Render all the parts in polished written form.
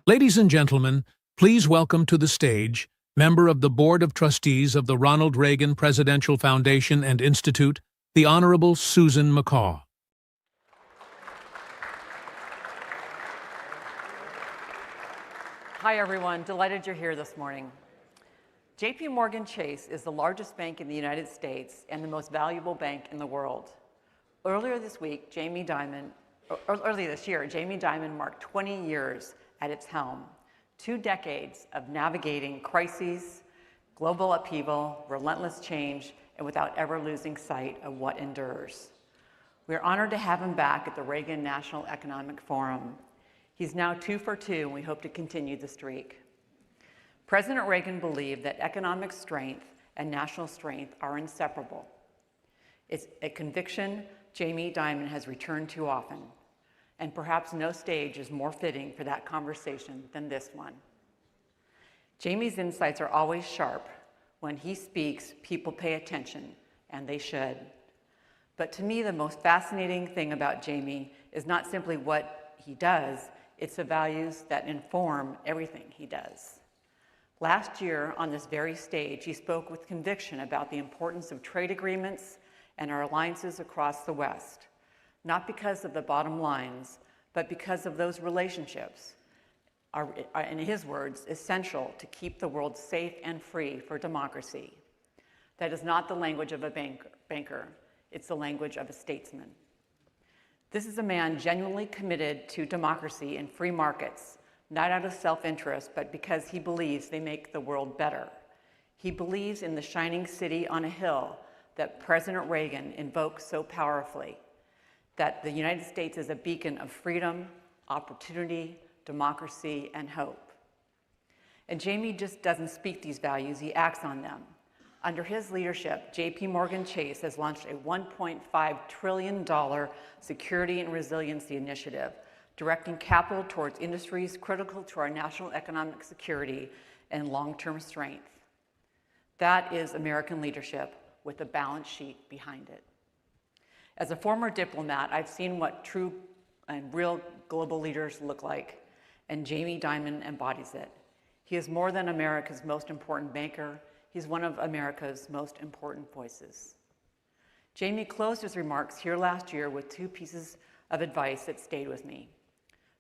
Ladies and gentlemen, please welcome to the stage, member of the Board of Trustees of the Ronald Reagan Presidential Foundation and Institute, the Honorable Susan McCaw. Hi, everyone. Delighted you're here this morning. JPMorgan Chase is the largest bank in the United States and the most valuable bank in the world. Earlier this year, Jamie Dimon marked 20 years at its helm, 2 decades of navigating crises, global upheaval, relentless change, and without ever losing sight of what endures. We are honored to have him back at the Reagan National Economic Forum. He's now 2 for 2, and we hope to continue the streak. President Reagan believed that economic strength and national strength are inseparable. It's a conviction Jamie Dimon has returned to often, and perhaps no stage is more fitting for that conversation than this one. Jamie's insights are always sharp. When he speaks, people pay attention, and they should. But to me, the most fascinating thing about Jamie is not simply what he does, it's the values that inform everything he does. Last year, on this very stage, he spoke with conviction about the importance of trade agreements and our alliances across the West, not because of the bottom lines, but because of those relationships are, in his words, essential to keep the world safe and free for democracy. That is not the language of a banker. It's the language of a statesman. This is a man genuinely committed to democracy and free markets, not out of self-interest, but because he believes they make the world better. He believes in the shining city on a hill that President Reagan invokes so powerfully, that the United States is a beacon of freedom, opportunity, democracy, and hope. And Jamie just doesn't speak these values, he acts on them. Under his leadership, JPMorgan Chase has launched a $1.5 trillion security and resiliency initiative, directing capital towards industries critical to our national economic security and long-term strength. That is American leadership with a balance sheet behind it. As a former diplomat, I've seen what true and real global leaders look like, and Jamie Dimon embodies it. He is more than America's most important banker. He's one of America's most important voices. Jamie closed his remarks here last year with 2 pieces of advice that stayed with me.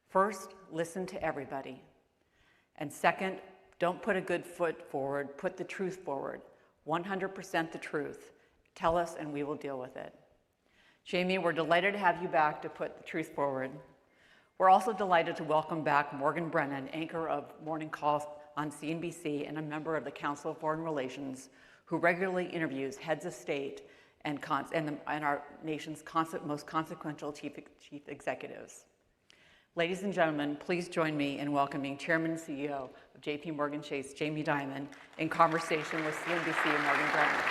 First, listen to everybody. And second, don't put a good foot forward, put the truth forward. 100% the truth. Tell us and we will deal with it. Jamie, we're delighted to have you back to put the truth forward. We're also delighted to welcome back Morgan Brennan, anchor of Morning Call on CNBC and a member of the Council of Foreign Relations, who regularly interviews heads of state and our nation's most consequential chief executives. Ladies and gentlemen, please join me in welcoming Chairman and CEO of JPMorgan Chase, Jamie Dimon, in conversation with CNBC and Morgan Brennan.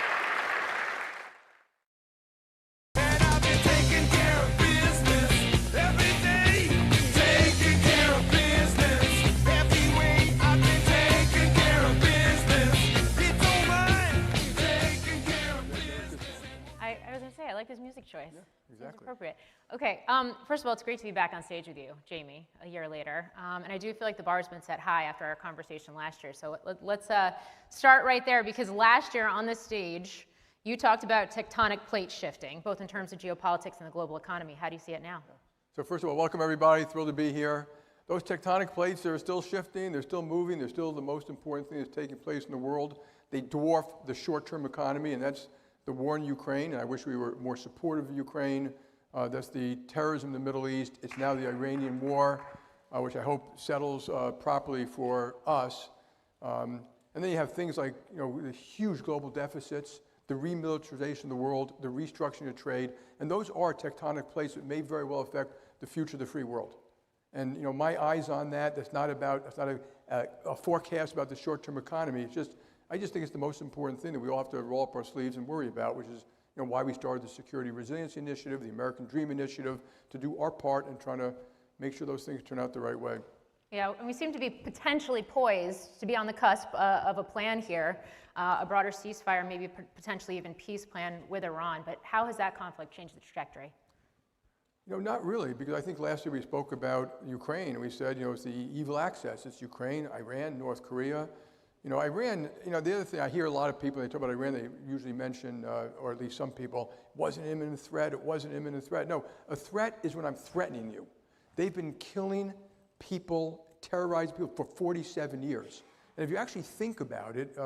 I like his music choice. Yeah, exactly. It's appropriate. Okay, first of all, it's great to be back on stage with you, Jamie, a year later. And I do feel like the bar's been set high after our conversation last year. So let's start right there, because last year on this stage, you talked about tectonic plate shifting, both in terms of geopolitics and the global economy. How do you see it now? So first of all, welcome everybody. Thrilled to be here. Those tectonic plates, they're still shifting, they're still moving, they're still the most important thing that's taking place in the world. They dwarf the short-term economy, and that's the war in Ukraine, and I wish we were more supportive of Ukraine. That's the terrorism in the Middle East. It's now the Iranian war, which I hope settles properly for us. And then you have things like, the huge global deficits, the remilitarization of the world, the restructuring of trade, and those are tectonic plates that may very well affect the future of the free world. And my eyes on that. That's not a forecast about the short-term economy. I just think it's the most important thing that we all have to roll up our sleeves and worry about, which is why we started the Security Resiliency Initiative, the American Dream Initiative, to do our part in trying to make sure those things turn out the right way. Yeah, and we seem to be potentially poised to be on the cusp of a plan here, a broader ceasefire, maybe potentially even peace plan with Iran. But how has that conflict changed the trajectory? Not really, because I think last year we spoke about Ukraine, and we said, it's the evil axis. It's Ukraine, Iran, North Korea. Iran, the other thing, I hear a lot of people, they talk about Iran, they usually mention, or at least some people, it wasn't an imminent threat, it wasn't an imminent threat. No, a threat is when I'm threatening you. They've been killing people, terrorizing people for 47 years. And if you actually think about it,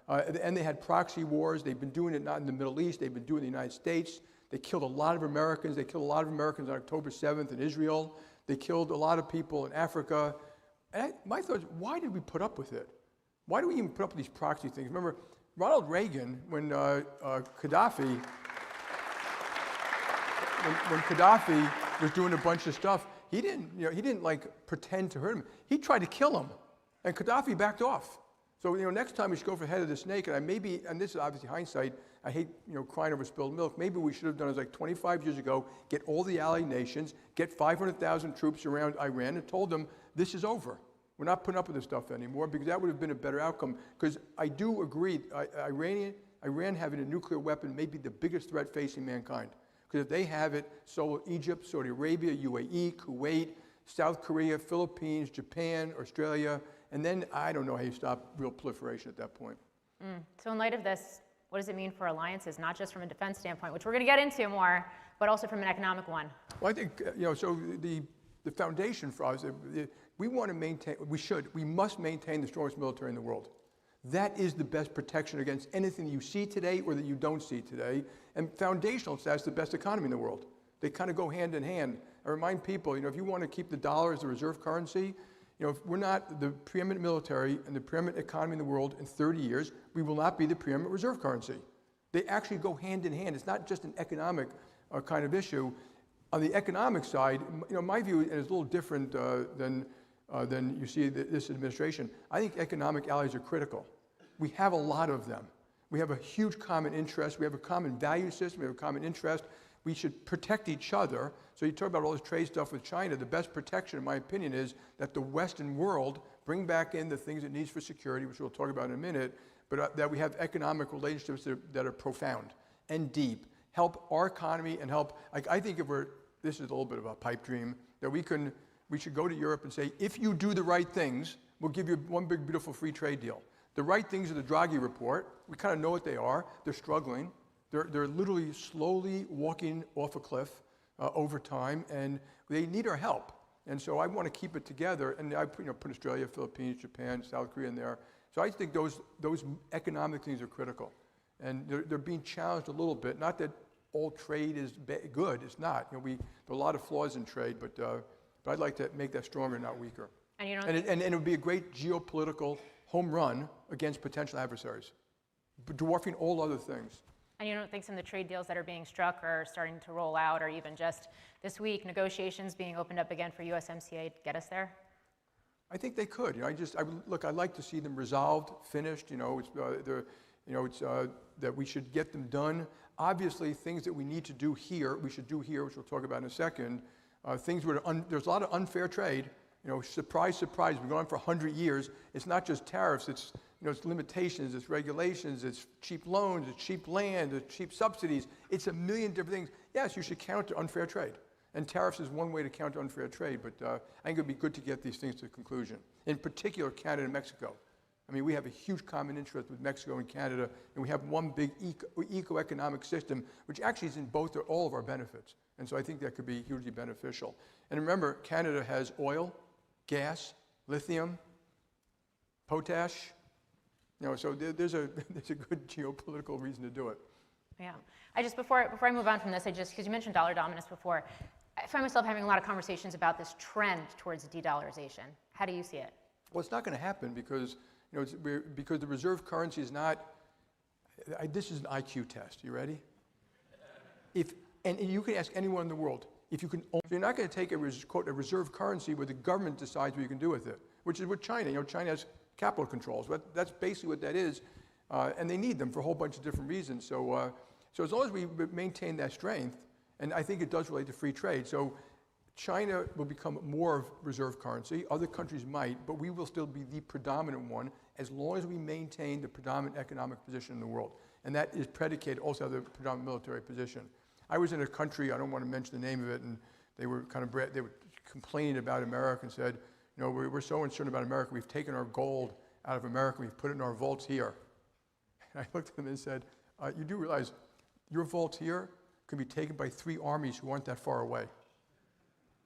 and they had proxy wars, they've been doing it not in the Middle East, they've been doing it in the United States. They killed a lot of Americans. They killed a lot of Americans on October 7th in Israel. They killed a lot of people in Africa. And my thought is, why did we put up with it? Why do we even put up with these proxy things? Remember, Ronald Reagan, when Gaddafi was doing a bunch of stuff, he didn't like pretend to hurt him. He tried to kill him, and Gaddafi backed off. So next time we should go for the head of the snake, and and this is obviously hindsight. I hate crying over spilled milk. Maybe we should have done it like 25 years ago. Get all the allied nations, get 500,000 troops around Iran, and told them this is over. We're not putting up with this stuff anymore, because that would have been a better outcome. Because I do agree, Iran having a nuclear weapon may be the biggest threat facing mankind. Because if they have it, so will Egypt, Saudi Arabia, UAE, Kuwait, South Korea, Philippines, Japan, Australia, and then I don't know how you stop real proliferation at that point. So in light of this, what does it mean for alliances, not just from a defense standpoint, which we're going to get into more, but also from an economic one? Well, I think, so the foundation for us, we want to maintain, we must maintain the strongest military in the world. That is the best protection against anything you see today or that you don't see today. And foundational, that's the best economy in the world. They kind of go hand in hand. I remind people, if you want to keep the dollar as the reserve currency, if we're not the preeminent military and the preeminent economy in the world in 30 years, we will not be the preeminent reserve currency. They actually go hand in hand. It's not just an economic kind of issue. On the economic side, my view is a little different than you see this administration. I think economic allies are critical. We have a lot of them. We have a huge common interest. We have a common value system. We have a common interest. We should protect each other. So you talk about all this trade stuff with China. The best protection, in my opinion, is that the Western world bring back in the things it needs for security, which we'll talk about in a minute, but that we have economic relationships that are profound and deep, help our economy and help, I think this is a little bit of a pipe dream, that we should go to Europe and say, if you do the right things, we'll give you one big, beautiful free trade deal. The right things are the Draghi report. We kind of know what they are. They're struggling. They're literally slowly walking off a cliff over time, and they need our help. And so I want to keep it together, and I put Australia, Philippines, Japan, South Korea in there. So I think those economic things are critical, and they're being challenged a little bit. Not that all trade is good; it's not. There are a lot of flaws in trade, but I'd like to make that stronger, not weaker. And it would be a great geopolitical home run against potential adversaries, dwarfing all other things. And you don't think some of the trade deals that are being struck or starting to roll out, or even just this week, negotiations being opened up again for USMCA get us there? I think they could. I'd like to see them resolved, finished. That we should get them done. Obviously, things that we need to do here, we should do here, which we'll talk about in a second. Things where there's a lot of unfair trade. Surprise, surprise, we've gone on for 100 years. It's not just tariffs, it's limitations, it's regulations, it's cheap loans, it's cheap land, it's cheap subsidies. It's a million different things. Yes, you should counter unfair trade. And tariffs is one way to counter unfair trade, but I think it would be good to get these things to conclusion. In particular, Canada and Mexico. We have a huge common interest with Mexico and Canada, and we have one big eco-economic system, which actually is in all of our benefits. And so I think that could be hugely beneficial. And remember, Canada has oil, gas, lithium, potash. So there's a good geopolitical reason to do it. Yeah. Before I move on from this, because you mentioned dollar dominance before, I find myself having a lot of conversations about this trend towards de-dollarization. How do you see it? Well, it's not going to happen because because the reserve currency is not. This is an IQ test. You ready? And you can ask anyone in the world if you can. So you're not going to take a reserve currency where the government decides what you can do with it, which is what China. China has capital controls. That's basically what that is, and they need them for a whole bunch of different reasons. So as long as we maintain that strength, and I think it does relate to free trade. So China will become more of reserve currency. Other countries might, but we will still be the predominant one as long as we maintain the predominant economic position in the world. And that is predicated also on the predominant military position. I was in a country, I don't want to mention the name of it, they were complaining about America and said, you know, we're so concerned about America, we've taken our gold out of America, we've put it in our vaults here. And I looked at them and said, you do realize your vault here can be taken by 3 armies who aren't that far away.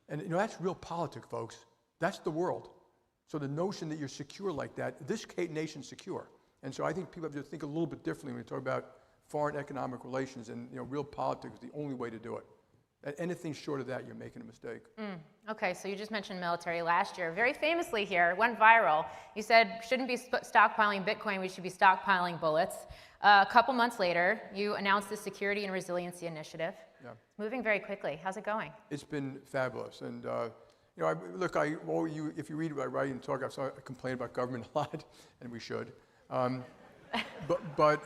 And you know, that's real politics, folks. That's the world. So the notion that you're secure like that, this nation's secure. And so I think people have to think a little bit differently when we talk about foreign economic relations, and you know, real politics is the only way to do it. Anything short of that, you're making a mistake. Okay, so you just mentioned military last year. Very famously here, went viral. You said, shouldn't be stockpiling Bitcoin, we should be stockpiling bullets. A couple months later, you announced the Security and Resiliency Initiative. Yeah. Moving very quickly. How's it going? It's been fabulous. And you know, if you read what I write and talk, I complain about government a lot, and we should. But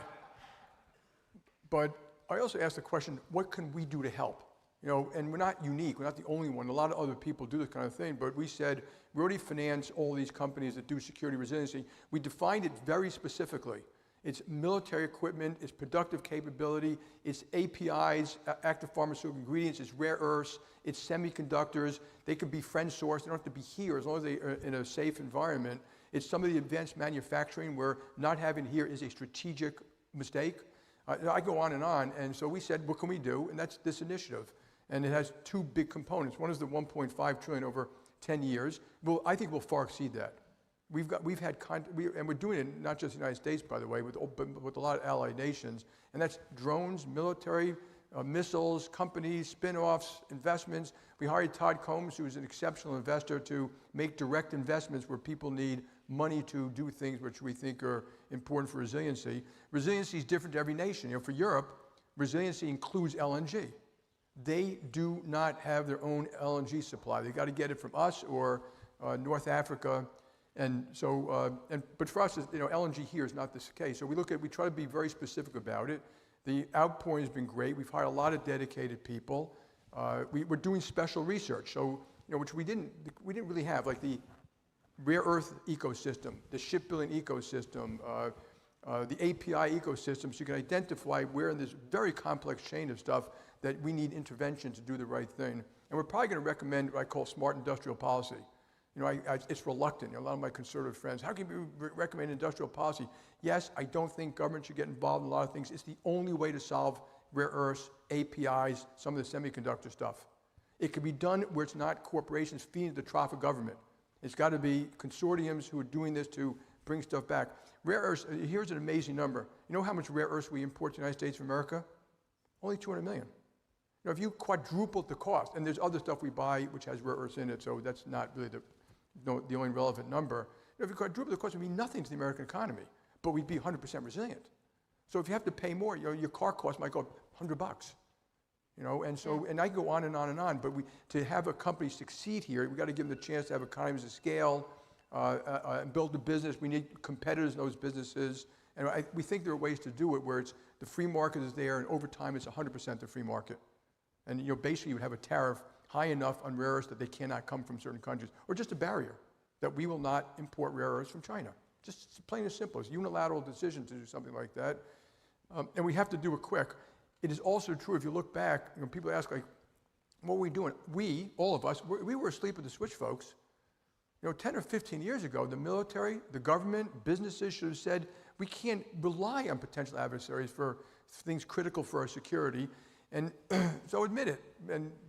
I also ask the question, what can we do to help? You know, and we're not unique. We're not the only one. A lot of other people do this kind of thing. But we said, we already finance all these companies that do security resiliency. We defined it very specifically. It's military equipment, it's productive capability, it's APIs, active pharmaceutical ingredients, it's rare earths, it's semiconductors. They could be friend sourced. They don't have to be here as long as they are in a safe environment. It's some of the advanced manufacturing where not having here is a strategic mistake. I go on, and so we said, what can we do? And that's this initiative. And it has 2 big components. One is the 1.5 trillion over 10 years. Well, I think we'll far exceed that. And we're doing it not just the United States, by the way, but with a lot of allied nations. And that's drones, military, missiles, companies, spin-offs, investments. We hired Todd Combs, who is an exceptional investor, to make direct investments where people need money to do things which we think are important for resiliency. Resiliency is different to every nation. You know, for Europe, resiliency includes LNG. They do not have their own LNG supply. They've got to get it from us or North Africa. And so, but for us, you know, LNG here is not this case. So we try to be very specific about it. The outpouring has been great. We've hired a lot of dedicated people. We're doing special research, so you know, which we didn't really have, like the rare earth ecosystem, the shipbuilding ecosystem, the API ecosystem, so you can identify where in this very complex chain of stuff that we need intervention to do the right thing. And we're probably going to recommend what I call smart industrial policy. You know, it's reluctant. You know, a lot of my conservative friends, how can you recommend industrial policy? Yes, I don't think government should get involved in a lot of things. It's the only way to solve rare earths, APIs, some of the semiconductor stuff. It can be done where it's not corporations feeding the trough of government. It's got to be consortiums who are doing this to bring stuff back. Rare earths, here's an amazing number. You know how much rare earths we import to the United States of America? Only 200 million. You know, if you quadrupled the cost, and there's other stuff we buy which has rare earths in it, so that's not really the only relevant number. You know, if you quadruple the cost, it would mean nothing to the American economy, but we'd be 100% resilient. So if you have to pay more, you know, your car cost might go up $100. You know, and so, and I go on and on and on, but to have a company succeed here, we got to give them the chance to have economies of scale, and build a business. We need competitors in those businesses, and we think there are ways to do it where it's the free market is there, and over time it's 100% the free market. And you know, basically you would have a tariff high enough on rare earths that they cannot come from certain countries, or just a barrier that we will not import rare earths from China. Just plain and simple. It's a unilateral decision to do something like that, and we have to do it quick. It is also true, if you look back, you know, people ask, like, what were we doing? We, all of us, we were asleep at the switch, folks. You know, 10 or 15 years ago, the military, the government, businesses should have said, we can't rely on potential adversaries for things critical for our security. And so admit it.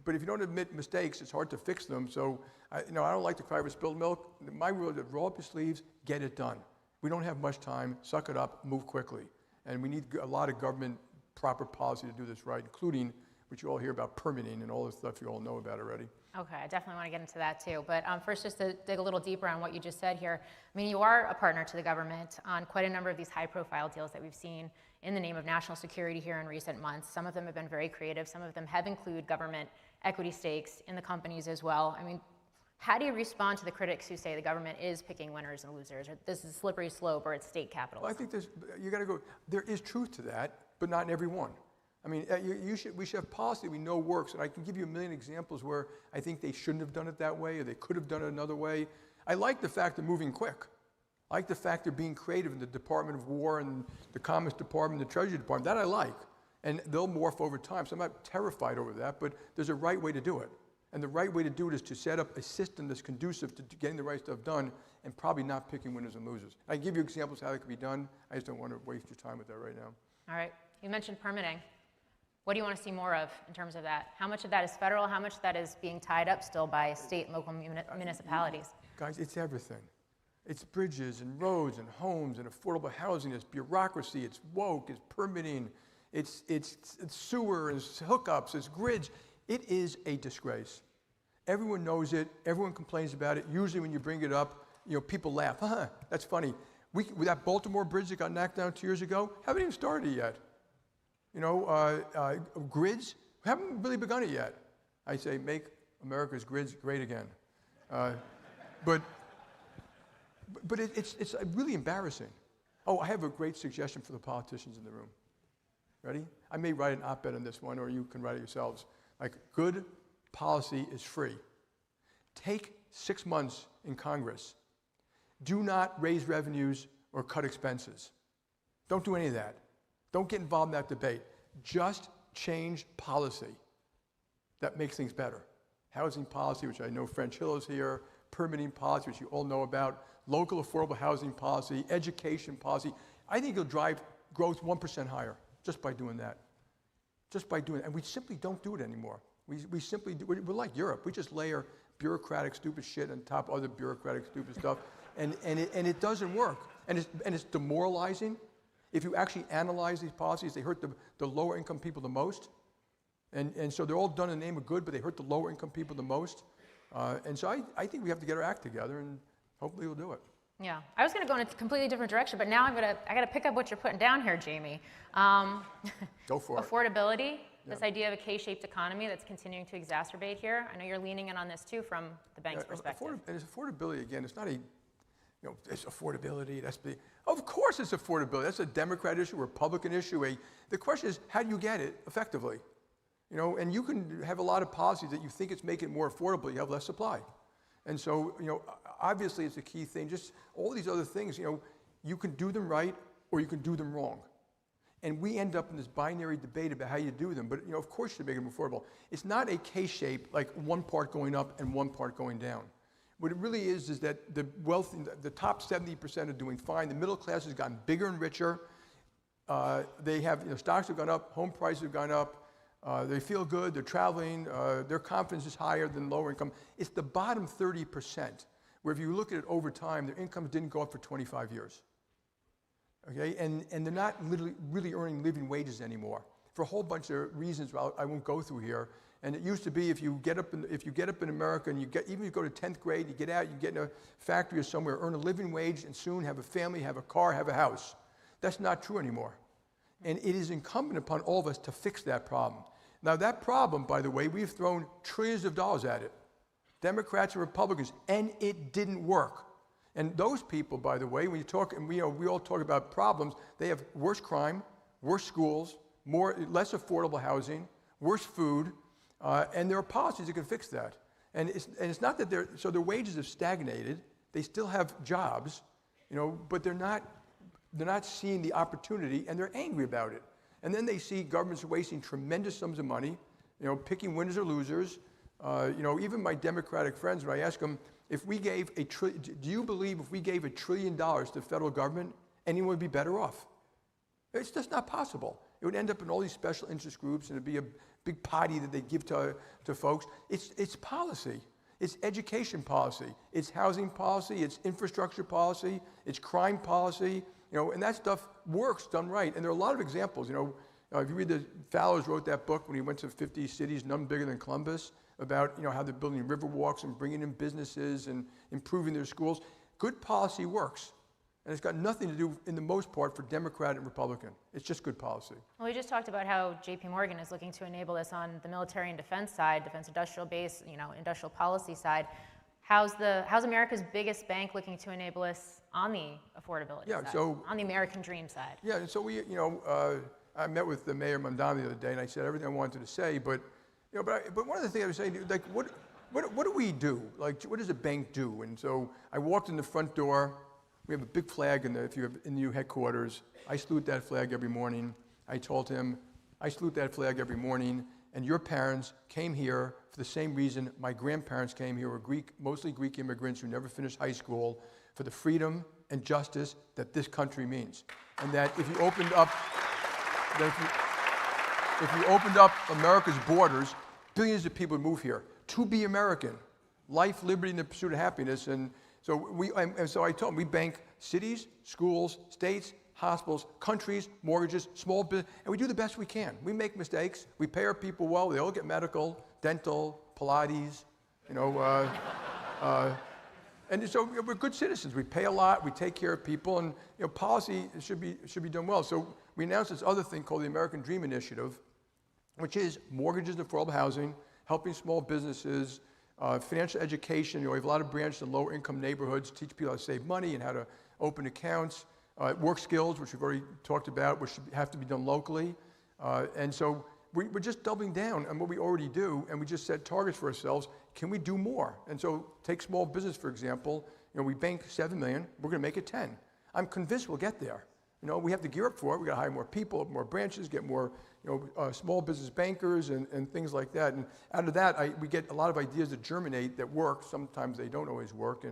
But if you don't admit mistakes, it's hard to fix them. So, I don't like to cry over spilled milk. My rule is roll up your sleeves, get it done. We don't have much time. Suck it up, move quickly. And we need a lot of government proper policy to do this right, including what you all hear about permitting and all this stuff you all know about already. Okay, I definitely want to get into that too. But first, just to dig a little deeper on what you just said here, I mean, you are a partner to the government on quite a number of these high-profile deals that we've seen in the name of national security here in recent months. Some of them have been very creative. Some of them have included government equity stakes in the companies as well. I mean, how do you respond to the critics who say the government is picking winners and losers, or this is a slippery slope, or it's state capitalism? Well, I think you got to go. There is truth to that, but not in every one. I mean, we should have policy we know works, and I can give you a million examples where I think they shouldn't have done it that way, or they could have done it another way. I like the fact they're moving quick. I like the fact they're being creative in the Department of War and the Commerce Department, the Treasury Department. That I like, and they'll morph over time. So I'm not terrified over that, but there's a right way to do it. And the right way to do it is to set up a system that's conducive to getting the right stuff done and probably not picking winners and losers. I can give you examples of how that could be done. I just don't want to waste your time with that right now. All right. You mentioned permitting. What do you want to see more of in terms of that? How much of that is federal? How much of that is being tied up still by state and local municipalities? Guys, it's everything. It's bridges and roads and homes and affordable housing. It's bureaucracy. It's woke. It's permitting. It's sewer. It's hookups. It's grids. It is a disgrace. Everyone knows it. Everyone complains about it. Usually when you bring it up, people laugh. That's funny. With that Baltimore bridge that got knocked down 2 years ago, haven't even started yet. Grids, haven't really begun it yet. I say, make America's grids great again. But it's really embarrassing. Oh, I have a great suggestion for the politicians in the room. Ready? I may write an op-ed on this one, or you can write it yourselves. Like, good policy is free. Take 6 months in Congress. Do not raise revenues or cut expenses. Don't do any of that. Don't get involved in that debate. Just change policy. That makes things better. Housing policy, which I know French Hill is here, permitting policy, which you all know about, local affordable housing policy, education policy. I think it'll drive growth 1% higher just by doing that. Just by doing it. And we simply don't do it anymore. We simply do. We're like Europe. We just layer bureaucratic stupid shit on top of other bureaucratic stupid stuff. And it doesn't work. And it's demoralizing. If you actually analyze these policies, they hurt the lower income people the most. And so they're all done in the name of good, but they hurt the lower income people the most. And so I think we have to get our act together, and hopefully we'll do it. Yeah, I was going to go in a completely different direction, but now I got to pick up what you're putting down here, Jamie. Go for it. Affordability, this idea of a K-shaped economy that's continuing to exacerbate here. I know you're leaning in on this too from the bank's perspective. And it's affordability, again, it's not it's affordability. Of course it's affordability. That's a Democrat issue, a Republican issue. The question is, how do you get it effectively? And you can have a lot of policies that you think it's making it more affordable, you have less supply. And so, obviously it's a key thing. Just all these other things, you can do them right or you can do them wrong. And we end up in this binary debate about how you do them. But, of course you should make them affordable. It's not a K-shape, like one part going up and one part going down. What it really is that the wealthy, the top 70% are doing fine. The middle class has gotten bigger and richer. They have, stocks have gone up, home prices have gone up. They feel good, they're traveling, their confidence is higher than lower income. It's the bottom 30%, where if you look at it over time, their incomes didn't go up for 25 years. Okay, and they're not really earning living wages anymore for a whole bunch of reasons I won't go through here. And it used to be if you get up in America and even if you go to 10th grade, you get out, you get in a factory or somewhere, earn a living wage, and soon have a family, have a car, have a house. That's not true anymore. And it is incumbent upon all of us to fix that problem. Now that problem, by the way, we've thrown trillions of dollars at it, Democrats and Republicans, and it didn't work. And those people, by the way, when you talk, and we all talk about problems, they have worse crime, worse schools, less affordable housing, worse food, and there are policies that can fix that. And it's not that their wages have stagnated, they still have jobs, but they're not seeing the opportunity, and they're angry about it. And then they see governments wasting tremendous sums of money, picking winners or losers. Even my Democratic friends, when I ask them, do you believe if we gave $1 trillion to the federal government, anyone would be better off? It's just not possible. It would end up in all these special interest groups, and it'd be a big potty that they give to folks. It's policy. It's education policy. It's housing policy. It's infrastructure policy. It's crime policy. And that stuff works done right. And there are a lot of examples. If you read Fallows wrote that book when he went to 50 cities, none bigger than Columbus, about how they're building river walks and bringing in businesses and improving their schools. Good policy works. And it's got nothing to do, in the most part, for Democrat and Republican. It's just good policy. Well, we just talked about how JPMorgan is looking to enable this on the military and defense side, defense industrial base, industrial policy side. How's America's biggest bank looking to enable us on the affordability side, on the American dream side? Yeah, and so I met with the Mayor Mondani the other day, and I said everything I wanted to say, but one of the things I was saying, like, what do we do? Like, what does a bank do? And so I walked in the front door. We have a big flag in the new headquarters. I salute that flag every morning. I told him, I salute that flag every morning, and your parents came here for the same reason my grandparents came here, were Greek, mostly Greek immigrants who never finished high school, for the freedom and justice that this country means. And that if you opened up, America's borders, billions of people would move here to be American. Life, liberty, and the pursuit of happiness. And so I told them, we bank cities, schools, states, hospitals, countries, mortgages, small business, and we do the best we can. We make mistakes. We pay our people well. They all get medical, dental, Pilates, and so we're good citizens. We pay a lot. We take care of people, and policy should be done well. So we announced this other thing called the American Dream Initiative, which is mortgages and affordable housing, helping small businesses, financial education. We have a lot of branches in lower income neighborhoods, teach people how to save money and how to open accounts. Work skills, which we've already talked about, which have to be done locally. And so we're just doubling down on what we already do, and we just set targets for ourselves. Can we do more? And so take small business, for example. We bank $7 million. We're going to make it 10. I'm convinced we'll get there. We have to gear up for it. We got to hire more people, more branches, get more small business bankers and things like that. And out of that, we get a lot of ideas that germinate that work. Sometimes they don't always work.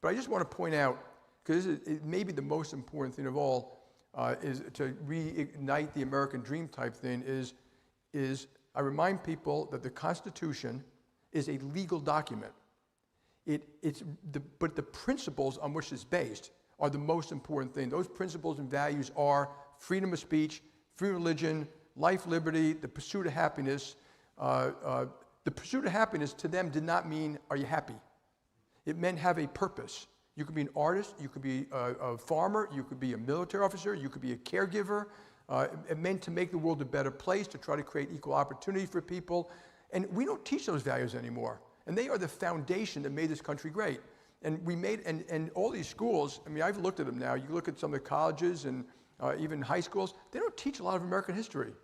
But I just want to point out, because it may be the most important thing of all, is to reignite the American dream type thing, is I remind people that the Constitution is a legal document. But the principles on which it's based are the most important thing. Those principles and values are freedom of speech, free religion, life, liberty, the pursuit of happiness. The pursuit of happiness to them did not mean, are you happy? It meant have a purpose. You could be an artist, you could be a farmer, you could be a military officer, you could be a caregiver. It meant to make the world a better place, to try to create equal opportunity for people. And we don't teach those values anymore. And they are the foundation that made this country great. And and all these schools, I've looked at them now. You look at some of the colleges and even high schools, they don't teach a lot of American history.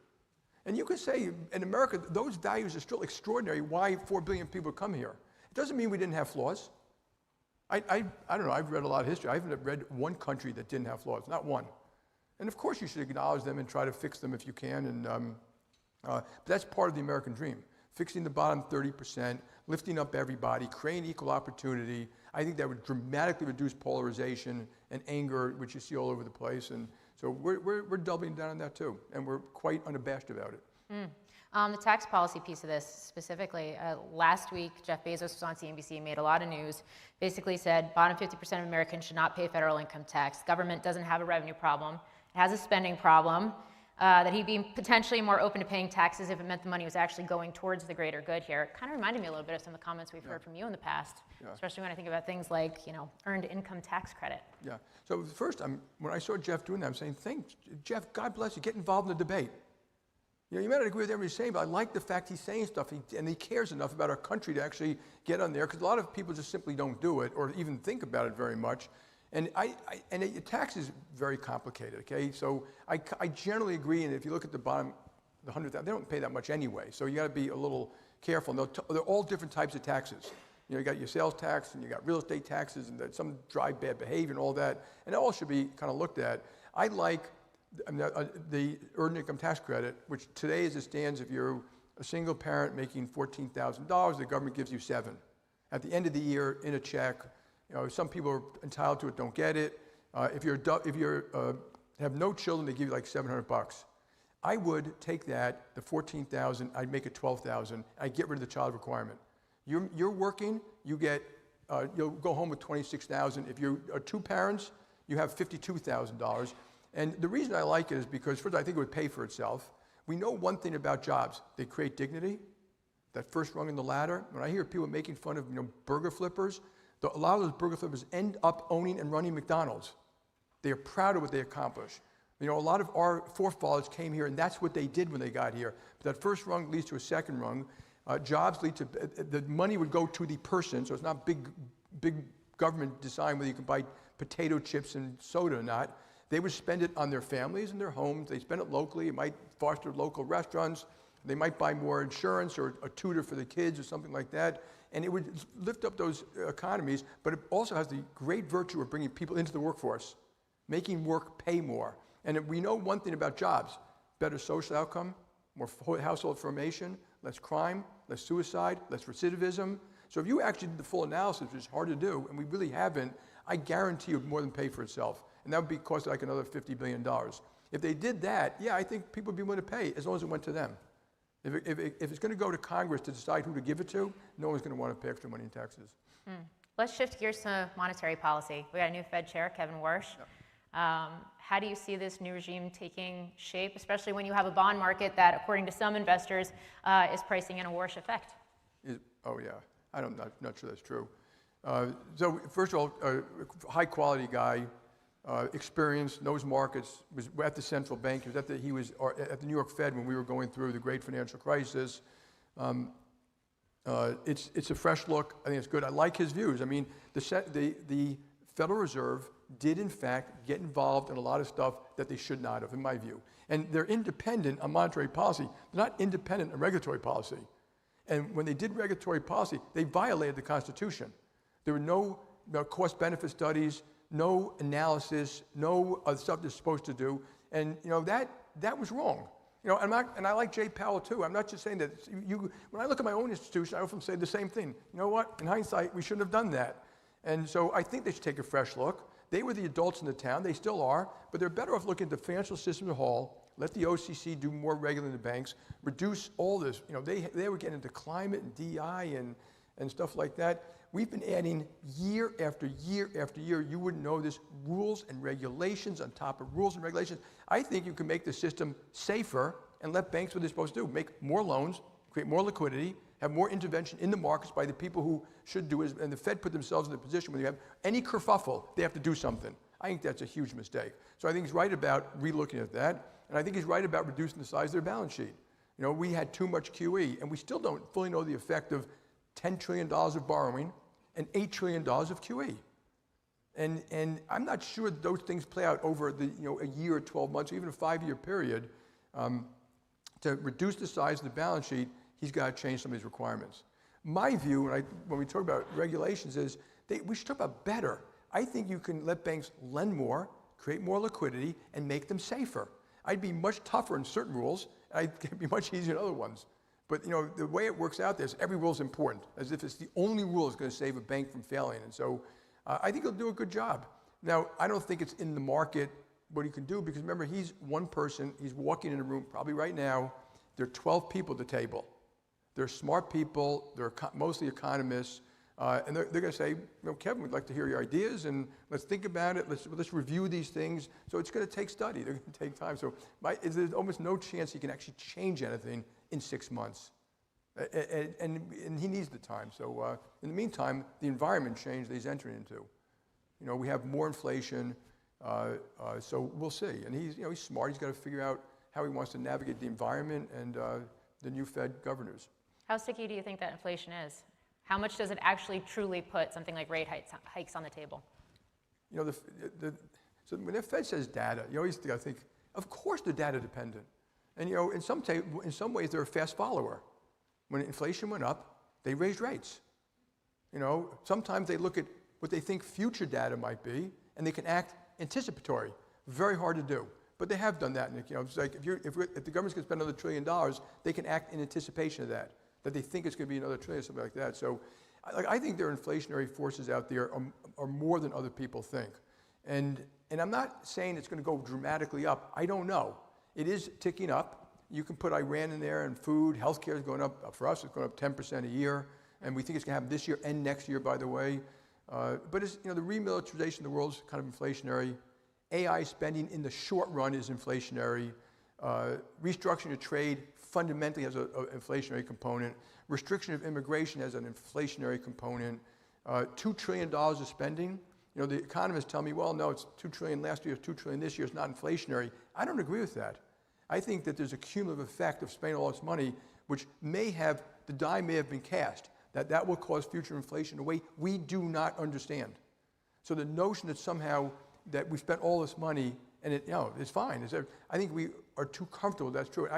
And you could say, in America, those values are still extraordinary, why 4 billion people come here. It doesn't mean we didn't have flaws. I don't know, I've read a lot of history. I haven't read one country that didn't have flaws, not one. And of course you should acknowledge them and try to fix them if you can. But that's part of the American dream. Fixing the bottom 30%, lifting up everybody, creating equal opportunity. I think that would dramatically reduce polarization and anger, which you see all over the place. And so we're doubling down on that too. And we're quite unabashed about it. The tax policy piece of this specifically, last week, Jeff Bezos was on CNBC, made a lot of news, basically said bottom 50% of Americans should not pay federal income tax. Government doesn't have a revenue problem. It has a spending problem. That he'd be potentially more open to paying taxes if it meant the money was actually going towards the greater good here. It kind of reminded me a little bit of some of the comments we've heard from you in the past, especially when I think about things like, earned income tax credit. Yeah. So first, when I saw Jeff doing that, I'm saying, thanks, Jeff, God bless you, get involved in the debate. You may not agree with everything he's saying, but I like the fact he's saying stuff, and he cares enough about our country to actually get on there, because a lot of people just simply don't do it or even think about it very much. And tax is very complicated, okay? So I generally agree, and if you look at the bottom, the 100,000, they don't pay that much anyway. So you got to be a little careful. And they're all different types of taxes. You got your sales tax, and you got real estate taxes, and some drive bad behavior and all that. And it all should be kind of looked at. I like the earned income tax credit, which today as it stands, if you're a single parent making $14,000, the government gives you $7,000. At the end of the year, in a check. Some people are entitled to it, don't get it. If you have no children, they give you like $700. I would take that, the $14,000, I'd make it $12,000. I'd get rid of the child requirement. You're working, you'll go home with $26,000. If you're two parents, you have $52,000. And the reason I like it is because, first, I think it would pay for itself. We know one thing about jobs: they create dignity. That first rung in the ladder. When I hear people making fun of burger flippers. A lot of those burger flippers end up owning and running McDonald's. They are proud of what they accomplish. A lot of our forefathers came here, and that's what they did when they got here. But that first rung leads to a second rung. Jobs lead to, the money would go to the person, so it's not big government deciding whether you can buy potato chips and soda or not. They would spend it on their families and their homes. They spend it locally. It might foster local restaurants. They might buy more insurance or a tutor for the kids or something like that. And it would lift up those economies, but it also has the great virtue of bringing people into the workforce, making work pay more. And we know one thing about jobs: better social outcome, more household formation, less crime, less suicide, less recidivism. So if you actually did the full analysis, which is hard to do, and we really haven't, I guarantee it would more than pay for itself. And that would cost like another $50 billion. If they did that, yeah, I think people would be willing to pay as long as it went to them. If it's going to go to Congress to decide who to give it to, no one's going to want to pay extra money in taxes. Let's shift gears to monetary policy. We got a new Fed chair, Kevin Warsh. Yeah. How do you see this new regime taking shape, especially when you have a bond market that, according to some investors, is pricing in a Warsh effect? Oh, yeah. I'm not sure that's true. So first of all, high quality guy, experienced, knows markets, was at the central bank. He was at the New York Fed when we were going through the great financial crisis. It's a fresh look. I think it's good. I like his views. I mean, the Federal Reserve did in fact get involved in a lot of stuff that they should not have, in my view. And they're independent on monetary policy. They're not independent on regulatory policy. And when they did regulatory policy, they violated the Constitution. There were no cost-benefit studies, no analysis, no other stuff they're supposed to do, and that was wrong. And I like Jay Powell too. I'm not just saying that. When I look at my own institution, I often say the same thing. You know what? In hindsight, we shouldn't have done that. And so I think they should take a fresh look. They were the adults in the town. They still are, but they're better off looking at the financial system as a whole. Let the OCC do more regulating the banks, reduce all this. They were getting into climate and DI and stuff like that. We've been adding year after year after year. You wouldn't know this, rules and regulations on top of rules and regulations. I think you can make the system safer and let banks what they're supposed to do, make more loans, create more liquidity, have more intervention in the markets by the people who should do it. And the Fed put themselves in the position where you have any kerfuffle, they have to do something. I think that's a huge mistake. So I think he's right about relooking at that. And I think he's right about reducing the size of their balance sheet. We had too much QE, and we still don't fully know the effect of $10 trillion of borrowing and $8 trillion of QE. And I'm not sure that those things play out over a year or 12 months, or even a 5-year period. To reduce the size of the balance sheet, he's got to change some of these requirements. My view, when we talk about regulations, is we should talk about better. I think you can let banks lend more, create more liquidity, and make them safer. I'd be much tougher in certain rules, and I'd be much easier in other ones. But the way it works out there is every rule is important, as if it's the only rule that's going to save a bank from failing. And so I think he'll do a good job. Now, I don't think it's in the market what he can do, because remember, he's one person. He's walking in a room probably right now. There are 12 people at the table. They're smart people. They're mostly economists. And they're going to say, Kevin, we'd like to hear your ideas, and let's think about it. Let's review these things. So it's going to take study. They're going to take time. So there's almost no chance he can actually change anything in 6 months. And he needs the time. So in the meantime, the environment change that he's entering into. We have more inflation. So we'll see. And he's smart. He's got to figure out how he wants to navigate the environment and the new Fed governors. How sticky do you think that inflation is? How much does it actually truly put something like rate hikes on the table? So when the Fed says data, you always got to think, of course they're data dependent. And in some ways they're a fast follower. When inflation went up, they raised rates. Sometimes they look at what they think future data might be, and they can act anticipatory. Very hard to do, but they have done that. And it's like if the government's going to spend another $1 trillion, they can act in anticipation of that they think it's going to be another $1 trillion, something like that. So I think there are inflationary forces out there are more than other people think. And I'm not saying it's going to go dramatically up. I don't know. It is ticking up. You can put Iran in there, and food, healthcare is going up. For us, it's going up 10% a year. And we think it's going to happen this year and next year, by the way. But it's, the remilitarization of the world is kind of inflationary. AI spending in the short run is inflationary. Restructuring of trade fundamentally has an inflationary component. Restriction of immigration has an inflationary component. $2 trillion of spending. The economists tell me, well, no, it's $2 trillion last year, it's $2 trillion this year, it's not inflationary. I don't agree with that. I think that there's a cumulative effect of spending all this money, which the die may have been cast, that will cause future inflation in a way we do not understand. So the notion that somehow that we spent all this money and it's fine. I think we are too comfortable that's true.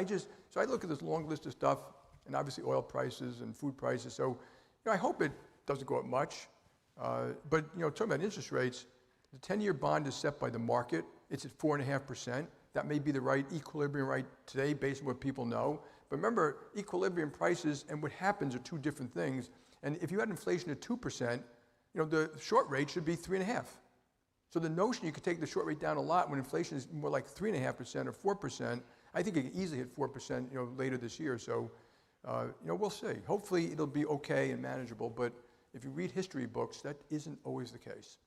So I look at this long list of stuff, and obviously oil prices and food prices. So I hope it doesn't go up much. But talking about interest rates, the 10-year bond is set by the market. It's at 4.5%. That may be the right equilibrium right today based on what people know. But remember, equilibrium prices and what happens are two different things. And if you had inflation at 2%, the short rate should be 3.5%. So the notion you could take the short rate down a lot when inflation is more like 3.5% or 4%, I think it could easily hit 4%, later this year. So, we'll see. Hopefully it'll be okay and manageable. But if you read history books, that isn't always the case.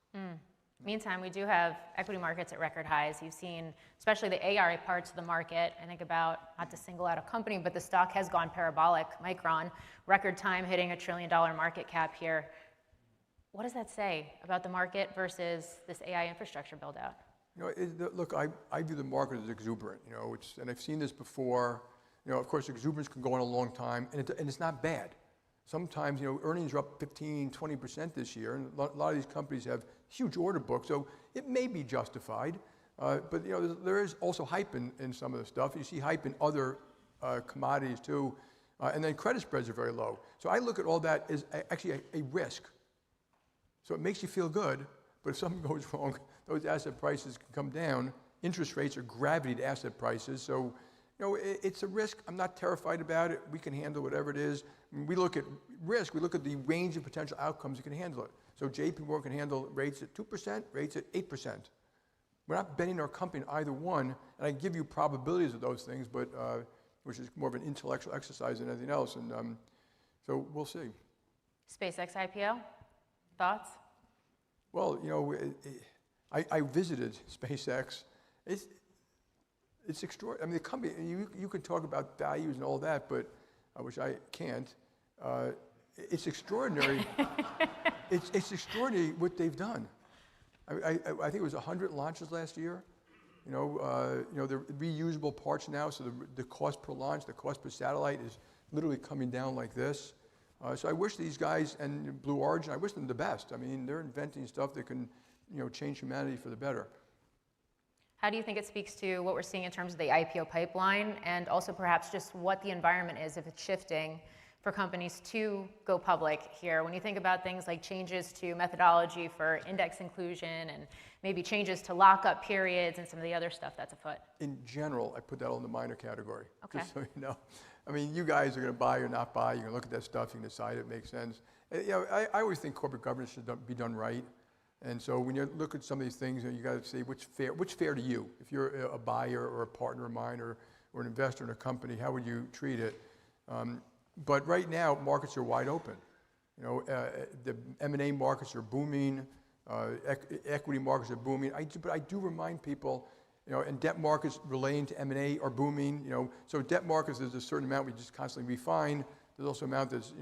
Meantime, we do have equity markets at record highs. You've seen, especially the ARA parts of the market, I think about, not to single out a company, but the stock has gone parabolic. Micron, record time hitting $1 trillion market cap here. What does that say about the market versus this AI infrastructure build out? Look, I view the market as exuberant, and I've seen this before. Of course, exuberance can go on a long time, and it's not bad. Sometimes, earnings are up 15, 20% this year, and a lot of these companies have huge order books, so it may be justified. But there is also hype in some of the stuff. You see hype in other commodities too, and then credit spreads are very low. So I look at all that as actually a risk. So it makes you feel good, but if something goes wrong, those asset prices can come down. Interest rates are gravity to asset prices, so it's a risk. I'm not terrified about it. We can handle whatever it is. When we look at risk, we look at the range of potential outcomes that can handle it. So JPMorgan can handle rates at 2%, rates at 8%. We're not betting our company on either one, and I give you probabilities of those things, but which is more of an intellectual exercise than anything else, and so we'll see. SpaceX IPO, thoughts? Well, I visited SpaceX. It's extraordinary. I mean, the company, you could talk about values and all that, but which I can't. It's extraordinary. It's extraordinary what they've done. I think it was 100 launches last year. They're reusable parts now, so the cost per launch, the cost per satellite is literally coming down like this. So I wish these guys and Blue Origin, I wish them the best. I mean, they're inventing stuff that can, change humanity for the better. How do you think it speaks to what we're seeing in terms of the IPO pipeline, and also perhaps just what the environment is if it's shifting for companies to go public here? When you think about things like changes to methodology for index inclusion and maybe changes to lockup periods and some of the other stuff that's afoot. In general, I put that all in the minor category. Okay. Just so you know. I mean, you guys are going to buy or not buy. You're going to look at that stuff. You can decide it makes sense. I always think corporate governance should be done right. And so when you look at some of these things, you got to say what's fair to you. If you're a buyer or a partner of mine or an investor in a company, how would you treat it? But right now, markets are wide open. The M&A markets are booming. Equity markets are booming. But I do remind people, and debt markets relating to M&A are booming. So debt markets, there's a certain amount we just constantly refine. There's also an amount that's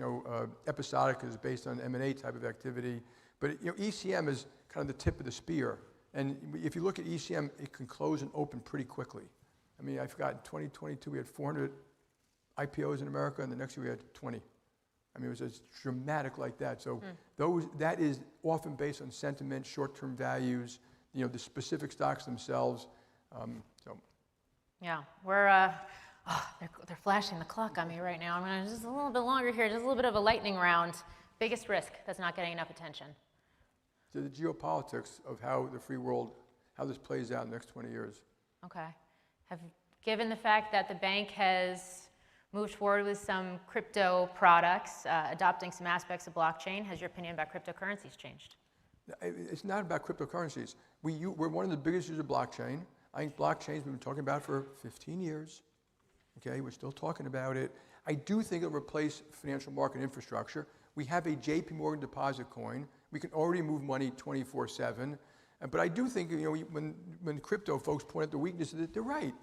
episodic, is based on M&A type of activity. But ECM is kind of the tip of the spear. And if you look at ECM, it can close and open pretty quickly. I mean, I forgot, in 2022 we had 400 IPOs in America, and the next year we had 20. I mean, it was as dramatic like that. So that is often based on sentiment, short-term values, the specific stocks themselves. Yeah, we're they're flashing the clock on me right now. I'm going to just a little bit longer here, just a little bit of a lightning round. Biggest risk that's not getting enough attention? To the geopolitics of how the free world, how this plays out in the next 20 years. Okay. Given the fact that the bank has moved forward with some crypto products, adopting some aspects of blockchain, has your opinion about cryptocurrencies changed? It's not about cryptocurrencies. We're one of the biggest users of blockchain. I think blockchain, we've been talking about it for 15 years. Okay, we're still talking about it. I do think it'll replace financial market infrastructure. We have a JPMorgan deposit coin. We can already move money 24/7. But I do think, when crypto folks point out the weaknesses, they're right.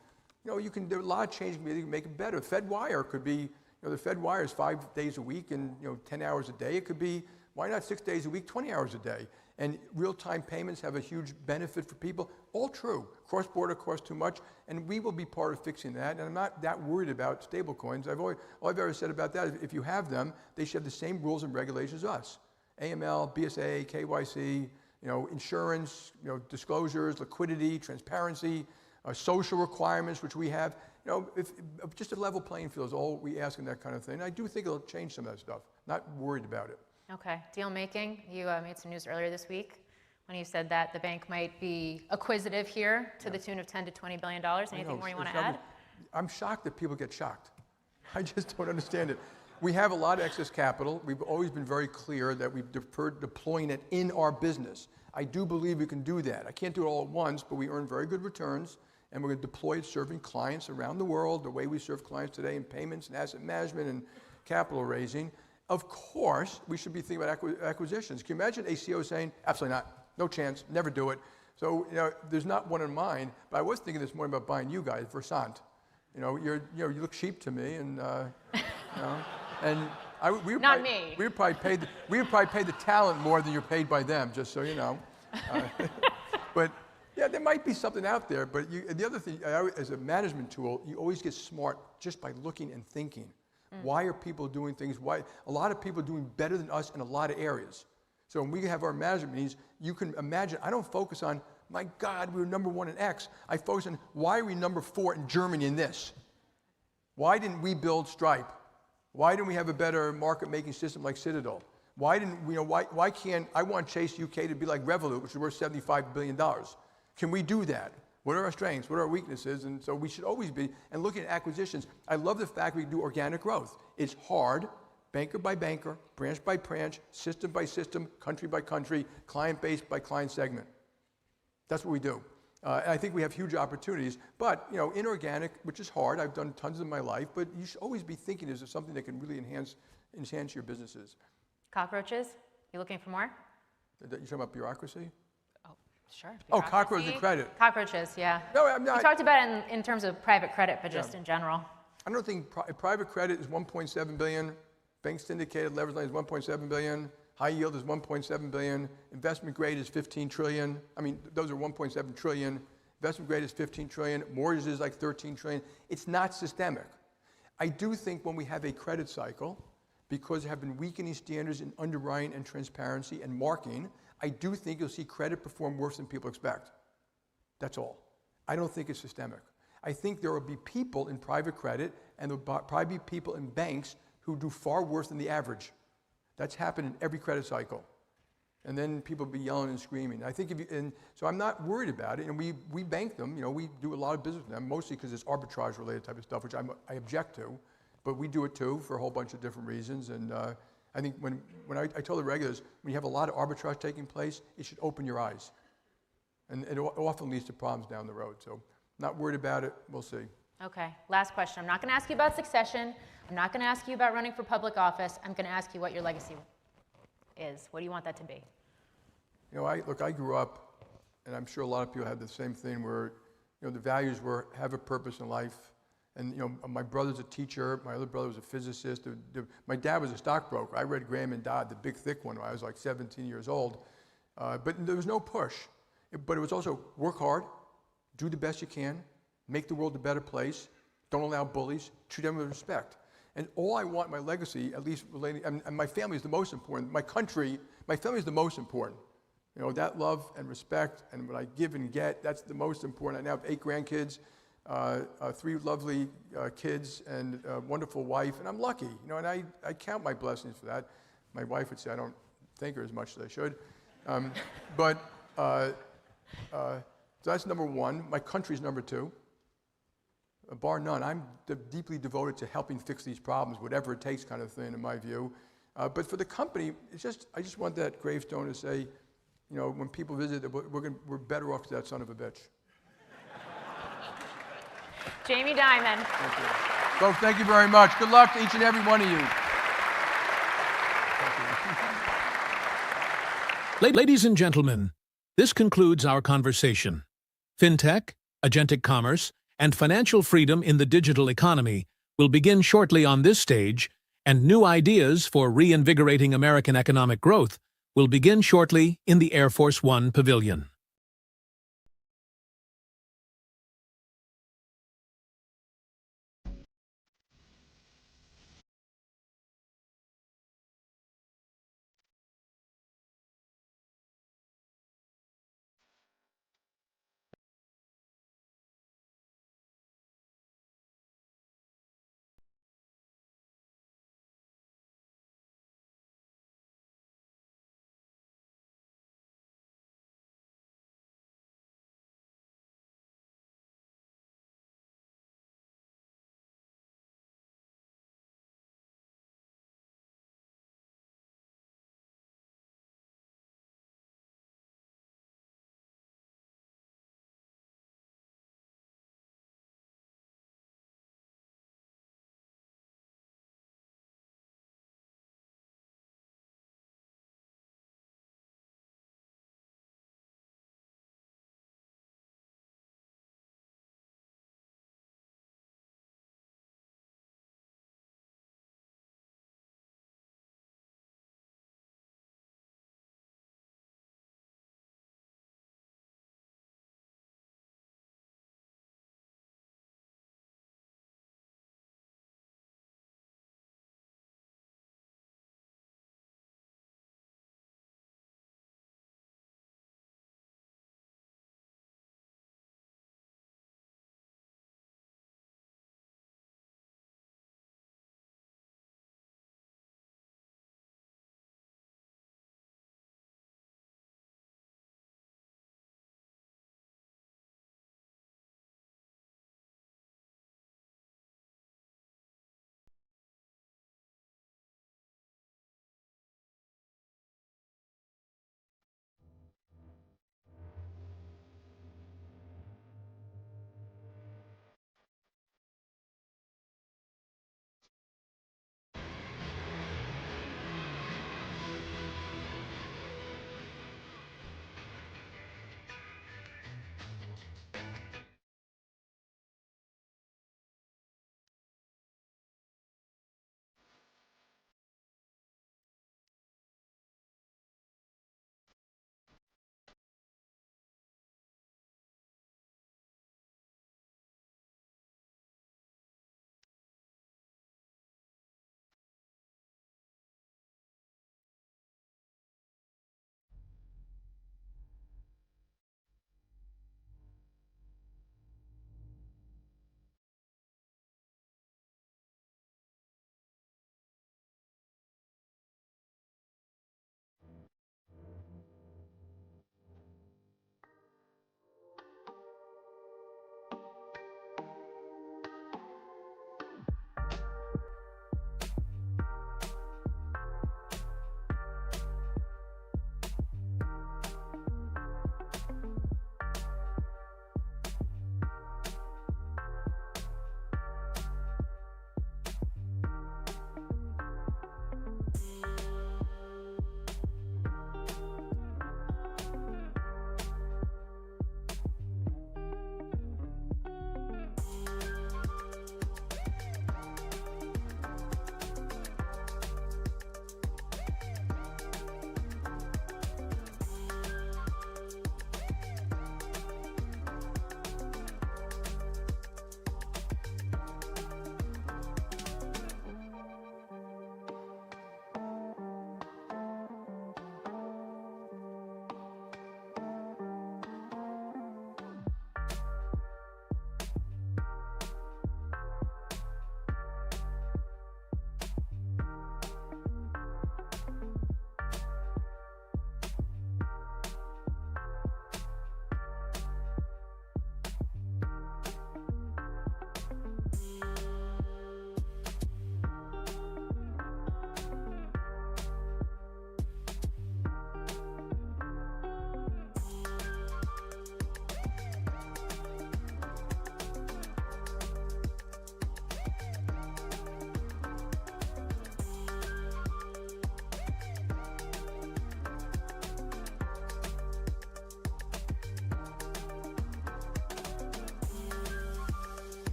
There are a lot of changes you can make it better. FedWire could be, the FedWire is 5 days a week and 10 hours a day. It could be, why not 6 days a week, 20 hours a day? And real-time payments have a huge benefit for people. All true. Cross-border costs too much, and we will be part of fixing that. And I'm not that worried about stable coins. All I've ever said about that is if you have them, they should have the same rules and regulations as us. AML, BSA, KYC, insurance, disclosures, liquidity, transparency, social requirements, which we have. If just a level playing field is all we ask in that kind of thing. And I do think it'll change some of that stuff. Not worried about it. Okay, deal making. You made some news earlier this week when you said that the bank might be acquisitive here to the tune of $10 to $20 billion. Anything more you want to add? I'm shocked that people get shocked. I just don't understand it. We have a lot of excess capital. We've always been very clear that we've deferred deploying it in our business. I do believe we can do that. I can't do it all at once, but we earn very good returns, and we're going to deploy it serving clients around the world, the way we serve clients today in payments and asset management and capital raising. Of course, we should be thinking about acquisitions. Can you imagine a CEO saying, absolutely not, no chance, never do it. So, there's not one in mind, but I was thinking this morning about buying you guys, Versant. You look cheap to me, and, and we would not probably, me. We would probably pay the talent more than you're paid by them, just so you know. But yeah, there might be something out there. But the other thing, as a management tool, you always get smart just by looking and thinking. Why are people doing things? Why a lot of people are doing better than us in a lot of areas. So when we have our management meetings, you can imagine. I don't focus on, my God, we were number 1 in X. I focus on, why are we number 4 in Germany in this? Why didn't we build Stripe? Why didn't we have a better market-making system like Citadel? Why didn't why can't, I want Chase UK to be like Revolut, which is worth $75 billion. Can we do that? What are our strengths? What are our weaknesses? And so we should always be, and looking at acquisitions, I love the fact we do organic growth. It's hard, banker by banker, branch by branch, system by system, country by country, client base by client segment. That's what we do. And I think we have huge opportunities, but inorganic, which is hard. I've done tons in my life, but you should always be thinking, is there something that can really enhance your businesses? Cockroaches? You looking for more? You're talking about bureaucracy? Oh, sure. Oh, cockroach and credit. Cockroaches, yeah. No, I'm not. You talked about it in terms of private credit, but just in general. I don't think private credit is $1.7 billion. Bank syndicated leverage line is $1.7 billion. High yield is $1.7 billion. Investment grade is $15 trillion. I mean, those are $1.7 trillion. Investment grade is $15 trillion. Mortgages is like $13 trillion. It's not systemic. I do think when we have a credit cycle, because there have been weakening standards in underwriting and transparency and marking, I do think you'll see credit perform worse than people expect. That's all. I don't think it's systemic. I think there will be people in private credit, and there will probably be people in banks who do far worse than the average. That's happened in every credit cycle. And then people be yelling and screaming. I think so I'm not worried about it. And we bank them. We do a lot of business with them, mostly because it's arbitrage related type of stuff, which I object to. But we do it too for a whole bunch of different reasons. And I think when I tell the regulars, when you have a lot of arbitrage taking place, it should open your eyes. And it often leads to problems down the road. So not worried about it. We'll see. Okay. Last question. I'm not going to ask you about succession. I'm not going to ask you about running for public office. I'm going to ask you what your legacy is. What do you want that to be? I grew up, and I'm sure a lot of people have the same thing where, the values were have a purpose in life. And, my brother's a teacher. My other brother was a physicist. My dad was a stockbroker. I read Graham and Dodd, the big, thick one, when I was like 17 years old. But there was no push. But it was also work hard, do the best you can, make the world a better place, don't allow bullies, treat them with respect. And all I want my legacy, at least relating, and my family is the most important. My country, my family is the most important. That love and respect and what I give and get, that's the most important. I now have 8 grandkids, 3 lovely kids, and a wonderful wife, and I'm lucky. And I count my blessings for that. My wife would say I don't thank her as much as I should. So that's number 1. My country's number 2. Bar none, I'm deeply devoted to helping fix these problems, whatever it takes kind of thing, in my view. But for the company, I just want that gravestone to say, when people visit, we're better off to that son of a bitch. Jamie Dimon. Thank you. Folks, thank you very much. Good luck to each and every one of you. Ladies and gentlemen, this concludes our conversation. FinTech, agentic commerce, and financial freedom in the digital economy will begin shortly on this stage, and new ideas for reinvigorating American economic growth will begin shortly in the Air Force One Pavilion.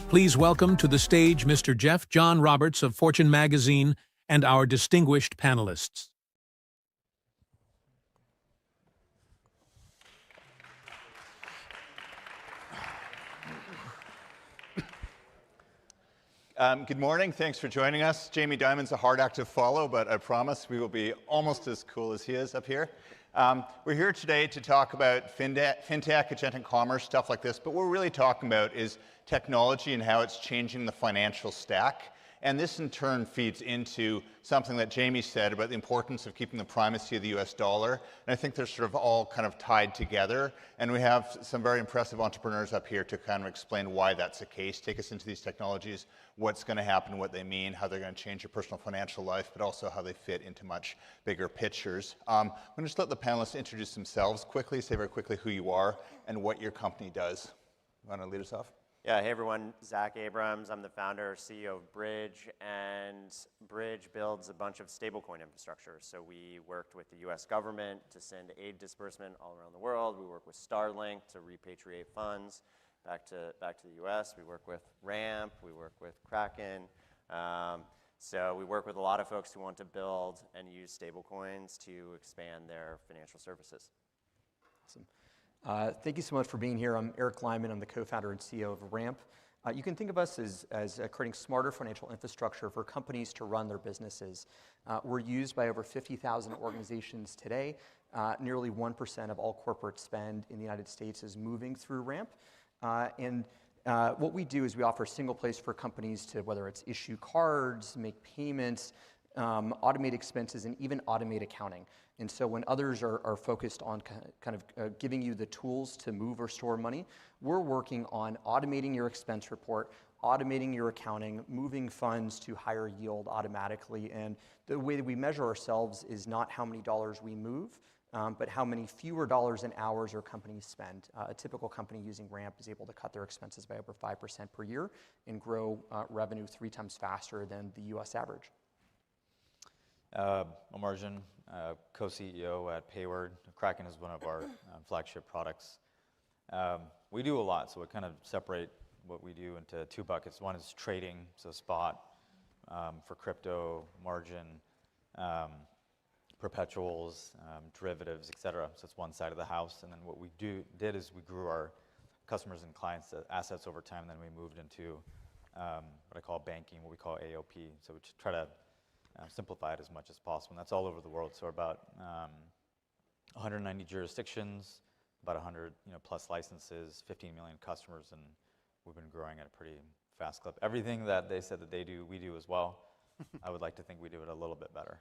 Please welcome to the stage Mr. Jeff John Roberts of Fortune magazine and our distinguished panelists. Good morning. Thanks for joining us. Jamie Dimon's a hard act to follow, but I promise we will be almost as cool as he is up here. We're here today to talk about fintech, agentic commerce, stuff like this, but what we're really talking about is technology and how it's changing the financial stack. And this in turn feeds into something that Jamie said about the importance of keeping the primacy of the US dollar. And I think they're sort of all kind of tied together. And we have some very impressive entrepreneurs up here to kind of explain why that's the case, take us into these technologies, what's going to happen, what they mean, how they're going to change your personal financial life, but also how they fit into much bigger pictures. I'm going to just let the panelists introduce themselves quickly, say very quickly who you are and what your company does. You want to lead us off? Yeah, hey everyone, Zach Abrams. I'm the founder, CEO of Bridge, and Bridge builds a bunch of stablecoin infrastructure. So we worked with the US government to send aid disbursement all around the world. We work with Starlink to repatriate funds back to the US. We work with Ramp, we work with Kraken. So we work with a lot of folks who want to build and use stablecoins to expand their financial services. Awesome. Thank you so much for being here. I'm Eric Lyman. I'm the co-founder and CEO of Ramp. You can think of us as creating smarter financial infrastructure for companies to run their businesses. We're used by over 50,000 organizations today. Nearly 1% of all corporate spend in the United States is moving through Ramp. What we do is we offer a single place for companies to, whether it's issue cards, make payments, automate expenses, and even automate accounting. And so when others are focused on kind of giving you the tools to move or store money, we're working on automating your expense report, automating your accounting, moving funds to higher yield automatically. And the way that we measure ourselves is not how many dollars we move, but how many fewer dollars and hours our companies spend. A typical company using Ramp is able to cut their expenses by over 5% per year and grow revenue 3 times faster than the US average. I'm Arjun, co-CEO at Payward. Kraken is one of our flagship products. We do a lot, so we kind of separate what we do into 2 buckets. One is trading, so spot for crypto, margin, perpetuals, derivatives, et cetera. So it's one side of the house. And then what we did is we grew our customers and clients' assets over time. Then we moved into what I call banking, what we call AOP. So we try to simplify it as much as possible. And that's all over the world. So we're about 190 jurisdictions, about 100 plus licenses, 15 million customers, and we've been growing at a pretty fast clip. Everything that they said that they do, we do as well. I would like to think we do it a little bit better.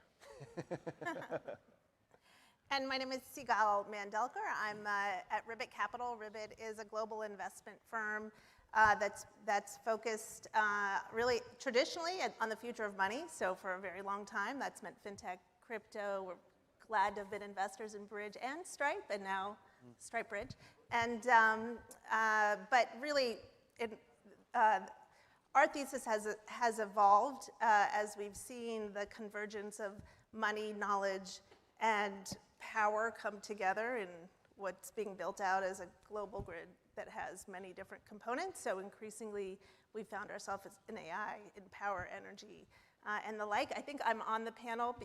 And my name is Sigal Mandelker. I'm at Ribbit Capital. Ribbit is a global investment firm that's focused really traditionally on the future of money. So for a very long time, that's meant fintech, crypto. We're glad to have been investors in Bridge and Stripe, and now Stripe Bridge. And but really, our thesis has evolved as we've seen the convergence of money, knowledge, and power come together in what's being built out as a global grid that has many different components. So increasingly, we found ourselves in AI, in power, energy, and the like. I think I'm on the panel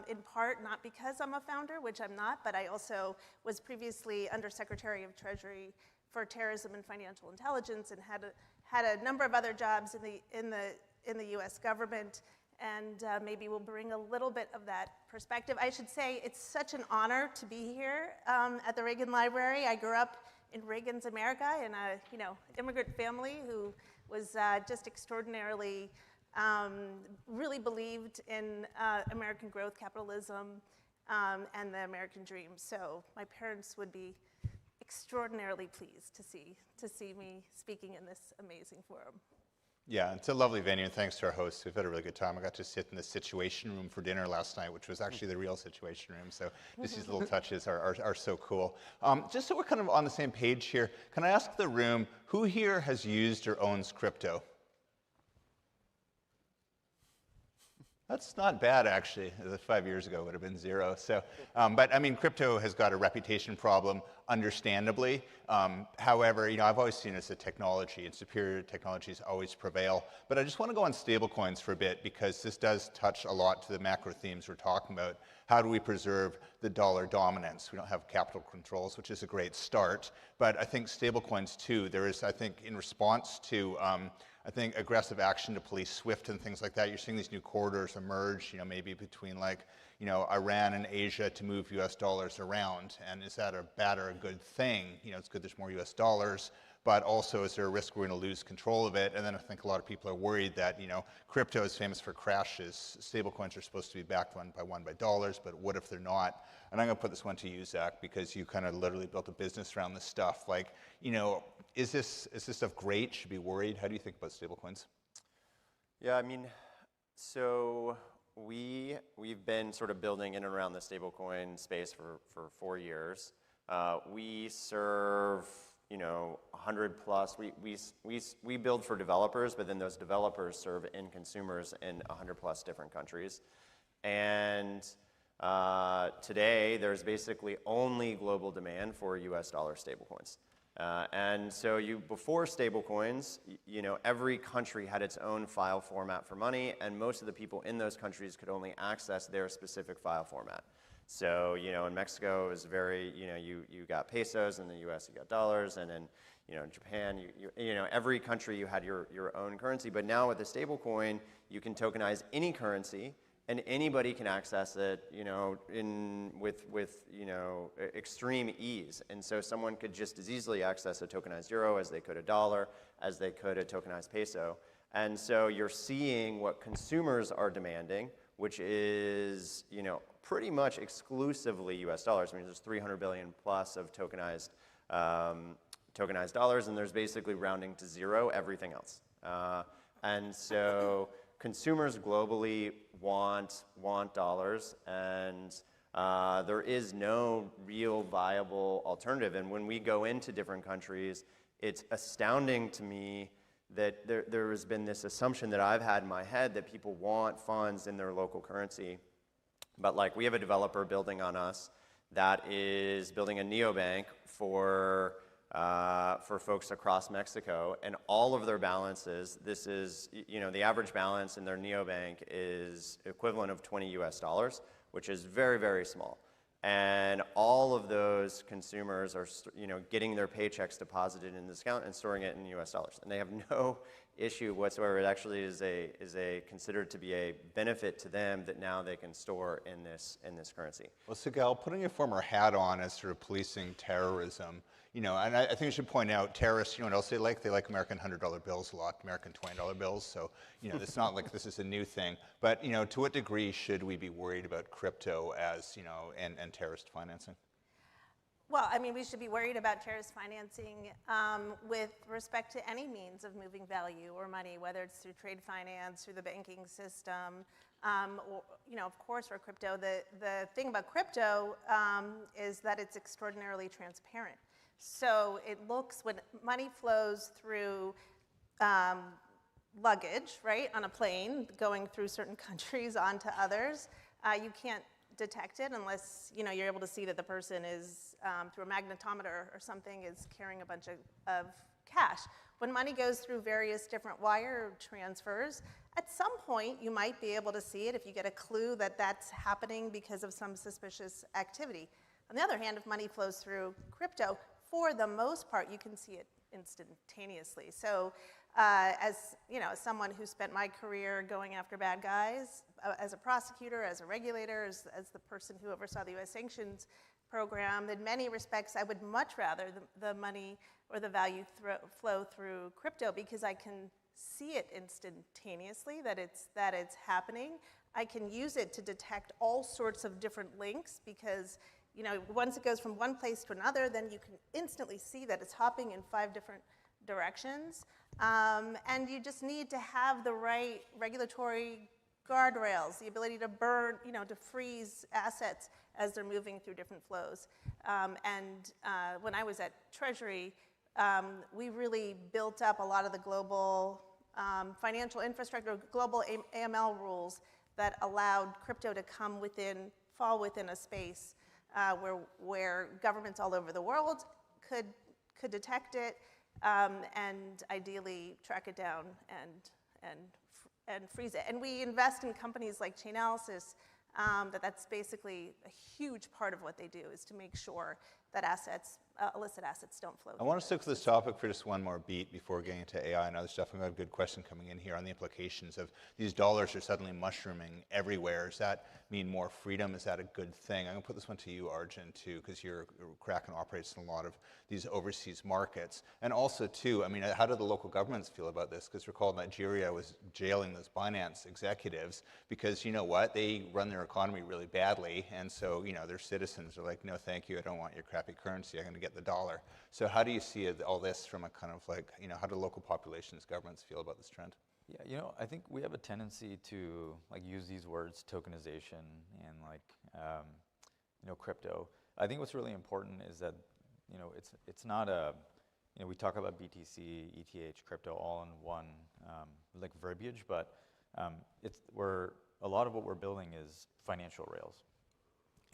in part not because I'm a founder, which I'm not, but I also was previously Undersecretary of Treasury for Terrorism and Financial Intelligence and had a number of other jobs in the U.S. government. And maybe we'll bring a little bit of that perspective. I should say it's such an honor to be here at the Reagan Library. I grew up in Reagan's America in a immigrant family who was just extraordinarily really believed in American growth, capitalism, and the American dream. So my parents would be extraordinarily pleased to see me speaking in this amazing forum. Yeah, it's a lovely venue, and thanks to our hosts. We've had a really good time. I got to sit in the Situation Room for dinner last night, which was actually the real Situation Room, so just these little touches are so cool. Just so we're kind of on the same page here, can I ask the room, who here has used or owns crypto? That's not bad, actually. 5 years ago, it would have been 0. So, but I mean, crypto has got a reputation problem, understandably. However, I've always seen it as a technology, and superior technologies always prevail. But I just want to go on stablecoins for a bit, because this does touch a lot to the macro themes we're talking about. How do we preserve the dollar dominance? We don't have capital controls, which is a great start. But I think stablecoins, too, there is, I think, in response to I think aggressive action to police SWIFT and things like that, you're seeing these new corridors emerge, maybe between Iran and Asia to move US dollars around. And is that a bad or a good thing? It's good there's more US dollars, but also is there a risk we're going to lose control of it? And then I think a lot of people are worried that, crypto is famous for crashes. Stablecoins are supposed to be backed one by dollars, but what if they're not? And I'm going to put this one to you, Zach, because you kind of literally built a business around this stuff. Is this stuff great? Should we be worried? How do you think about stablecoins? Yeah, I mean, so we've been sort of building in and around the stablecoin space for 4 years. We serve 100 plus. We build for developers, but then those developers serve end consumers in 100 plus different countries. And today, there's basically only global demand for US dollar stablecoins. And so before stablecoins, every country had its own file format for money, and most of the people in those countries could only access their specific file format. So, in Mexico, it was very, you got pesos, in the US you got dollars, and in, Japan, every country you had your own currency. But now with the stablecoin, you can tokenize any currency, and anybody can access it, with extreme ease. And so someone could just as easily access a tokenized euro as they could a dollar, as they could a tokenized peso. And so you're seeing what consumers are demanding, which is, pretty much exclusively US dollars. I mean, there's 300 billion plus of tokenized dollars, and there's basically rounding to 0 everything else. And so consumers globally want dollars, and there is no real viable alternative. And when we go into different countries, it's astounding to me that there has been this assumption that I've had in my head that people want funds in their local currency. But we have a developer building on us that is building a neobank for folks across Mexico, and all of their balances, this is, the average balance in their neobank is equivalent of 20 US dollars, which is very, very small. And all of those consumers are, getting their paychecks deposited in this account and storing it in US dollars. And they have no issue whatsoever. It actually is considered to be a benefit to them that now they can store in this currency. Well, Sigal, putting your former hat on as sort of policing terrorism, and I think we should point out terrorists, what else they like? They like American $100 bills a lot, American $20 bills. So, it's not like this is a new thing. But, to what degree should we be worried about crypto as, and terrorist financing? Well, I mean, we should be worried about terrorist financing with respect to any means of moving value or money, whether it's through trade finance, through the banking system, or, of course, for crypto. The thing about crypto is that it's extraordinarily transparent. So it looks, when money flows through luggage, right, on a plane, going through certain countries onto others, you can't detect it unless you're able to see that the person is, through a magnetometer or something, is carrying a bunch of cash. When money goes through various different wire transfers, at some point you might be able to see it if you get a clue that that's happening because of some suspicious activity. On the other hand, if money flows through crypto, for the most part, you can see it instantaneously. So as someone who spent my career going after bad guys, as a prosecutor, as a regulator, as the person who oversaw the US sanctions program, in many respects, I would much rather the money or the value flow through crypto, because I can see it instantaneously, that it's happening. I can use it to detect all sorts of different links, because once it goes from one place to another, then you can instantly see that it's hopping in 5 different directions. And you just need to have the right regulatory guardrails, the ability to burn, to freeze assets as they're moving through different flows. And when I was at Treasury, we really built up a lot of the global financial infrastructure, global AML rules that allowed crypto to fall within a space where governments all over the world could detect it and ideally track it down and freeze it. And we invest in companies like Chainalysis. That's basically a huge part of what they do, is to make sure that illicit assets don't flow. I want to stick with this topic for just one more beat before getting into AI and other stuff. I've got a good question coming in here on the implications of these dollars are suddenly mushrooming everywhere. Does that mean more freedom? Is that a good thing? I'm going to put this one to you, Arjun, too, because Kraken operates in a lot of these overseas markets. And also, too, I mean, how do the local governments feel about this? Because recall Nigeria was jailing those Binance executives because, you know what, they run their economy really badly, and so, you know, their citizens are like, no, thank you, I don't want your crappy currency, I'm going to get the dollar. So how do you see all this from a kind of like, you know, how do local populations, governments feel about this trend? Yeah, you know, I think we have a tendency to like use these words, tokenization and like, you know, crypto. I think what's really important is that, you know, it's not a, you know, we talk about BTC, ETH, crypto all in one like verbiage, but a lot of what we're building is financial rails.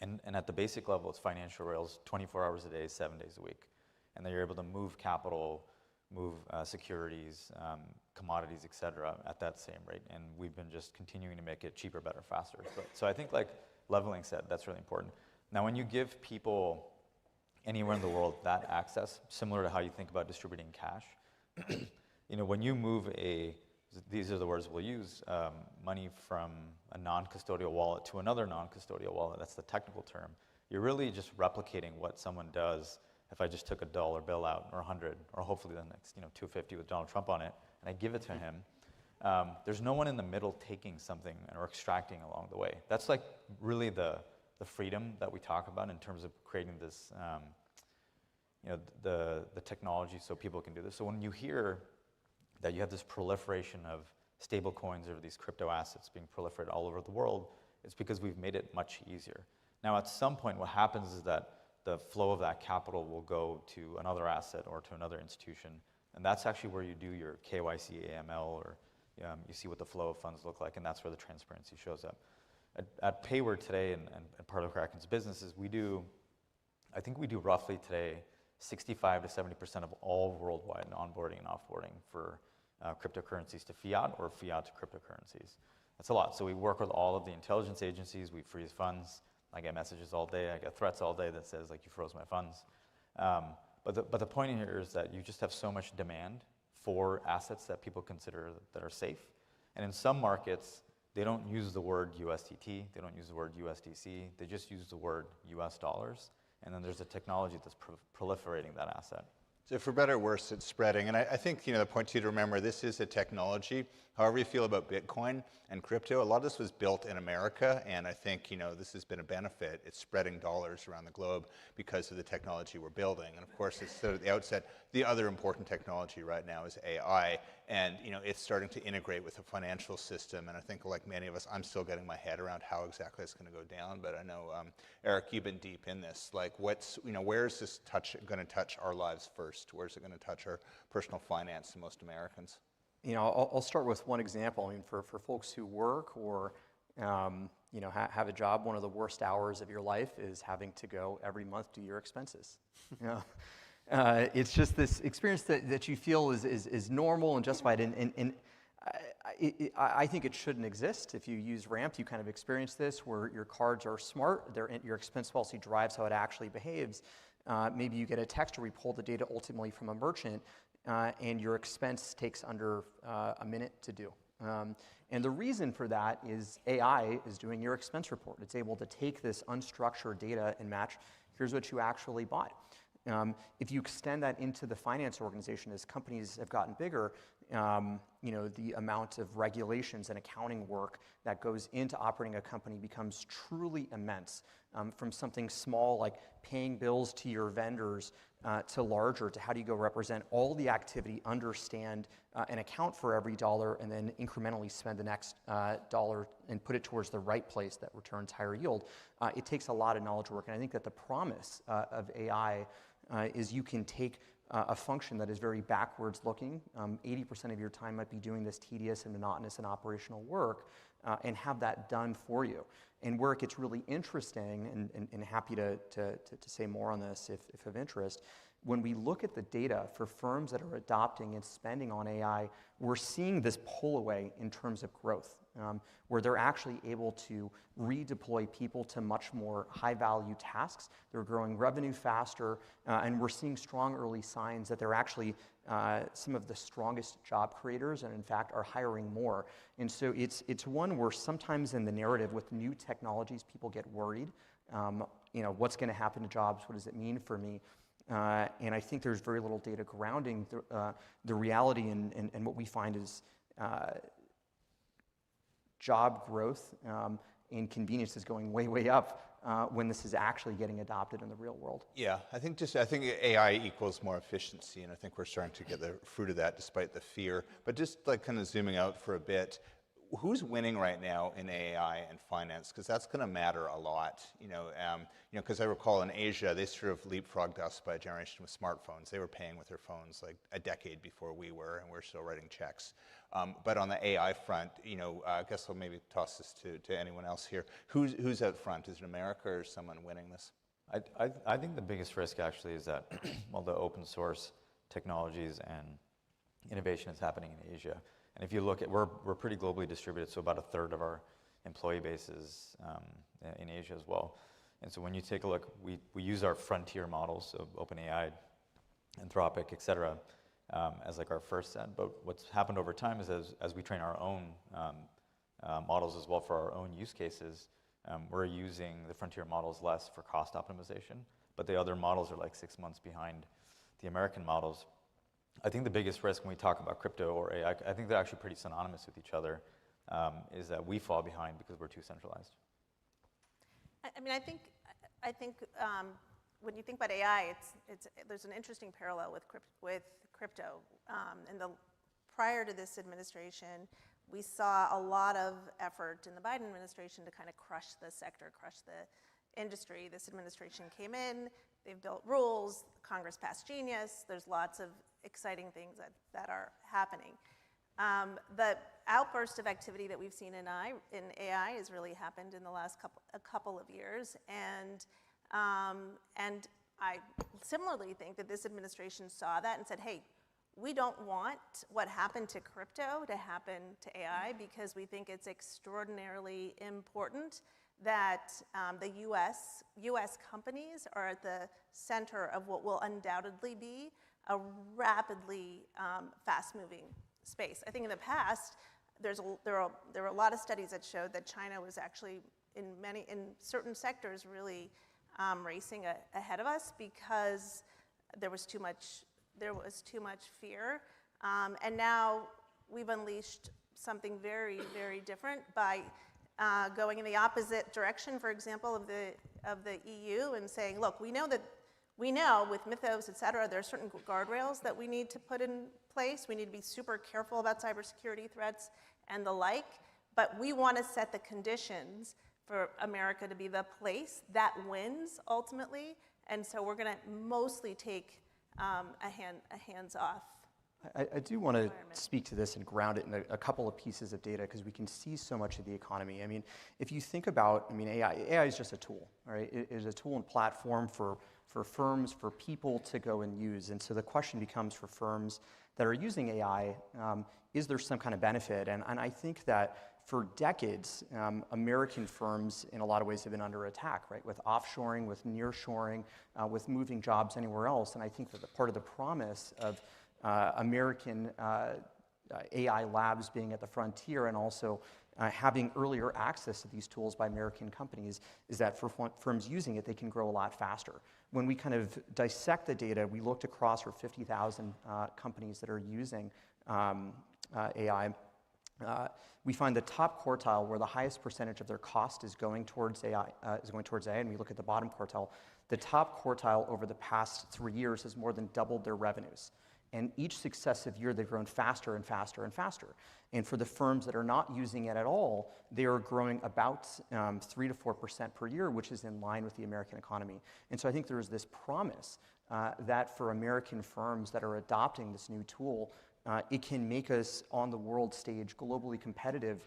And at the basic level, it's financial rails 24 hours a day, 7 days a week. And then you're able to move capital, move securities, commodities, et cetera, at that same rate. And we've been just continuing to make it cheaper, better, faster. So I think like leveling set, that's really important. Now, when you give people anywhere in the world that access, similar to how you think about distributing cash, you know, when you move these are the words we'll use, money from a non-custodial wallet to another non-custodial wallet, that's the technical term, you're really just replicating what someone does if I just took a dollar bill out, or 100, or hopefully the next, you know, 250 with Donald Trump on it, and I give it to him. There's no one in the middle taking something or extracting along the way. That's like really the freedom that we talk about in terms of creating this, you know, the technology so people can do this. So when you hear that you have this proliferation of stable coins or these crypto assets being proliferated all over the world, it's because we've made it much easier. Now, at some point, what happens is that the flow of that capital will go to another asset or to another institution, and that's actually where you do your KYC, AML, or you see what the flow of funds look like, and that's where the transparency shows up. At Payward today, and part of Kraken's business is I think we do roughly today 65 to 70% of all worldwide onboarding and offboarding for cryptocurrencies to fiat or fiat to cryptocurrencies. That's a lot. So we work with all of the intelligence agencies. We freeze funds. I get messages all day. I get threats all day that says, like, you froze my funds. But the point here is that you just have so much demand for assets that people consider that are safe. And in some markets, they don't use the word USDT. They don't use the word USDC. They just use the word US dollars. And then there's a technology that's proliferating that asset. So for better or worse, it's spreading. And I think, you know, the point to you to remember, this is a technology. However you feel about Bitcoin and crypto, a lot of this was built in America. And I think, you know, this has been a benefit. It's spreading dollars around the globe because of the technology we're building. And of course, it's sort of the outset. The other important technology right now is AI. And, you know, it's starting to integrate with the financial system. And I think, like many of us, I'm still getting my head around how exactly it's going to go down. But I know, Eric, you've been deep in this. Like, where is this going to touch our lives first? Where's it going to touch our personal finance to most Americans? You know, I'll start with one example. I mean, for folks who work or, you know, have a job, one of the worst hours of your life is having to go every month do your expenses. You know? It's just this experience that you feel is normal and justified. And I think it shouldn't exist. If you use Ramp, you kind of experience this where your cards are smart, your expense policy drives how it actually behaves. Maybe you get a text or we pull the data ultimately from a merchant, and your expense takes under a minute to do. And the reason for that is AI is doing your expense report. It's able to take this unstructured data and match, here's what you actually bought. If you extend that into the finance organization, as companies have gotten bigger, you know, the amount of regulations and accounting work that goes into operating a company becomes truly immense. From something small like paying bills to your vendors to larger, to how do you go represent all the activity, understand and account for every dollar, and then incrementally spend the next dollar and put it towards the right place that returns higher yield. It takes a lot of knowledge work, and I think that the promise of AI is you can take a function that is very backwards looking. 80% of your time might be doing this tedious and monotonous and operational work, and have that done for you. And where it gets really interesting, and happy to say more on this if of interest, when we look at the data for firms that are adopting and spending on AI, we're seeing this pull away in terms of growth, where they're actually able to redeploy people to much more high-value tasks. They're growing revenue faster, and we're seeing strong early signs that they're actually some of the strongest job creators, and in fact are hiring more. And so it's one where sometimes in the narrative with new technologies, people get worried. What's going to happen to jobs? What does it mean for me? And I think there's very little data grounding the reality, and what we find is job growth and convenience is going way, way up when this is actually getting adopted in the real world. Yeah, I think AI equals more efficiency, and I think we're starting to get the fruit of that despite the fear. But just like kind of zooming out for a bit, who's winning right now in AI and finance? Because that's going to matter a lot. Because I recall in Asia, they sort of leapfrogged us by a generation with smartphones. They were paying with their phones like a decade before we were, and we're still writing checks. But on the AI front, I guess I'll maybe toss this to anyone else here. Who's out front? Is it America or someone winning this? I think the biggest risk actually is that while the open source technologies and innovation is happening in Asia, and if you look at, we're pretty globally distributed, so about a third of our employee base is in Asia as well. And so when you take a look, we use our frontier models, so OpenAI, Anthropic, et cetera, as like our first set. But what's happened over time is as we train our own models as well for our own use cases, we're using the frontier models less for cost optimization, but the other models are like 6 months behind the American models. I think the biggest risk when we talk about crypto or AI, I think they're actually pretty synonymous with each other, is that we fall behind because we're too centralized. I mean, I think when you think about AI, there's an interesting parallel with crypto. Prior to this administration, we saw a lot of effort in the Biden administration to kind of crush the sector, crush the industry. This administration came in, they've built rules, Congress passed Genius, there's lots of exciting things that are happening. The outburst of activity that we've seen in AI has really happened in the last couple of years, and I similarly think that this administration saw that and said, hey, we don't want what happened to crypto to happen to AI, because we think it's extraordinarily important that the U.S. companies are at the center of what will undoubtedly be a rapidly fast-moving space. I think in the past, there were a lot of studies that showed that China was actually in certain sectors really racing ahead of us because there was too much fear, and now we've unleashed something very, very different by going in the opposite direction, for example, of the EU, and saying, look, we know with Mythos, et cetera, there are certain guardrails that we need to put in place. We need to be super careful about cybersecurity threats and the like, but we want to set the conditions for America to be the place that wins ultimately, and so we're going to mostly take a hands-off. I do want to speak to this and ground it in a couple of pieces of data, because we can see so much of the economy. I mean, if you think about, AI is just a tool, right? It is a tool and platform for firms, for people to go and use. And so the question becomes for firms that are using AI, is there some kind of benefit? And I think that for decades, American firms in a lot of ways have been under attack, right? With offshoring, with nearshoring, with moving jobs anywhere else. And I think that part of the promise of American AI labs being at the frontier and also having earlier access to these tools by American companies is that for firms using it, they can grow a lot faster. When we kind of dissect the data, we looked across our 50,000 companies that are using AI. We find the top quartile where the highest percentage of their cost is going towards AI, and we look at the bottom quartile. The top quartile over the past 3 years has more than doubled their revenues. And each successive year, they've grown faster and faster and faster. And for the firms that are not using it at all, they are growing about 3 to 4% per year, which is in line with the American economy. And so I think there is this promise that for American firms that are adopting this new tool, it can make us on the world stage globally competitive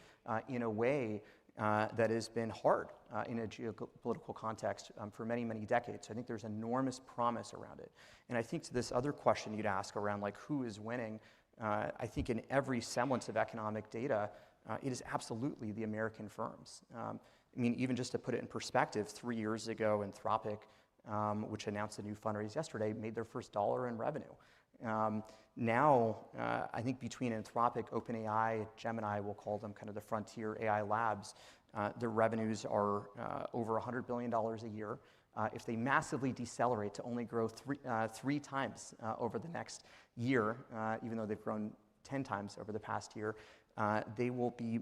in a way that has been hard in a geopolitical context for many, many decades. So I think there's enormous promise around it. And I think to this other question you'd ask around like who is winning, I think in every semblance of economic data, it is absolutely the American firms. I mean, even just to put it in perspective, 3 years ago, Anthropic, which announced a new fundraise yesterday, made their first dollar in revenue. Now, I think between Anthropic, OpenAI, Gemini, we'll call them kind of the frontier AI labs, their revenues are over $100 billion a year. If they massively decelerate to only grow three times over the next year, even though they've grown 10 times over the past year, they will be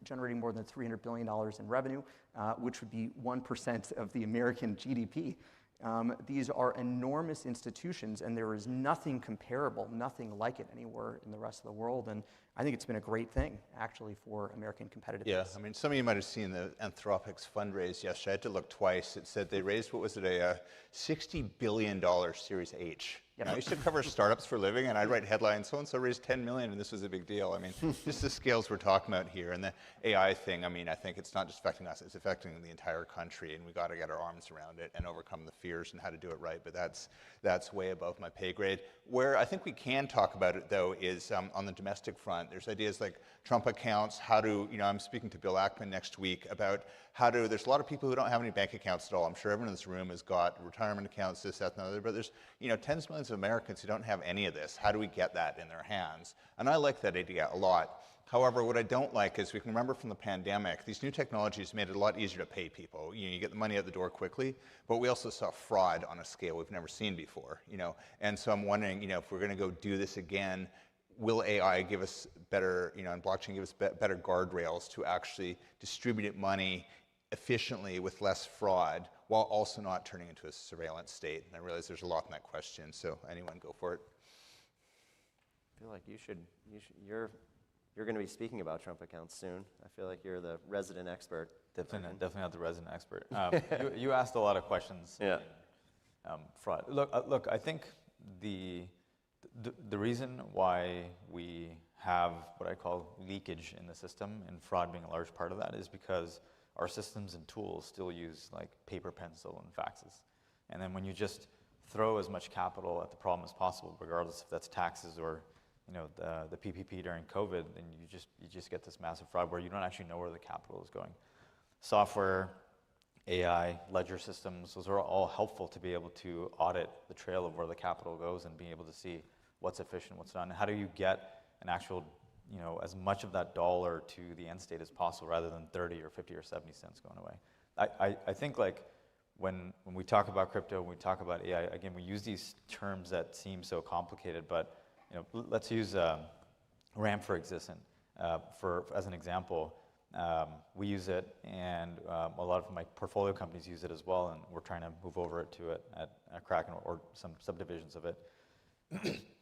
generating more than $300 billion in revenue, which would be 1% of the American GDP. These are enormous institutions, and there is nothing comparable, nothing like it anywhere in the rest of the world. And I think it's been a great thing, actually, for American competitiveness. Yeah, I mean, some of you might have seen the Anthropic's fundraise yesterday. I had to look twice. It said they raised, what was it, a $60 billion Series H. Yep. I used to cover startups for a living, and I'd write headlines, so-and-so raised 10 million, and this was a big deal. I mean, just the scales we're talking about here. And the AI thing, I mean, I think it's not just affecting us, it's affecting the entire country, and we got to get our arms around it and overcome the fears and how to do it right. But that's way above my pay grade. Where I think we can talk about it, though, is on the domestic front. There's ideas like Trump accounts, how to, I'm speaking to Bill Ackman next week about how to, there's a lot of people who don't have any bank accounts at all. I'm sure everyone in this room has got retirement accounts, this, that, and the other, but there's, tens of millions of Americans who don't have any of this. How do we get that in their hands? And I like that idea a lot. However, what I don't like is, we can remember from the pandemic, these new technologies made it a lot easier to pay people. You get the money out the door quickly, but we also saw fraud on a scale we've never seen before. And so I'm wondering, if we're going to go do this again, will AI give us better, and blockchain give us better guardrails to actually distribute money efficiently with less fraud, while also not turning into a surveillance state? And I realize there's a lot in that question, so anyone go for it. I feel like you're going to be speaking about Trump accounts soon. I feel like you're the resident expert. Definitely not the resident expert. You asked a lot of questions. Yeah. Fraud. Look. I think the reason why we have what I call leakage in the system, and fraud being a large part of that, is because our systems and tools still use like paper, pencil, and faxes. And then when you just throw as much capital at the problem as possible, regardless if that's taxes or the PPP during COVID, then you just get this massive fraud where you don't actually know where the capital is going. Software, AI, ledger systems, those are all helpful to be able to audit the trail of where the capital goes and be able to see what's efficient, what's not, and how do you get an actual, as much of that dollar to the end state as possible, rather than 30 or 50 or 70 cents going away. I think like when we talk about crypto, when we talk about AI, again, we use these terms that seem so complicated, but let's use ramp for existence as an example. We use it, and a lot of my portfolio companies use it as well, and we're trying to move over to it at Kraken or some subdivisions of it.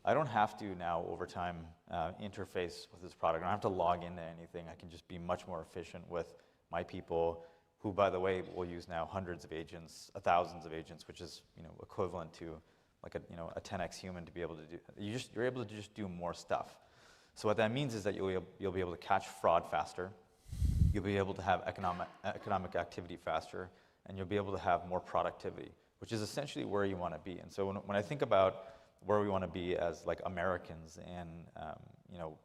I don't have to now, over time, interface with this product. I don't have to log into anything. I can just be much more efficient with my people, who, by the way, will use now hundreds of agents, thousands of agents, which is equivalent to like a 10x human to be able to do. You're able to just do more stuff. So what that means is that you'll be able to catch fraud faster. You'll be able to have economic activity faster, and you'll be able to have more productivity, which is essentially where you want to be. And so when I think about where we want to be as like Americans, and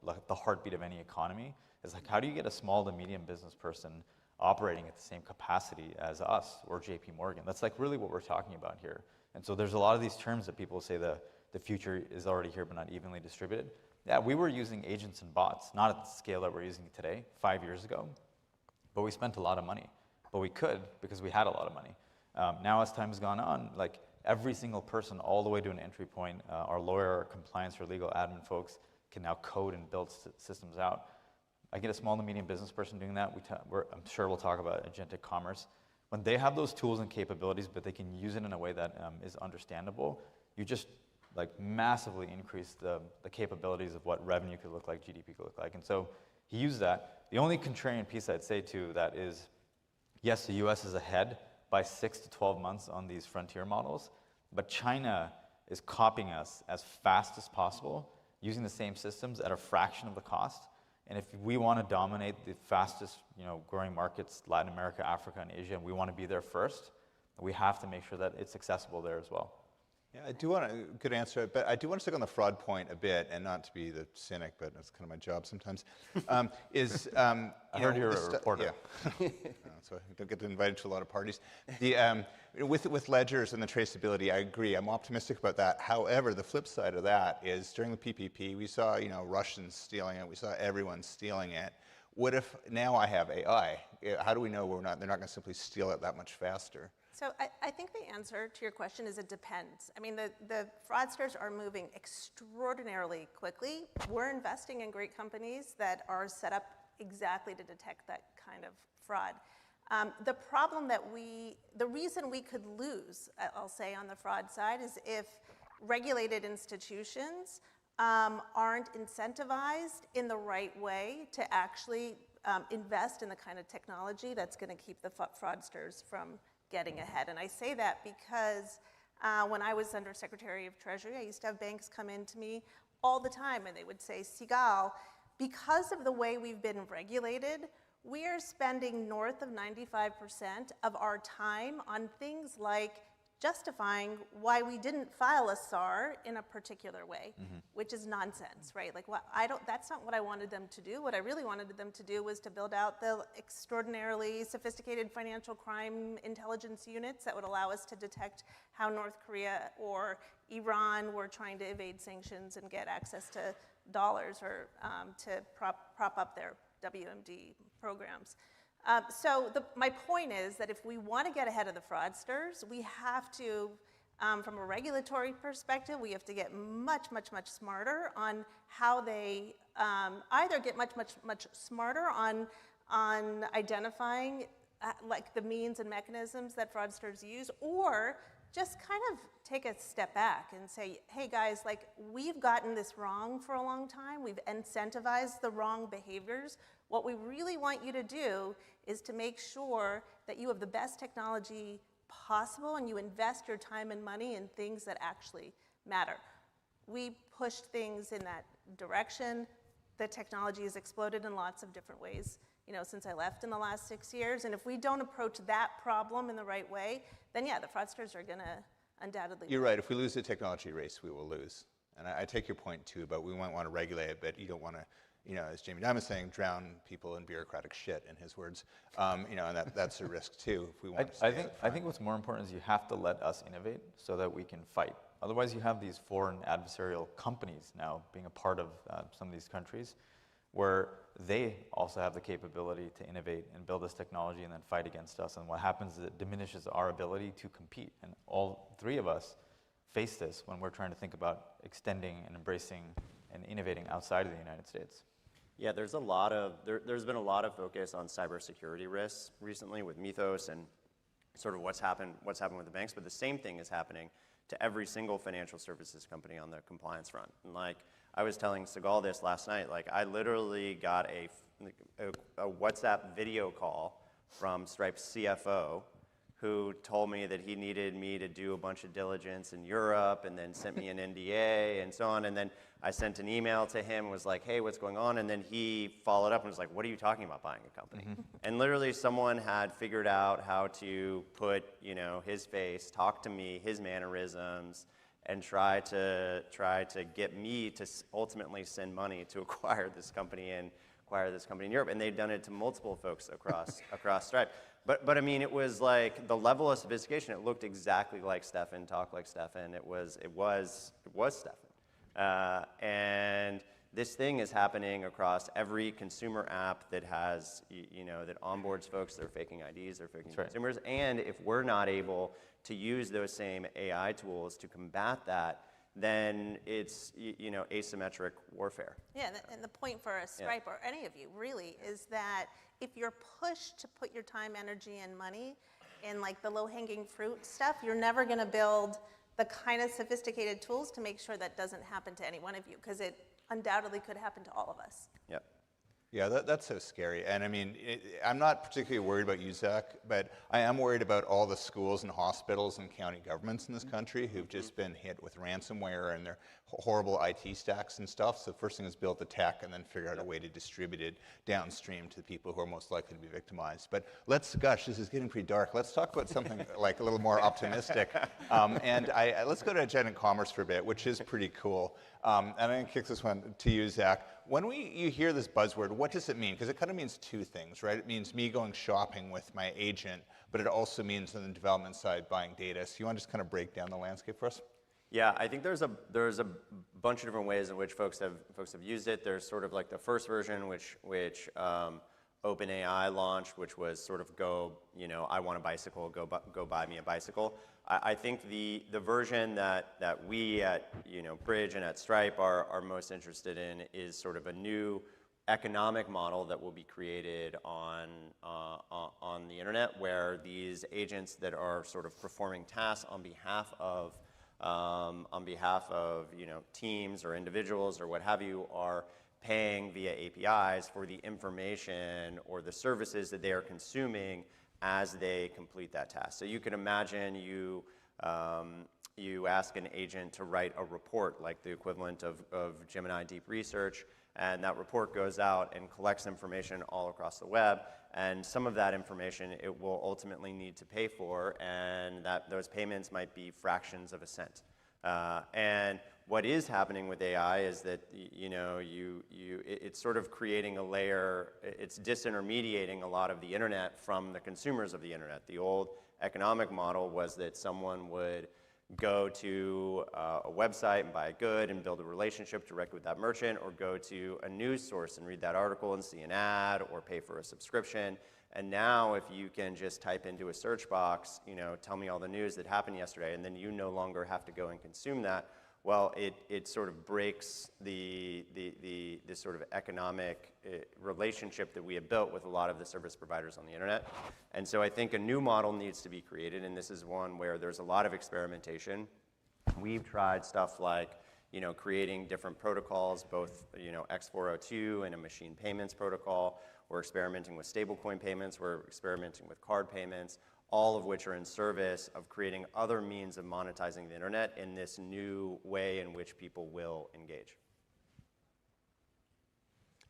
like the heartbeat of any economy, is like, how do you get a small to medium business person operating at the same capacity as us or JPMorgan? That's like really what we're talking about here. And so there's a lot of these terms that people say the future is already here but not evenly distributed. Yeah, we were using agents and bots, not at the scale that we're using today, 5 years ago, but we spent a lot of money. But we could because we had a lot of money. Now as time has gone on, like every single person all the way to an entry point, our lawyer, our compliance, or legal admin folks can now code and build systems out. I get a small to medium business person doing that. I'm sure we'll talk about agentic commerce. When they have those tools and capabilities, but they can use it in a way that is understandable, you just like massively increase the capabilities of what revenue could look like, GDP could look like. And so he used that. The only contrarian piece I'd say to that is, yes, the US is ahead by 6 to 12 months on these frontier models, but China is copying us as fast as possible using the same systems at a fraction of the cost. And if we want to dominate the fastest, growing markets, Latin America, Africa, and Asia, and we want to be there first, we have to make sure that it's accessible there as well. Yeah, I do want a good answer, but I do want to stick on the fraud point a bit, and not to be the cynic, but that's kind of my job sometimes. I heard you're a reporter. Yeah. So I don't get invited to a lot of parties. With ledgers and the traceability, I agree. I'm optimistic about that. However, the flip side of that is during the PPP, we saw Russians stealing it. We saw everyone stealing it. What if now I have AI? How do we know they're not going to simply steal it that much faster? So I think the answer to your question is it depends. I mean, the fraudsters are moving extraordinarily quickly. We're investing in great companies that are set up exactly to detect that kind of fraud. The problem the reason we could lose, I'll say, on the fraud side is if regulated institutions aren't incentivized in the right way to actually invest in the kind of technology that's going to keep the fraudsters from getting ahead. And I say that because when I was Under Secretary of Treasury, I used to have banks come in to me all the time and they would say, Sigal, because of the way we've been regulated, we are spending north of 95% of our time on things like justifying why we didn't file a SAR in a particular way, which is nonsense, right? Like, that's not what I wanted them to do. What I really wanted them to do was to build out the extraordinarily sophisticated financial crime intelligence units that would allow us to detect how North Korea or Iran were trying to evade sanctions and get access to dollars or to prop up their WMD programs. So my point is that if we want to get ahead of the fraudsters, we have to, from a regulatory perspective, we have to get much, much, much smarter on how they either get much, much, much smarter on identifying like the means and mechanisms that fraudsters use, or just kind of take a step back and say, hey guys, like we've gotten this wrong for a long time. We've incentivized the wrong behaviors. What we really want you to do is to make sure that you have the best technology possible and you invest your time and money in things that actually matter. We pushed things in that direction. The technology has exploded in lots of different ways, since I left in the last 6 years. And if we don't approach that problem in the right way, then yeah, the fraudsters are gonna undoubtedly You're right, if we lose the technology race, we will lose. And I take your point too, but we might want to regulate it, but you don't want to, as Jamie Dimon was saying, drown people in bureaucratic shit, in his words. And that's a risk too, if we want to stay I think what's more important is you have to let us innovate so that we can fight. Otherwise, you have these foreign adversarial companies now being a part of some of these countries where they also have the capability to innovate and build this technology and then fight against us. And what happens is it diminishes our ability to compete. And all three of us face this when we're trying to think about extending and embracing and innovating outside of the United States. Yeah, there's been a lot of focus on cybersecurity risks recently with Mythos and sort of what's happened with the banks, but the same thing is happening to every single financial services company on the compliance front. And like I was telling Sigal this last night, like I literally got a WhatsApp video call from Stripe's CFO who told me that he needed me to do a bunch of diligence in Europe and then sent me an NDA and so on. And then I sent an email to him and was like, hey, what's going on? And then he followed up and was like, what are you talking about buying a company? And literally someone had figured out how to put, his face, talk to me, his mannerisms, and try to get me to ultimately send money to acquire this company in Europe. And they've done it to multiple folks across Stripe. But I mean, it was like the level of sophistication. It looked exactly like Stefan, talked like Stefan. It was Stefan. And this thing is happening across every consumer app that has, that onboards folks. They're faking IDs, they're faking consumers. And if we're not able to use those same AI tools to combat that, then it's asymmetric warfare. Yeah, and the point for a Stripe or any of you really is that if you're pushed to put your time, energy, and money in like the low-hanging fruit stuff, you're never going to build the kind of sophisticated tools to make sure that doesn't happen to any one of you, because it undoubtedly could happen to all of us. Yep. Yeah, that's so scary. And I mean, I'm not particularly worried about you, Zach, but I am worried about all the schools and hospitals and county governments in this country who've just been hit with ransomware and their horrible IT stacks and stuff. So the first thing is build the tech and then figure out a way to distribute it downstream to the people who are most likely to be victimized. But gosh, this is getting pretty dark. Let's talk about something like a little more optimistic. Let's go to agentic commerce for a bit, which is pretty cool. And I'm going to kick this one to you, Zach. When you hear this buzzword, what does it mean? Because it kind of means two things, right? It means me going shopping with my agent, but it also means on the development side buying data. So you want to just kind of break down the landscape for us? Yeah, I think there's a bunch of different ways in which folks have used it. There's sort of like the first version, which OpenAI launched, which was sort of I want a bicycle, go buy me a bicycle. I think the version that we at Bridge and at Stripe are most interested in is sort of a new economic model that will be created on the internet, where these agents that are sort of performing tasks on behalf of teams or individuals or what have you are paying via APIs for the information or the services that they are consuming as they complete that task. So you can imagine you ask an agent to write a report, like the equivalent of Gemini Deep Research, and that report goes out and collects information all across the web, and some of that information it will ultimately need to pay for, and those payments might be fractions of a cent. And what is happening with AI is that it's sort of creating a layer, it's disintermediating a lot of the internet from the consumers of the internet. The old economic model was that someone would go to a website and buy a good and build a relationship directly with that merchant, or go to a news source and read that article and see an ad or pay for a subscription. And now if you can just type into a search box, tell me all the news that happened yesterday, and then you no longer have to go and consume that, well, it sort of breaks the sort of economic relationship that we have built with a lot of the service providers on the internet. And so I think a new model needs to be created, and this is one where there's a lot of experimentation. We've tried stuff like creating different protocols, both X402 and a machine payments protocol. We're experimenting with stablecoin payments. We're experimenting with card payments, all of which are in service of creating other means of monetizing the internet in this new way in which people will engage.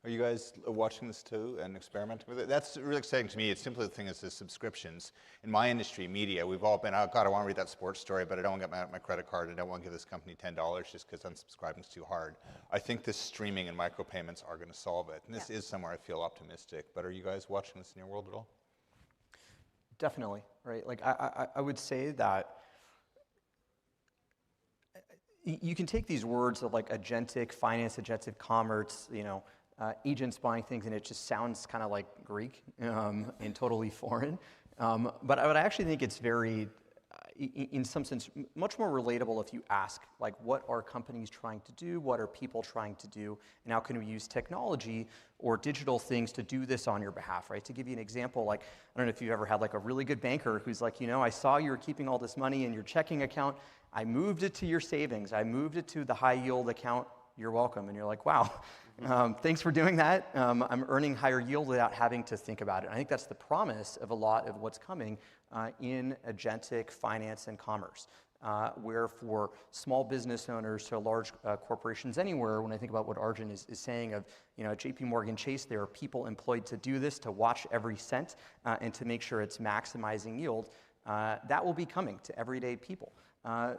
Are you guys watching this too and experimenting with it? That's really exciting to me. It's simply the thing is the subscriptions. In my industry, media, we've all been, oh God, I want to read that sports story, but I don't want to get my credit card. I don't want to give this company $10 just because unsubscribing is too hard. I think this streaming and micropayments are going to solve it. And this is somewhere I feel optimistic. But are you guys watching this in your world at all? Definitely, right? Like I would say that you can take these words of like agentic finance, agentic commerce, agents buying things, and it just sounds kind of like Greek and totally foreign. But I would actually think it's very, in some sense, much more relatable if you ask, like, what are companies trying to do? What are people trying to do? And how can we use technology or digital things to do this on your behalf, right? To give you an example, like, I don't know if you've ever had like a really good banker who's like, I saw you were keeping all this money in your checking account. I moved it to your savings. I moved it to the high yield account. You're welcome. And you're like, wow, thanks for doing that. I'm earning higher yield without having to think about it. And I think that's the promise of a lot of what's coming in agentic finance and commerce, where for small business owners to large corporations anywhere, when I think about what Arjun is saying of, at JPMorgan Chase, there are people employed to do this, to watch every cent and to make sure it's maximizing yield. That will be coming to everyday people.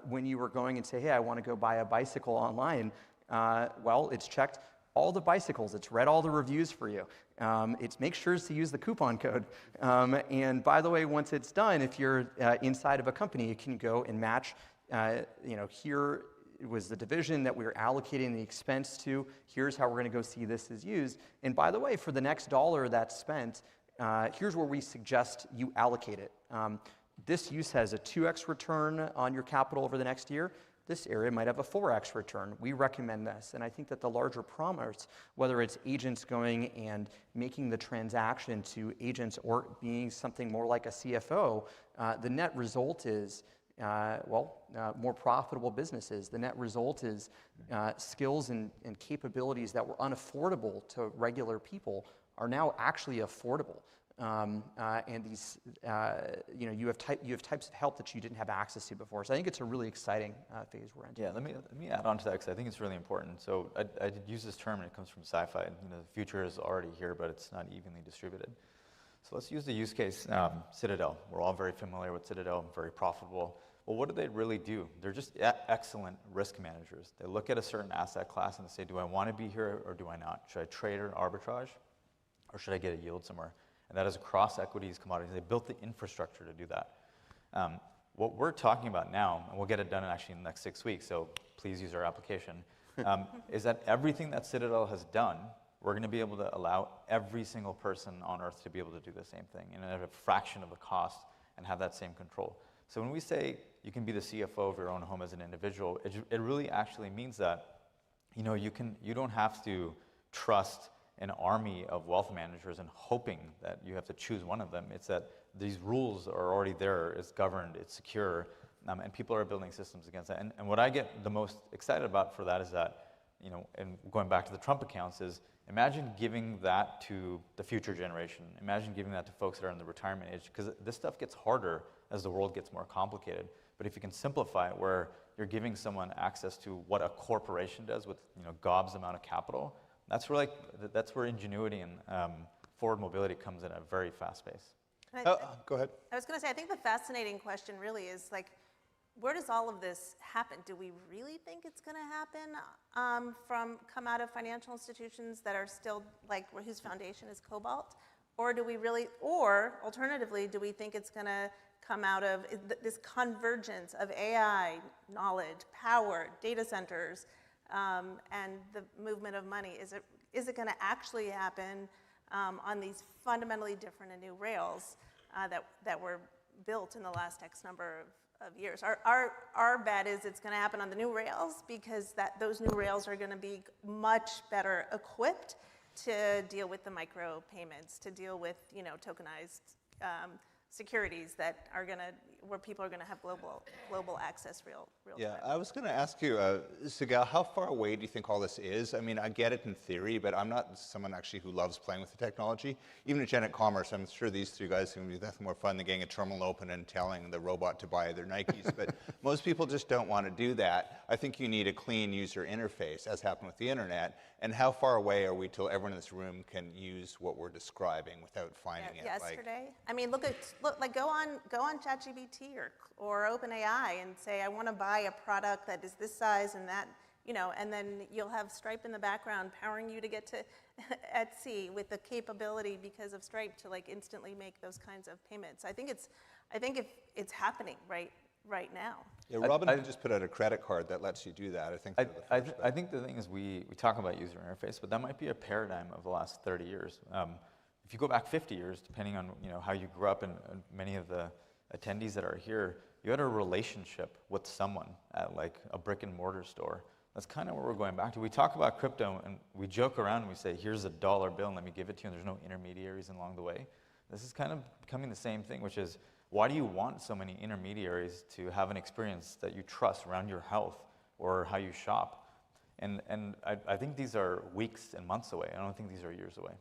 When you were going and say, hey, I want to go buy a bicycle online, well, it's checked all the bicycles. It's read all the reviews for you. It's make sure to use the coupon code. And by the way, once it's done, if you're inside of a company, you can go and match, here was the division that we were allocating the expense to. Here's how we're going to go see this is used. And by the way, for the next dollar that's spent, here's where we suggest you allocate it. This use has a 2x return on your capital over the next year. This area might have a 4x return. We recommend this. And I think that the larger promise, whether it's agents going and making the transaction to agents or being something more like a CFO, the net result is more profitable businesses. The net result is skills and capabilities that were unaffordable to regular people are now actually affordable. And these, you have types of help that you didn't have access to before. So I think it's a really exciting phase we're in. Yeah, let me add on to that because I think it's really important. So I did use this term, and it comes from sci-fi. The future is already here, but it's not evenly distributed. So let's use the use case, Citadel. We're all very familiar with Citadel, very profitable. Well, what do they really do? They're just excellent risk managers. They look at a certain asset class and they say, do I want to be here or do I not? Should I trade or arbitrage, or should I get a yield somewhere? And that is across equities, commodities. They built the infrastructure to do that. What we're talking about now, and we'll get it done actually in the next 6 weeks, so please use our application, is that everything that Citadel has done, we're going to be able to allow every single person on earth to be able to do the same thing and at a fraction of the cost and have that same control. So when we say you can be the CFO of your own home as an individual, it really actually means that you don't have to trust an army of wealth managers and hoping that you have to choose one of them. It's that these rules are already there, it's governed, it's secure, and people are building systems against that. And what I get the most excited about for that is that, and going back to the Trump accounts, is imagine giving that to the future generation. Imagine giving that to folks that are in the retirement age, because this stuff gets harder as the world gets more complicated. But if you can simplify it where you're giving someone access to what a corporation does with gobs amount of capital, that's where ingenuity and forward mobility comes in at a very fast pace. Go ahead. I was going to say, I think the fascinating question really is where does all of this happen? Do we really think it's going to happen come out of financial institutions that are still whose foundation is cobalt? Or alternatively, do we think it's going to come out of this convergence of AI, knowledge, power, data centers, and the movement of money? Is it going to actually happen on these fundamentally different and new rails that were built in the last X number of years? Our bet is it's going to happen on the new rails because those new rails are going to be much better equipped to deal with the micro payments, to deal with tokenized securities where people are going to have global access real Yeah, time. I was going to ask you, Sigal, how far away do you think all this is? I mean, I get it in theory, but I'm not someone actually who loves playing with the technology. Even at Agentic Commerce, I'm sure these three guys are going to be nothing more fun than getting a terminal open and telling the robot to buy their Nikes. But most people just don't want to do that. I think you need a clean user interface, as happened with the internet. And how far away are we till everyone in this room can use what we're describing without finding it? Yesterday, I mean, go on ChatGPT or OpenAI and say, I want to buy a product that is this size and that, and then you'll have Stripe in the background powering you to get to Etsy with the capability because of Stripe to instantly make those kinds of payments. I think it's happening right now. Yeah, Robin just put out a credit card that lets you do that. I think the thing is we talk about user interface, but that might be a paradigm of the last 30 years. If you go back 50 years, depending on how you grew up, and many of the attendees that are here, you had a relationship with someone at a brick and mortar store. That's kind of where we're going back to. We talk about crypto and we joke around and we say, here's a dollar bill and let me give it to you, and there's no intermediaries along the way. This is kind of becoming the same thing, which is, why do you want so many intermediaries to have an experience that you trust around your health or how you shop? And I think these are weeks and months away. I don't think these are years away.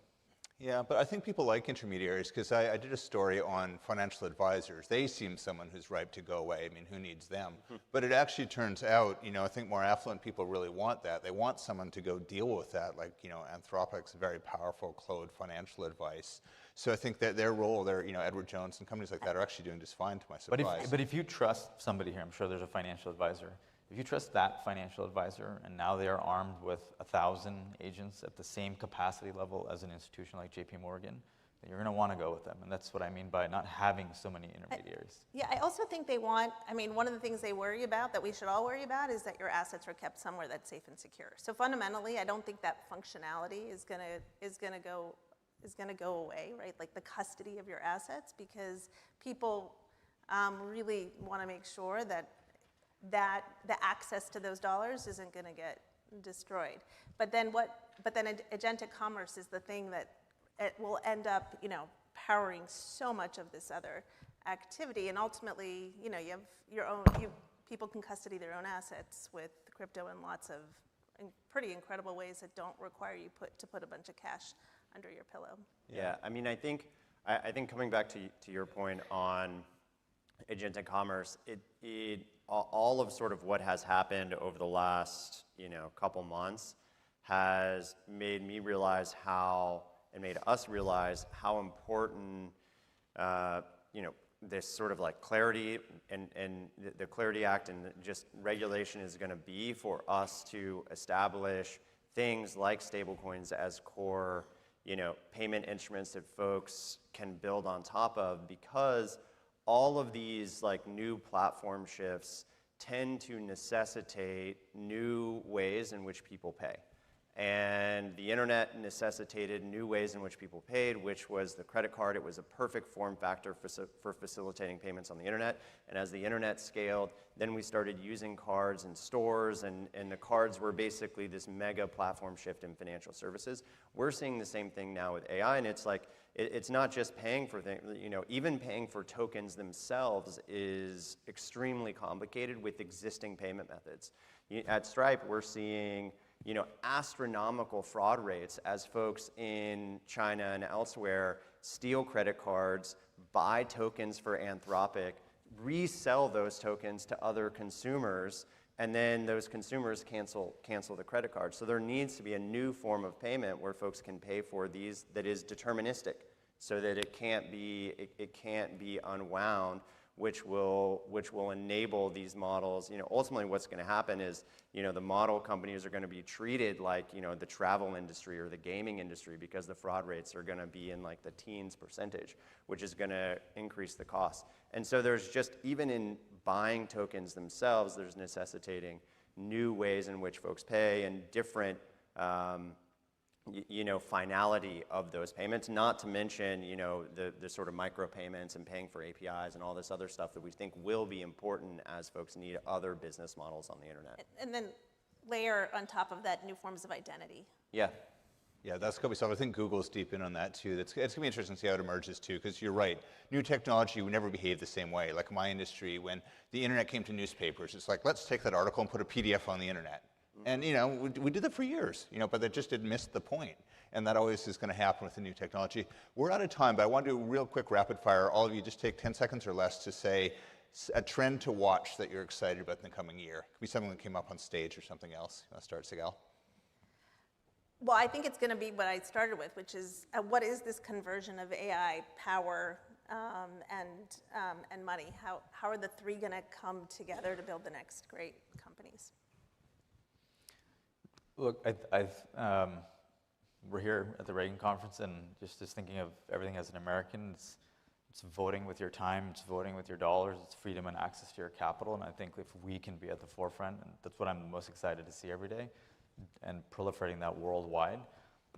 Yeah, but I think people like intermediaries because I did a story on financial advisors. They seem someone who's ripe to go away. I mean, who needs them? But it actually turns out, I think more affluent people really want that. They want someone to go deal with that, Anthropic's very powerful Claude financial advice. So I think that their role, Edward Jones and companies like that are actually doing just fine, to my surprise. But if you trust somebody here, I'm sure there's a financial advisor. If you trust that financial advisor, and now they are armed with 1,000 agents at the same capacity level as an institution like JPMorgan, then you're going to want to go with them. And that's what I mean by not having so many intermediaries. I also think one of the things they worry about, that we should all worry about, is that your assets are kept somewhere that's safe and secure. So fundamentally, I don't think that functionality is going to go away, right? The custody of your assets, because people really want to make sure that the access to those dollars isn't going to get destroyed. But then agentic commerce is the thing that it will end up, powering so much of this other activity. And ultimately, you know, you have your own, people can custody their own assets with crypto in lots of pretty incredible ways that don't require you to put a bunch of cash under your pillow. Yeah, I mean, I think coming back to your point on agentic commerce, all of sort of what has happened over the last, you know, couple months has made me realize and made us realize how important, you know, this sort of like clarity and the Clarity Act and just regulation is going to be for us to establish things like stablecoins as core, you know, payment instruments that folks can build on top of, because all of these like new platform shifts tend to necessitate new ways in which people pay. And the internet necessitated new ways in which people paid, which was the credit card. It was a perfect form factor for facilitating payments on the internet. And as the internet scaled, then we started using cards in stores, and the cards were basically this mega platform shift in financial services. We're seeing the same thing now with AI, and it's like, it's not just paying for things, you know, even paying for tokens themselves is extremely complicated with existing payment methods. At Stripe, we're seeing, you know, astronomical fraud rates as folks in China and elsewhere steal credit cards, buy tokens for Anthropic, resell those tokens to other consumers, and then those consumers cancel the credit card. So there needs to be a new form of payment where folks can pay for these that is deterministic, so that it can't be unwound, which will enable these models. You know, ultimately what's going to happen is, you know, the model companies are going to be treated like, you know, the travel industry or the gaming industry, because the fraud rates are going to be in like the teens %, which is going to increase the cost. And so there's just, even in buying tokens themselves, there's necessitating new ways in which folks pay and different, you know, finality of those payments, not to mention, you know, the sort of micro payments and paying for APIs and all this other stuff that we think will be important as folks need other business models on the internet. And then layer on top of that new forms of identity. Yeah. Yeah, that's going to be something. I think Google's deep in on that too. It's going to be interesting to see how it emerges too, because you're right. New technology would never behave the same way. Like my industry, when the internet came to newspapers, it's like, let's take that article and put a PDF on the internet. And, you know, we did that for years, you know, but that just had missed the point. And that always is going to happen with the new technology. We're out of time, but I want to do a real quick rapid fire. All of you just take 10 seconds or less to say a trend to watch that you're excited about in the coming year. It could be something that came up on stage or something else. You want to start, Sigal? Well, I think it's going to be what I started with, which is what is this conversion of AI, power, and money? How are the three going to come together to build the next great companies? Look, we're here at the Reagan conference, and just thinking of everything as an American, it's voting with your time, it's voting with your dollars, it's freedom and access to your capital. And I think if we can be at the forefront, and that's what I'm most excited to see every day, and proliferating that worldwide,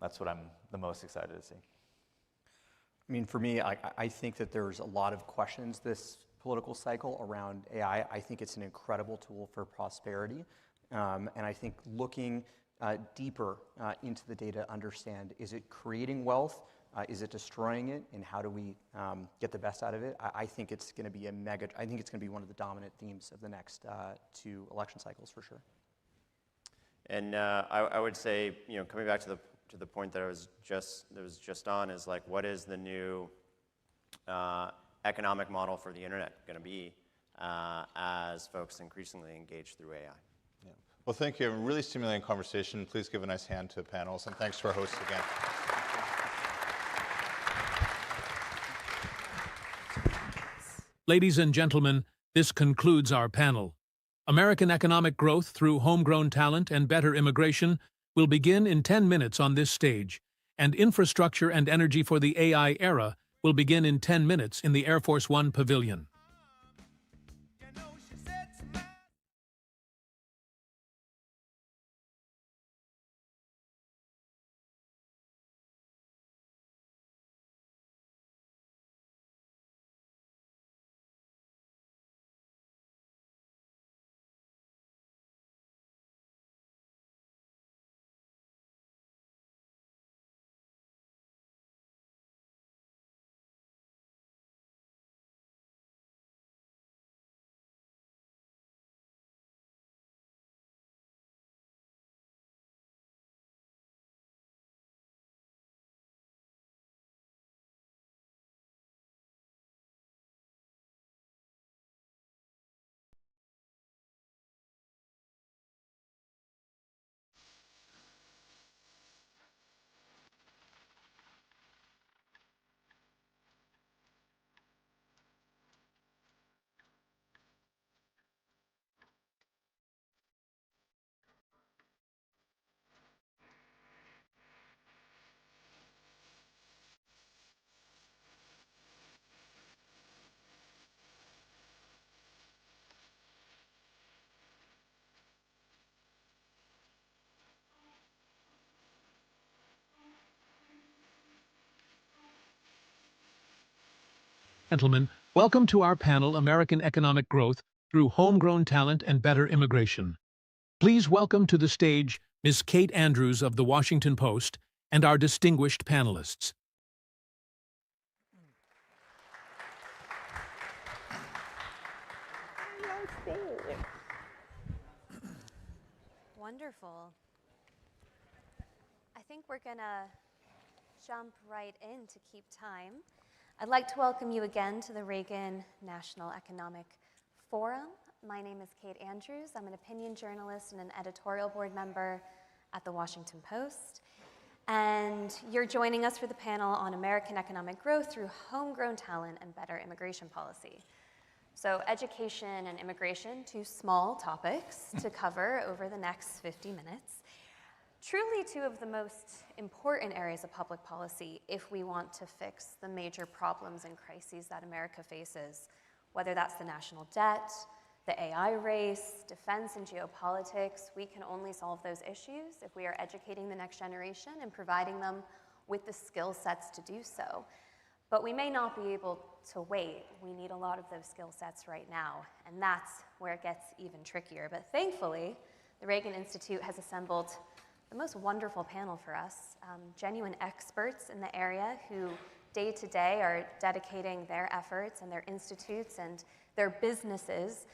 that's what I'm the most excited to see. I mean, for me, I think that there's a lot of questions this political cycle around AI. I think it's an incredible tool for prosperity. And I think looking deeper into the data, understand, is it creating wealth? Is it destroying it? And how do we get the best out of it? I think it's going to be I think it's going to be one of the dominant themes of the next 2 election cycles for sure. And I would say, you know, coming back to the point that was just on, is like, what is the new economic model for the internet going to be as folks increasingly engage through AI? Yeah. Well, thank you. A really stimulating conversation. Please give a nice hand to panels, and thanks to our hosts again. Ladies and gentlemen, this concludes our panel. American economic growth through homegrown talent and better immigration will begin in 10 minutes on this stage, and infrastructure and energy for the AI era will begin in 10 minutes in the Air Force One Pavilion. Gentlemen, welcome to our panel, American Economic Growth Through Homegrown Talent and Better Immigration. Please welcome to the stage Ms. Kate Andrews of The Washington Post and our distinguished panelists. Wonderful. I think we're going to jump right in to keep time. I'd like to welcome you again to the Reagan National Economic Forum. My name is Kate Andrews. I'm an opinion journalist and an editorial board member at The Washington Post. And you're joining us for the panel on American economic growth through homegrown talent and better immigration policy. So education and immigration, two small topics to cover over the next 50 minutes. Truly two of the most important areas of public policy if we want to fix the major problems and crises that America faces, whether that's the national debt, the AI race, defense and geopolitics. We can only solve those issues if we are educating the next generation and providing them with the skill sets to do so. But we may not be able to wait. We need a lot of those skill sets right now, and that's where it gets even trickier. But thankfully, the Reagan Institute has assembled the most wonderful panel for us, genuine experts in the area who day to day are dedicating their efforts and their institutes and their businesses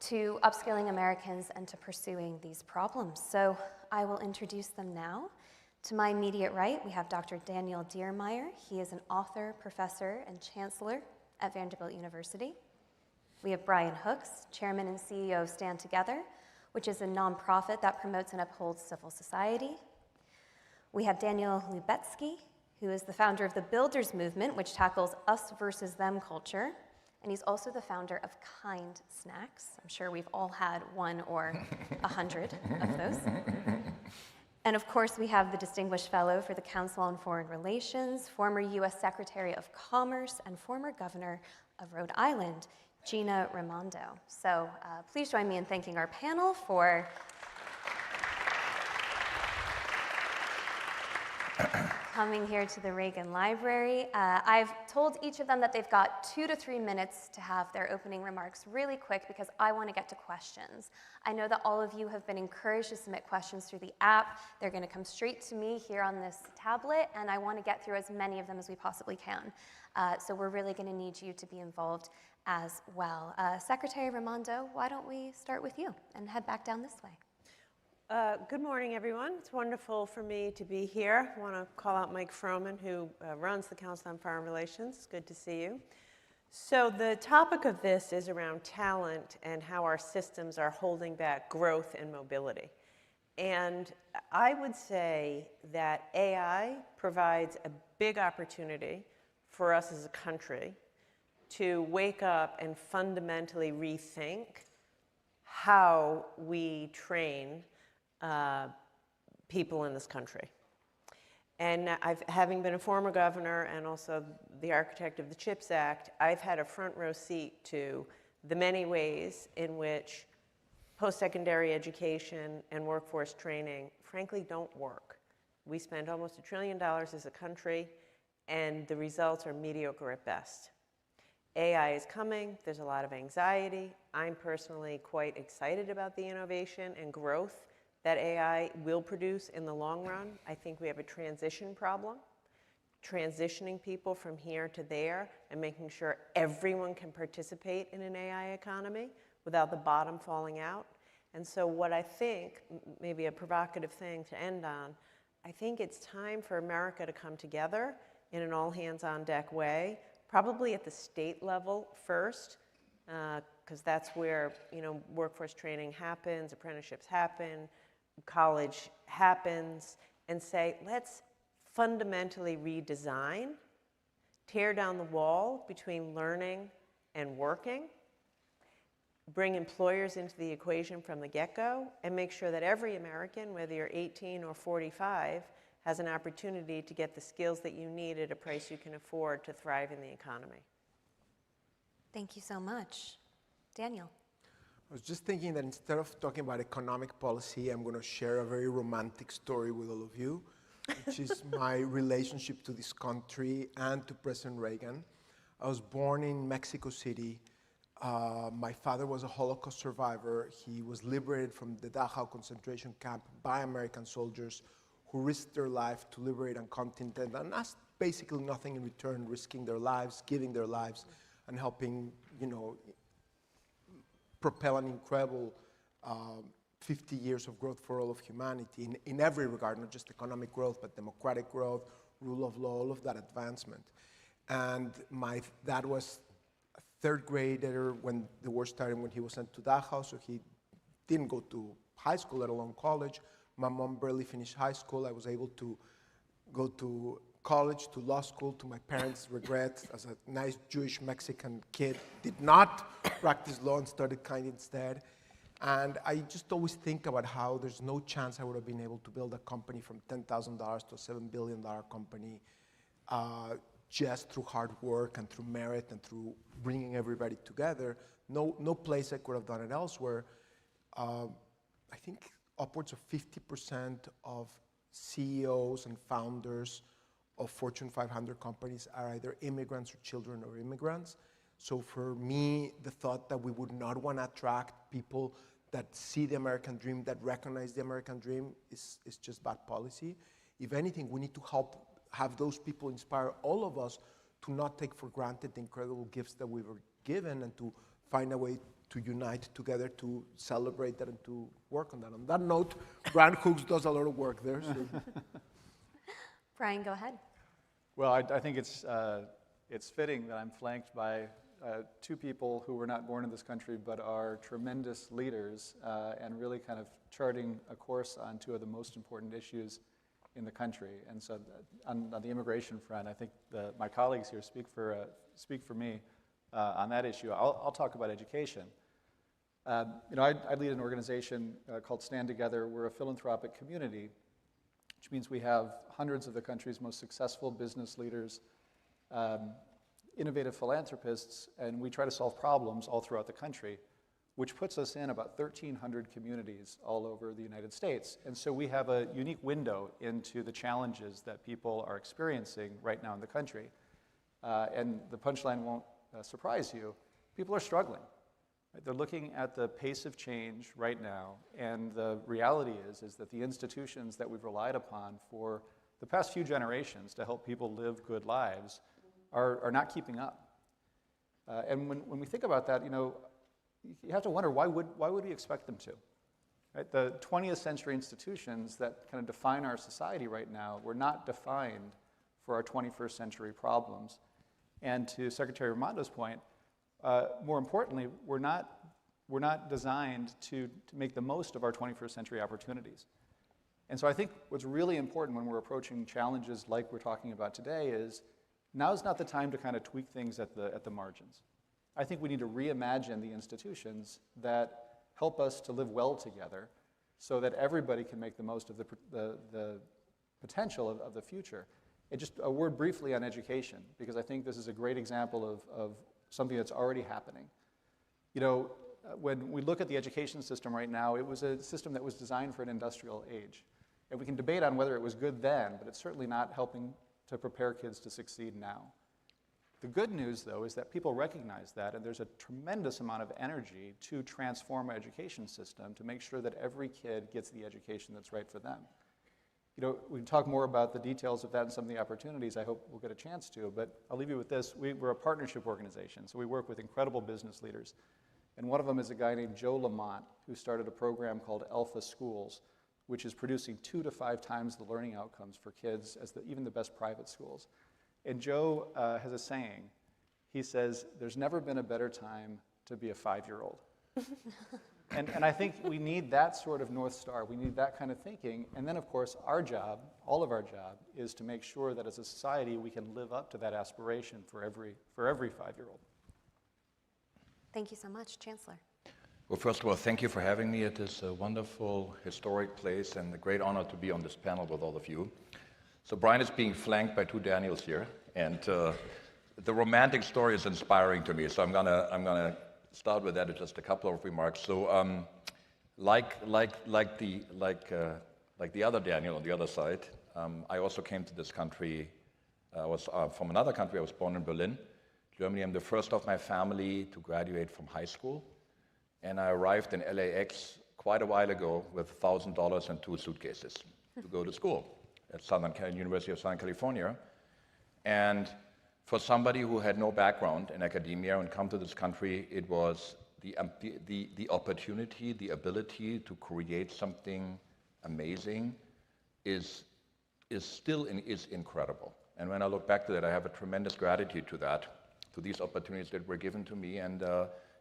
to upskilling Americans and to pursuing these problems. So I will introduce them now. To my immediate right, we have Dr. Daniel Diermeier. He is an author, professor, and chancellor at Vanderbilt University. We have Brian Hooks, chairman and CEO of Stand Together, which is a nonprofit that promotes and upholds civil society. We have Daniel Lubetsky, who is the founder of the Builders Movement, which tackles us versus them culture. And he's also the founder of Kind Snacks. I'm sure we've all had one or 100 of those. And of course, we have the Distinguished Fellow for the Council on Foreign Relations, former US Secretary of Commerce, and former Governor of Rhode Island, Gina Raimondo. So please join me in thanking our panel for coming here to the Reagan Library. I've told each of them that they've got 2 to 3 minutes to have their opening remarks really quick because I want to get to questions. I know that all of you have been encouraged to submit questions through the app. They're going to come straight to me here on this tablet, and I want to get through as many of them as we possibly can. So we're really going to need you to be involved as well. Secretary Raimondo, why don't we start with you and head back down this way? Good morning, everyone. It's wonderful for me to be here. I want to call out Mike Froman, who runs the Council on Foreign Relations. It's good to see you. So the topic of this is around talent and how our systems are holding back growth and mobility. And I would say that AI provides a big opportunity for us as a country to wake up and fundamentally rethink how we train people in this country. And having been a former governor and also the architect of the CHIPS Act, I've had a front row seat to the many ways in which post-secondary education and workforce training, frankly, don't work. We spend almost $1 trillion as a country, and the results are mediocre at best. AI is coming. There's a lot of anxiety. I'm personally quite excited about the innovation and growth that AI will produce in the long run. I think we have a transition problem, transitioning people from here to there and making sure everyone can participate in an AI economy without the bottom falling out. And so what I think, maybe a provocative thing to end on, I think it's time for America to come together in an all-hands-on-deck way, probably at the state level first, because that's where workforce training happens, apprenticeships happen, college happens, and say, let's fundamentally redesign, tear down the wall between learning and working, bring employers into the equation from the get-go, and make sure that every American, whether you're 18 or 45, has an opportunity to get the skills that you need at a price you can afford to thrive in the economy. Thank you so much. Daniel. I was just thinking that instead of talking about economic policy, I'm going to share a very romantic story with all of you, which is my relationship to this country and to President Reagan. I was born in Mexico City. My father was a Holocaust survivor. He was liberated from the Dachau concentration camp by American soldiers who risked their life to liberate a continent and asked basically nothing in return, risking their lives, giving their lives, and helping, propel an incredible 50 years of growth for all of humanity in every regard, not just economic growth, but democratic growth, rule of law, all of that advancement. And my dad was a third grader when the war started, when he was sent to Dachau, so he didn't go to high school, let alone college. My mom barely finished high school. I was able to go to college, to law school, to my parents' regret. As a nice Jewish Mexican kid, did not practice law and studied kind instead. And I just always think about how there's no chance I would have been able to build a company from $10,000 to a $7 billion company just through hard work and through merit and through bringing everybody together. No place I could have done it elsewhere. I think upwards of 50% of CEOs and founders of Fortune 500 companies are either immigrants or children of immigrants. So for me, the thought that we would not want to attract people that see the American dream, that recognize the American dream is just bad policy. If anything, we need to help have those people inspire all of us to not take for granted the incredible gifts that we were given and to find a way to unite together to celebrate that and to work on that. On that note, Brian Hooks does a lot of work there. So. Brian, go ahead. Well, I think it's fitting that I'm flanked by two people who were not born in this country but are tremendous leaders and really kind of charting a course on two of the most important issues in the country. And so on the immigration front, I think my colleagues here speak for me on that issue. I'll talk about education. I lead an organization called Stand Together. We're a philanthropic community, which means we have hundreds of the country's most successful business leaders, innovative philanthropists, and we try to solve problems all throughout the country, which puts us in about 1,300 communities all over the United States. And so we have a unique window into the challenges that people are experiencing right now in the country. And the punchline won't surprise you. People are struggling. Right? They're looking at the pace of change right now, and the reality is that the institutions that we've relied upon for the past few generations to help people live good lives are not keeping up. And when we think about that, you have to wonder, why would we expect them to? Right? The 20th century institutions that kind of define our society right now were not defined for our 21st century problems. And to Secretary Raimondo's point, more importantly, we're not designed to make the most of our 21st century opportunities. And so I think what's really important when we're approaching challenges like we're talking about today is now's not the time to kind of tweak things at the margins. I think we need to reimagine the institutions that help us to live well together so that everybody can make the most of the potential of the future. And just a word briefly on education, because I think this is a great example of something that's already happening. When we look at the education system right now, it was a system that was designed for an industrial age. And we can debate on whether it was good then, but it's certainly not helping to prepare kids to succeed now. The good news, though, is that people recognize that, and there's a tremendous amount of energy to transform our education system to make sure that every kid gets the education that's right for them. We can talk more about the details of that and some of the opportunities. I hope we'll get a chance to, but I'll leave you with this. We're a partnership organization, so we work with incredible business leaders. And one of them is a guy named Joe Lamont, who started a program called Alpha Schools, which is producing 2 to 5 times the learning outcomes for kids as even the best private schools. And Joe has a saying. He says, "There's never been a better time to be a 5-year-old." And I think we need that sort of North Star. We need that kind of thinking. And then, of course, our job, all of our job, is to make sure that as a society we can live up to that aspiration for every 5-year-old. Thank you so much, Chancellor. Well, first of all, thank you for having me at this wonderful, historic place, and a great honor to be on this panel with all of you. So Brian is being flanked by 2 Daniels here, and the romantic story is inspiring to me. So I'm gonna start with that with just a couple of remarks. So, like the other Daniel on the other side, I also came to this country. I was from another country. I was born in Berlin, Germany. I'm the first of my family to graduate from high school. And I arrived in LAX quite a while ago with $1,000 and 2 suitcases to go to school at University of Southern California. And for somebody who had no background in academia and come to this country, it was the opportunity, the ability to create something amazing is incredible. And when I look back to that, I have a tremendous gratitude to that, to these opportunities that were given to me, and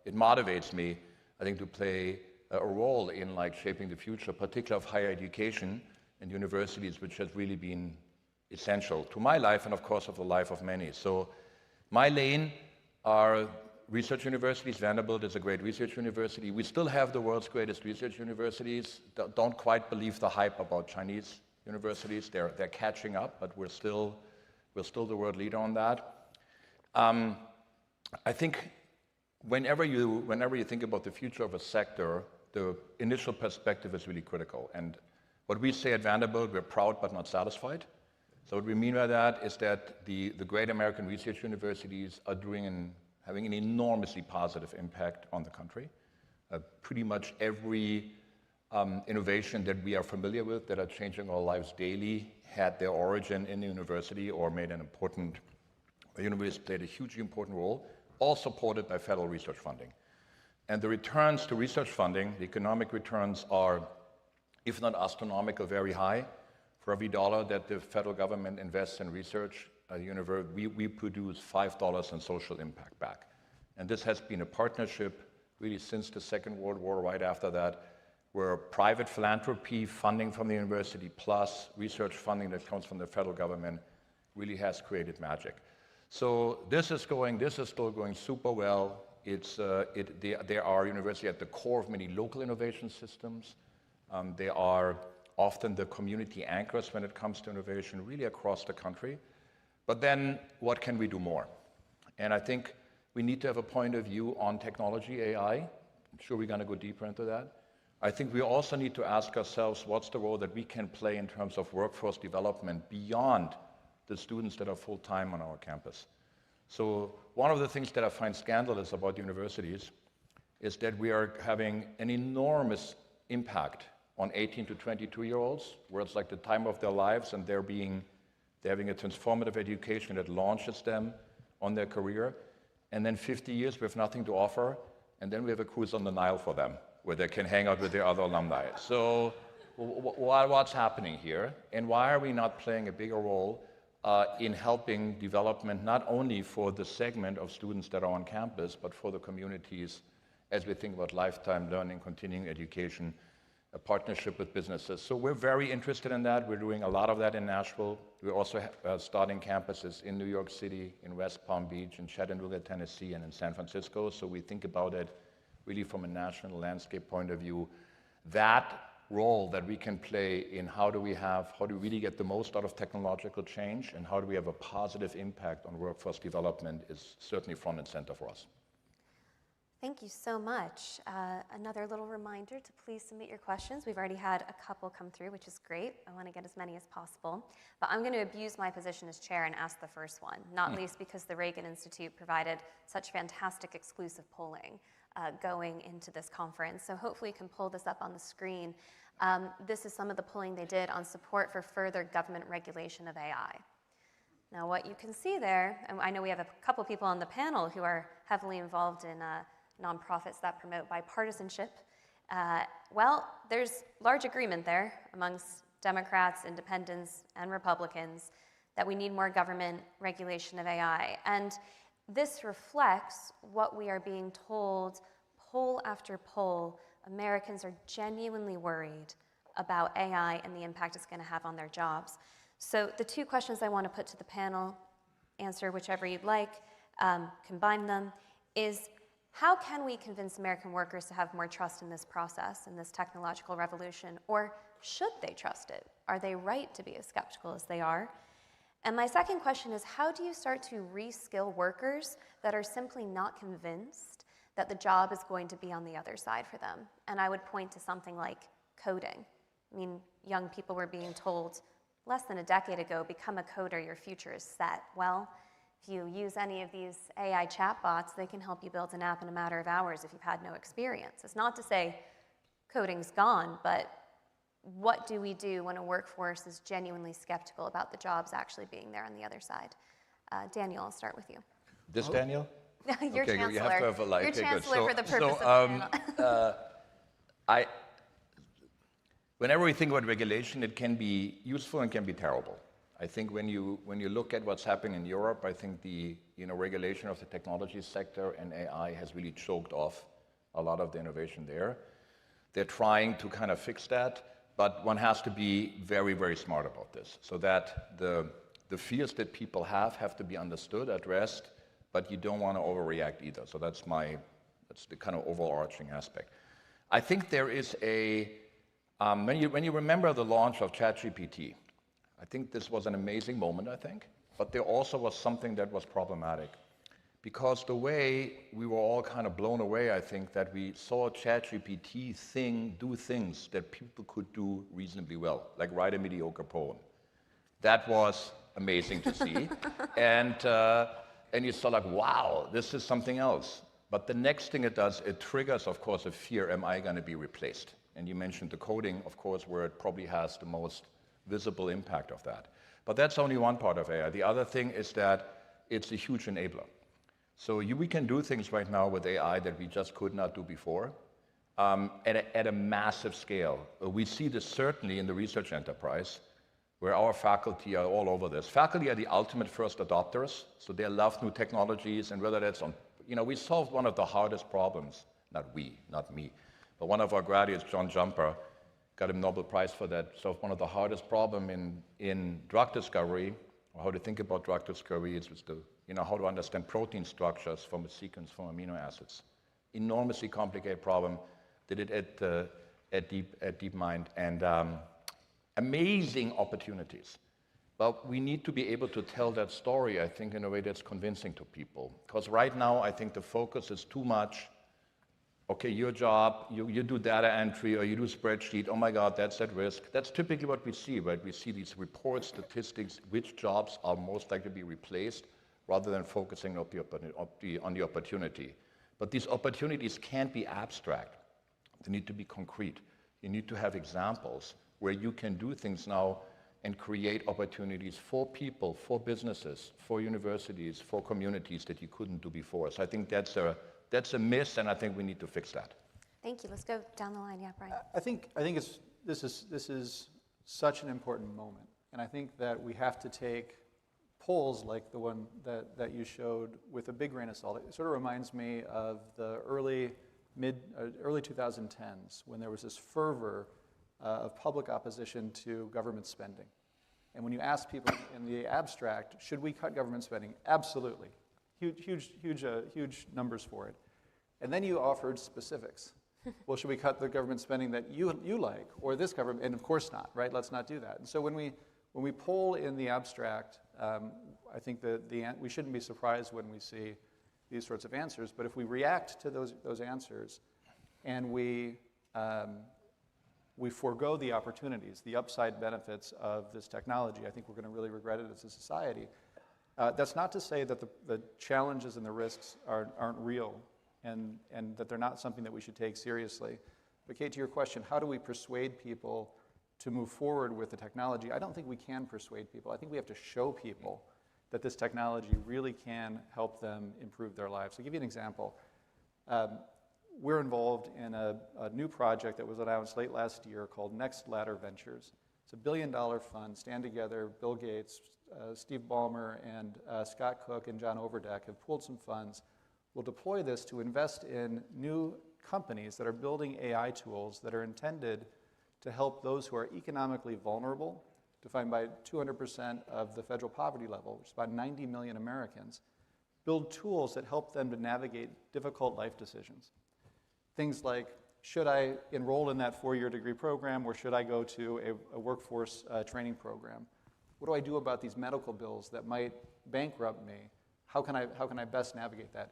it motivates me, I think, to play a role in like shaping the future, particularly of higher education and universities, which has really been essential to my life and of course of the life of many. So my lane are research universities. Vanderbilt is a great research university. We still have the world's greatest research universities. Don't quite believe the hype about Chinese universities. They're catching up, but we're still the world leader on that. I think whenever you think about the future of a sector, the initial perspective is really critical. And what we say at Vanderbilt, we're proud but not satisfied. So what we mean by that is that the great American research universities are having an enormously positive impact on the country. Pretty much every innovation that we are familiar with that are changing our lives daily had their origin in the university or made an important, the university played a hugely important role, all supported by federal research funding. And the returns to research funding, the economic returns are, if not astronomical, very high. For every dollar that the federal government invests in research, we produce $5 in social impact back. And this has been a partnership really since the Second World War, right after that, where private philanthropy funding from the university plus research funding that comes from the federal government really has created magic. So this is still going super well. There are universities at the core of many local innovation systems. They are often the community anchors when it comes to innovation, really across the country. But then, what can we do more? And I think we need to have a point of view on technology, AI. I'm sure we're going to go deeper into that. I think we also need to ask ourselves, what's the role that we can play in terms of workforce development beyond the students that are full-time on our campus? So one of the things that I find scandalous about universities is that we are having an enormous impact on 18 to 22-year-olds, where it's like the time of their lives, and they're having a transformative education that launches them on their career. And then 50 years, we have nothing to offer, and then we have a cruise on the Nile for them, where they can hang out with their other alumni. So what's happening here? And why are we not playing a bigger role in helping development, not only for the segment of students that are on campus, but for the communities as we think about lifetime learning, continuing education, a partnership with businesses. So we're very interested in that. We're doing a lot of that in Nashville. We're also starting campuses in New York City, in West Palm Beach, in Chattanooga, Tennessee, and in San Francisco. So we think about it really from a national landscape point of view. That role that we can play in how do we really get the most out of technological change, and how do we have a positive impact on workforce development is certainly front and center for us. Thank you so much. Another little reminder to please submit your questions. We've already had a couple come through, which is great. I want to get as many as possible. But I'm going to abuse my position as chair and ask the first one, not least because the Reagan Institute provided such fantastic exclusive polling going into this conference. So hopefully you can pull this up on the screen. This is some of the polling they did on support for further government regulation of AI. Now what you can see there, and I know we have a couple people on the panel who are heavily involved in nonprofits that promote bipartisanship. Well, there's large agreement there amongst Democrats, independents, and Republicans that we need more government regulation of AI. And this reflects what we are being told, poll after poll. Americans are genuinely worried about AI and the impact it's going to have on their jobs. So the two questions I want to put to the panel, answer whichever you'd like, combine them, is how can we convince American workers to have more trust in this process, in this technological revolution, or should they trust it? Are they right to be as skeptical as they are? And my second question is, how do you start to reskill workers that are simply not convinced that the job is going to be on the other side for them? And I would point to something like coding. I mean, young people were being told less than a decade ago, become a coder, your future is set. Well, If you use any of these AI chatbots, they can help you build an app in a matter of hours if you've had no experience. It's not to say coding's gone, but what do we do when a workforce is genuinely skeptical about the jobs actually being there on the other side? Daniel, I'll start with you. This Daniel? Your okay, chancellor. you have to have a light. Your okay, chancellor good. for the purpose of the panel. Whenever we think about regulation, it can be useful and can be terrible. I think when you look at what's happening in Europe, I think the regulation of the technology sector and AI has really choked off a lot of the innovation there. They're trying to kind of fix that, but one has to be very, very smart about this, so that the fears that people have to be understood, addressed, but you don't want to overreact either. So that's the kind of overarching aspect. I think there is when you remember the launch of ChatGPT, I think this was an amazing moment, but there also was something that was problematic. Because the way we were all kind of blown away, I think, that we saw ChatGPT do things that people could do reasonably well, like write a mediocre poem. That was amazing to see. And you saw like, wow, this is something else. But the next thing it does, it triggers, of course, a fear, am I going to be replaced? And you mentioned the coding, of course, where it probably has the most visible impact of that. But that's only one part of AI. The other thing is that it's a huge enabler. So we can do things right now with AI that we just could not do before at a massive scale. We see this certainly in the research enterprise, where our faculty are all over this. Faculty are the ultimate first adopters, so they love new technologies, and whether that's on, we solved one of the hardest problems, not me, but one of our graduates, John Jumper, got a Nobel Prize for that. So one of the hardest problems in drug discovery, or how to think about drug discovery, is how to understand protein structures from a sequence from amino acids. Enormously complicated problem. Did it at DeepMind, and amazing opportunities. But we need to be able to tell that story, I think, in a way that's convincing to people. Because right now, I think the focus is too much. Okay, your job, you do data entry or you do spreadsheet, oh my God, that's at risk. That's typically what we see, right? We see these reports, statistics, which jobs are most likely to be replaced, rather than focusing on the opportunity. But these opportunities can't be abstract. They need to be concrete. You need to have examples where you can do things now and create opportunities for people, for businesses, for universities, for communities that you couldn't do before. So I think that's a miss, and I think we need to fix that. Thank you. Let's go down the line. Yeah, Brian. I think this is such an important moment, and I think that we have to take polls like the one that you showed with a big grain of salt. It sort of reminds me of the early 2010s, when there was this fervor of public opposition to government spending. And when you ask people in the abstract, should we cut government spending? Absolutely. Huge numbers for it. And then you offered specifics. Well, should we cut the government spending that you like, or this government? And of course not, right? Let's not do that. And so when we poll in the abstract, I think that we shouldn't be surprised when we see these sorts of answers. But if we react to those answers, and we forego the opportunities, the upside benefits of this technology, I think we're going to really regret it as a society. That's not to say that the challenges and the risks aren't real, and that they're not something that we should take seriously. But Kate, to your question, how do we persuade people to move forward with the technology? I don't think we can persuade people. I think we have to show people that this technology really can help them improve their lives. To give you an example, we're involved in a new project that was announced late last year called Next Ladder Ventures. It's a $1 billion fund. Stand together, Bill Gates, Steve Ballmer, and Scott Cook and John Overdeck have pooled some funds. We'll deploy this to invest in new companies that are building AI tools that are intended to help those who are economically vulnerable, defined by 200% of the federal poverty level, which is about 90 million Americans, build tools that help them to navigate difficult life decisions. Things like, should I enroll in that 4-year degree program, or should I go to a workforce training program? What do I do about these medical bills that might bankrupt me? How can I best navigate that?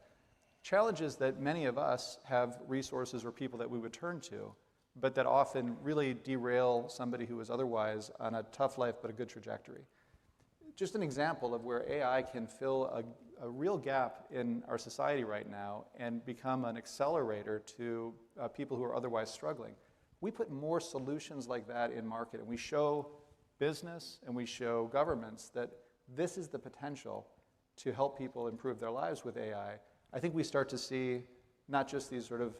Challenges that many of us have resources or people that we would turn to, but that often really derail somebody who is otherwise on a tough life but a good trajectory. just an example of where AI can fill a real gap in our society right now and become an accelerator to people who are otherwise struggling. We put more solutions like that in market, and we show business and we show governments that this is the potential to help people improve their lives with AI. I think we start to see not just these sort of,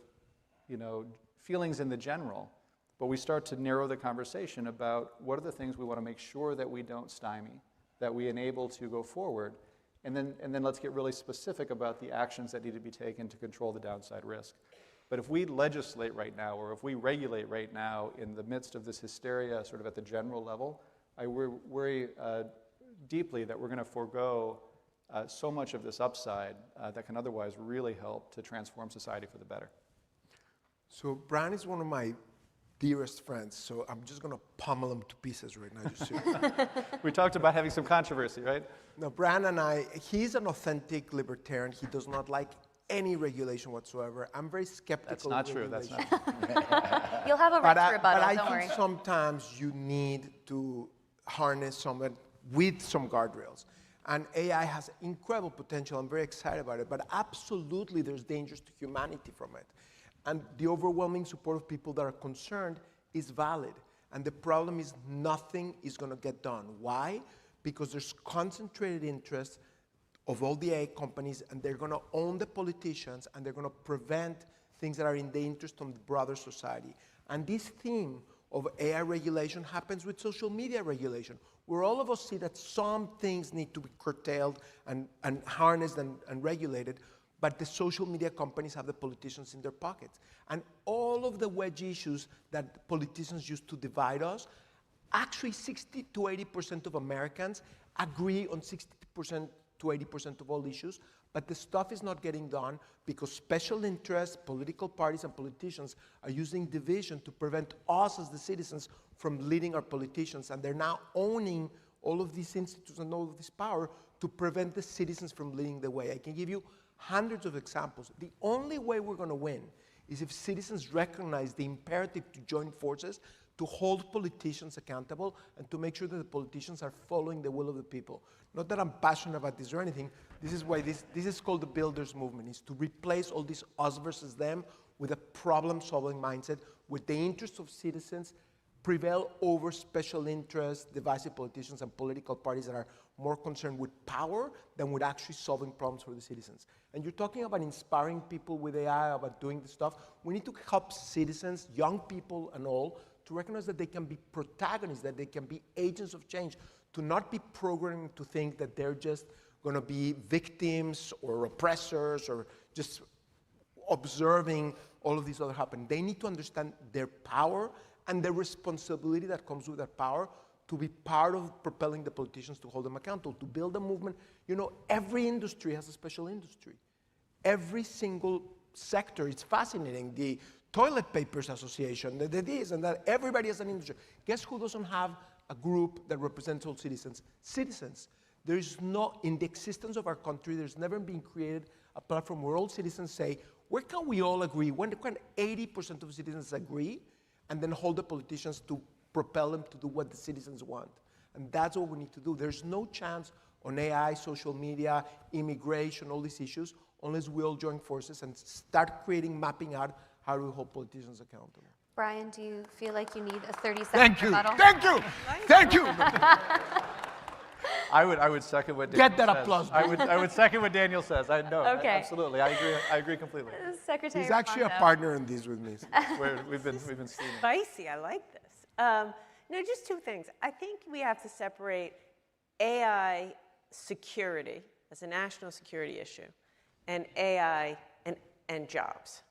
feelings in the general, but we start to narrow the conversation about what are the things we want to make sure that we don't stymie, that we enable to go forward, and then let's get really specific about the actions that need to be taken to control the downside risk. But if we legislate right now, or if we regulate right now in the midst of this hysteria sort of at the general level, I worry deeply that we're going to forego so much of this upside that can otherwise really help to transform society for the better. So Brian is one of my dearest friends, so I'm just going to pummel him to pieces right now. Just We talked about having some controversy, right? No, Brian and I, he's an authentic libertarian. He does not like any regulation whatsoever. I'm very skeptical. That's not true. That's not true. You'll have a right to rebuttal, but don't I worry. think sometimes you need to harness someone with some guardrails. And AI has incredible potential. I'm very excited about it. But absolutely, there's dangers to humanity from it. And the overwhelming support of people that are concerned is valid. And the problem is nothing is going to get done. Why? Because there's concentrated interest of all the AI companies, and they're going to own the politicians, and they're going to prevent things that are in the interest of the broader society. And this theme of AI regulation happens with social media regulation, where all of us see that some things need to be curtailed and harnessed and regulated, but the social media companies have the politicians in their pockets. And all of the wedge issues that politicians use to divide us, actually 60 to 80% of Americans agree on 60% to 80% of all issues, but the stuff is not getting done because special interests, political parties, and politicians are using division to prevent us as the citizens from leading our politicians, and they're now owning all of these institutes and all of this power to prevent the citizens from leading the way. I can give you hundreds of examples. The only way we're going to win is if citizens recognize the imperative to join forces, to hold politicians accountable, and to make sure that the politicians are following the will of the people. Not that I'm passionate about this or anything. This is why this is called the builders movement, is to replace all this us versus them with a problem-solving mindset, with the interests of citizens prevail over special interests, divisive politicians, and political parties that are more concerned with power than with actually solving problems for the citizens. And you're talking about inspiring people with AI, about doing this stuff. We need to help citizens, young people and all, to recognize that they can be protagonists, that they can be agents of change, to not be programmed to think that they're just going to be victims or oppressors or just observing all of these other happen. They need to understand their power and the responsibility that comes with that power to be part of propelling the politicians to hold them accountable, to build a movement. You know, every industry has a special industry. Every single sector, it's fascinating. The Toilet Papers Association, the this and that, everybody has an industry. Guess who doesn't have a group that represents all citizens? Citizens. There is no, in the existence of our country, there's never been created a platform where all citizens say, where can we all agree? When can 80% of citizens agree? And then hold the politicians to propel them to do what the citizens want. And that's what we need to do. There's no chance on AI, social media, immigration, all these issues, unless we all join forces and start mapping out how do we hold politicians accountable. Brian, do you feel like you need a 30-second rebuttal? Thank you. Thank you. I would second what Daniel Get that says. applause. I would second what Daniel says. Okay. Absolutely. I agree completely. Secretary He's actually a Raimondo. partner in this with me. We've been steaming. Spicy, I like this. No, just two things. I think we have to separate AI security as a national security issue and AI and jobs.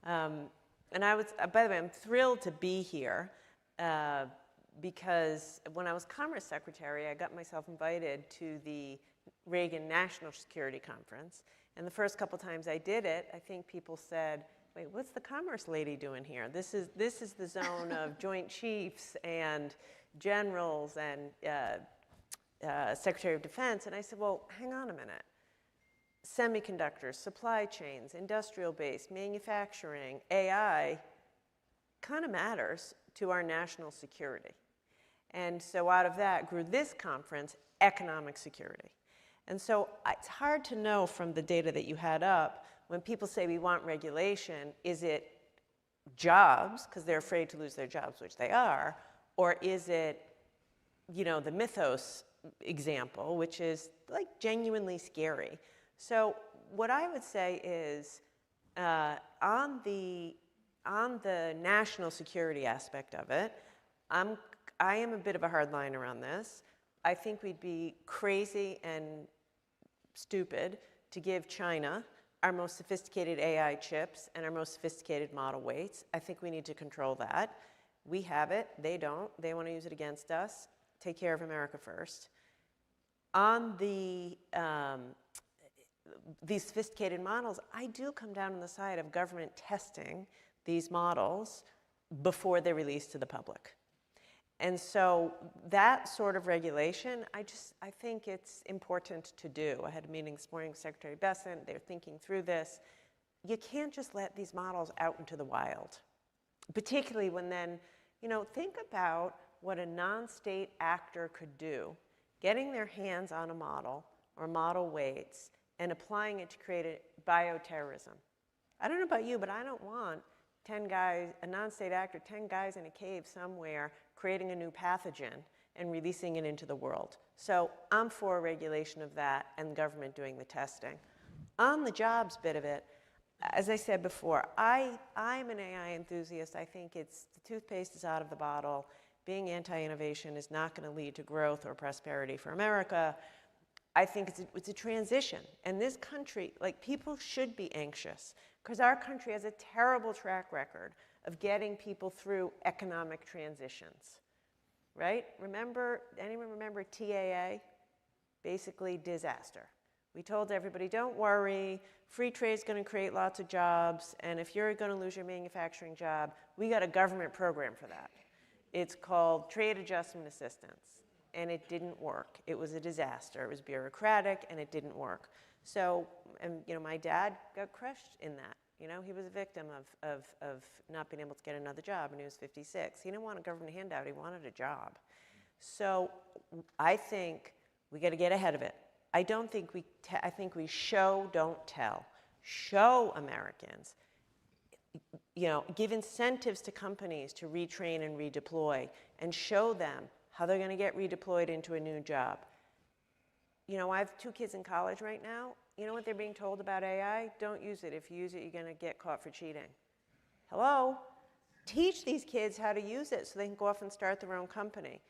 And I was, by the way, I'm thrilled to be here because when I was Commerce Secretary, I got myself invited to the Reagan National Security Conference. And the first couple times I did it, I think people said, wait, what's the commerce lady doing here? This is the zone of Joint Chiefs and generals and Secretary of Defense. And I said, well, hang on a minute. Semiconductors, supply chains, industrial base, manufacturing, AI kind of matters to our national security. And so out of that grew this conference, economic security. And so it's hard to know from the data that you had up, when people say we want regulation, is it jobs, because they're afraid to lose their jobs, which they are, or is it, you know, the mythos example, which is like genuinely scary. So what I would say is on the national security aspect of it, I am a bit of a hardliner around this. I think we'd be crazy and stupid to give China our most sophisticated AI chips and our most sophisticated model weights. I think we need to control that. We have it, they don't. They want to use it against us. Take care of America first. On these sophisticated models, I do come down on the side of government testing these models before they're released to the public. And so that sort of regulation, I think it's important to do. I had a meeting this morning with Secretary Bessent. They're thinking through this. You can't just let these models out into the wild, particularly when then, you know, think about what a non-state actor could do, getting their hands on a model or model weights and applying it to create a bioterrorism. I don't know about you, but I don't want 10 guys, a non-state actor, 10 guys in a cave somewhere creating a new pathogen and releasing it into the world. So I'm for regulation of that and government doing the testing. On the jobs bit of it, as I said before, I'm an AI enthusiast. I think the toothpaste is out of the bottle. Being anti-innovation is not going to lead to growth or prosperity for America. I think it's a transition. And this country, like, people should be anxious because our country has a terrible track record of getting people through economic transitions, right? Anyone remember TAA? Basically, disaster. We told everybody, don't worry, free trade's going to create lots of jobs, and if you're going to lose your manufacturing job, we got a government program for that. It's called Trade Adjustment Assistance, and it didn't work. It was a disaster. It was bureaucratic, and it didn't work. So, and you know, my dad got crushed in that. You know, he was a victim of not being able to get another job, and he was 56. He didn't want a government handout. He wanted a job. So I think we got to get ahead of it. I think we show, don't tell. Show Americans, you know, give incentives to companies to retrain and redeploy, and show them how they're going to get redeployed into a new job. You know, I have 2 kids in college right now. You know what they're being told about AI? Don't use it. If you use it, you're going to get caught for cheating. Hello? Teach these kids how to use it so they can go off and start their own company.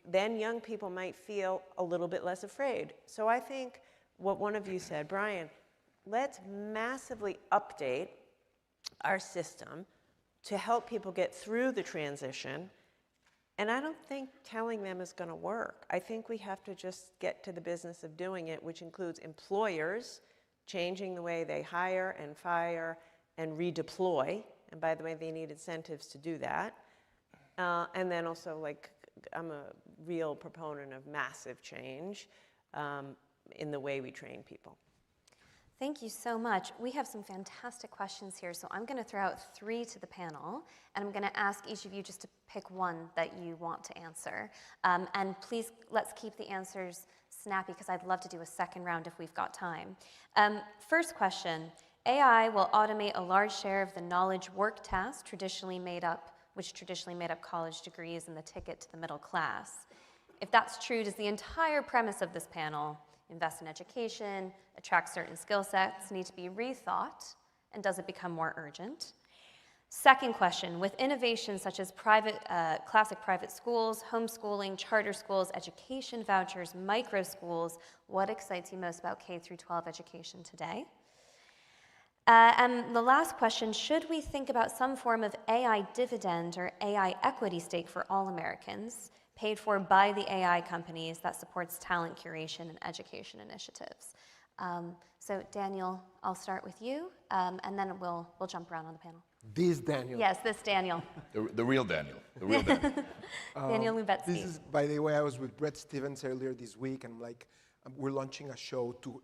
Then young people might feel a little bit less afraid. So I think what one of you said, Brian, let's massively update our system to help people get through the transition. And I don't think telling them is going to work. I think we have to just get to the business of doing it, which includes employers changing the way they hire and fire and redeploy. And by the way, they need incentives to do that. And then also, like, I'm a real proponent of massive change in the way we train people. Thank you so much. We have some fantastic questions here, so I'm going to throw out 3 to the panel, and I'm going to ask each of you just to pick one that you want to answer. And please, let's keep the answers snappy, because I'd love to do a second round if we've got time. First question, AI will automate a large share of the knowledge work tasks which traditionally made up college degrees and the ticket to the middle class. If that's true, does the entire premise of this panel, invest in education, attract certain skill sets, need to be rethought, and does it become more urgent? Second question, with innovations such as classic private schools, homeschooling, charter schools, education vouchers, micro schools, what excites you most about K-12 education today? And the last question, should we think about some form of AI dividend or AI equity stake for all Americans, paid for by the AI companies that supports talent curation and education initiatives? So Daniel, I'll start with you, and then we'll jump around on the panel. This Daniel. Yes, this Daniel. The real Daniel. The real Daniel. Daniel Lubetsky. This is, by the way, I was with Brett Stevens earlier this week, and I'm like, we're launching a show to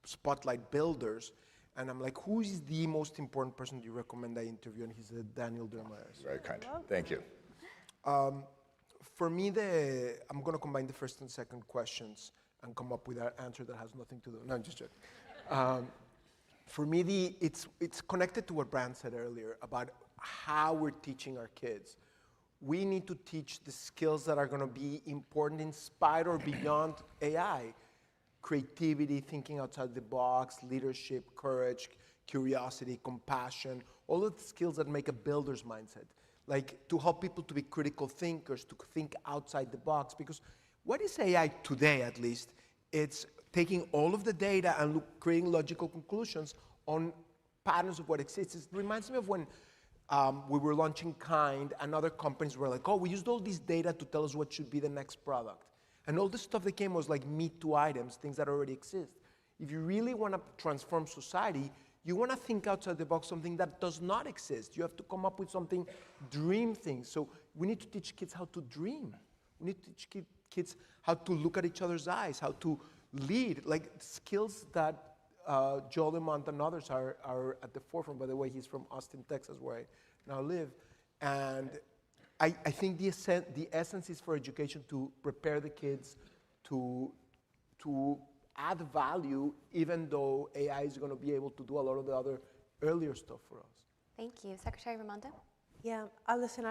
spotlight builders, and I'm like, who is the most important person you recommend I interview? And he said, Daniel Dermaris. Very kind. Thank you. For me, I'm going to combine the first and second questions and come up with an answer that has nothing to do. No, I'm just joking. For me, it's connected to what Brian said earlier about how we're teaching our kids. We need to teach the skills that are going to be important in spite or beyond AI. Creativity, thinking outside the box, leadership, courage, curiosity, compassion, all of the skills that make a builder's mindset. Like to help people to be critical thinkers, to think outside the box. Because what is AI today, at least? It's taking all of the data and creating logical conclusions on patterns of what exists. It reminds me of when we were launching Kind and other companies were like, oh, we used all this data to tell us what should be the next product. And all the stuff that came was like me-too items, things that already exist. If you really want to transform society, you want to think outside the box, something that does not exist. You have to come up with something, dream things. So we need to teach kids how to dream. We need to teach kids how to look at each other's eyes, how to lead, like skills that Joel Lamont and others are at the forefront. By the way, he's from Austin, Texas, where I now live. And I think the essence is for education to prepare the kids to add value, even though AI is going to be able to do a lot of the other earlier stuff for us. Thank you. Secretary Raimondo? Yeah, listen,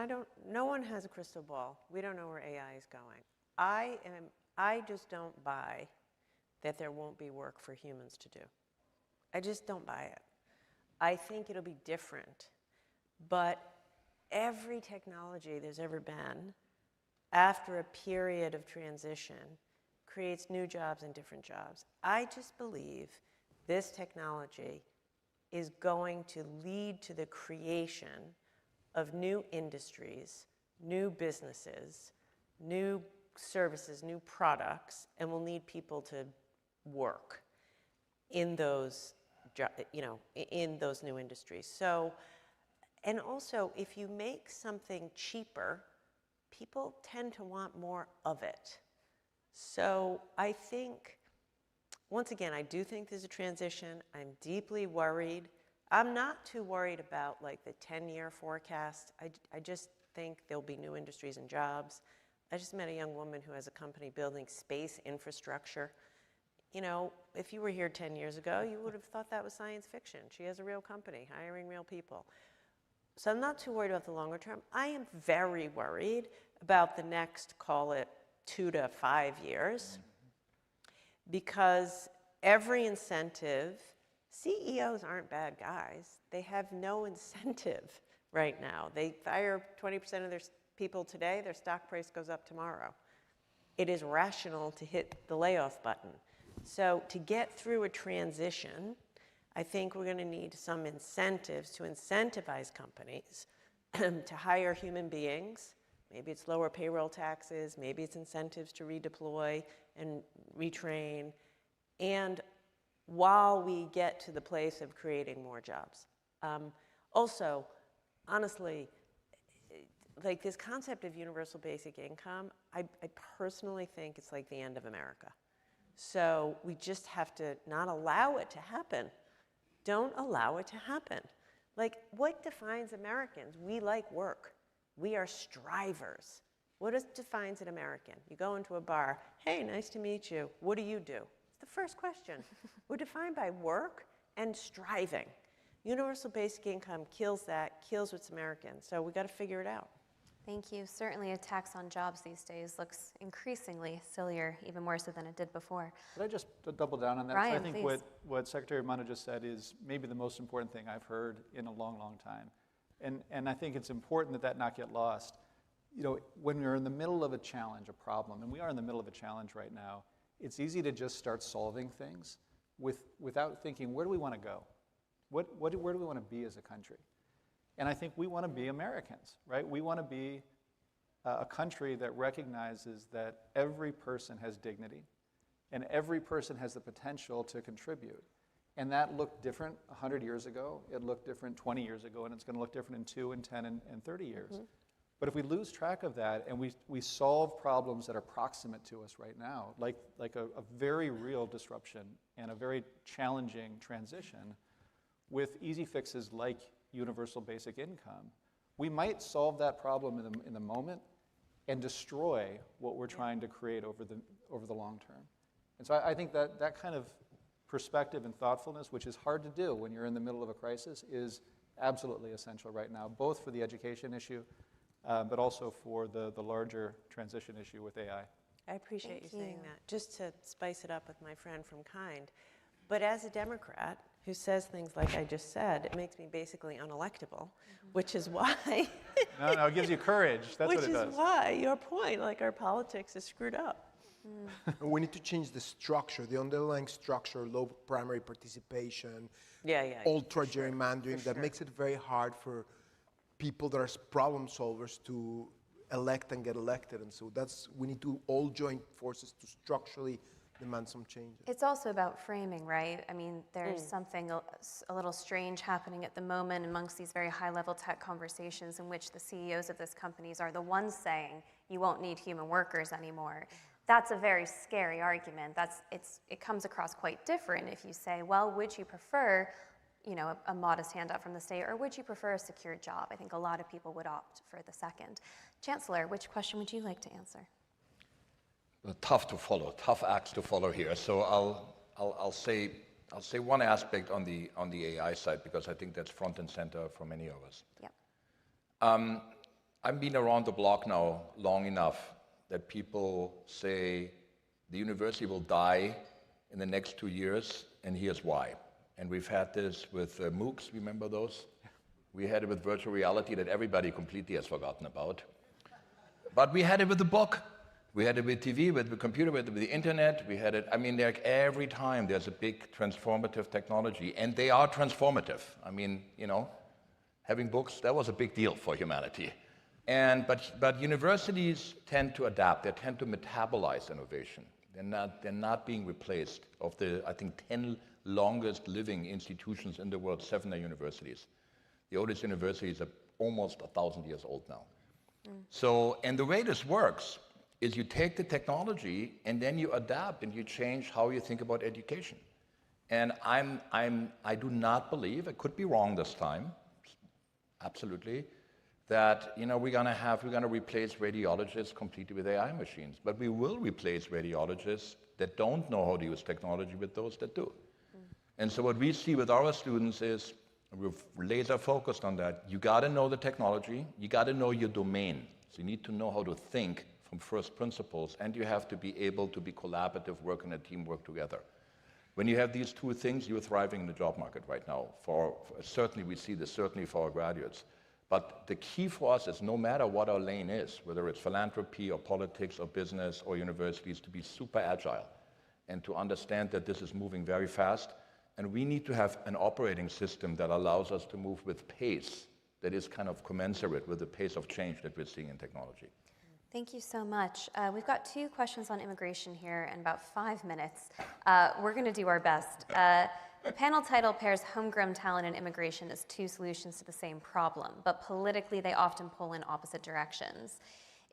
no one has a crystal ball. We don't know where AI is going. I just don't buy that there won't be work for humans to do. I just don't buy it. I think it'll be different. But every technology there's ever been, after a period of transition, creates new jobs and different jobs. I just believe this technology is going to lead to the creation of new industries, new businesses, new services, new products, and we'll need people to work in those, in those new industries. So, and also, if you make something cheaper, people tend to want more of it. So I think, once again, I do think there's a transition. I'm deeply worried. I'm not too worried about like the 10-year forecast. I just think there'll be new industries and jobs. I just met a young woman who has a company building space infrastructure. You know, if you were here 10 years ago, you would have thought that was science fiction. She has a real company, hiring real people. So I'm not too worried about the longer term. I am very worried about the next, call it, 2 to 5 years, because every incentive, CEOs aren't bad guys. They have no incentive right now. They fire 20% of their people today, their stock price goes up tomorrow. It is rational to hit the layoff button. So to get through a transition, I think we're going to need some incentives to incentivize companies to hire human beings. Maybe it's lower payroll taxes, maybe it's incentives to redeploy and retrain, and while we get to the place of creating more jobs. Also, honestly, like this concept of universal basic income, I personally think it's like the end of America. So we just have to not allow it to happen. Don't allow it to happen. Like, what defines Americans? We like work. We are strivers. What defines an American? You go into a bar, hey, nice to meet you. What do you do? It's the first question. We're defined by work and striving. Universal basic income kills that, kills what's American. So we got to figure it out. Thank you. Certainly a tax on jobs these days looks increasingly sillier, even more so than it did before. Could I just double down on that? Brian, I think please. what Secretary Raimondo just said is maybe the most important thing I've heard in a long, long time. And I think it's important that that not get lost. You know, when you're in the middle of a challenge, a problem, and we are in the middle of a challenge right now, it's easy to just start solving things without thinking, where do we want to go? Where do we want to be as a country? And I think we want to be Americans, right? We want to be a country that recognizes that every person has dignity and every person has the potential to contribute. And that looked different 100 years ago, it looked different 20 years ago, and it's going to look different in 2 and 10 and 30 years. Mm-hmm. But if we lose track of that and we solve problems that are proximate to us right now, like a very real disruption and a very challenging transition with easy fixes like universal basic income, we might solve that problem in the moment, and destroy what we're trying to create over the long term. And so I think that kind of perspective and thoughtfulness, which is hard to do when you're in the middle of a crisis, is absolutely essential right now, both for the education issue, but also for the larger transition issue with AI. I appreciate you saying that. Just to spice it up with my friend from Kind. But as a Democrat who says things like I just said, it makes me basically unelectable, which is why... No, it gives you courage. That's what it does. Which is why, your point, like our politics is screwed up. We need to change the structure, the underlying structure, low primary participation, ultra gerrymandering, that makes it very hard for people that are problem solvers to elect and get elected. And so we need to all join forces to structurally demand some changes. It's also about framing, right? I mean, there's something a little strange happening at the moment amongst these very high-level tech conversations in which the CEOs of these companies are the ones saying, you won't need human workers anymore. That's a very scary argument. It comes across quite different if you say, well, would you prefer, a modest handout from the state, or would you prefer a secure job? I think a lot of people would opt for the second. Chancellor, which question would you like to answer? Tough to follow, tough acts to follow here. So I'll say one aspect on the AI side, because I think that's front and center for many of us. Yep. I've been around the block now long enough that people say the university will die in the next 2 years, and here's why. And we've had this with MOOCs, remember those? We had it with virtual reality that everybody completely has forgotten about. But we had it with the book. We had it with TV, with the computer, with the internet. We had it, like every time there's a big transformative technology, and they are transformative. Having books, that was a big deal for humanity. But universities tend to adapt. They tend to metabolize innovation. They're not being replaced. Of the, I think, 10 longest living institutions in the world, 7 are universities. The oldest universities are almost 1,000 years old now. So, and the way this works is you take the technology and then you adapt and you change how you think about education. And I do not believe, I could be wrong this time, absolutely, that we're going to replace radiologists completely with AI machines. But we will replace radiologists that don't know how to use technology with those that do. And so what we see with our students is, we're laser focused on that. You got to know the technology. You got to know your domain. So you need to know how to think from first principles, and you have to be able to be collaborative, work in a team, work together. When you have these two things, you're thriving in the job market right now. Certainly, we see this certainly for our graduates. But the key for us is, no matter what our lane is, whether it's philanthropy or politics or business or universities, to be super agile and to understand that this is moving very fast. And we need to have an operating system that allows us to move with pace that is kind of commensurate with the pace of change that we're seeing in technology. Thank you so much. We've got 2 questions on immigration here in about 5 minutes. We're going to do our best. The panel title pairs homegrown talent and immigration as 2 solutions to the same problem, but politically they often pull in opposite directions.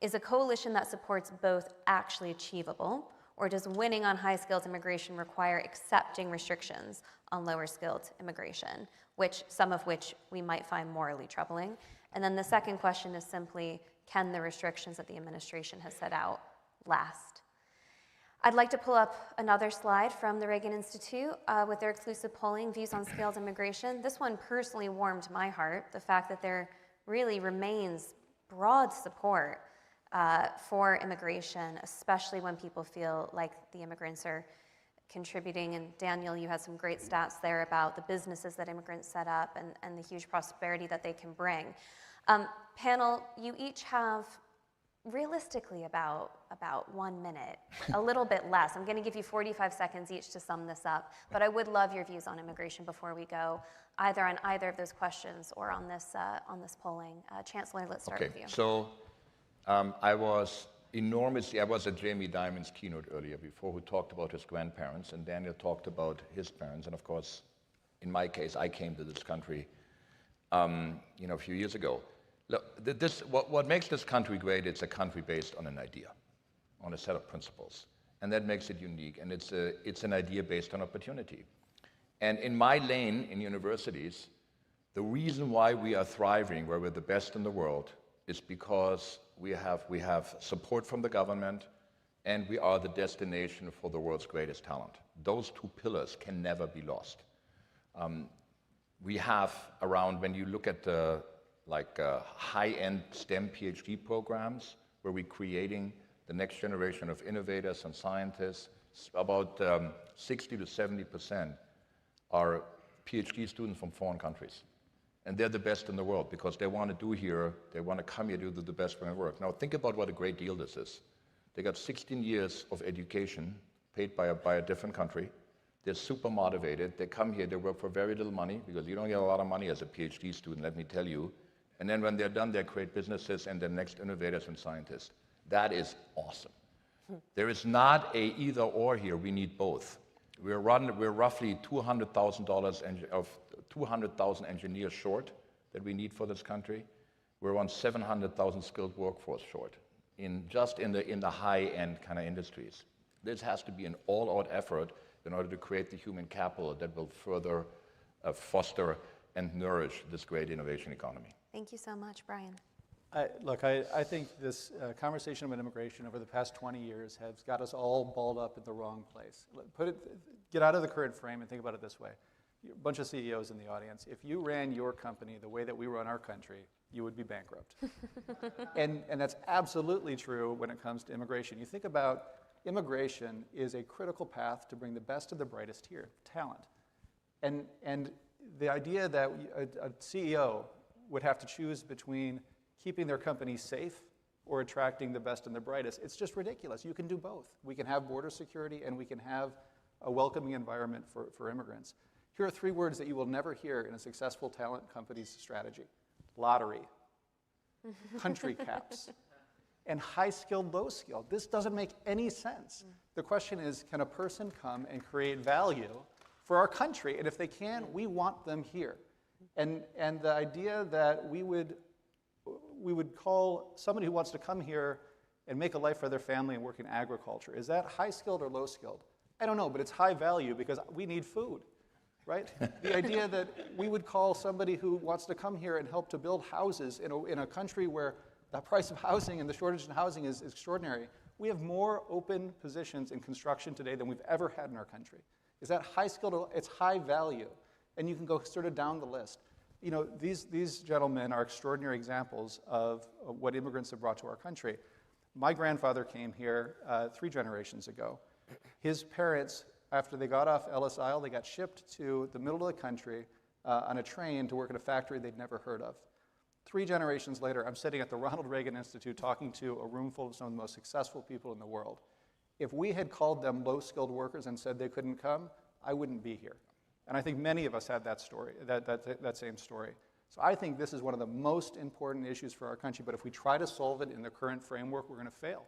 Is a coalition that supports both actually achievable, or does winning on high-skilled immigration require accepting restrictions on lower-skilled immigration, some of which we might find morally troubling? And then the second question is simply, can the restrictions that the administration has set out last? I'd like to pull up another slide from the Reagan Institute with their exclusive polling, Views on Scaled Immigration. This one personally warmed my heart, the fact that there really remains broad support for immigration, especially when people feel like the immigrants are contributing. And Daniel, you had some great stats there about the businesses that immigrants set up and the huge prosperity that they can bring. Panel, you each have realistically about 1 minute, a little bit less. I'm going to give you 45 seconds each to sum this up, but I would love your views on immigration before we go, either on either of those questions or on this polling. Chancellor, let's start with you. So I was at Jamie Dimon's keynote earlier before, who talked about his grandparents, and Daniel talked about his parents, and of course, in my case, I came to this country a few years ago. Look, what makes this country great, it's a country based on an idea, on a set of principles. And that makes it unique, and it's an idea based on opportunity. And in my lane in universities, the reason why we are thriving, where we're the best in the world, is because we have support from the government, and we are the destination for the world's greatest talent. Those two pillars can never be lost. We have around, when you look at the high-end STEM PhD programs, where we're creating the next generation of innovators and scientists, about 60 to 70% are PhD students from foreign countries. And they're the best in the world because they want to do here, they want to come here to do the best work. Now think about what a great deal this is. They got 16 years of education paid by a different country. They're super motivated. They come here, they work for very little money because you don't get a lot of money as a PhD student, let me tell you. And then when they're done, they create businesses and the next innovators and scientists. That is awesome. There is not a either or here, we need both. We're roughly $200,000 engineers short that we need for this country. We're on 700,000 skilled workforce short in the high-end kind of industries. This has to be an all-out effort in order to create the human capital that will further foster and nourish this great innovation economy. Thank you so much, Brian. I think this conversation about immigration over the past 20 years has got us all balled up in the wrong place. Get out of the current frame and think about it this way. A bunch of CEOs in the audience. If you ran your company the way that we run our country, you would be bankrupt. and that's absolutely true when it comes to immigration. You think about immigration is a critical path to bring the best of the brightest here, talent. And the idea that a CEO would have to choose between keeping their company safe or attracting the best and the brightest, it's just ridiculous. You can do both. We can have border security and we can have a welcoming environment for immigrants. Here are 3 words that you will never hear in a successful talent company's strategy: lottery, country caps, and high-skilled, low-skilled. This doesn't make any sense. The question is, can a person come and create value for our country? And if they can, we want them here. And the idea that we would call somebody who wants to come here and make a life for their family and work in agriculture, is that high-skilled or low-skilled? I don't know, but it's high value because we need food, right? The idea that we would call somebody who wants to come here and help to build houses in a country where the price of housing and the shortage in housing is extraordinary. We have more open positions in construction today than we've ever had in our country. Is that high-skilled? It's high value. And you can go sort of down the list. You know, these gentlemen are extraordinary examples of what immigrants have brought to our country. My grandfather came here 3 generations ago. His parents, after they got off Ellis Isle, they got shipped to the middle of the country on a train to work at a factory they'd never heard of. 3 generations later, I'm sitting at the Ronald Reagan Institute talking to a room full of some of the most successful people in the world. If we had called them low-skilled workers and said they couldn't come, I wouldn't be here. And I think many of us had that story, that same story. So I think this is one of the most important issues for our country, but if we try to solve it in the current framework, we're going to fail.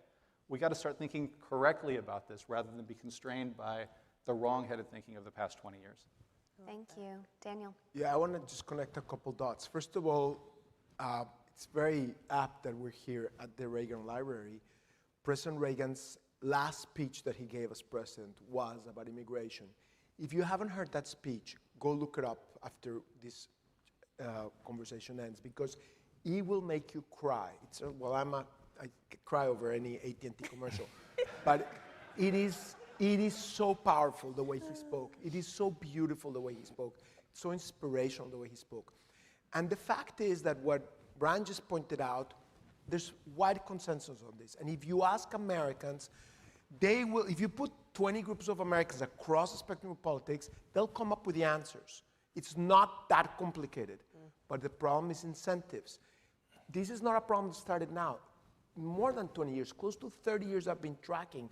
We got to start thinking correctly about this rather than be constrained by the wrong-headed thinking of the past 20 years. Thank you. Daniel? Yeah, I want to just connect a couple dots. First of all, it's very apt that we're here at the Reagan Library. President Reagan's last speech that he gave as president was about immigration. If you haven't heard that speech, go look it up after this conversation ends, because it will make you cry. I cry over any AT&T commercial, but it is so powerful the way he spoke. It is so beautiful the way he spoke. It's so inspirational the way he spoke. And the fact is that what Brian just pointed out, there's wide consensus on this. And if you ask Americans, they will, if you put 20 groups of Americans across the spectrum of politics, they'll come up with the answers. It's not that complicated. But the problem is incentives. This is not a problem that started now. More than 20 years, close to 30 years I've been tracking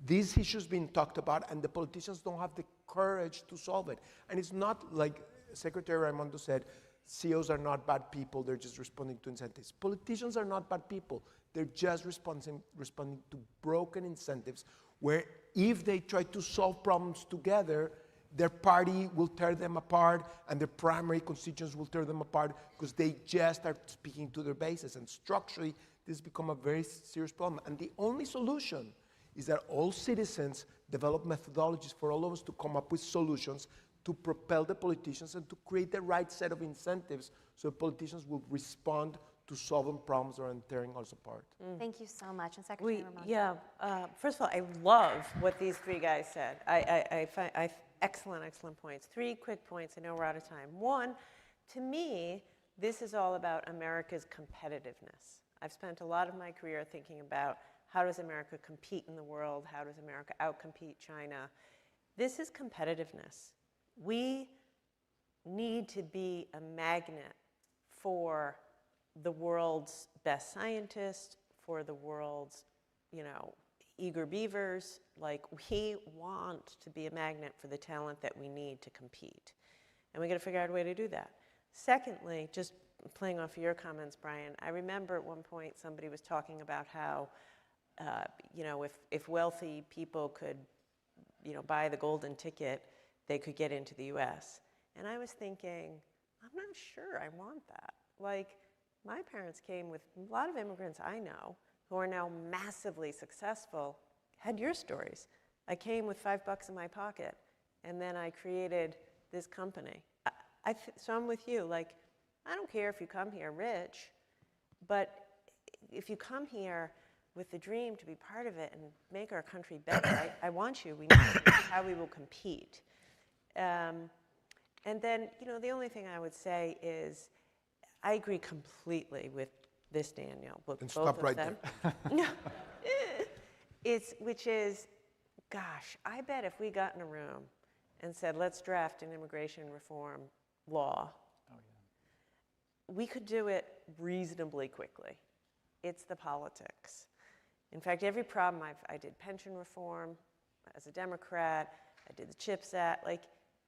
these issues being talked about, and the politicians don't have the courage to solve it. And it's not like Secretary Raimondo said, CEOs are not bad people, they're just responding to incentives. Politicians are not bad people, they're just responding to broken incentives where if they try to solve problems together, their party will tear them apart and their primary constituents will tear them apart because they just are speaking to their bases. And structurally, this has become a very serious problem. And the only solution is that all citizens develop methodologies for all of us to come up with solutions to propel the politicians and to create the right set of incentives so politicians will respond solving problems rather than tearing us apart. Thank you so much. And Secretary Raimondo. Yeah, first of all, I love what these three guys said. I find excellent points. 3 quick points, I know we're out of time. One, to me, this is all about America's competitiveness. I've spent a lot of my career thinking about how does America compete in the world? How does America outcompete China? This is competitiveness. We need to be a magnet for the world's best scientists, for the world's, eager beavers. Like, we want to be a magnet for the talent that we need to compete. And we got to figure out a way to do that. Secondly, just playing off of your comments, Brian, I remember at one point somebody was talking about how, if wealthy people could, buy the golden ticket, they could get into the US. And I was thinking, I'm not sure I want that. Like, my parents came with a lot of immigrants I know who are now massively successful, had your stories. I came with $5 in my pocket, and then I created this company. So I'm with you. Like, I don't care if you come here rich, but if you come here with the dream to be part of it and make our country better, I want you. We know how we will compete. And then, the only thing I would say is I agree completely with this, Daniel. And stop right there. No. Which is, gosh, I bet if we got in a room and said, let's draft an immigration reform law, we could do it reasonably quickly. It's the politics. In fact, every problem I did pension reform as a Democrat, I did the CHIPS Act,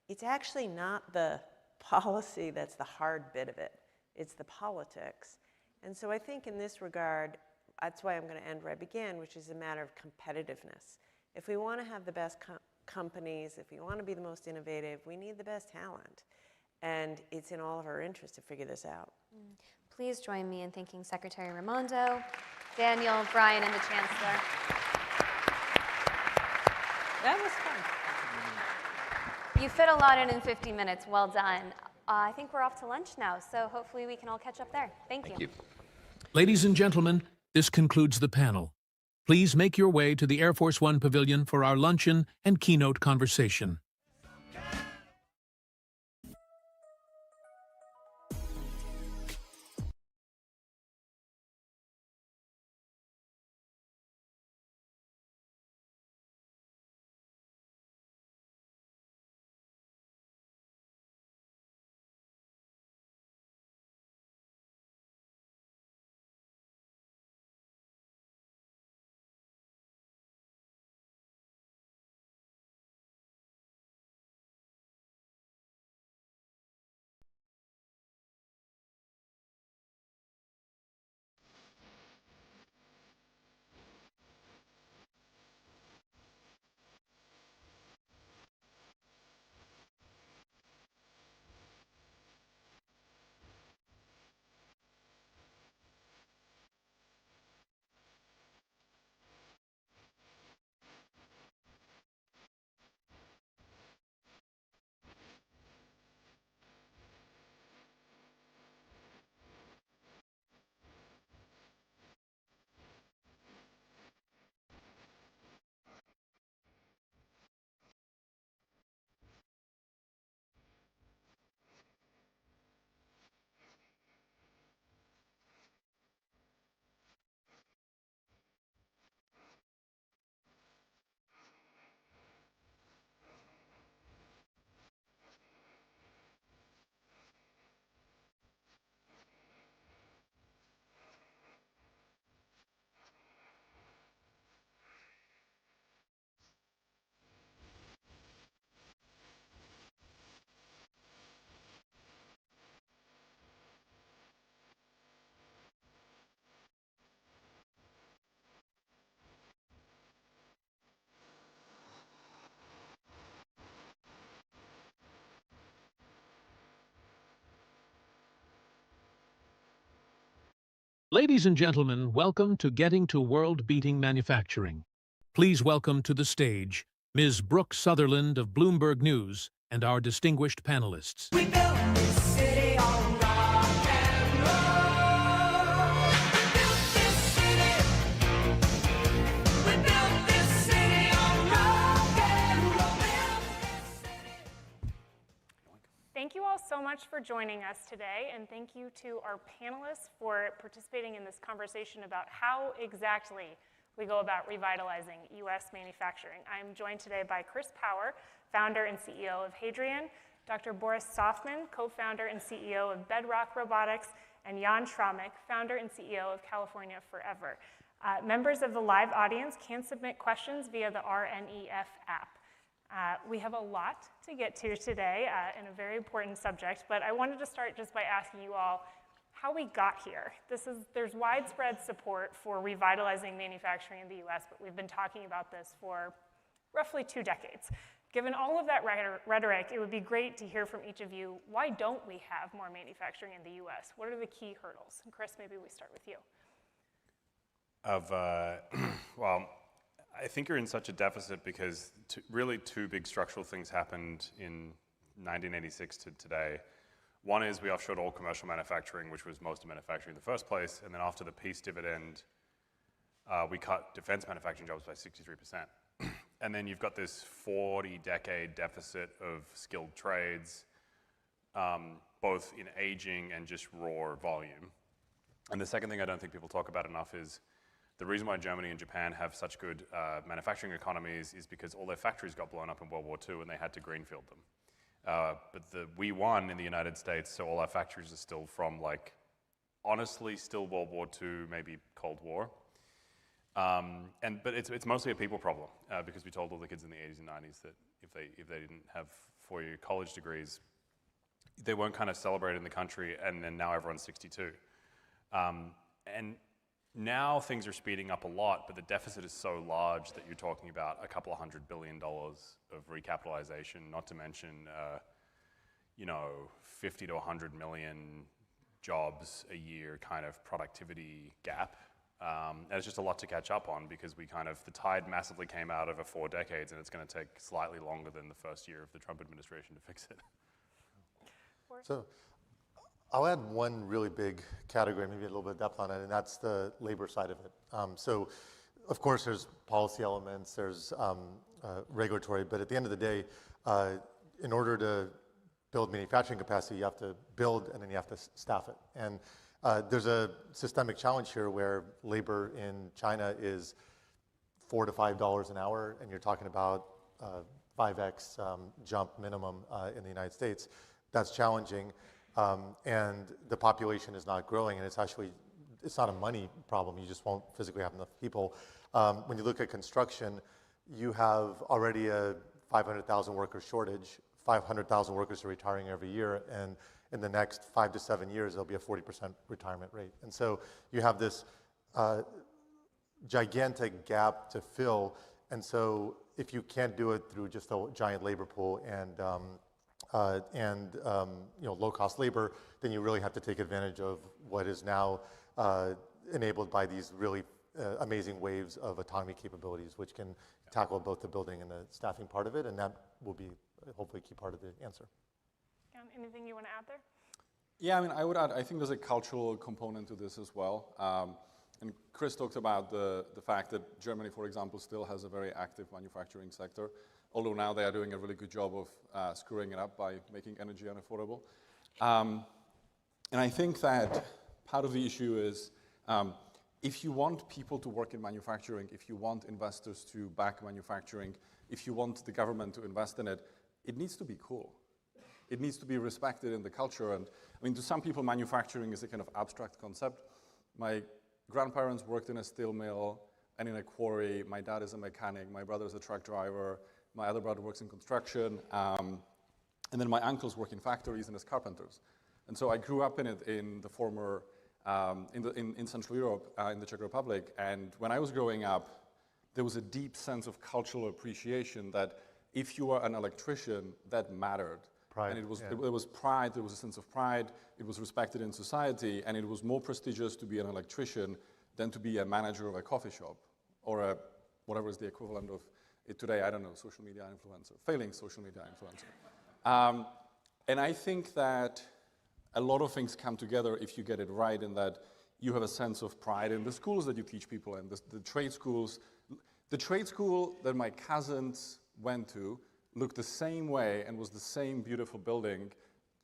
it's actually not the policy that's the hard bit of it. It's the politics. And so I think in this regard, that's why I'm going to end where I began, which is a matter of competitiveness. If we want to have the best companies, if we want to be the most innovative, we need the best talent. And it's in all of our interest to figure this out. Please join me in thanking Secretary Raimondo, Daniel, Brian, and the Chancellor. That was fun. You fit a lot in 50 minutes. Well done. I think we're off to lunch now, so hopefully we can all catch up there. Thank you. Ladies and gentlemen, this concludes the panel. Please make your way to the Air Force One Pavilion for our luncheon and keynote conversation. Ladies and gentlemen, welcome to Getting to World-Beating Manufacturing. Please welcome to the stage Ms. Brooke Sutherland of Bloomberg News and our distinguished panelists. We built this city on rock and roll. joining us today, and thank you to our panelists for participating in this conversation about how exactly we go about revitalizing U.S. manufacturing. I'm joined today by Chris Power, founder and CEO of Hadrian, Dr. Boris Softman, co-founder and CEO of Bedrock Robotics, and Jan Schramik, founder and CEO of California Forever. Members of the live audience can submit questions via the RNEF app. We have a lot to get to today and a very important subject, but I wanted to start just by asking you all how we got here. There's widespread support for revitalizing manufacturing in the US, but we've been talking about this for roughly 2 decades. Given all of that rhetoric, it would be great to hear from each of you, why don't we have more manufacturing in the US? What are the key hurdles? And Chris, maybe we start with you. Well, I think you're in such a deficit because really 2 big structural things happened in 1986 to today. One is we offshored all commercial manufacturing, which was most of manufacturing in the first place, and then after the peace dividend, we cut defense manufacturing jobs by 63%. And then you've got this 40-decade deficit of skilled trades, both in aging and just raw volume. And the second thing I don't think people talk about enough is the reason why Germany and Japan have such good manufacturing economies is because all their factories got blown up in World War II and they had to greenfield them. But we won in the United States, so all our factories are still from, like, honestly, still World War II, maybe Cold War. But it's mostly a people problem because we told all the kids in the 80s and 90s that if they didn't have 4-year college degrees, they weren't kind of celebrated in the country, and then now everyone's 62. And now things are speeding up a lot, but the deficit is so large that you're talking about a couple of $100 billion of recapitalization, not to mention, 50 to 100 million jobs a year kind of productivity gap. And it's just a lot to catch up on because the tide massively came out over 4 decades, and it's going to take slightly longer than the first year of the Trump administration to fix it. So I'll add one really big category, maybe a little bit of depth on it, and that's the labor side of it. So of course there's policy elements, there's regulatory, but at the end of the day, in order to build manufacturing capacity, you have to build and then you have to staff it. And there's a systemic challenge here where labor in China is $4 to $5 an hour, and you're talking about 5x jump minimum in the United States. That's challenging, and the population is not growing, and it's not a money problem. You just won't physically have enough people. When you look at construction, you have already a 500,000 worker shortage. 500,000 workers are retiring every year, and in the next 5 to 7 years, there'll be a 40% retirement rate. And so you have this gigantic gap to fill. And so if you can't do it through just a giant labor pool and low-cost labor, then you really have to take advantage of what is now enabled by these really amazing waves of autonomy capabilities, which can tackle both the building and the staffing part of it, and that will be hopefully a key part of the answer. Anything you want to add there? Yeah, I would add, I think there's a cultural component to this as well. And Chris talked about the fact that Germany, for example, still has a very active manufacturing sector, although now they are doing a really good job of screwing it up by making energy unaffordable. And I think that part of the issue is if you want people to work in manufacturing, if you want investors to back manufacturing, if you want the government to invest in it, it needs to be cool. It needs to be respected in the culture. And to some people, manufacturing is a kind of abstract concept. My grandparents worked in a steel mill and in a quarry. My dad is a mechanic. My brother is a truck driver. My other brother works in construction. And then my uncles work in factories and as carpenters. And so I grew up in it in the former, in Central Europe, in the Czech Republic. And when I was growing up, there was a deep sense of cultural appreciation that if you were an electrician, that mattered. Pride, and it was pride, there was a sense of pride, it was respected in society, and it was more prestigious to be an electrician than to be a manager of a coffee shop, or whatever is the equivalent of it today, I don't know, social media influencer, failing social media influencer. And I think that a lot of things come together if you get it right, in that you have a sense of pride in the schools that you teach people in, the trade schools. The trade school that my cousins went to looked the same way and was the same beautiful building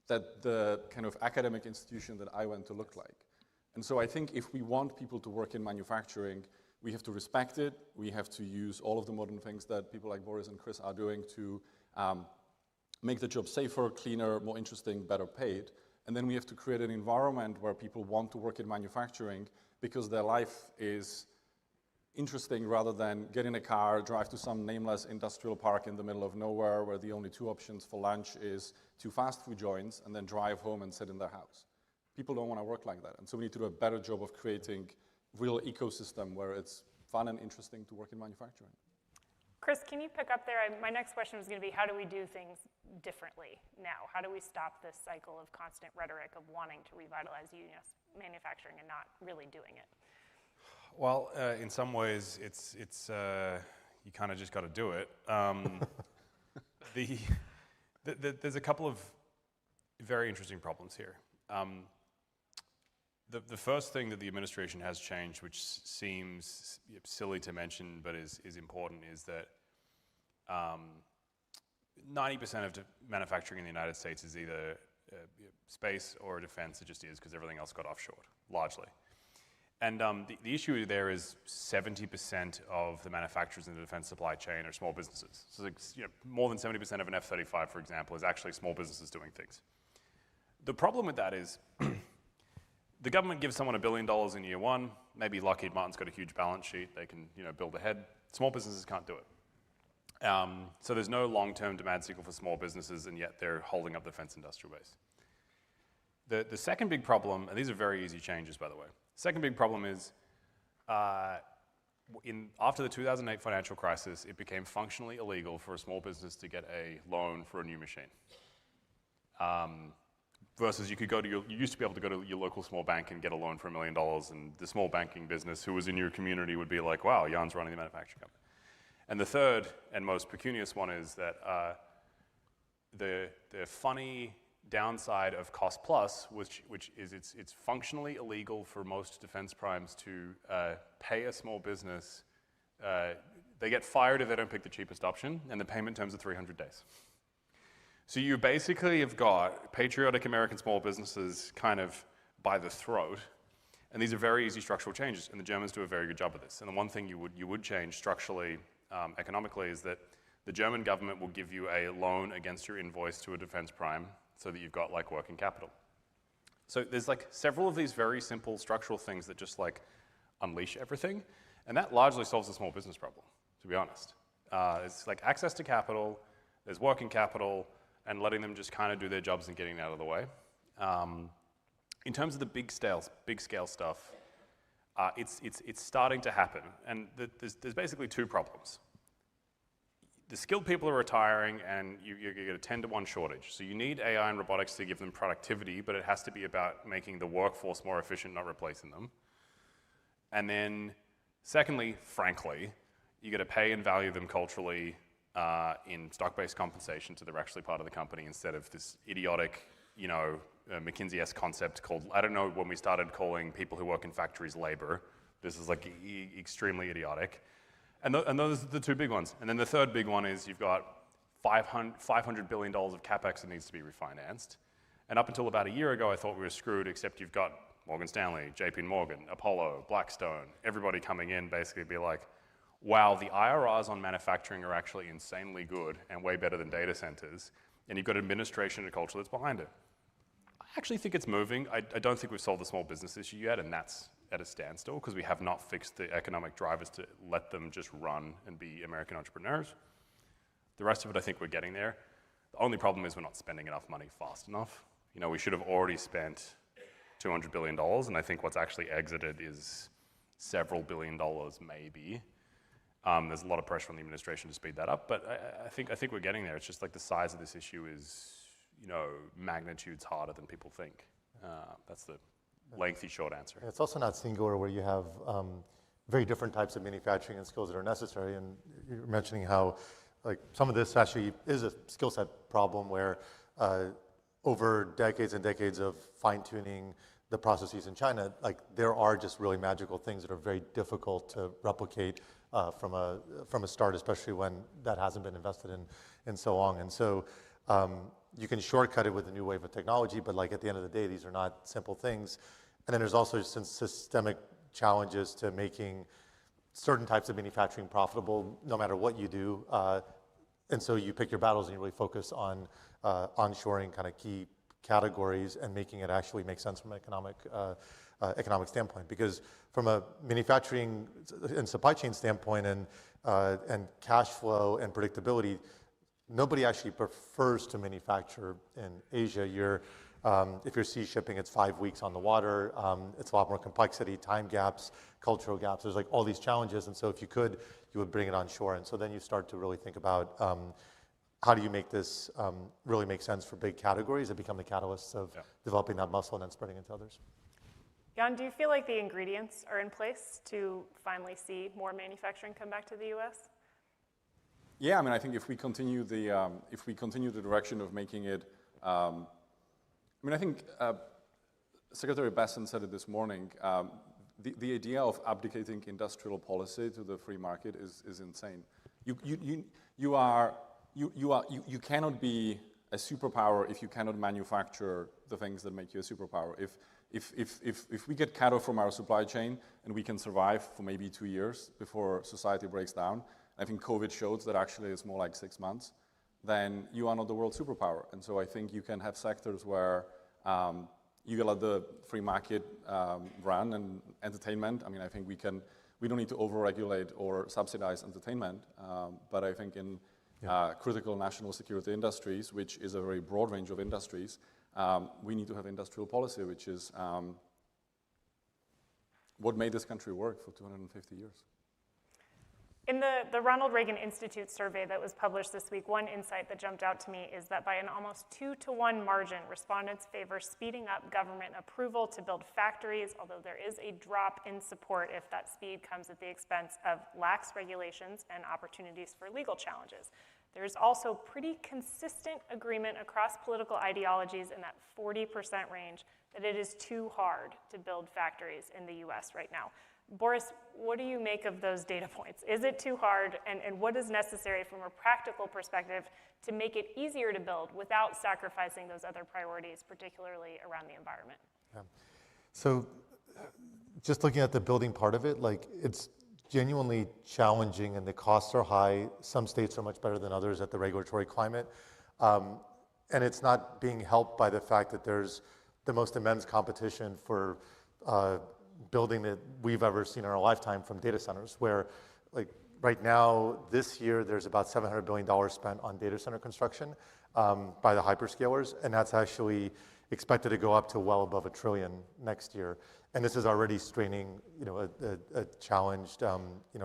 that the kind of academic institution that I went to look like. And so I think if we want people to work in manufacturing, we have to respect it. We have to use all of the modern things that people like Boris and Chris are doing to make the job safer, cleaner, more interesting, better paid. And then we have to create an environment where people want to work in manufacturing because their life is interesting rather than get in a car, drive to some nameless industrial park in the middle of nowhere where the only 2 options for lunch is 2 fast food joints and then drive home and sit in their house. People don't want to work like that. And so we need to do a better job of creating real ecosystem where it's fun and interesting to work in manufacturing. Chris, can you pick up there? My next question was going to be, how do we do things differently now? How do we stop this cycle of constant rhetoric of wanting to revitalize U.S. manufacturing and not really doing it? Well, in some ways, it's you kind of just got to do it. There's a couple of very interesting problems here. The first thing that the administration has changed, which seems silly to mention but is important, is that 90% of manufacturing in the United States is either space or defense. It just is because everything else got offshored, largely. And the issue there is 70% of the manufacturers in the defense supply chain are small businesses. So more than 70% of an F-35, for example, is actually small businesses doing things. The problem with that is the government gives someone $1 billion in year one. Maybe Lockheed Martin's got a huge balance sheet. They can build ahead. Small businesses can't do it. So there's no long-term demand signal for small businesses, and yet they're holding up the defense industrial base. The second big problem, and these are very easy changes, by the way. Second big problem is after the 2008 financial crisis, it became functionally illegal for a small business to get a loan for a new machine. Versus you used to be able to go to your local small bank and get a loan for $1 million, and the small banking business who was in your community would be like, wow, Jan's running the manufacturing company. And the third and most pecunious one is that the funny downside of cost plus, which is it's functionally illegal for most defense primes to pay a small business. They get fired if they don't pick the cheapest option, and the payment terms are 300 days. So you basically have got patriotic American small businesses kind of by the throat, and these are very easy structural changes, and the Germans do a very good job of this. And the one thing you would change structurally, economically, is that the German government will give you a loan against your invoice to a defense prime so that you've got like working capital. So there's like several of these very simple structural things that just like unleash everything, and that largely solves the small business problem, to be honest. It's like access to capital, there's working capital, and letting them just kind of do their jobs and getting it out of the way. In terms of the big scale stuff, it's starting to happen, and there's basically 2 problems. The skilled people are retiring, and you get a 10-to-1 shortage. So you need AI and robotics to give them productivity, but it has to be about making the workforce more efficient, not replacing them. And then, secondly, frankly, you got to pay and value them culturally in stock-based compensation so they're actually part of the company instead of this idiotic, McKinsey-esque concept called, I don't know when we started calling people who work in factories labor. This is like extremely idiotic. And those are the 2 big ones. And then the third big one is you've got $500 billion of CapEx that needs to be refinanced. And up until about a year ago, I thought we were screwed, except you've got Morgan Stanley, JPMorgan, Apollo, Blackstone, everybody coming in basically be like, wow, the IRRs on manufacturing are actually insanely good and way better than data centers. And you've got administration and culture that's behind it. I actually think it's moving. I don't think we've solved the small business issue yet, and that's at a standstill because we have not fixed the economic drivers to let them just run and be American entrepreneurs. The rest of it, I think we're getting there. The only problem is we're not spending enough money fast enough. We should have already spent $200 billion, and I think what's actually exited is several $billion maybe. There's a lot of pressure on the administration to speed that up, but I think we're getting there. It's just like the size of this issue is, magnitudes harder than people think. That's the lengthy, short answer. It's also not singular where you have very different types of manufacturing and skills that are necessary. And you're mentioning how like some of this actually is a skill set problem where over decades and decades of fine-tuning the processes in China, like there are just really magical things that are very difficult to replicate from a start, especially when that hasn't been invested in so long. And so you can shortcut it with a new wave of technology, but like at the end of the day, these are not simple things. And then there's also some systemic challenges to making certain types of manufacturing profitable, no matter what you do. And so you pick your battles and you really focus on onshoring kind of key categories and making it actually make sense from an economic standpoint. Because from a manufacturing and supply chain standpoint and cash flow and predictability, nobody actually prefers to manufacture in Asia. If you're sea shipping, it's 5 weeks on the water. It's a lot more complexity, time gaps, cultural gaps. There's like all these challenges. And so if you could, you would bring it on shore. And so then you start to really think about how do you make this really make sense for big categories that become the catalysts of developing that muscle and then spreading it to others. Jan, do you feel like the ingredients are in place to finally see more manufacturing come back to the U.S.? Yeah, I mean, I think if we continue the direction of making it, I think Secretary Besson said it this morning. The idea of abdicating industrial policy to the free market is insane. You cannot be a superpower if you cannot manufacture the things that make you a superpower. If we get cut off from our supply chain and we can survive for maybe 2 years before society breaks down, I think COVID showed that actually it's more like 6 months, then you are not the world superpower. And so I think you can have sectors where you can let the free market run, and entertainment. I mean, I think we don't need to overregulate or subsidize entertainment, but I think in critical national security industries, which is a very broad range of industries, we need to have industrial policy, which is what made this country work for 250 years. In the Ronald Reagan Institute survey that was published this week, one insight that jumped out to me is that by an almost 2-to-1 margin, respondents favor speeding up government approval to build factories, although there is a drop in support if that speed comes at the expense of lax regulations and opportunities for legal challenges. There's also pretty consistent agreement across political ideologies in that 40% range that it is too hard to build factories in the US right now. Boris, what do you make of those data points? Is it too hard, and what is necessary from a practical perspective to make it easier to build without sacrificing those other priorities, particularly around the environment? Yeah. So just looking at the building part of it, like it's genuinely challenging and the costs are high. Some states are much better than others at the regulatory climate. And it's not being helped by the fact that there's the most immense competition for building that we've ever seen in our lifetime from data centers, where like right now, this year, there's about $700 billion spent on data center construction by the hyperscalers, and that's actually expected to go up to well above $1 trillion next year. And this is already straining, a challenged,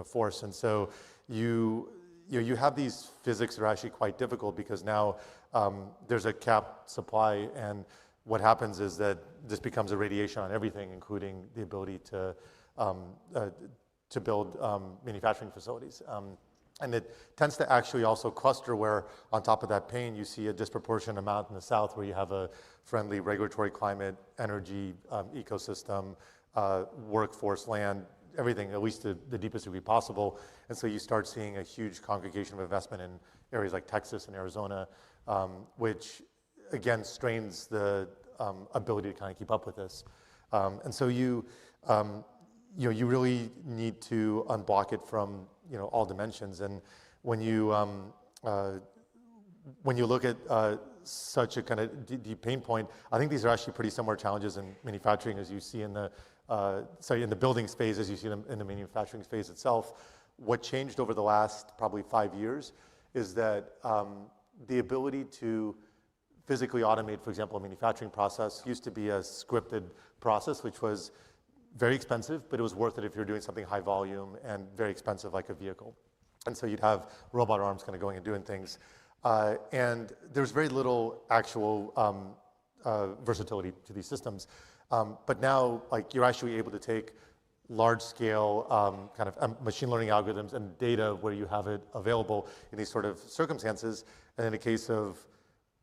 force. And so you have these physics that are actually quite difficult because now there's a capped supply, and what happens is that this becomes a radiation on everything, including the ability to build manufacturing facilities. And it tends to actually also cluster where on top of that pain, you see a disproportionate amount in the South where you have a friendly regulatory climate, energy ecosystem, workforce, land, everything, at least to the deepest degree possible. And so you start seeing a huge congregation of investment in areas like Texas and Arizona, which again strains the ability to kind of keep up with this. And so you really need to unblock it from all dimensions. And when you look at such a kind of deep pain point, I think these are actually pretty similar challenges in manufacturing as you see in the in the building space, as you see them in the manufacturing space itself. What changed over the last probably 5 years is that the ability to physically automate, for example, a manufacturing process used to be a scripted process, which was very expensive, but it was worth it if you're doing something high volume and very expensive like a vehicle. And so you'd have robot arms kind of going and doing things. And there's very little actual versatility to these systems. But now, like, you're actually able to take large-scale kind of machine learning algorithms and data where you have it available in these sort of circumstances. And in the case of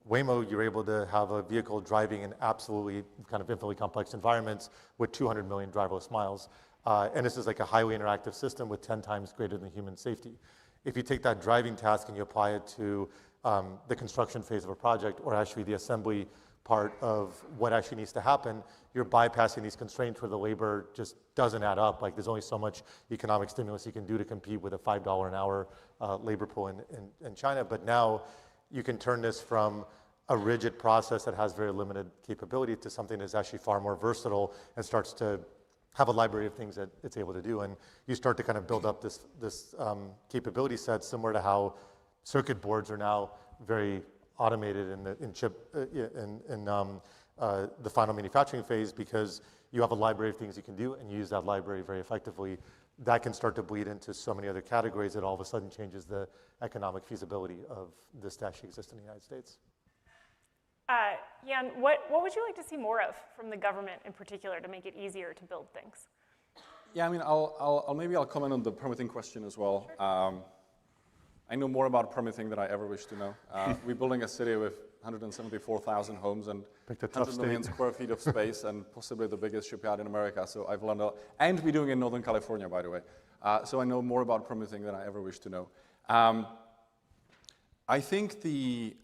Waymo, you're able to have a vehicle driving in absolutely kind of infinitely complex environments with 200 million driverless miles. And this is like a highly interactive system with 10 times greater than human safety. If you take that driving task and you apply it to the construction phase of a project or actually the assembly part of what actually needs to happen, you're bypassing these constraints where the labor just doesn't add up. Like there's only so much economic stimulus you can do to compete with a $5 an hour labor pool in China. But now you can turn this from a rigid process that has very limited capability to something that's actually far more versatile and starts to have a library of things that it's able to do. And you start to kind of build up this capability set similar to how circuit boards are now very automated in the final manufacturing phase, because you have a library of things you can do and you use that library very effectively. That can start to bleed into so many other categories that all of a sudden changes the economic feasibility of this to actually exist in the United States. Jan, what would you like to see more of from the government in particular to make it easier to build things? Yeah, I mean, I'll comment on the permitting question as well. Sure. I know more about permitting than I ever wish to know. We're building a city with 174,000 homes and 100 million square feet of space and possibly the biggest shipyard in America. So I've learned a lot. And we're doing it in Northern California, by the way. So I know more about permitting than I ever wish to know. I think the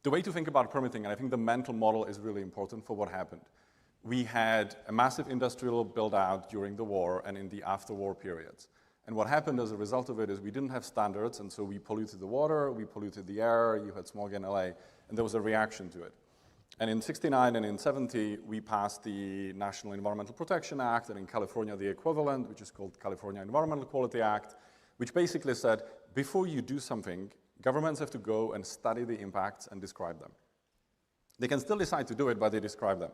way to think about permitting, and I think the mental model is really important for what happened. We had a massive industrial build-out during the war and in the after-war periods. And what happened as a result of it is we didn't have standards, and so we polluted the water, we polluted the air, you had smog in LA, and there was a reaction to it. And in 69 and in 70, we passed the National Environmental Protection Act, and in California the equivalent, which is called California Environmental Quality Act, which basically said, before you do something, governments have to go and study the impacts and describe them. They can still decide to do it, but they describe them.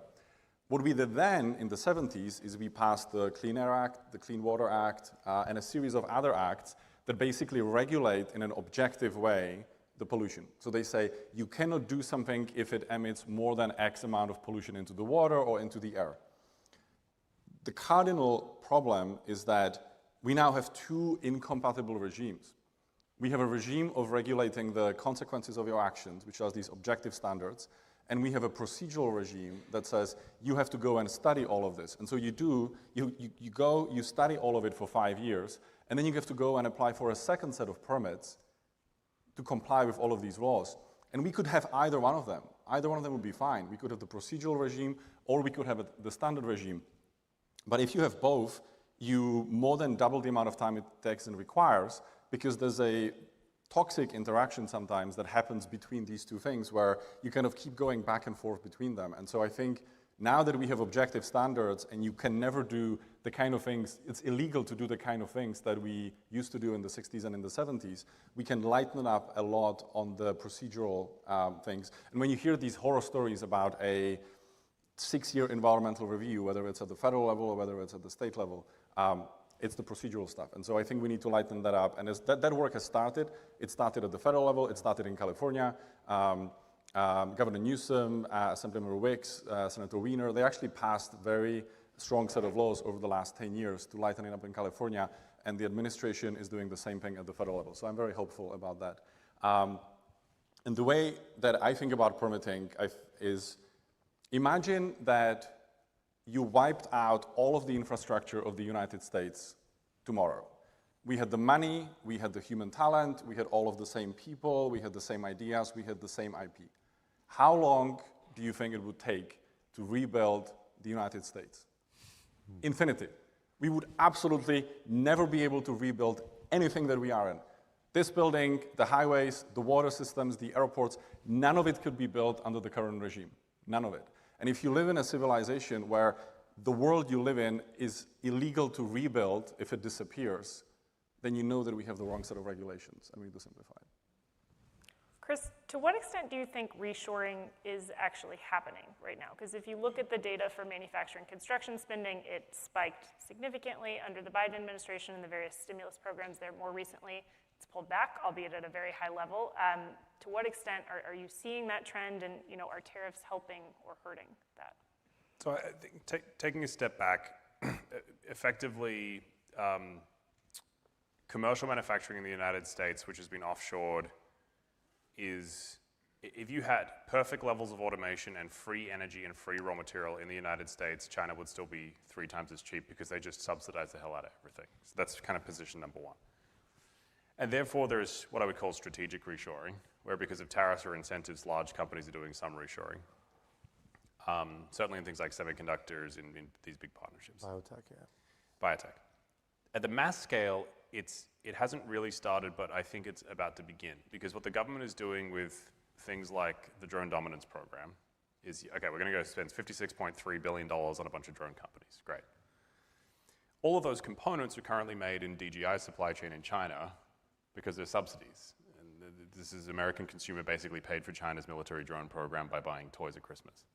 What we did then in the 70s is we passed the Clean Air Act, the Clean Water Act, and a series of other acts that basically regulate in an objective way the pollution. So they say you cannot do something if it emits more than X amount of pollution into the water or into the air. The cardinal problem is that we now have two incompatible regimes. We have a regime of regulating the consequences of your actions, which are these objective standards, and we have a procedural regime that says you have to go and study all of this. And so you go, you study all of it for 5 years, and then you have to go and apply for a second set of permits to comply with all of these laws. And we could have either one of them. Either one of them would be fine. We could have the procedural regime, or we could have the standard regime. But if you have both, you more than double the amount of time it takes and requires, because there's a toxic interaction sometimes that happens between these two things where you kind of keep going back and forth between them. And so I think now that we have objective standards and you can never do the kind of things, it's illegal to do the kind of things that we used to do in the 60s and in the 70s, we can lighten up a lot on the procedural things. And when you hear these horror stories about a 6-year environmental review, whether it's at the federal level or whether it's at the state level, it's the procedural stuff. And so I think we need to lighten that up. And that work has started. It started at the federal level. It started in California. Governor Newsom, Assemblymember Wicks, Senator Wiener, they actually passed a very strong set of laws over the last 10 years to lighten it up in California. And the administration is doing the same thing at the federal level. So I'm very hopeful about that. And the way that I think about permitting is imagine that you wiped out all of the infrastructure of the United States tomorrow. We had the money, we had the human talent, we had all of the same people, we had the same ideas, we had the same IP. How long do you think it would take to rebuild the United States? Infinity. We would absolutely never be able to rebuild anything that we are in. This building, the highways, the water systems, the airports, none of it could be built under the current regime. None of it. And if you live in a civilization where the world you live in is illegal to rebuild if it disappears, then you know that we have the wrong set of regulations, and we need to simplify it. Chris, to what extent do you think reshoring is actually happening right now? Because if you look at the data for manufacturing construction spending, it spiked significantly under the Biden administration and the various stimulus programs there. More recently, it's pulled back, albeit at a very high level. To what extent are you seeing that trend, and are tariffs helping or hurting that? So I think taking a step back, effectively, commercial manufacturing in the United States, which has been offshored, is, if you had perfect levels of automation and free energy and free raw material in the United States, China would still be 3 times as cheap because they just subsidize the hell out of everything. So that's kind of position number one. And therefore, there's what I would call strategic reshoring, where because of tariffs or incentives, large companies are doing some reshoring. Certainly in things like semiconductors, in these big partnerships. Biotech, yeah. Biotech. At the mass scale, it hasn't really started, but I think it's about to begin. Because what the government is doing with things like the drone dominance program is, okay, we're going to go spend $56.3 billion on a bunch of drone companies. Great. All of those components are currently made in DJI's supply chain in China because there's subsidies. And this is American consumer basically paid for China's military drone program by buying toys at Christmas.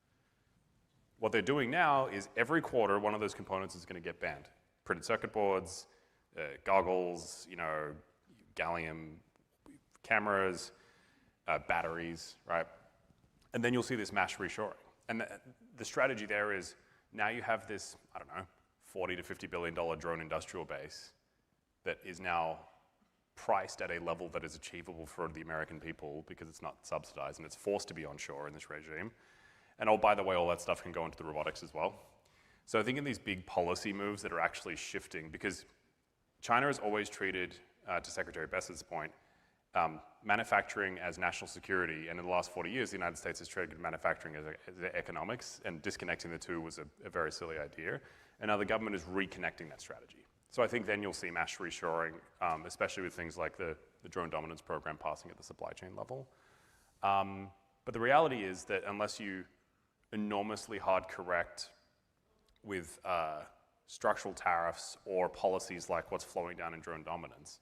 What they're doing now is every quarter, one of those components is going to get banned. Printed circuit boards, goggles, gallium cameras, batteries, right? And then you'll see this mass reshoring. And the strategy there is now you have this, I don't know, $40 to $50 billion drone industrial base that is now priced at a level that is achievable for the American people because it's not subsidized and it's forced to be onshore in this regime. And oh, by the way, all that stuff can go into the robotics as well. So I think in these big policy moves that are actually shifting, because China has always treated, to Secretary Bessett's point, manufacturing as national security, and in the last 40 years, the United States has treated manufacturing as economics, and disconnecting the two was a very silly idea. And now the government is reconnecting that strategy. So I think then you'll see mass reshoring, especially with things like the drone dominance program passing at the supply chain level. But the reality is that unless you enormously hard correct with structural tariffs or policies like what's flowing down in drone dominance,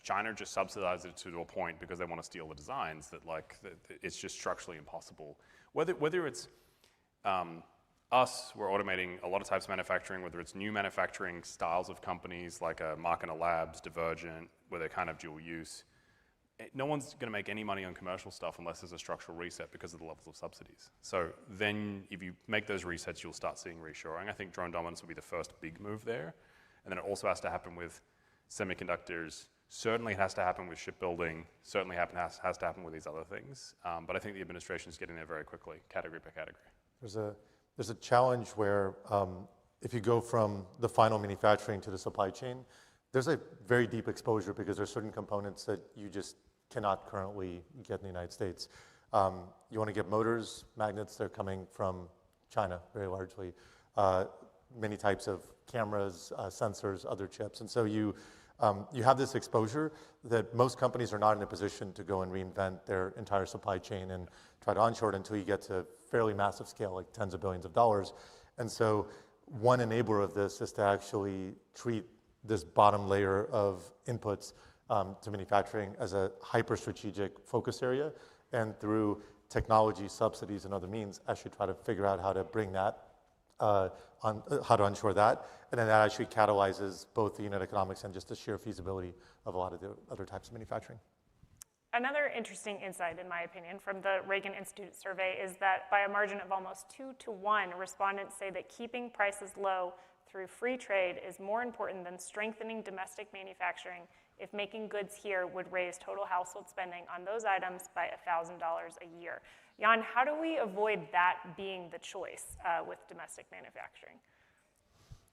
China just subsidizes it to a point because they want to steal the designs that it's just structurally impossible. Whether it's us, we're automating a lot of types of manufacturing, whether it's new manufacturing styles of companies like Markina Labs, Divergent, where they're kind of dual use. No one's going to make any money on commercial stuff unless there's a structural reset because of the levels of subsidies. So then if you make those resets, you'll start seeing reshoring. I think drone dominance will be the first big move there. And then it also has to happen with semiconductors. Certainly it has to happen with shipbuilding. Certainly has to happen with these other things. But I think the administration is getting there very quickly, category by category. There's a challenge where if you go from the final manufacturing to the supply chain, there's a very deep exposure because there's certain components that you just cannot currently get in the United States. You want to get motors, magnets, they're coming from China very largely. Many types of cameras, sensors, other chips. And so you have this exposure that most companies are not in a position to go and reinvent their entire supply chain and try to onshore it until you get to fairly massive scale, like tens of billions of dollars. And so one enabler of this is to actually treat this bottom layer of inputs to manufacturing as a hyper-strategic focus area, and through technology, subsidies, and other means, actually try to figure out how to bring that, how to onshore that, and then that actually catalyzes both the unit economics and just the sheer feasibility of a lot of the other types of manufacturing. Another interesting insight, in my opinion, from the Reagan Institute survey is that by a margin of almost 2 to 1, respondents say that keeping prices low through free trade is more important than strengthening domestic manufacturing if making goods here would raise total household spending on those items by $1,000 a year. Jan, how do we avoid that being the choice with domestic manufacturing?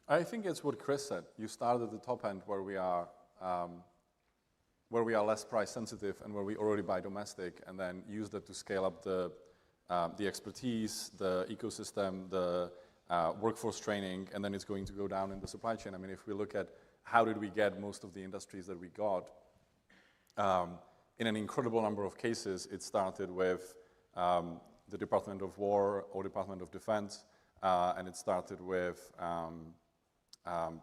I think it's what Chris said. You start at the top end where we are less price sensitive and where we already buy domestic, and then use that to scale up the expertise, the ecosystem, the workforce training, and then it's going to go down in the supply chain. I mean, if we look at how did we get most of the industries that we got, in an incredible number of cases, it started with the Department of War or Department of Defense, and it started with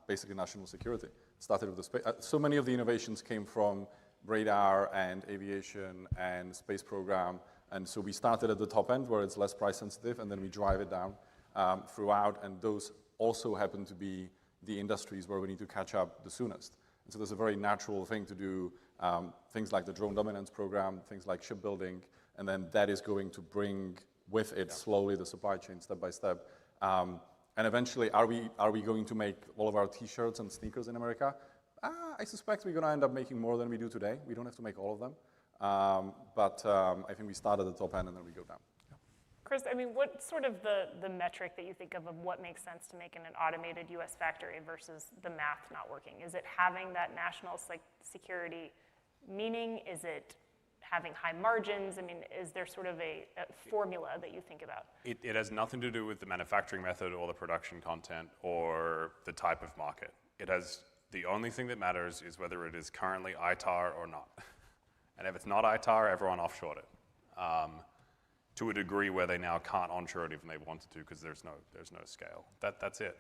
basically national security. It started with the space. So many of the innovations came from radar and aviation and space program, and so we started at the top end where it's less price sensitive, and then we drive it down throughout, and those also happen to be the industries where we need to catch up the soonest. And so there's a very natural thing to do, things like the drone dominance program, things like shipbuilding, and then that is going to bring with it slowly the supply chain step by step. And eventually, are we going to make all of our t-shirts and sneakers in America? I suspect we're going to end up making more than we do today. We don't have to make all of them. But I think we start at the top end and then we go down. Chris? Chris, I mean, what's sort of the metric that you think of what makes sense to make in an automated US factory versus the math not working? Is it having that national security meaning? Is it having high margins? I mean, is there sort of a formula that you think about? It has nothing to do with the manufacturing method or the production content or the type of market. The only thing that matters is whether it is currently ITAR or not. And if it's not ITAR, everyone offshored it. To a degree where they now can't onshore it even they wanted to because there's no scale. That's it.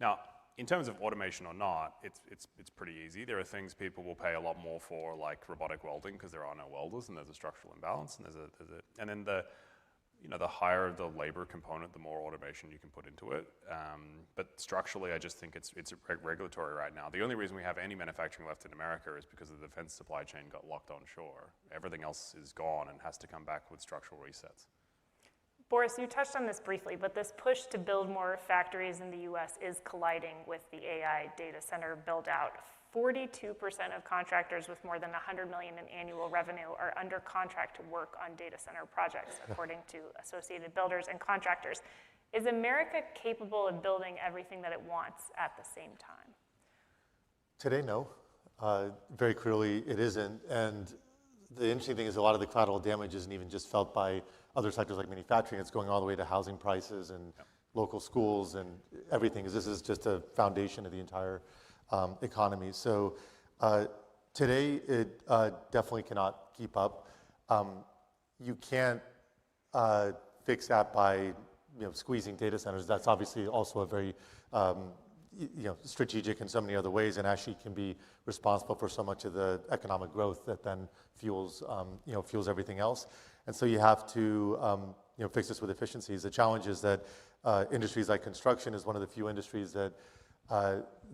Now, in terms of automation or not, it's pretty easy. There are things people will pay a lot more for, like robotic welding, because there are no welders and there's a structural imbalance. And then the higher the labor component, the more automation you can put into it. But structurally, I just think it's regulatory right now. The only reason we have any manufacturing left in America is because the defense supply chain got locked onshore. Everything else is gone and has to come back with structural resets. Boris, you touched on this briefly, but this push to build more factories in the US is colliding with the AI data center build out. 42% of contractors with more than $100 million in annual revenue are under contract to work on data center projects, according to Associated Builders and Contractors. Is America capable of building everything that it wants at the same time? Today, no. Very clearly, it isn't. And the interesting thing is a lot of the collateral damage isn't even just felt by other sectors like manufacturing. It's going all the way to housing prices and local schools and everything. This is just a foundation of the entire economy. So today, it definitely cannot keep up. You can't fix that by squeezing data centers. That's obviously also a very strategic in so many other ways, and actually can be responsible for so much of the economic growth that then fuels everything else. And so you have to fix this with efficiencies. The challenge is that industries like construction is one of the few industries that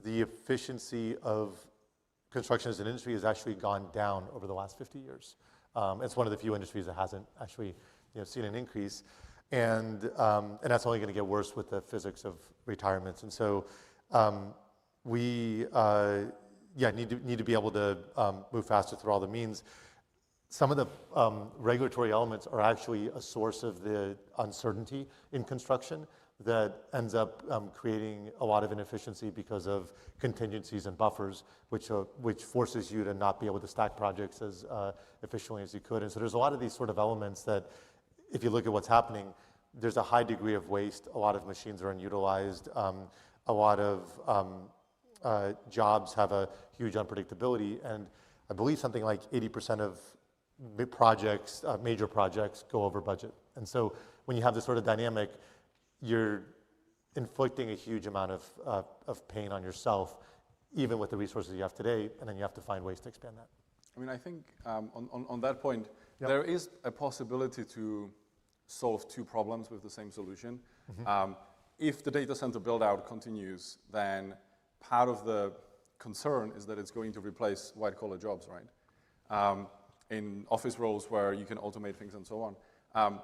the efficiency of construction as an industry has actually gone down over the last 50 years. It's one of the few industries that hasn't actually seen an increase. And that's only going to get worse with the physics of retirements. And so we need to be able to move faster through all the means. Some of the regulatory elements are actually a source of the uncertainty in construction that ends up creating a lot of inefficiency because of contingencies and buffers, which forces you to not be able to stack projects as efficiently as you could. And so there's a lot of these sort of elements that, if you look at what's happening, there's a high degree of waste. A lot of machines are unutilized. A lot of jobs have a huge unpredictability. And I believe something like 80% of projects, major projects, go over budget. And so when you have this sort of dynamic, you're inflicting a huge amount of pain on yourself, even with the resources you have today, and then you have to find ways to expand that. I mean, I think on that point, there is a possibility to solve two problems with the same solution. Mm-hmm. If the data center build-out continues, then part of the concern is that it's going to replace white-collar jobs, right? In office roles where you can automate things and so on.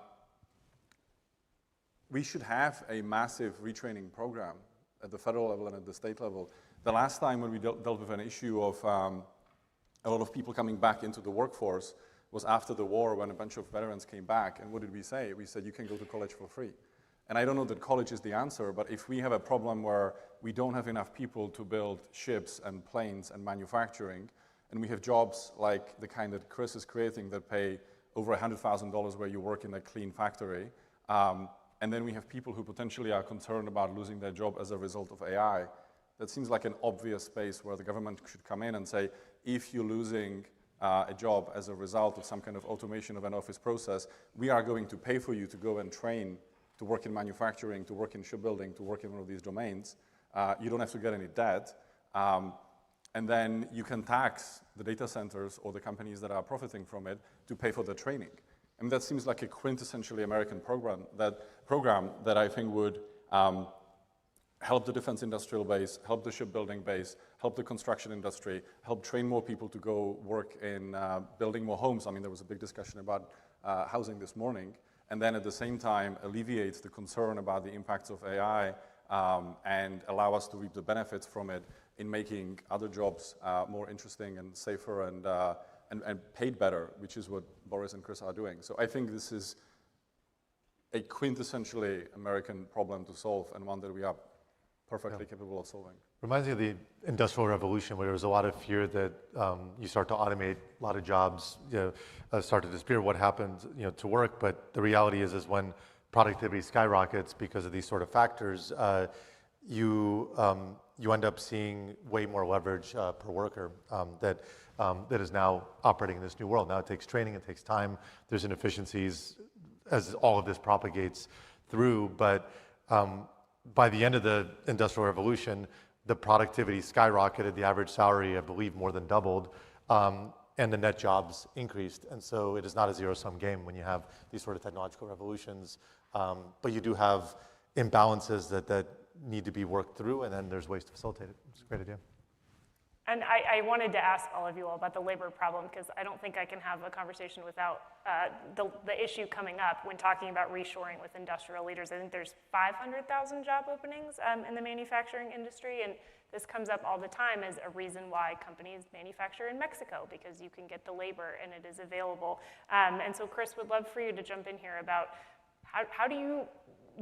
We should have a massive retraining program at the federal level and at the state level. The last time when we dealt with an issue of a lot of people coming back into the workforce was after the war, when a bunch of veterans came back. And what did we say? We said, you can go to college for free. And I don't know that college is the answer, but if we have a problem where we don't have enough people to build ships and planes and manufacturing, and we have jobs like the kind that Chris is creating that pay over $100,000 where you work in a clean factory, and then we have people who potentially are concerned about losing their job as a result of AI, that seems like an obvious space where the government should come in and say, if you're losing a job as a result of some kind of automation of an office process, we are going to pay for you to go and train to work in manufacturing, to work in shipbuilding, to work in one of these domains. You don't have to get any debt. And then you can tax the data centers or the companies that are profiting from it to pay for the training. I mean, that seems like a quintessentially American program that I think would help the defense industrial base, help the shipbuilding base, help the construction industry, help train more people to go work in building more homes. I mean, there was a big discussion about housing this morning. And then at the same time, alleviates the concern about the impacts of AI and allow us to reap the benefits from it in making other jobs more interesting and safer and paid better, which is what Boris and Chris are doing. So I think this is a quintessentially American problem to solve, and one that we are perfectly capable of solving. Reminds me of the Industrial Revolution, where there was a lot of fear that you start to automate a lot of jobs, start to disappear. What happened, to work? But the reality is when productivity skyrockets because of these sort of factors, you end up seeing way more leverage per worker that is now operating in this new world. Now it takes training, it takes time. There's inefficiencies as all of this propagates through, but by the end of the Industrial Revolution, the productivity skyrocketed, the average salary, I believe, more than doubled, and the net jobs increased. And so it is not a zero-sum game when you have these sort of technological revolutions, but you do have imbalances that need to be worked through, and then there's ways to facilitate it. It's a great idea. And I wanted to ask all of you all about the labor problem, because I don't think I can have a conversation without the issue coming up when talking about reshoring with industrial leaders. I think there's 500,000 job openings in the manufacturing industry, and this comes up all the time as a reason why companies manufacture in Mexico, because you can get the labor and it is available. And so Chris, would love for you to jump in here about how do you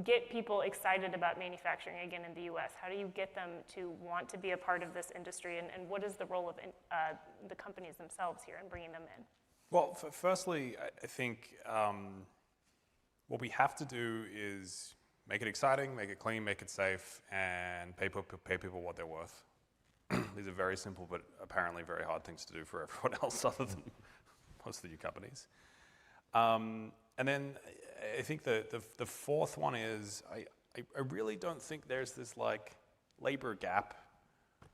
get people excited about manufacturing again in the US? How do you get them to want to be a part of this industry, and what is the role of the companies themselves here in bringing them in? Well, firstly, I think what we have to do is make it exciting, make it clean, make it safe, and pay people what they're worth. These are very simple, but apparently very hard things to do for everyone else other than most of you companies. And then I think the fourth one is I really don't think there's this labor gap.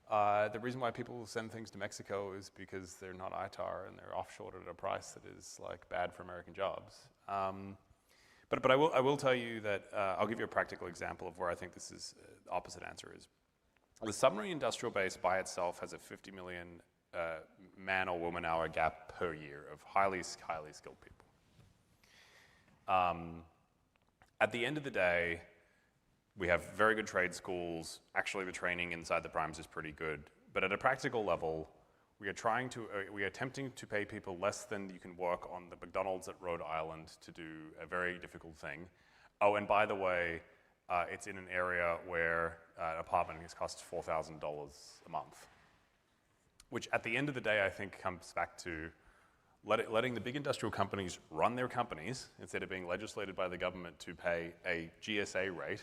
The reason why people send things to Mexico is because they're not ITAR and they're offshored at a price that is bad for American jobs. But I will tell you that I'll give you a practical example of where I think this is the opposite answer is. The submarine industrial base by itself has a 50 million man or woman hour gap per year of highly skilled people. At the end of the day, we have very good trade schools. Actually, the training inside the primes is pretty good. But at a practical level, we are attempting to pay people less than you can work on the McDonald's at Rhode Island to do a very difficult thing. Oh, and by the way, it's in an area where an apartment costs $4,000 a month, which at the end of the day, I think comes back to letting the big industrial companies run their companies instead of being legislated by the government to pay a GSA rate,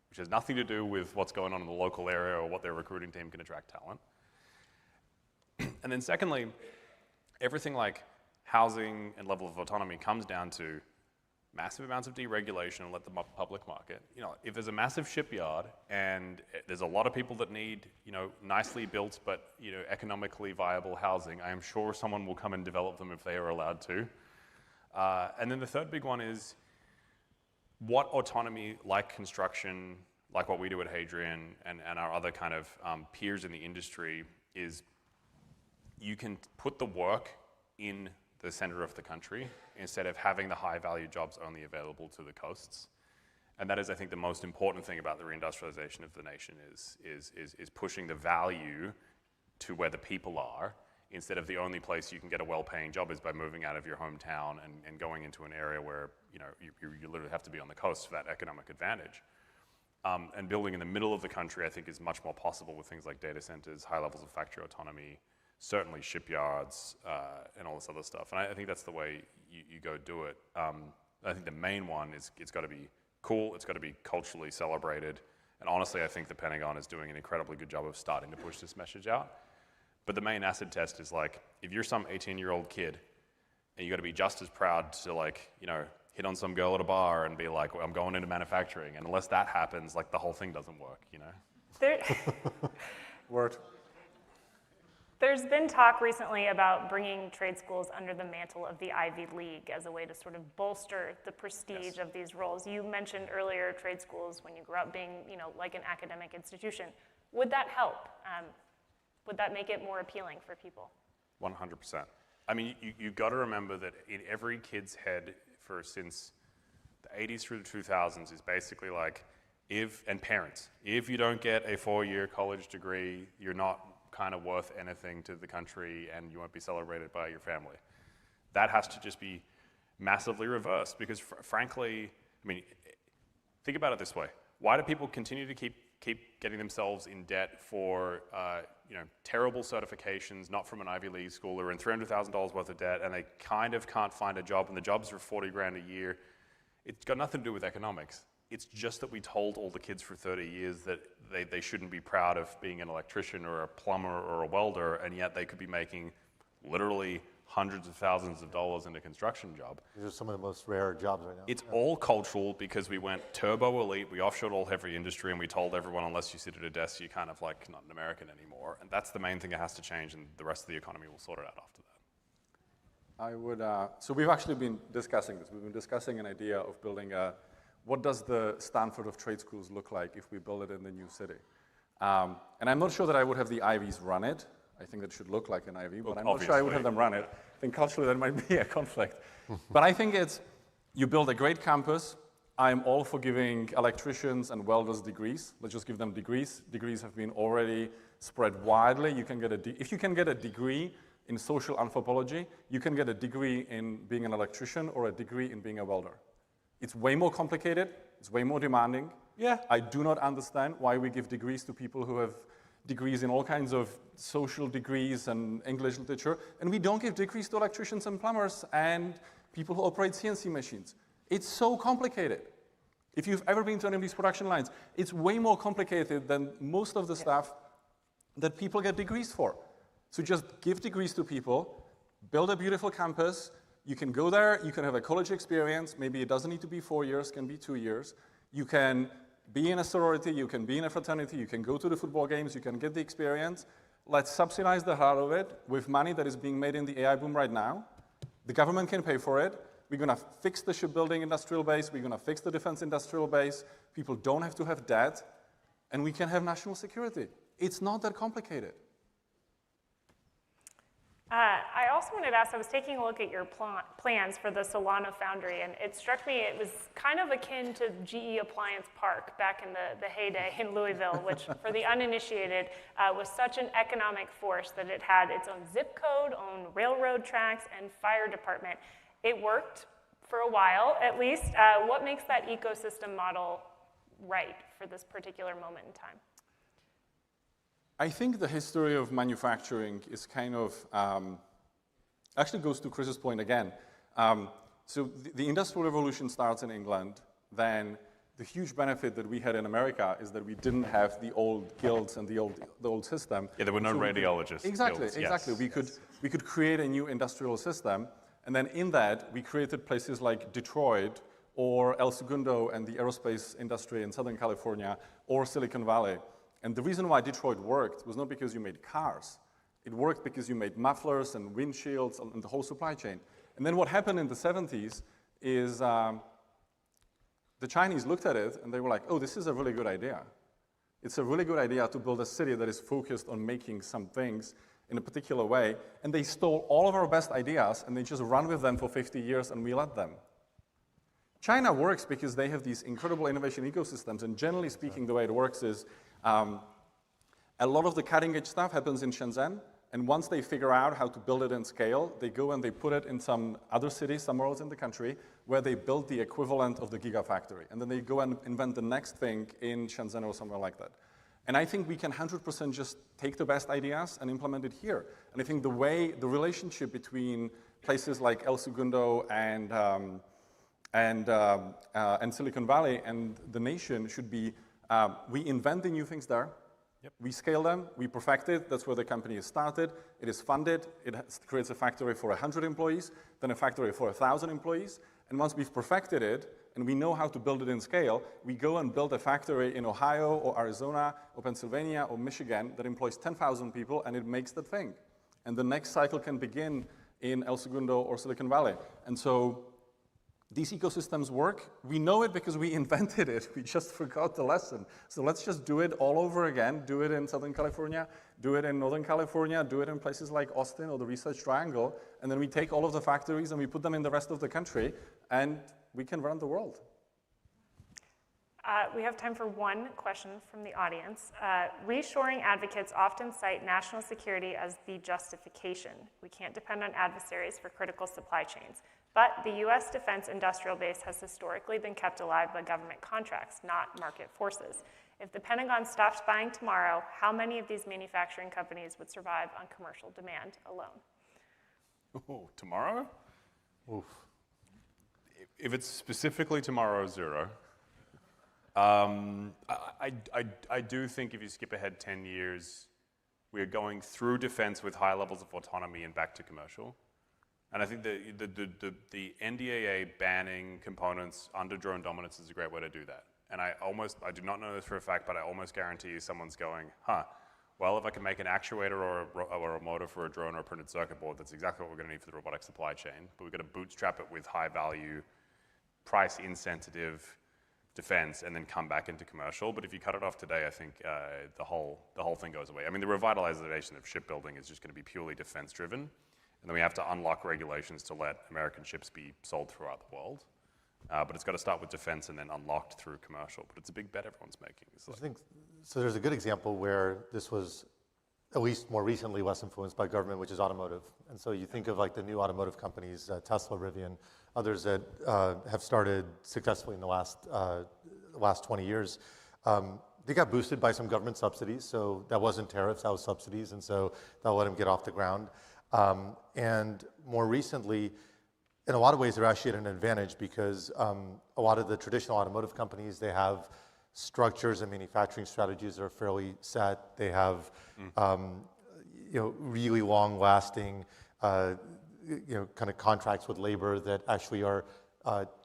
which has nothing to do with what's going on in the local area or what their recruiting team can attract talent. And then secondly, everything like housing and level of autonomy comes down to massive amounts of deregulation and let the public market. If there's a massive shipyard and there's a lot of people that need, nicely built but, economically viable housing, I am sure someone will come and develop them if they are allowed to. And then the third big one is what autonomy, like construction, like what we do at Hadrian and our other kind of peers in the industry, is you can put the work in the center of the country instead of having the high-value jobs only available to the coasts. And that is, I think, the most important thing about the reindustrialization of the nation is pushing the value to where the people are, instead of the only place you can get a well-paying job is by moving out of your hometown and going into an area where you literally have to be on the coast for that economic advantage. And building in the middle of the country, I think, is much more possible with things like data centers, high levels of factory autonomy, certainly shipyards, and all this other stuff. And I think that's the way you go do it. I think the main one is it's got to be cool, it's got to be culturally celebrated, and honestly, I think the Pentagon is doing an incredibly good job of starting to push this message out. But the main acid test is if you're some 18-year-old kid, and you got to be just as proud to hit on some girl at a bar and be like, well, I'm going into manufacturing, and unless that happens, the whole thing doesn't work, Word. There's been talk recently about bringing trade schools under the mantle of the Ivy League as a way to sort of bolster the prestige of these roles. You mentioned earlier trade schools when you grew up being, like an academic institution. Would that help? Would that make it more appealing for people? 100%. I mean, you've got to remember that in every kid's head since the 80s through the 2000s is basically and parents, if you don't get a 4-year college degree, you're not kind of worth anything to the country and you won't be celebrated by your family. That has to just be massively reversed because frankly, I mean, think about it this way. Why do people continue to keep getting themselves in debt for terrible certifications, not from an Ivy League school? They're in $300,000 worth of debt, and they kind of can't find a job, and the jobs are 40 grand a year. It's got nothing to do with economics. It's just that we told all the kids for 30 years that they shouldn't be proud of being an electrician or a plumber or a welder, and yet they could be making literally hundreds of thousands of dollars in a construction job. These are some of the most rare jobs right now. It's all cultural because we went turbo elite, we offshored all heavy industry, and we told everyone unless you sit at a desk, you're kind of like not an American anymore. And that's the main thing that has to change, and the rest of the economy will sort it out after that. I would, so we've actually been discussing this. We've been discussing an idea of building what does the Stanford of trade schools look like if we build it in the new city? And I'm not sure that I would have the Ivies run it. I think it should look like an Ivy, but I'm not sure I would have them run it. I think culturally that might be a conflict. But I think it's, you build a great campus. I'm all for giving electricians and welders degrees. Let's just give them degrees. Degrees have been already spread widely. You can get if you can get a degree in social anthropology, you can get a degree in being an electrician or a degree in being a welder. It's way more complicated. It's way more demanding. Yeah, I do not understand why we give degrees to people who have degrees in all kinds of social degrees and English literature, and we don't give degrees to electricians and plumbers and people who operate CNC machines. It's so complicated. If you've ever been to any of these production lines, it's way more complicated than most of the stuff that people get degrees for. So just give degrees to people, build a beautiful campus. You can go there, you can have a college experience. Maybe it doesn't need to be 4 years, it can be 2 years. You can be in a sorority, you can be in a fraternity, you can go to the football games, you can get the experience. Let's subsidize the heart of it with money that is being made in the AI boom right now. The government can pay for it. We're going to fix the shipbuilding industrial base. We're going to fix the defense industrial base. People don't have to have debt. And we can have national security. It's not that complicated. I also wanted to ask, I was taking a look at your plans for the Solana Foundry, and it struck me it was kind of akin to GE Appliance Park back in the heyday in Louisville, which for the uninitiated was such an economic force that it had its own zip code, own railroad tracks, and fire department. It worked for a while, at least. What makes that ecosystem model right for this particular moment in time? I think the history of manufacturing is kind of, actually goes to Chris's point again. So the Industrial Revolution starts in England, then the huge benefit that we had in America is that we didn't have the old guilds and the old system. Yeah, there were no radiologists. Exactly, guilds. exactly. Yes. We could create a new industrial system, and then in that, we created places like Detroit or El Segundo and the aerospace industry in Southern California or Silicon Valley. And the reason why Detroit worked was not because you made cars. It worked because you made mufflers and windshields and the whole supply chain. And then what happened in the 70s is the Chinese looked at it and they were like, oh, this is a really good idea. It's a really good idea to build a city that is focused on making some things in a particular way. And they stole all of our best ideas and they just run with them for 50 years and we let them. China works because they have these incredible innovation ecosystems, and generally speaking, the way it works is a lot of the cutting-edge stuff happens in Shenzhen, and once they figure out how to build it in scale, they go and they put it in some other city somewhere else in the country where they build the equivalent of the gigafactory, and then they go and invent the next thing in Shenzhen or somewhere like that. And I think we can 100% just take the best ideas and implement it here. And I think the relationship between places like El Segundo and Silicon Valley and the nation should be, we invent the new things there, we scale them, we perfect it, that's where the company is started, it is funded, it creates a factory for 100 employees, then a factory for 1,000 employees, and once we've perfected it, and we know how to build it in scale, we go and build a factory in Ohio or Arizona or Pennsylvania or Michigan that employs 10,000 people, and it makes the thing. And the next cycle can begin in El Segundo or Silicon Valley. And so these ecosystems work. We know it because we invented it. We just forgot the lesson. So let's just do it all over again. Do it in Southern California, do it in Northern California, do it in places like Austin or the Research Triangle, and then we take all of the factories and we put them in the rest of the country, and we can run the world. We have time for one question from the audience. Reshoring advocates often cite national security as the justification. We can't depend on adversaries for critical supply chains. But the US defense industrial base has historically been kept alive by government contracts, not market forces. If the Pentagon stopped buying tomorrow, how many of these manufacturing companies would survive on commercial demand alone? Oh, tomorrow? Oof. If it's specifically tomorrow, zero. I do think if you skip ahead 10 years, we are going through defense with high levels of autonomy and back to commercial. And I think the NDAA banning components under drone dominance is a great way to do that. And I do not know this for a fact, but I almost guarantee you someone's going, well, if I can make an actuator or a motor for a drone or a printed circuit board, that's exactly what we're going to need for the robotic supply chain. But we've got to bootstrap it with high value, price insensitive defense and then come back into commercial. But if you cut it off today, I think the whole thing goes away. I mean, the revitalization of shipbuilding is just going to be purely defense driven. And then we have to unlock regulations to let American ships be sold throughout the world. But it's got to start with defense and then unlocked through commercial. But it's a big bet everyone's making. I think, so there's a good example where this was, at least more recently, less influenced by government, which is automotive. And so you think of like the new automotive companies, Tesla, Rivian, others that have started successfully in the last 20 years. They got boosted by some government subsidies, so that wasn't tariffs, that was subsidies, and so that let them get off the ground. And more recently, in a lot of ways, they're actually at an advantage because a lot of the traditional automotive companies, they have structures and manufacturing strategies that are fairly set. They have, really long-lasting, kind of contracts with labor that actually are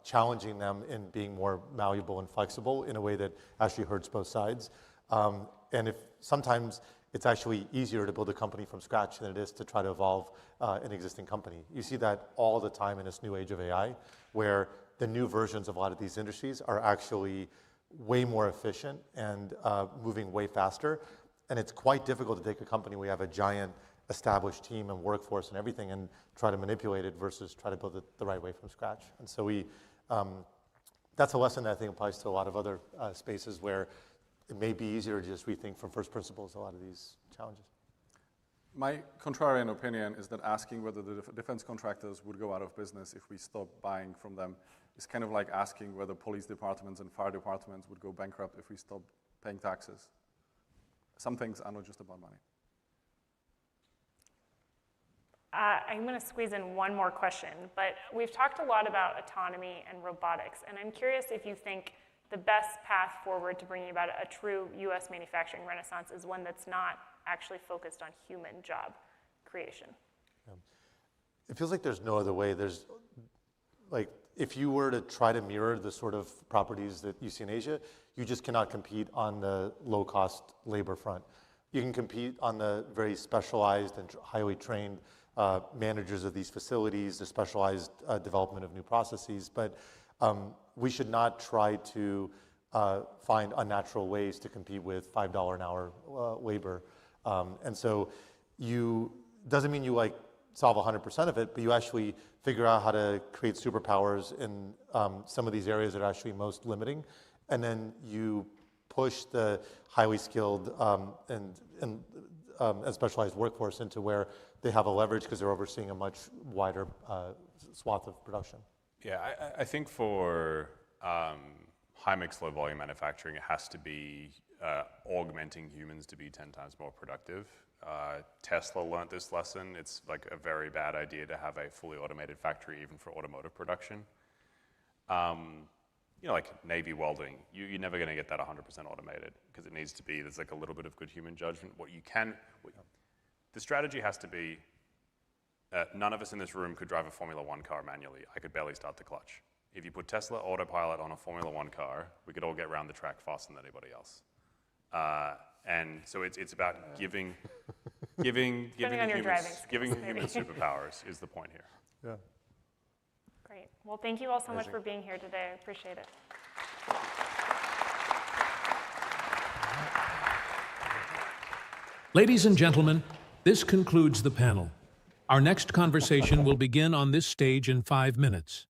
challenging them in being more malleable and flexible in a way that actually hurts both sides. And if sometimes it's actually easier to build a company from scratch than it is to try to evolve an existing company. You see that all the time in this new age of AI, where the new versions of a lot of these industries are actually way more efficient and moving way faster. And it's quite difficult to take a company where you have a giant established team and workforce and everything and try to manipulate it versus try to build it the right way from scratch. And so that's a lesson that I think applies to a lot of other spaces where it may be easier to just rethink from first principles a lot of these challenges. My contrarian opinion is that asking whether the defense contractors would go out of business if we stop buying from them is kind of like asking whether police departments and fire departments would go bankrupt if we stop paying taxes. Some things are not just about money. I'm going to squeeze in one more question, but we've talked a lot about autonomy and robotics, and I'm curious if you think the best path forward to bringing about a true US manufacturing renaissance is one that's not actually focused on human job creation. Yeah. It feels like there's no other way. There's, like, if you were to try to mirror the sort of properties that you see in Asia, you just cannot compete on the low-cost labor front. You can compete on the very specialized and highly trained managers of these facilities, the specialized development of new processes, but we should not try to find unnatural ways to compete with $5 an hour labor. And so doesn't mean you like solve 100% of it, but you actually figure out how to create superpowers in some of these areas that are actually most limiting. And then you push the highly skilled and specialized workforce into where they have a leverage because they're overseeing a much wider swath of production. Yeah, I think for high mix, low volume manufacturing, it has to be augmenting humans to be 10 times more productive. Tesla learned this lesson. It's like a very bad idea to have a fully automated factory even for automotive production. Like Navy welding, you're never going to get that 100% automated because it needs to be, there's like a little bit of good human judgment. The strategy has to be, none of us in this room could drive a Formula One car manually. I could barely start the clutch. If you put Tesla autopilot on a Formula One car, we could all get around the track faster than anybody else. And so it's about giving humans superpowers is the point here. Yeah. Great. Well, thank you all so much for being here today. I appreciate it. Ladies and gentlemen, this concludes the panel. Our next conversation will begin on this stage in 5 minutes.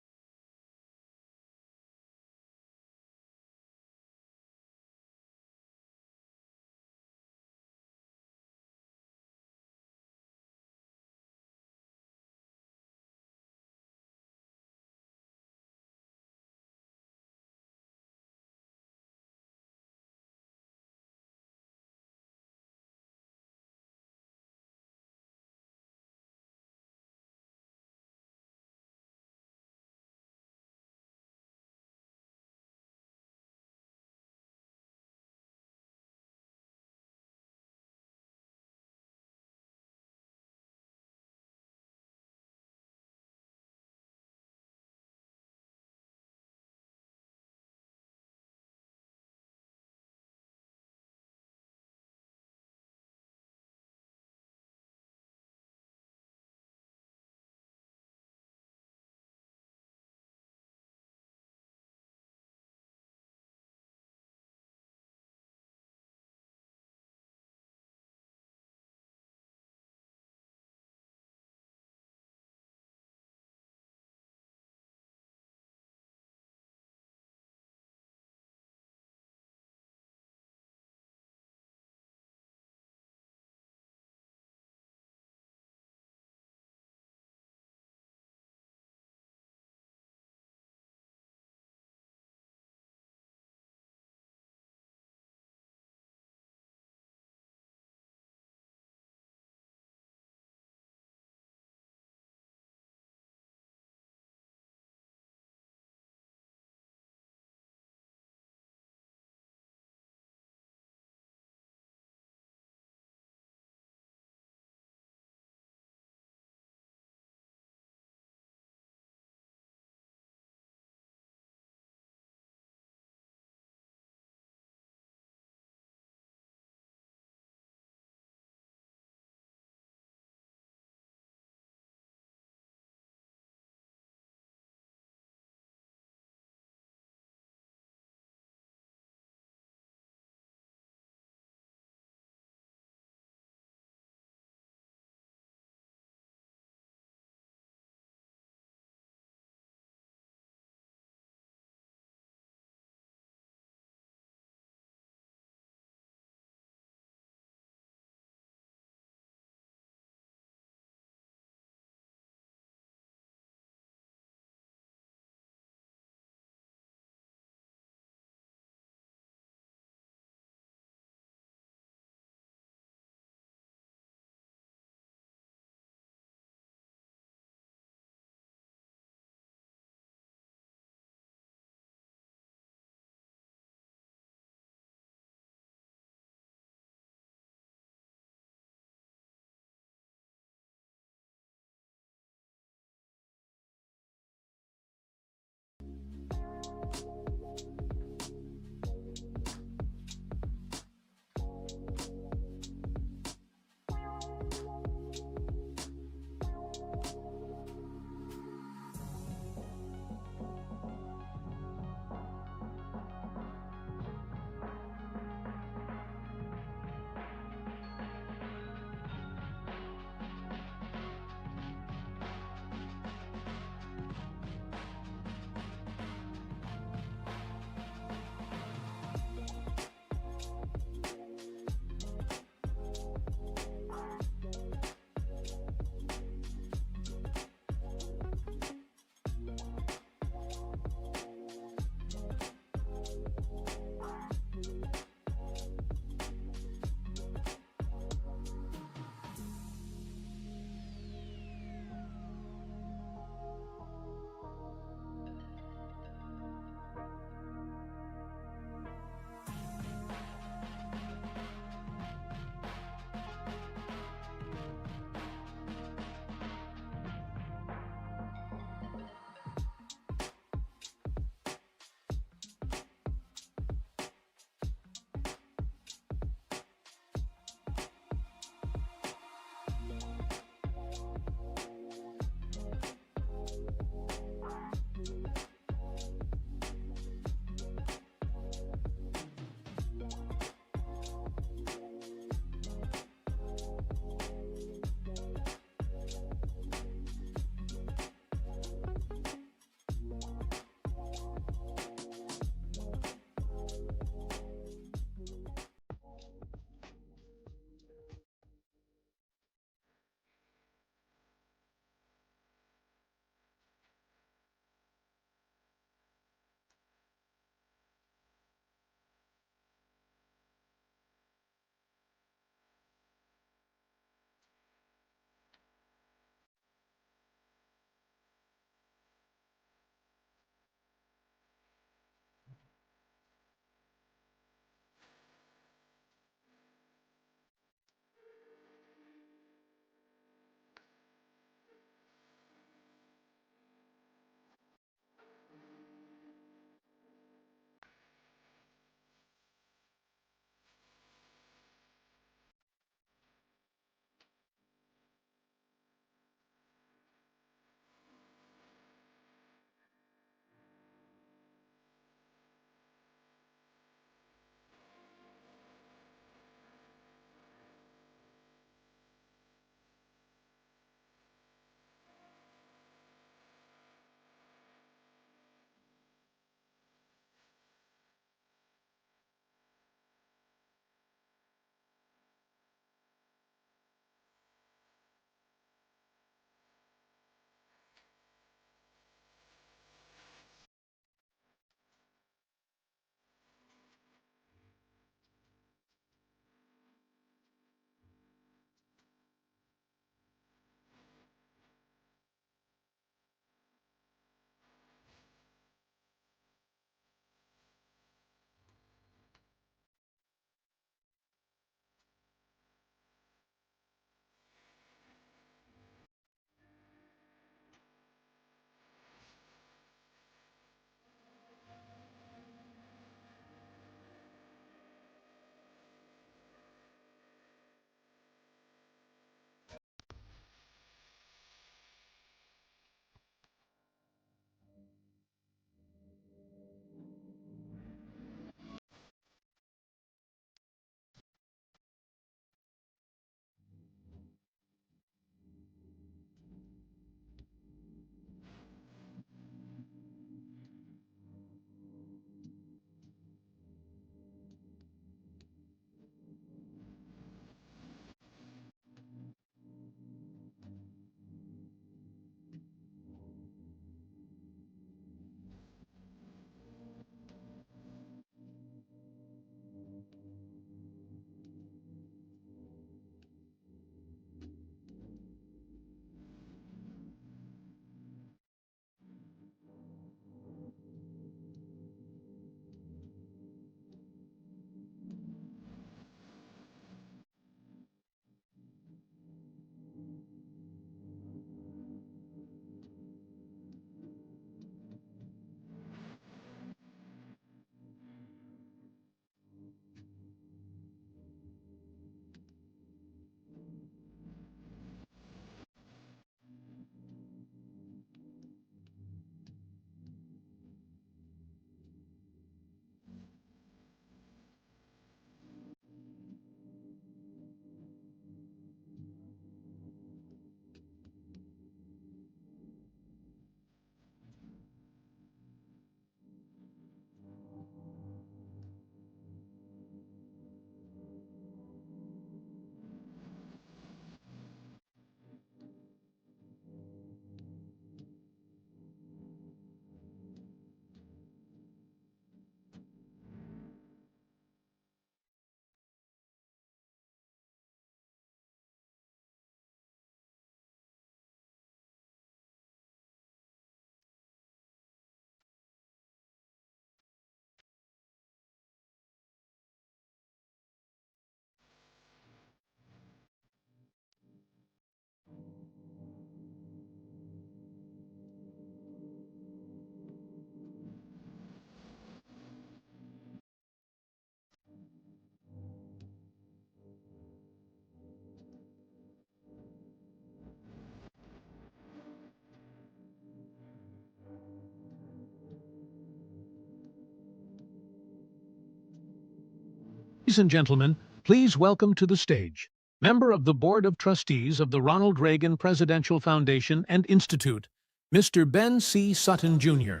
Ladies and gentlemen, please welcome to the stage, member of the Board of Trustees of the Ronald Reagan Presidential Foundation and Institute, Mr. Ben C. Sutton, Jr.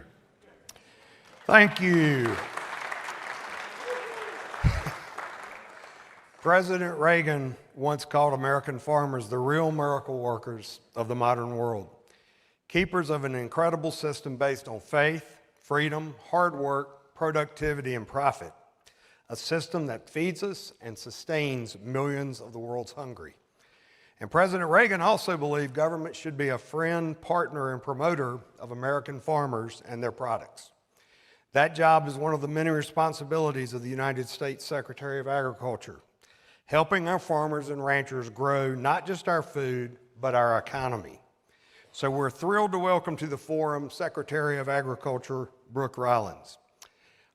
Thank you. President Reagan once called American farmers the real miracle workers of the modern world, keepers of an incredible system based on faith, freedom, hard work, productivity, and profit, a system that feeds us and sustains millions of the world's hungry. And President Reagan also believed government should be a friend, partner, and promoter of American farmers and their products. That job is one of the many responsibilities of the United States Secretary of Agriculture, helping our farmers and ranchers grow not just our food, but our economy. So we're thrilled to welcome to the forum Secretary of Agriculture, Brooke Rollins.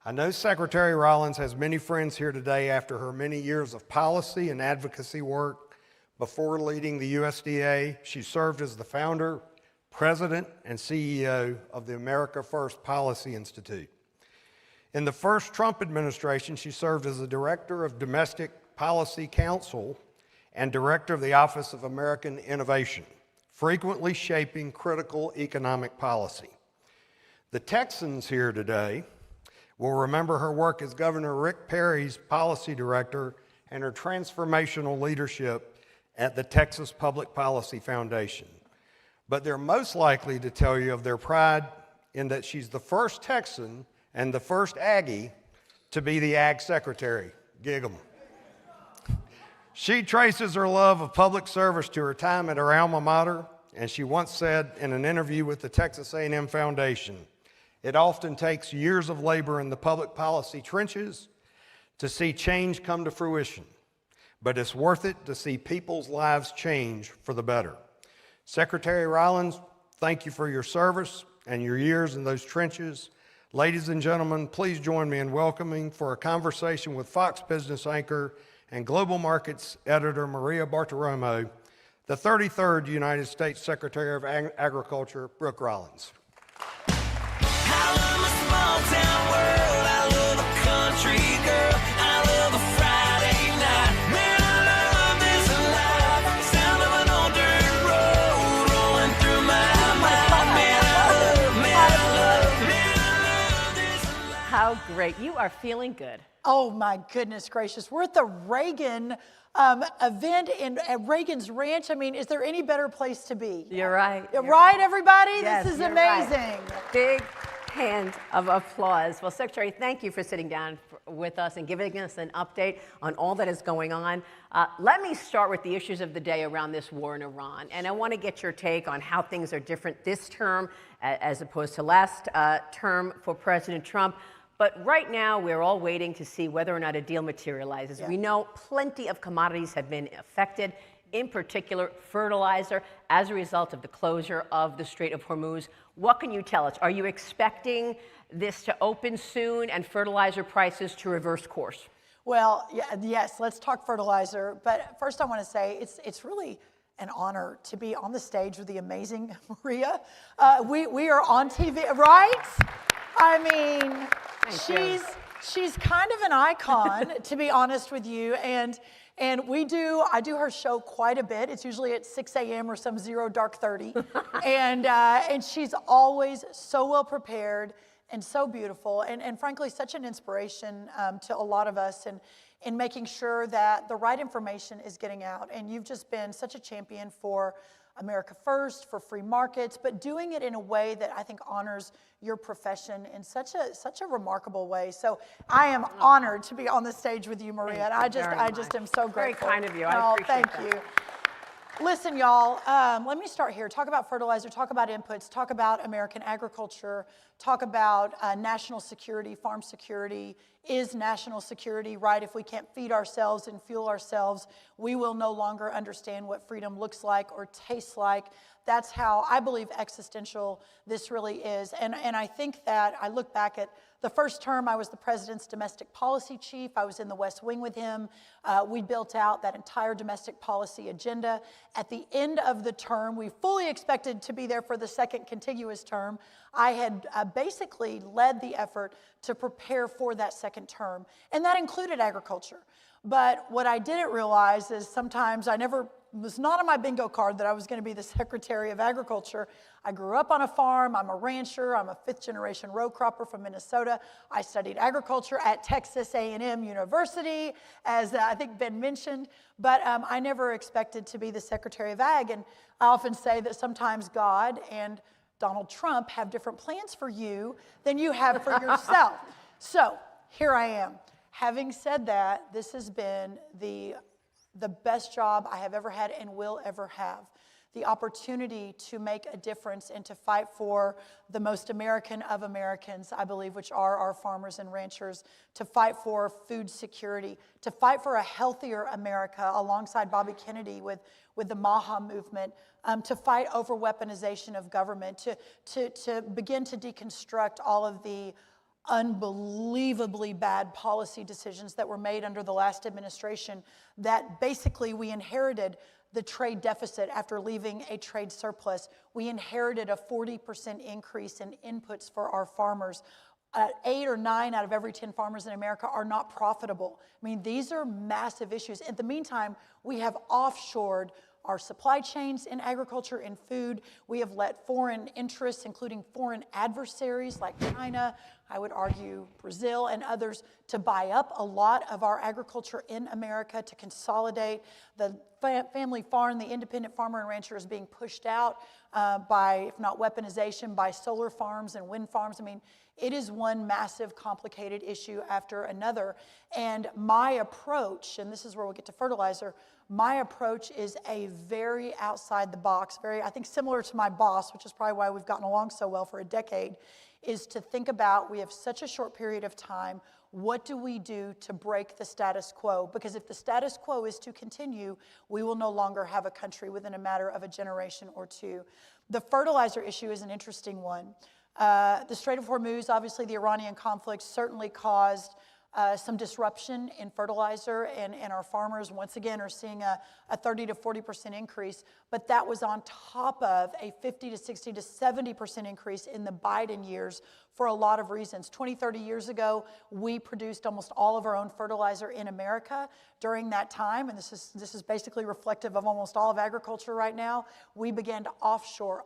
I know Secretary Rollins has many friends here today after her many years of policy and advocacy work. Before leading the USDA, she served as the founder, president, and CEO of the America First Policy Institute. In the first Trump administration, she served as the director of Domestic Policy Council and director of the Office of American Innovation, frequently shaping critical economic policy. The Texans here today will remember her work as Governor Rick Perry's policy director and her transformational leadership at the Texas Public Policy Foundation. But they're most likely to tell you of their pride in that she's the first Texan and the first Aggie to be the Ag Secretary. Gig 'em. She traces her love of public service to her time at her alma mater, and she once said in an interview with the Texas A&M Foundation, "It often takes years of labor in the public policy trenches to see change come to fruition, but it's worth it to see people's lives change for the better." Secretary Rollins, thank you for your service and your years in those trenches. Ladies and gentlemen, please join me in welcoming for a conversation with Fox Business anchor and Global Markets editor Maria Bartiromo, the 33rd United States Secretary of Agriculture, Brooke Rollins. I love a small town world, I love a country girl, I love a Friday night, man I love this life, sound of an old dirt road rolling through my mind, man I love this life. How great, you are feeling good. Oh my goodness gracious, we're at the Reagan event at Reagan's Ranch. I mean, is there any better place to be? You're right. Right, everybody? Yes, this is you're amazing. Right. Big hand of applause. Well, Secretary, thank you for sitting down with us and giving us an update on all that is going on. Let me start with the issues of the day around this war in Iran. And I want to get your take on how things are different this term as opposed to last term for President Trump. But right now, we're all waiting to see whether or not a deal materializes. Yeah. We know plenty of commodities have been affected, in particular fertilizer, as a result of the closure of the Strait of Hormuz. What can you tell us? Are you expecting this to open soon and fertilizer prices to reverse course? Well, yes, let's talk fertilizer. But first I want to say it's really an honor to be on the stage with the amazing Maria. We are on TV, right? I mean, she's kind of an icon, to be honest with you, and I do her show quite a bit. It's usually at 6 a.m. or some zero dark 30, and she's always so well prepared and so beautiful, and frankly such an inspiration to a lot of us, and in making sure that the right information is getting out. And you've just been such a champion for America First, for free markets, but doing it in a way that I think honors your profession in such a remarkable way. So I am honored to be on the stage with you, Maria, and I just am so grateful. Very kind of you. I appreciate that. Thank you. Listen, y'all, let me start here. Talk about fertilizer, talk about inputs, talk about American agriculture, talk about national security, farm security. Is national security right? If we can't feed ourselves and fuel ourselves, we will no longer understand what freedom looks like or tastes like. That's how I believe existential this really is. And I think that I look back at the first term, I was the president's domestic policy chief. I was in the West Wing with him. We built out that entire domestic policy agenda. At the end of the term, we fully expected to be there for the second contiguous term. I had basically led the effort to prepare for that second term, and that included agriculture. But what I didn't realize is sometimes was not on my bingo card that I was going to be the Secretary of Agriculture. I grew up on a farm. I'm a rancher. I'm a fifth-generation row cropper from Minnesota. I studied agriculture at Texas A&M University, as I think Ben mentioned. But I never expected to be the Secretary of Ag. And I often say that sometimes God and Donald Trump have different plans for you than you have for yourself. So here I am. Having said that, this has been the best job I have ever had and will ever have. The opportunity to make a difference and to fight for the most American of Americans, I believe, which are our farmers and ranchers, to fight for food security, to fight for a healthier America alongside Bobby Kennedy with the MAHA movement, to fight over weaponization of government, to begin to deconstruct all of the unbelievably bad policy decisions that were made under the last administration, that basically we inherited the trade deficit after leaving a trade surplus. We inherited a 40% increase in inputs for our farmers. 8 or 9 out of every 10 farmers in America are not profitable. I mean, these are massive issues. In the meantime, we have offshored our supply chains in agriculture and food. We have let foreign interests, including foreign adversaries like China, I would argue Brazil and others, to buy up a lot of our agriculture in America, to consolidate. The family farm, the independent farmer and rancher is being pushed out by, if not weaponization, by solar farms and wind farms. I mean, it is one massive, complicated issue after another. And my approach, and this is where we'll get to fertilizer, my approach is a very outside the box, very, I think, similar to my boss, which is probably why we've gotten along so well for a decade, is to think about, we have such a short period of time, what do we do to break the status quo? Because if the status quo is to continue, we will no longer have a country within a matter of a generation or two. The fertilizer issue is an interesting one. The Strait of Hormuz, obviously the Iranian conflict, certainly caused some disruption in fertilizer, and our farmers once again are seeing a 30 to 40% increase, but that was on top of a 50 to 60 to 70% increase in the Biden years for a lot of reasons. 20, 30 years ago, we produced almost all of our own fertilizer in America. During that time, and this is basically reflective of almost all of agriculture right now, we began to offshore.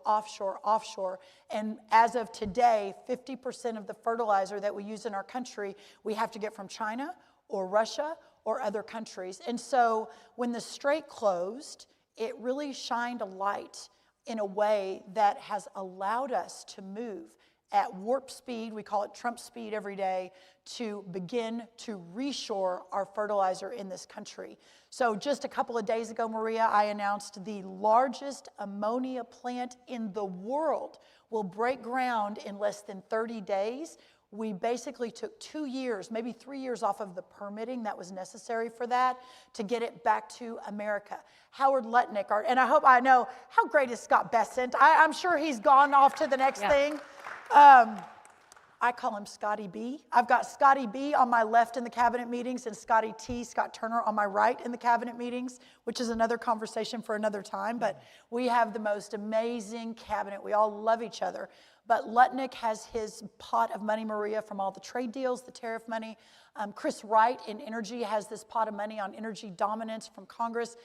And as of today, 50% of the fertilizer that we use in our country, we have to get from China or Russia or other countries. And so when the strait closed, it really shined a light in a way that has allowed us to move at warp speed, we call it Trump speed every day, to begin to reshore our fertilizer in this country. So just a couple of days ago, Maria, I announced the largest ammonia plant in the world will break ground in less than 30 days. We basically took 2 years, maybe 3 years off of the permitting that was necessary for that to get it back to America. Howard Lutnick, and I know, how great is Scott Bessent? I'm sure he's gone off to the next thing. I call him Scotty B. I've got Scotty B on my left in the cabinet meetings and Scotty T, Scott Turner, on my right in the cabinet meetings, which is another conversation for another time. But we have the most amazing cabinet. We all love each other. But Lutnick has his pot of money, Maria, from all the trade deals, the tariff money. Chris Wright in energy has this pot of money on energy dominance from Congress.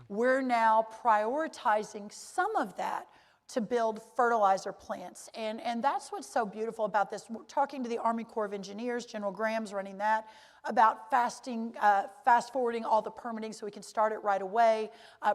We're now prioritizing some of that to build fertilizer plants. And that's what's so beautiful about this. We're talking to the Army Corps of Engineers, General Graham's running that, about fast forwarding all the permitting so we can start it right away,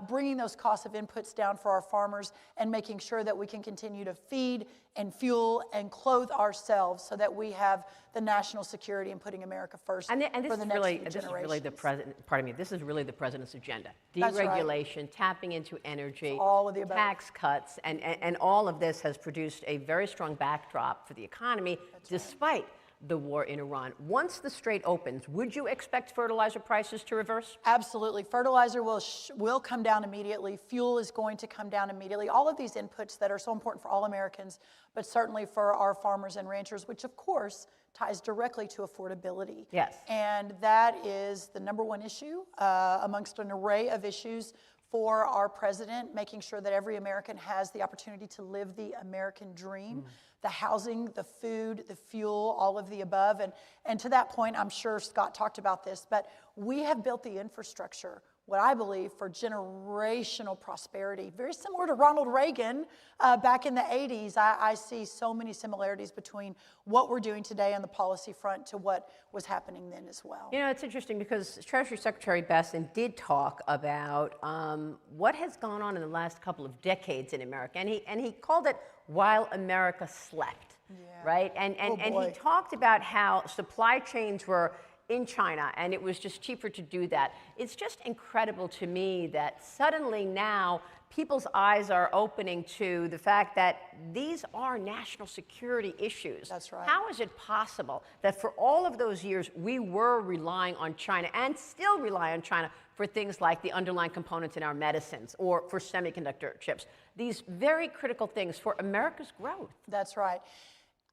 bringing those costs of inputs down for our farmers, and making sure that we can continue to feed and fuel and clothe ourselves so that we have the national security and putting America first for the next generations. This is really the president. Pardon me. This is really the president's agenda: That's deregulation, right. Tapping into energy, all of the above. Tax cuts, and all of this has produced a very strong backdrop for the economy, despite the war in Iran. Once the strait opens, would you expect fertilizer prices to reverse? Absolutely. Fertilizer will come down immediately. Fuel is going to come down immediately. All of these inputs that are so important for all Americans, but certainly for our farmers and ranchers, which of course ties directly to affordability. Yes. And that is the number one issue amongst an array of issues for our president, making sure that every American has the opportunity to live the American dream, the housing, the food, the fuel, all of the above. And to that point, I'm sure Scott talked about this, but we have built the infrastructure, what I believe, for generational prosperity. Very similar to Ronald Reagan back in the 80s. I see so many similarities between what we're doing today on the policy front to what was happening then as well. You know, it's interesting because Treasury Secretary Bassin did talk about what has gone on in the last couple of decades in America, and he called it while America slept, right? And he talked about how supply chains were in China, and it was just cheaper to do that. It's just incredible to me that suddenly now people's eyes are opening to the fact that these are national security issues. That's right. How is it possible that for all of those years we were relying on China and still rely on China for things like the underlying components in our medicines or for semiconductor chips? These very critical things for America's growth. That's right.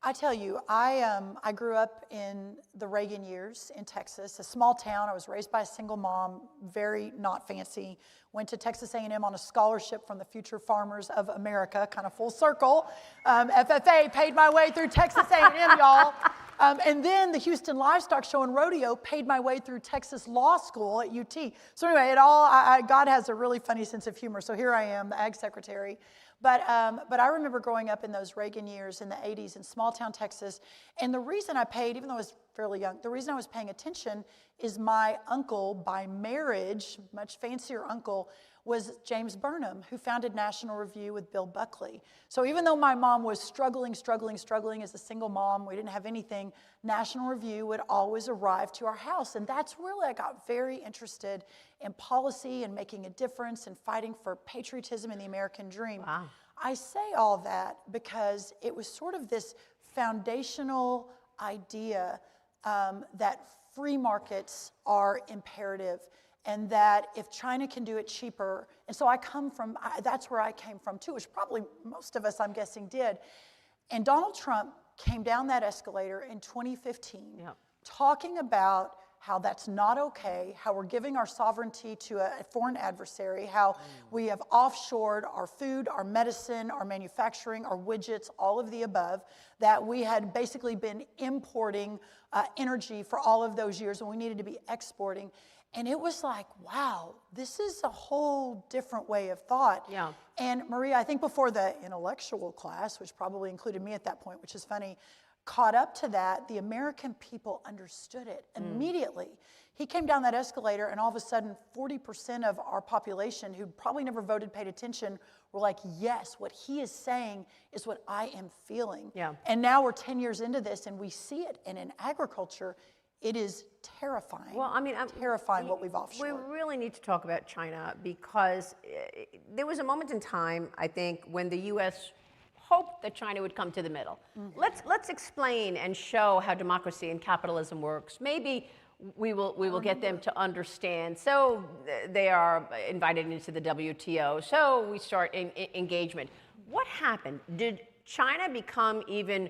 I tell you, I grew up in the Reagan years in Texas, a small town. I was raised by a single mom, very not fancy. Went to Texas A&M on a scholarship from the Future Farmers of America, kind of full circle. FFA paid my way through Texas A&M, y'all. And then the Houston Livestock Show and Rodeo paid my way through Texas Law School at UT. So anyway, God has a really funny sense of humor. So here I am, the ag secretary. But I remember growing up in those Reagan years in the 80s in small town Texas. And the reason I paid, even though I was fairly young, the reason I was paying attention is my uncle by marriage, much fancier uncle, was James Burnham, who founded National Review with Bill Buckley. So even though my mom was struggling as a single mom, we didn't have anything, National Review would always arrive to our house. And that's really, I got very interested in policy and making a difference and fighting for patriotism and the American dream. Wow. I say all that because it was sort of this foundational idea that free markets are imperative, and that if China can do it cheaper, and so that's where I came from too, which probably most of us, I'm guessing, did. And Donald Trump came down that escalator in 2015, talking about how that's not okay, how we're giving our sovereignty to a foreign adversary, how we have offshored our food, our medicine, our manufacturing, our widgets, all of the above, that we had basically been importing energy for all of those years and we needed to be exporting. And it was like, wow, this is a whole different way of thought. Yeah. And Maria, I think before the intellectual class, which probably included me at that point, which is funny, caught up to that, the American people understood it immediately. He came down that escalator and all of a sudden 40% of our population who probably never voted, paid attention, were like, yes, what he is saying is what I am feeling. Yeah. And now we're 10 years into this and we see it. And in agriculture, it is terrifying. Well, I mean, terrifying what we've offshored. We really need to talk about China because there was a moment in time, I think, when the U.S. hoped that China would come to the middle. Let's explain and show how democracy and capitalism works. Maybe we will get them to understand. So they are invited into the WTO. So we start engagement. What happened? Did China become even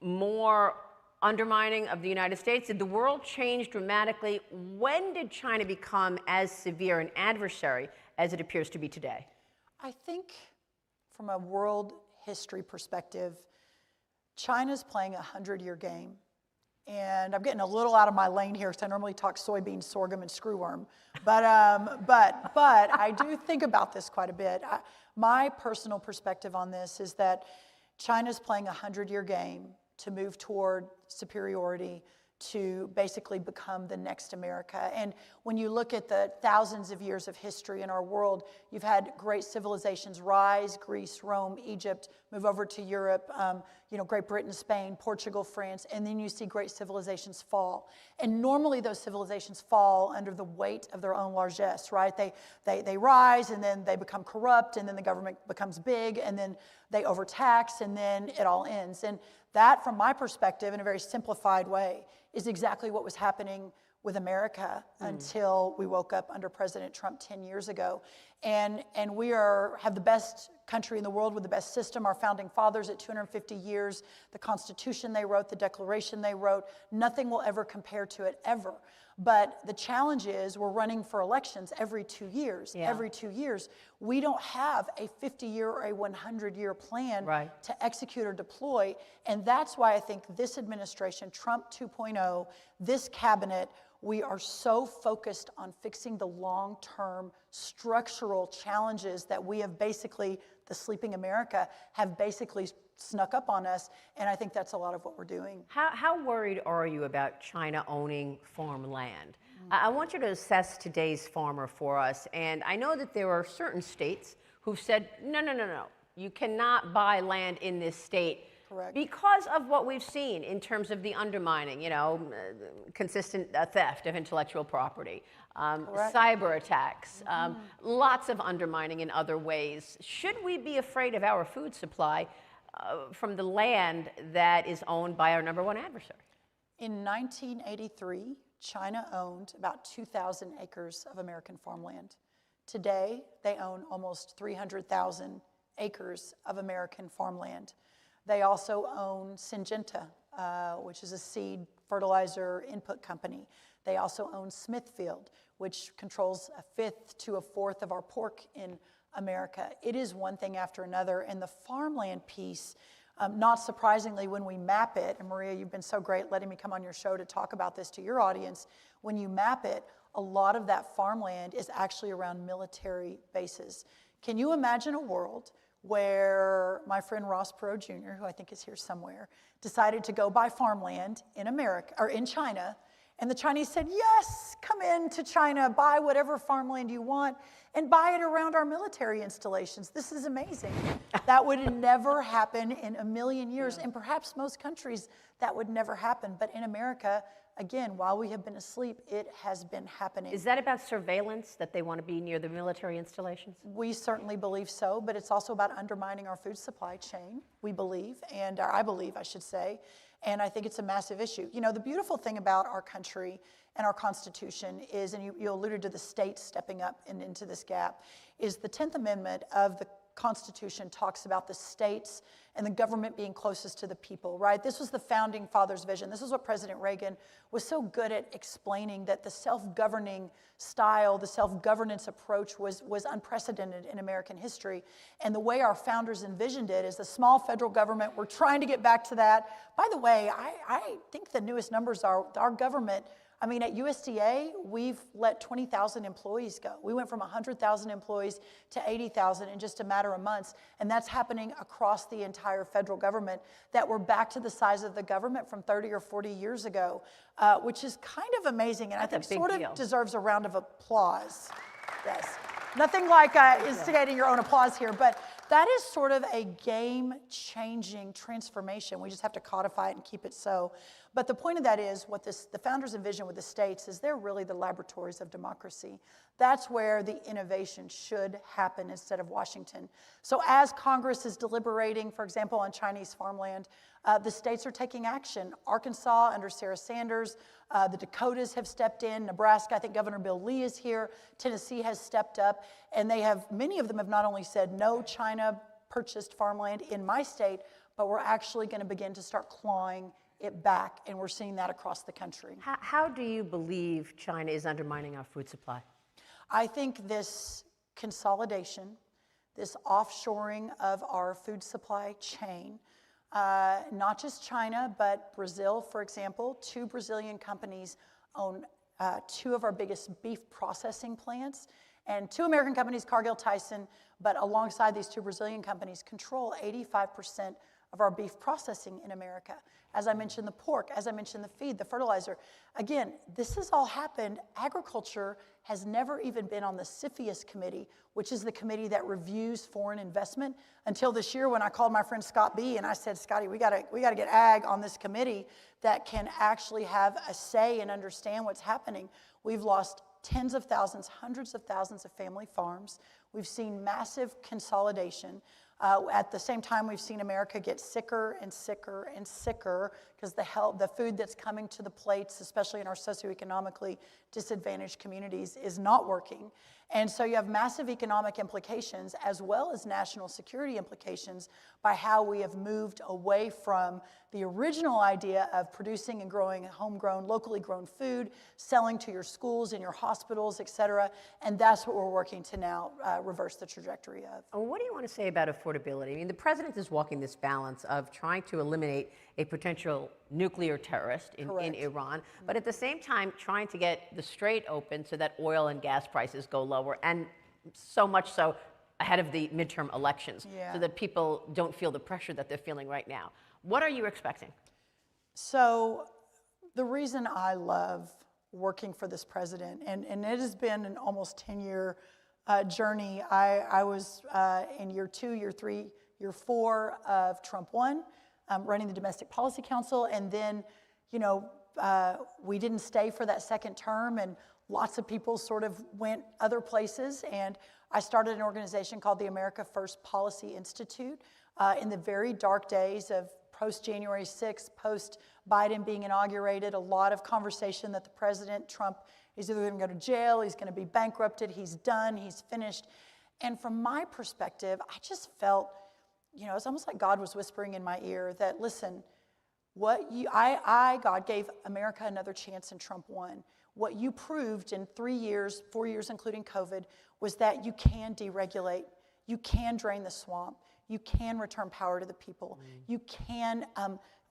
more undermining of the United States? Did the world change dramatically? When did China become as severe an adversary as it appears to be today? I think from a world history perspective, China's playing a 100-year game. And I'm getting a little out of my lane here because I normally talk soybean, sorghum, and screwworm. But I do think about this quite a bit. My personal perspective on this is that China's playing a 100-year game to move toward superiority, to basically become the next America. And when you look at the thousands of years of history in our world, you've had great civilizations rise, Greece, Rome, Egypt, move over to Europe, Great Britain, Spain, Portugal, France, and then you see great civilizations fall. And normally those civilizations fall under the weight of their own largesse, right? They rise, and then they become corrupt, and then the government becomes big, and then they overtax, and then it all ends. And that, from my perspective, in a very simplified way, is exactly what was happening with America until we woke up under President Trump 10 years ago. And we have the best country in the world with the best system. Our founding fathers at 250 years, the Constitution they wrote, the Declaration they wrote, nothing will ever compare to it, ever. But the challenge is we're running for elections every 2 years. Yeah. Every 2 years. We don't have a 50-year or a 100-year plan to execute or deploy. And that's why I think this administration, Trump 2.0, this cabinet, we are so focused on fixing the long-term structural challenges that we have basically, the sleeping America, have basically snuck up on us, and I think that's a lot of what we're doing. How worried are you about China owning farmland? I want you to assess today's farmer for us, and I know that there are certain states who've said, no, you cannot buy land in this state. Correct. Because of what we've seen in terms of the undermining, consistent theft of intellectual property, cyber attacks, lots of undermining in other ways. Should we be afraid of our food supply from the land that is owned by our #1 adversary? In 1983, China owned about 2,000 acres of American farmland. Today, they own almost 300,000 acres of American farmland. They also own Syngenta, which is a seed fertilizer input company. They also own Smithfield, which controls a fifth to a fourth of our pork in America. It is one thing after another. And the farmland piece, not surprisingly, when we map it, and Maria, you've been so great letting me come on your show to talk about this to your audience, when you map it, a lot of that farmland is actually around military bases. Can you imagine a world where my friend Ross Perot Jr., who I think is here somewhere, decided to go buy farmland in America or in China, and the Chinese said, yes, come into China, buy whatever farmland you want, and buy it around our military installations. This is amazing. That would never happen in a million years, and perhaps most countries that would never happen. But in America, again, while we have been asleep, it has been happening. Is that about surveillance, that they want to be near the military installations? We certainly believe so, but it's also about undermining our food supply chain, we believe, and I believe, I should say, and I think it's a massive issue. You know, the beautiful thing about our country and our Constitution is, and you alluded to the states stepping up and into this gap, is the 10th Amendment of the Constitution talks about the states and the government being closest to the people, right? This was the founding fathers' vision. This is what President Reagan was so good at explaining, that the self-governing style, the self-governance approach was unprecedented in American history. And the way our founders envisioned it is a small federal government. We're trying to get back to that. By the way, I think the newest numbers are our government, I mean, at USDA, we've let 20,000 employees go. We went from 100,000 employees to 80,000 in just a matter of months, and that's happening across the entire federal government, that we're back to the size of the government from 30 or 40 years ago, which is kind of amazing, and I think sort of deserves a round of applause. Yes. Nothing like instigating your own applause here, but that is sort of a game-changing transformation. We just have to codify it and keep it so. But the point of that is, what the founders envision with the states is they're really the laboratories of democracy. That's where the innovation should happen instead of Washington. So as Congress is deliberating, for example, on Chinese farmland, the states are taking action. Arkansas under Sarah Sanders, the Dakotas have stepped in, Nebraska, I think Governor Bill Lee is here, Tennessee has stepped up, and many of them have not only said no China purchased farmland in my state, but we're actually going to begin to start clawing it back, and we're seeing that across the country. How do you believe China is undermining our food supply? I think this consolidation, this offshoring of our food supply chain, not just China, but Brazil, for example. 2 Brazilian companies own 2 of our biggest beef processing plants, and 2 American companies, Cargill, Tyson, but alongside these 2 Brazilian companies, control 85% of our beef processing in America. As I mentioned, the pork, as I mentioned, the feed, the fertilizer. Again, this has all happened. Agriculture has never even been on the CFIUS committee, which is the committee that reviews foreign investment, until this year when I called my friend Scott B. and I said, Scotty, we gotta get ag on this committee that can actually have a say and understand what's happening. We've lost tens of thousands, hundreds of thousands of family farms. We've seen massive consolidation. At the same time, we've seen America get sicker and sicker and sicker because the food that's coming to the plates, especially in our socioeconomically disadvantaged communities, is not working. And so you have massive economic implications as well as national security implications by how we have moved away from the original idea of producing and growing homegrown, locally grown food, selling to your schools and your hospitals, et cetera. And that's what we're working to now reverse the trajectory of. What do you want to say about affordability? I mean, the president is walking this balance of trying to eliminate a potential nuclear terrorist in Iran, but at the same time trying to get the Strait open so that oil and gas prices go lower, and so much so ahead of the midterm elections, so that people don't feel the pressure that they're feeling right now. What are you expecting? So the reason I love working for this president, and it has been an almost 10-year journey. I was in year 2, year 3, year 4 of Trump 1, running the Domestic Policy Council, and then, you know, we didn't stay for that second term, and lots of people sort of went other places, and I started an organization called the America First Policy Institute in the very dark days of post-January 6th, post-Biden being inaugurated, a lot of conversation that the president, Trump, is either going to go to jail, he's going to be bankrupted, he's done, he's finished. And from my perspective, I just felt, you know, it's almost like God was whispering in my ear that, listen, God gave America another chance in Trump 1. What you proved in 3 years, 4 years including COVID, was that you can deregulate, you can drain the swamp, you can return power to the people, you can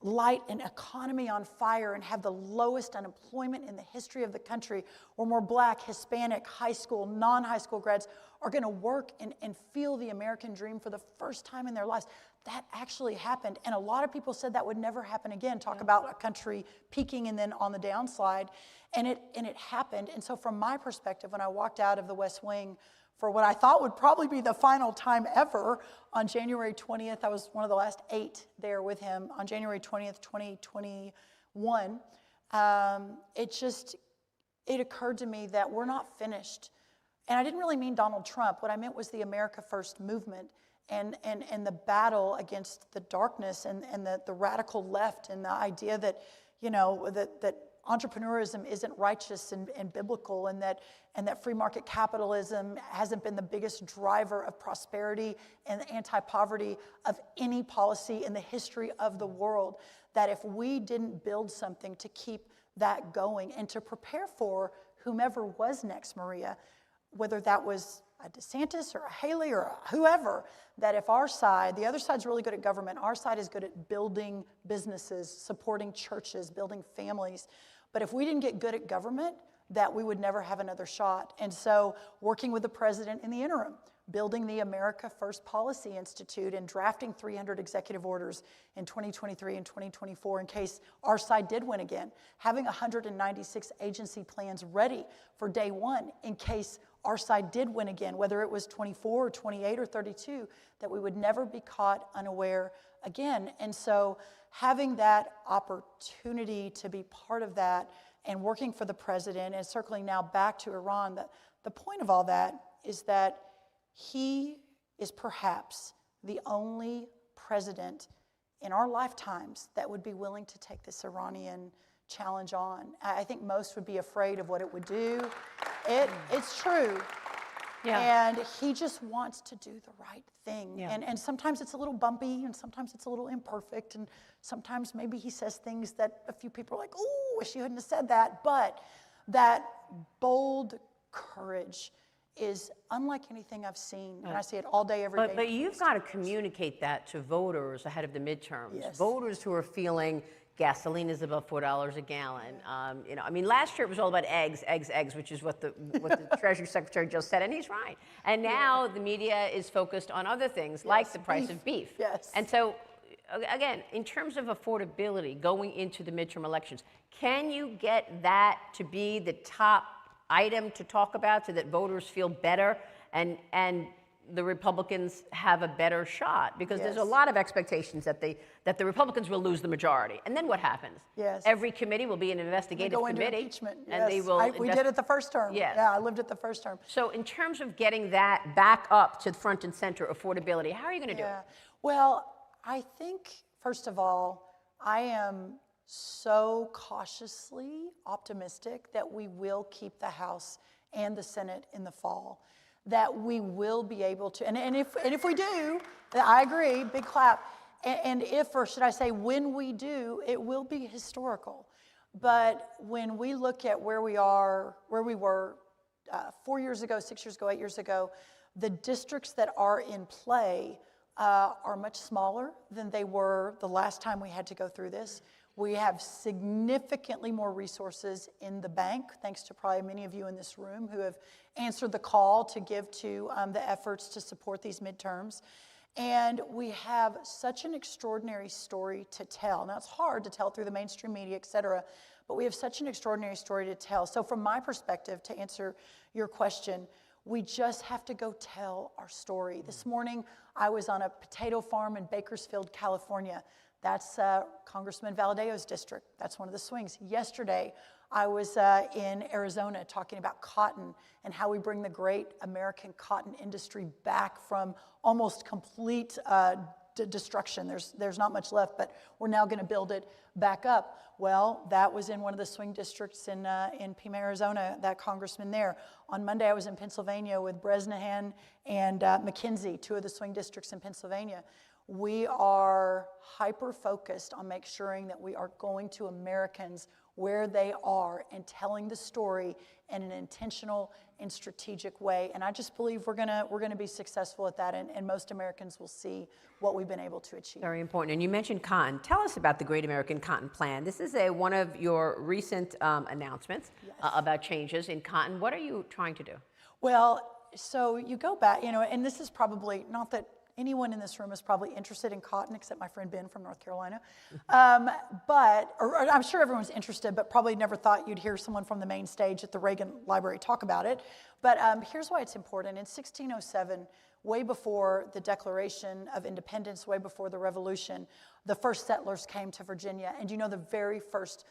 light an economy on fire and have the lowest unemployment in the history of the country, where more Black, Hispanic, high school, non-high school grads are going to work and feel the American dream for the first time in their lives. That actually happened, and a lot of people said that would never happen again. Talk about a country peaking and then on the downslide, and it happened. And so from my perspective, when I walked out of the West Wing for what I thought would probably be the final time ever on January 20th, I was one of the last 8 there with him on January 20th, 2021, it occurred to me that we're not finished. And I didn't really mean Donald Trump. What I meant was the America First movement and the battle against the darkness and the radical left and the idea that, you know, that entrepreneurism isn't righteous and biblical, and that free market capitalism hasn't been the biggest driver of prosperity and anti-poverty of any policy in the history of the world. That if we didn't build something to keep that going and to prepare for whomever was next, Maria, whether that was a DeSantis or a Haley or whoever, that if our side, the other side's really good at government, our side is good at building businesses, supporting churches, building families. But if we didn't get good at government, that we would never have another shot. And so working with the president in the interim, building the America First Policy Institute and drafting 300 executive orders in 2023 and 2024 in case our side did win again, having 196 agency plans ready for day one in case our side did win again, whether it was 24 or 28 or 32, that we would never be caught unaware again. And so having that opportunity to be part of that and working for the president and circling now back to Iran, the point of all that is that he is perhaps the only president in our lifetimes that would be willing to take this Iranian challenge on. I think most would be afraid of what it would do. It's true. Yeah. And he just wants to do the right thing. Yeah. And sometimes it's a little bumpy, and sometimes it's a little imperfect, and sometimes maybe he says things that a few people are like, oh, wish you hadn't have said that. But that bold courage is unlike anything I've seen, and I see it all day, every day. But you've got to communicate that to voters ahead of the midterms. Yes. Voters who are feeling gasoline is above $4 a gallon. You know, I mean, last year it was all about eggs, which is what the Treasury Secretary just said, and he's right. And now the media is focused on other things, like the price of beef. Yes. And so, again, in terms of affordability going into the midterm elections, can you get that to be the top item to talk about so that voters feel better and the Republicans have a better shot? Because there's a Yes. lot of expectations that the Republicans will lose the majority. And then what happens? Yes. Every committee will be an investigative Go into committee. impeachment. And they Yes. will We did it the first term. Yes. Yeah, I lived it the first term. So in terms of getting that back up to the front and center, affordability, how are you going to do it? Well, I think, first of all, I am so cautiously optimistic that we will keep the House and the Senate in the fall, that we will be able to, and if we do, I agree, big clap, and if, or should I say when we do, it will be historical. But when we look at where we were 4 years ago, 6 years ago, 8 years ago, the districts that are in play are much smaller than they were the last time we had to go through this. We have significantly more resources in the bank, thanks to probably many of you in this room who have answered the call to give to the efforts to support these midterms. And we have such an extraordinary story to tell. Now, it's hard to tell through the mainstream media, et cetera, but we have such an extraordinary story to tell. So from my perspective, to answer your question, we just have to go tell our story. This morning, I was on a potato farm in Bakersfield, California. That's Congressman Valadeo's district. That's one of the swings. Yesterday, I was in Arizona talking about cotton and how we bring the great American cotton industry back from almost complete destruction. There's not much left, but we're now going to build it back up. Well, that was in one of the swing districts in Pima, Arizona, that congressman there. On Monday, I was in Pennsylvania with Bresnahan and McKinsey, two of the swing districts in Pennsylvania. We are hyper-focused on making sure that we are going to Americans where they are and telling the story in an intentional and strategic way. And I just believe we're gonna be successful at that, and most Americans will see what we've been able to achieve. Very important. And you mentioned cotton. Tell us about the Great American Cotton Plan. This is one of your recent announcements about changes in cotton. What are you trying to do? Well, so you go back, and this is probably, not that anyone in this room is probably interested in cotton, except my friend Ben from North Carolina. Or I'm sure everyone's interested, but probably never thought you'd hear someone from the main stage at the Reagan Library talk about it. But here's why it's important. In 1607, way before the Declaration of Independence, way before the Revolution, the first settlers came to Virginia. And the very first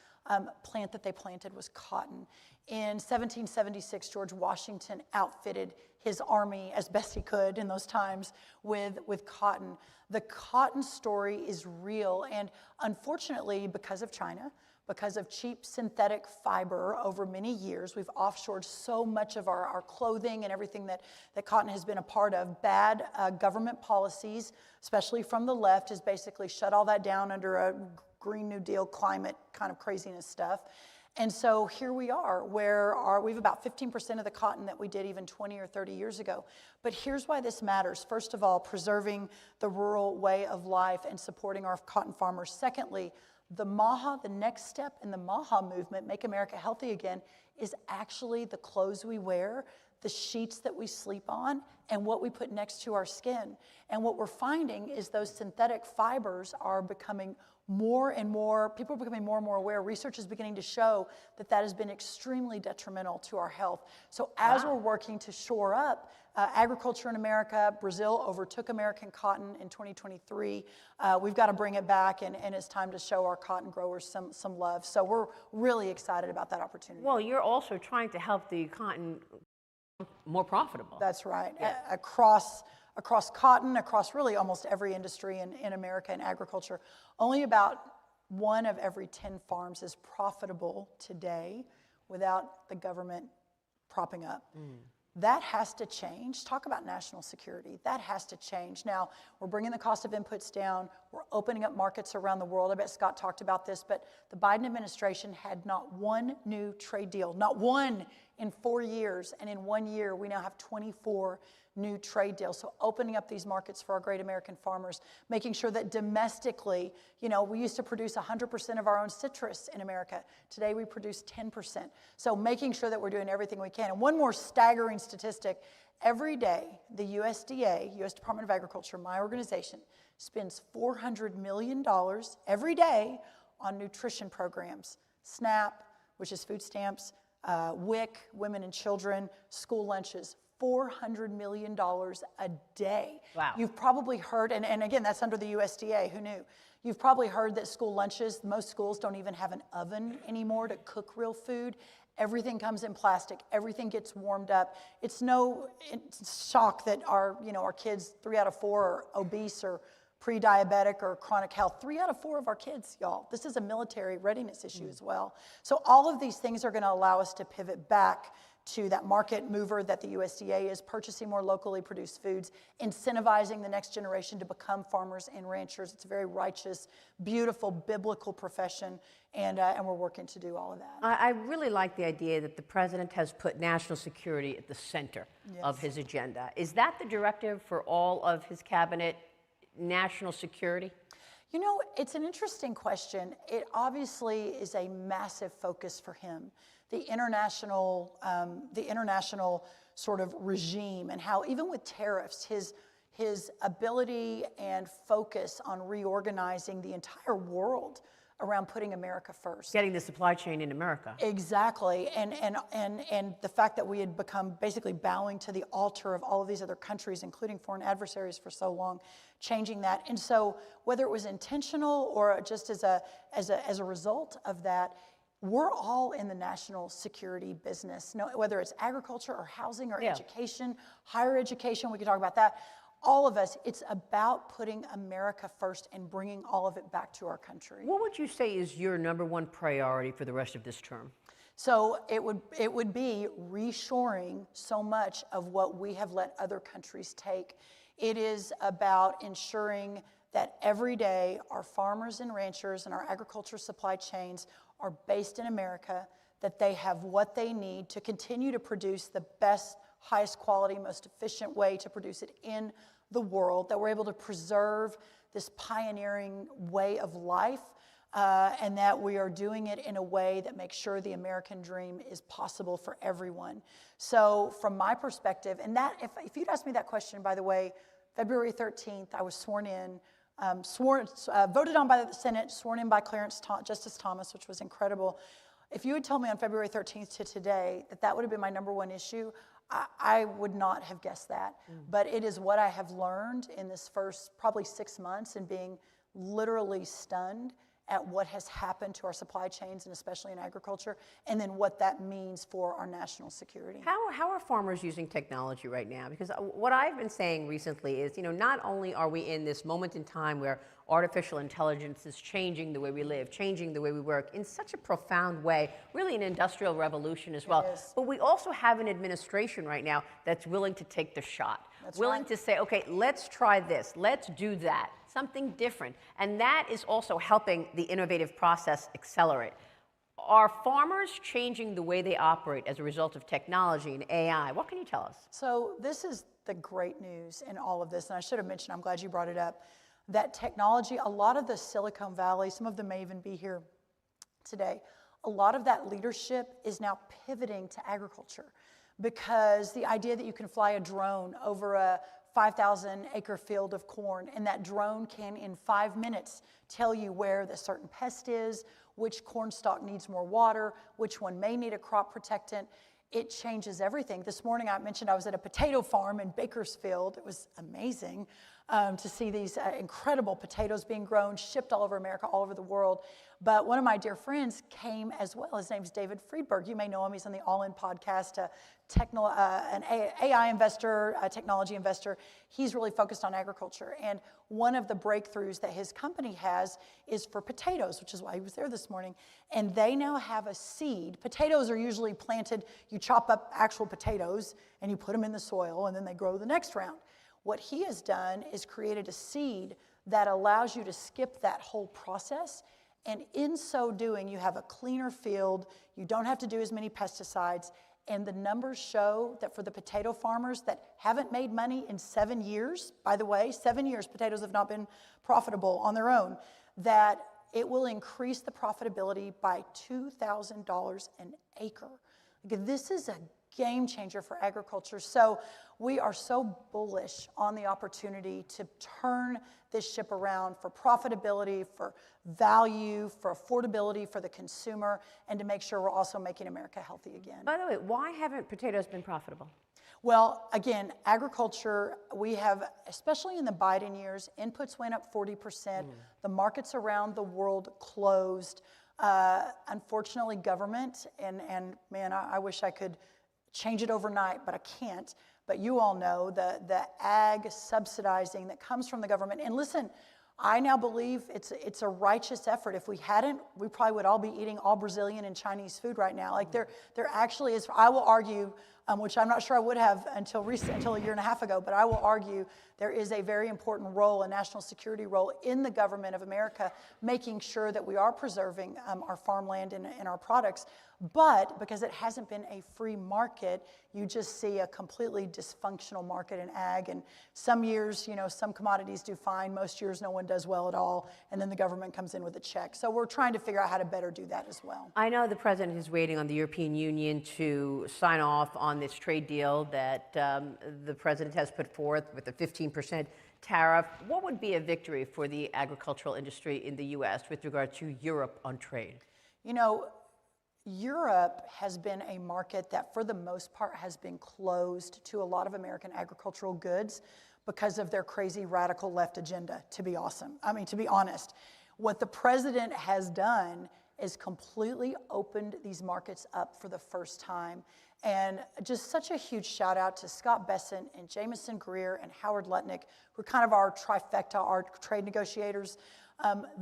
plant that they planted was cotton. In 1776, George Washington outfitted his army as best he could in those times with cotton. The cotton story is real, and unfortunately, because of China, because of cheap synthetic fiber over many years, we've offshored so much of our clothing and everything that cotton has been a part of. Bad government policies, especially from the left, has basically shut all that down under a Green New Deal climate kind of craziness stuff. And so here we are, where we have about 15% of the cotton that we did even 20 or 30 years ago. But here's why this matters. First of all, preserving the rural way of life and supporting our cotton farmers. Secondly, the next step in the MAHA movement, Make America Healthy Again, is actually the clothes we wear, the sheets that we sleep on, and what we put next to our skin. And what we're finding is those synthetic fibers are becoming more and more, people are becoming more and more aware. Research is beginning to show that has been extremely detrimental to our health. So as we're working to shore up agriculture in America, Brazil overtook American cotton in 2023. We've got to bring it back, and it's time to show our cotton growers some love. So we're really excited about that opportunity. Well, you're also trying to help the cotton more profitable. That's right. Yeah. Across cotton, across really almost every industry in America in agriculture. Only about 1 of every 10 farms is profitable today without the government propping up. That has to change. Talk about national security. That has to change. Now, we're bringing the cost of inputs down. We're opening up markets around the world. I bet Scott talked about this, but the Biden administration had not one new trade deal, not one in 4 years. And in 1 year, we now have 24 new trade deals. So opening up these markets for our great American farmers, making sure that domestically, we used to produce 100% of our own citrus in America. Today we produce 10%. So making sure that we're doing everything we can. And one more staggering statistic, every day the USDA, U.S. Department of Agriculture, my organization, spends $400 million every day on nutrition programs. SNAP, which is food stamps, WIC, Women and Children, school lunches. $400 million a day. Wow. You've probably heard, and again, that's under the USDA, who knew? You've probably heard that school lunches, most schools don't even have an oven anymore to cook real food. Everything comes in plastic, everything gets warmed up. It's no shock that our kids, 3 out of 4 are obese or pre-diabetic or chronic health. 3 out of 4 of our kids, y'all. This is a military readiness issue as well. So all of these things are gonna allow us to pivot back to that market mover that the USDA is, purchasing more locally produced foods, incentivizing the next generation to become farmers and ranchers. It's a very righteous, beautiful, biblical profession, and we're working to do all of that. I really like the idea that the president has put national security at the center of his agenda. Is that the directive for all of his cabinet, national security? You know, it's an interesting question. It obviously is a massive focus for him. The international sort of regime, and how even with tariffs, his ability and focus on reorganizing the entire world around putting America first. Getting the supply chain in America. Exactly, and the fact that we had become basically bowing to the altar of all of these other countries, including foreign adversaries for so long, changing that. And so whether it was intentional or just as a result of that, we're all in the national security business, whether it's agriculture or housing or education, higher education, we could talk about that. All of us, it's about putting America first and bringing all of it back to our country. What would you say is your #1 priority for the rest of this term? So it would be reshoring so much of what we have let other countries take. It is about ensuring that every day our farmers and ranchers and our agriculture supply chains are based in America, that they have what they need to continue to produce the best, highest quality, most efficient way to produce it in the world, that we're able to preserve this pioneering way of life, and that we are doing it in a way that makes sure the American dream is possible for everyone. So from my perspective, and that, if you'd asked me that question, by the way, February 13th, I was sworn in, voted on by the Senate, sworn in by Justice Thomas, which was incredible. If you had told me on February 13th to today that would have been my #1 issue, I would not have guessed that. But it is what I have learned in this first probably 6 months, and being literally stunned at what has happened to our supply chains, and especially in agriculture, and then what that means for our national security. How are farmers using technology right now? Because what I've been saying recently is, not only are we in this moment in time where artificial intelligence is changing the way we live, changing the way we work in such a profound way, really an industrial revolution as well. But we also have an administration right now that's willing to take the shot, willing to say, okay, let's try this, let's do that, something different. And that is also helping the innovative process accelerate. Are farmers changing the way they operate as a result of technology and AI? What can you tell us? So this is the great news in all of this, and I should have mentioned, I'm glad you brought it up, that technology, a lot of the Silicon Valley, some of them may even be here today, a lot of that leadership is now pivoting to agriculture, because the idea that you can fly a drone over a 5,000-acre field of corn, and that drone can, in 5 minutes, tell you where the certain pest is, which corn stalk needs more water, which one may need a crop protectant. It changes everything. This morning I mentioned I was at a potato farm in Bakersfield. It was amazing to see these incredible potatoes being grown, shipped all over America, all over the world. But one of my dear friends came as well. His name's David Friedberg. You may know him. He's on the All In podcast, an AI investor, a technology investor. He's really focused on agriculture. And one of the breakthroughs that his company has is for potatoes, which is why he was there this morning. And they now have a seed. Potatoes are usually planted, you chop up actual potatoes and you put them in the soil, and then they grow the next round. What he has done is created a seed that allows you to skip that whole process. And in so doing, you have a cleaner field, you don't have to do as many pesticides, and the numbers show that for the potato farmers that haven't made money in 7 years, by the way, 7 years potatoes have not been profitable on their own, that it will increase the profitability by $2,000 an acre. This is a game changer for agriculture. So we are so bullish on the opportunity to turn this ship around for profitability, for value, for affordability for the consumer, and to make sure we're also making America healthy again. By the way, why haven't potatoes been profitable? Well, again, agriculture, we have, especially in the Biden years, inputs went up 40%. The markets around the world closed. Unfortunately, government, and man, I wish I could change it overnight, but I can't. But you all know the ag subsidizing that comes from the government. And listen, I now believe it's a righteous effort. If we hadn't, we probably would all be eating all Brazilian and Chinese food right now. Like there actually is, I will argue, which I'm not sure I would have until a year and a half ago, but I will argue there is a very important role, a national security role in the government of America, making sure that we are preserving our farmland and our products. But because it hasn't been a free market, you just see a completely dysfunctional market in ag. And some years, some commodities do fine. Most years, no one does well at all. And then the government comes in with a check. So we're trying to figure out how to better do that as well. I know the president is waiting on the European Union to sign off on this trade deal that the president has put forth with a 15% tariff. What would be a victory for the agricultural industry in the U.S. with regard to Europe on trade? Europe has been a market that, for the most part, has been closed to a lot of American agricultural goods because of their crazy radical left agenda, to be honest. What the president has done is completely opened these markets up for the first time. And just such a huge shout out to Scott Bessent and Jameson Greer and Howard Lutnick, who are kind of our trifecta, our trade negotiators.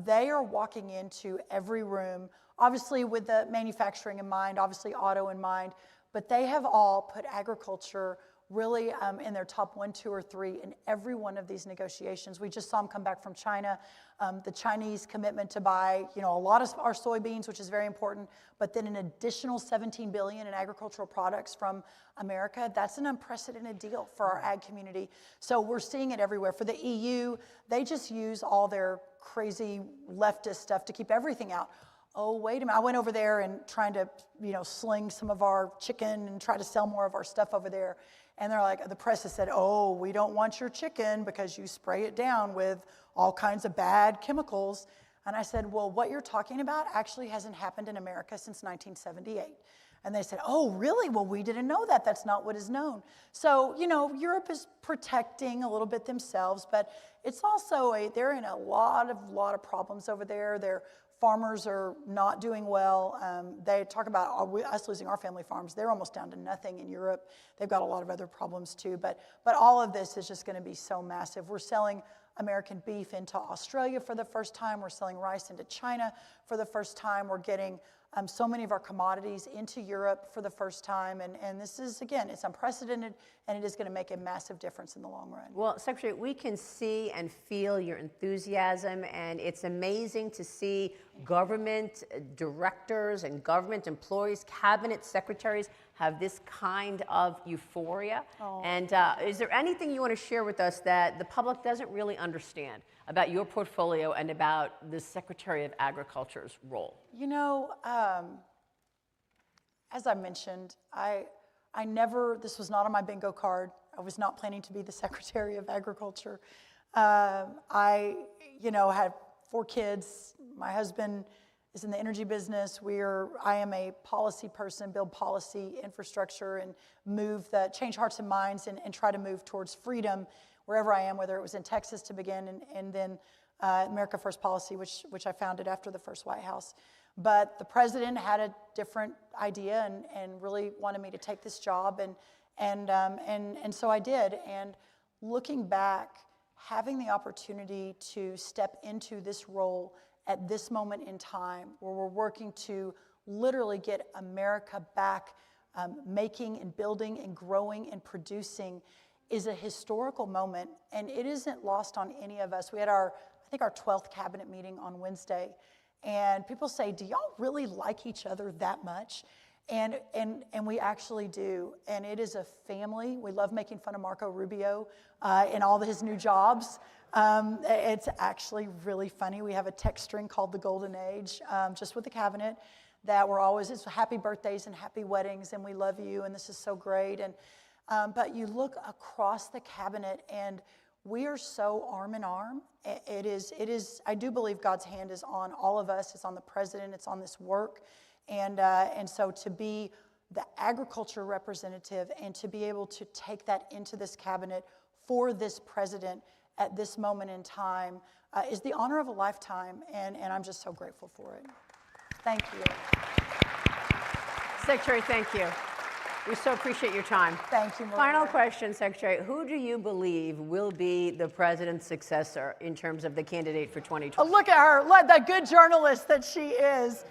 They are walking into every room, obviously with the manufacturing in mind, obviously auto in mind, but they have all put agriculture really in their top 1, 2, or 3 in every one of these negotiations. We just saw them come back from China. The Chinese commitment to buy, a lot of our soybeans, which is very important, but then an additional $17 billion in agricultural products from America. That's an unprecedented deal for our ag community. So we're seeing it everywhere. For the EU, they just use all their crazy leftist stuff to keep everything out. Oh, wait a minute. I went over there and trying to, sling some of our chicken and try to sell more of our stuff over there. And they're like, the press has said, oh, we don't want your chicken because you spray it down with all kinds of bad chemicals. And I said, well, what you're talking about actually hasn't happened in America since 1978. And they said, oh, really? Well, we didn't know that. That's not what is known. So, Europe is protecting a little bit themselves, but it's also they're in a lot of problems over there. Their farmers are not doing well. They talk about us losing our family farms. They're almost down to nothing in Europe. They've got a lot of other problems too. But all of this is just going to be so massive. We're selling American beef into Australia for the first time. We're selling rice into China for the first time. We're getting so many of our commodities into Europe for the first time. And this is, again, it's unprecedented, and it is going to make a massive difference in the long run. Well, Secretary, we can see and feel your enthusiasm, and it's amazing to see government directors and government employees, cabinet secretaries have this kind of euphoria. Oh. And is there anything you want to share with us that the public doesn't really understand about your portfolio and about the Secretary of Agriculture's role? As I mentioned, I never, this was not on my bingo card. I was not planning to be the Secretary of Agriculture. I had 4 kids. My husband is in the energy business. I am a policy person, build policy, infrastructure, and change hearts and minds and try to move towards freedom wherever I am, whether it was in Texas to begin and then America First Policy, which I founded after the first White House. But the president had a different idea and really wanted me to take this job, and so I did. And looking back, having the opportunity to step into this role at this moment in time, where we're working to literally get America back making and building and growing and producing, is a historical moment, and it isn't lost on any of us. We had our 12th cabinet meeting on Wednesday, and people say, do y'all really like each other that much? And we actually do, and it is a family. We love making fun of Marco Rubio and all his new jobs. It's actually really funny. We have a text string called the Golden Age, just with the cabinet, that it's happy birthdays and happy weddings, and we love you, and this is so great. But you look across the cabinet, and we are so arm in arm. It is. I do believe God's hand is on all of us. It's on the president. It's on this work, and so to be the agriculture representative, and to be able to take that into this cabinet for this president at this moment in time is the honor of a lifetime, and I'm just so grateful for it. Thank you. Secretary, thank you. We so appreciate your time. Thank you, Morgan. Final question, Secretary. Who do you believe will be the president's successor in terms of the candidate for 2020? Oh, look at her, look, that good journalist that she is.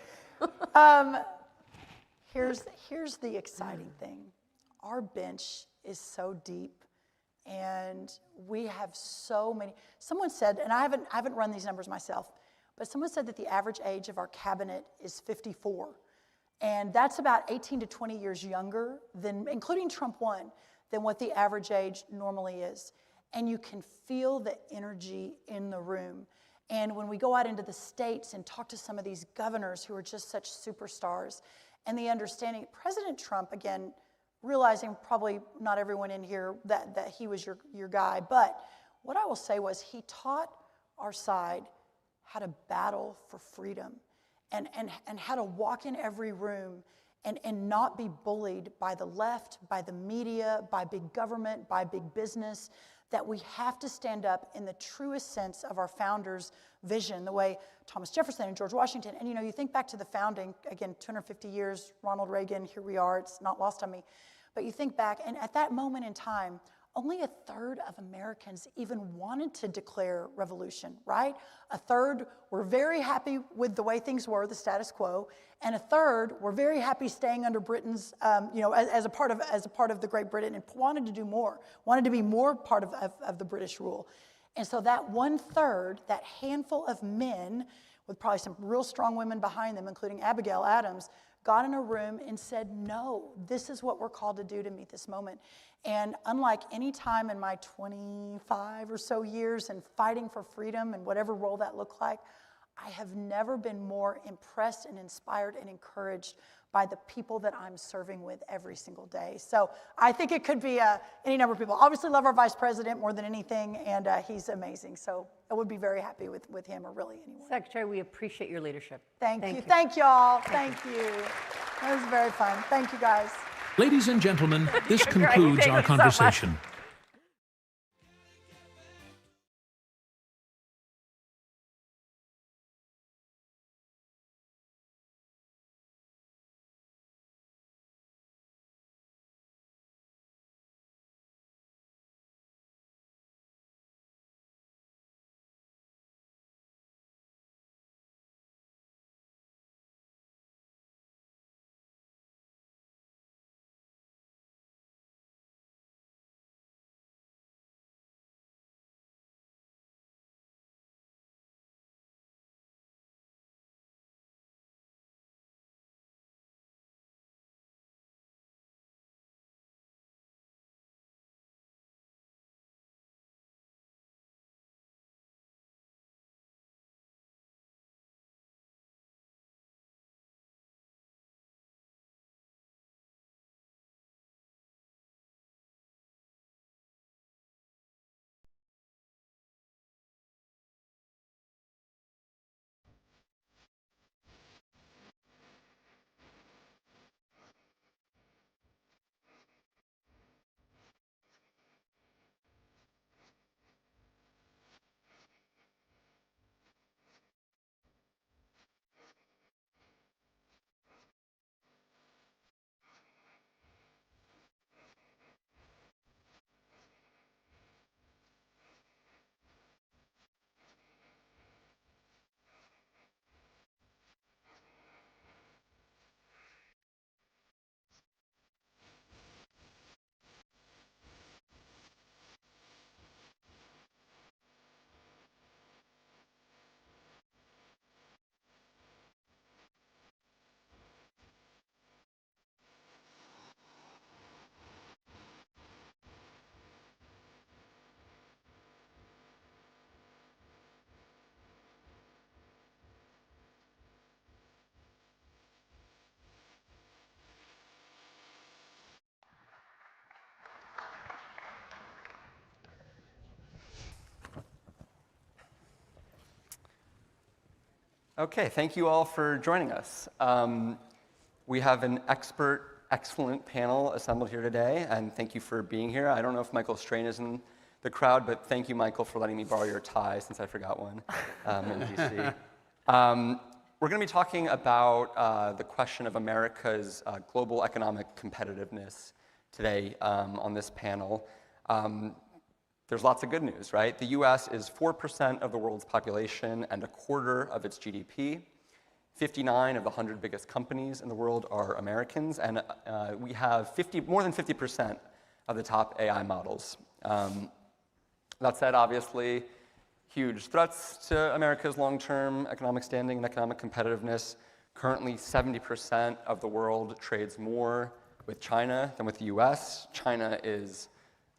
Here's the exciting thing. Our bench is so deep, and we have so many. Someone said, and I haven't run these numbers myself, but someone said that the average age of our cabinet is 54. And that's about 18 to 20 years younger than, including Trump 1, than what the average age normally is. And you can feel the energy in the room. And when we go out into the states and talk to some of these governors who are just such superstars, and the understanding, President Trump, again, realizing probably not everyone in here that he was your guy, but what I will say was he taught our side how to battle for freedom. And how to walk in every room and not be bullied by the left, by the media, by big government, by big business, that we have to stand up in the truest sense of our founders' vision, the way Thomas Jefferson and George Washington, and you think back to the founding, again, 250 years, Ronald Reagan, here we are, it's not lost on me, but you think back, and at that moment in time, only a third of Americans even wanted to declare revolution, right? A third were very happy with the way things were, the status quo, and a third were very happy staying under Britain's, as a part of the Great Britain, and wanted to do more, wanted to be more part of the British rule. And so that 1/3, that handful of men, with probably some real strong women behind them, including Abigail Adams, got in a room and said, no, this is what we're called to do to meet this moment. And unlike any time in my 25 or so years in fighting for freedom and whatever role that looked like, I have never been more impressed and inspired and encouraged by the people that I'm serving with every single day. So I think it could be any number of people. Obviously love our vice president more than anything, and he's amazing. So I would be very happy with him, or really anyone. Secretary, we appreciate your leadership. Thank you. Thank y'all. Thank you. That was very fun. Thank you, guys. Ladies and gentlemen, this concludes our conversation. Okay, thank you all for joining us. We have an expert excellent panel assembled here today, and thank you for being here. I don't know if Michael Strain is in the crowd, but thank you, Michael, for letting me borrow your tie since I forgot one in DC. We're going to be talking about the question of America's global economic competitiveness today on this panel. There's lots of good news, right? The US is 4% of the world's population and a quarter of its GDP. 59 of the 100 biggest companies in the world are Americans, and we have more than 50% of the top AI models. That said, obviously, huge threats to America's long-term economic standing and economic competitiveness. Currently, 70% of the world trades more with China than with the US. China is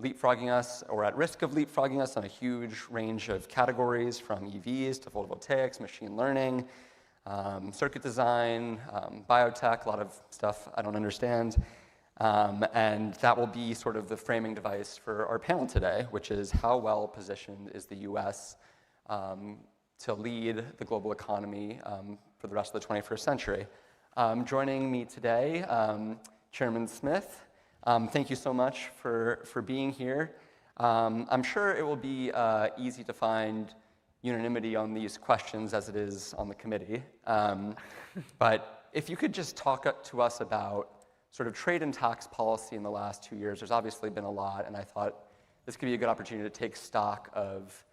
leapfrogging us, or at risk of leapfrogging us, on a huge range of categories, from EVs to photovoltaics, machine learning, circuit design, biotech, a lot of stuff I don't understand. And that will be sort of the framing device for our panel today, which is how well positioned is the US to lead the global economy for the rest of the 21st century. Joining me today, Chairman Smith. Thank you so much for being here. I'm sure it will be easy to find unanimity on these questions as it is on the committee. But if you could just talk to us about sort of trade and tax policy in the last 2 years. There's obviously been a lot, and I thought this could be a good opportunity to take stock of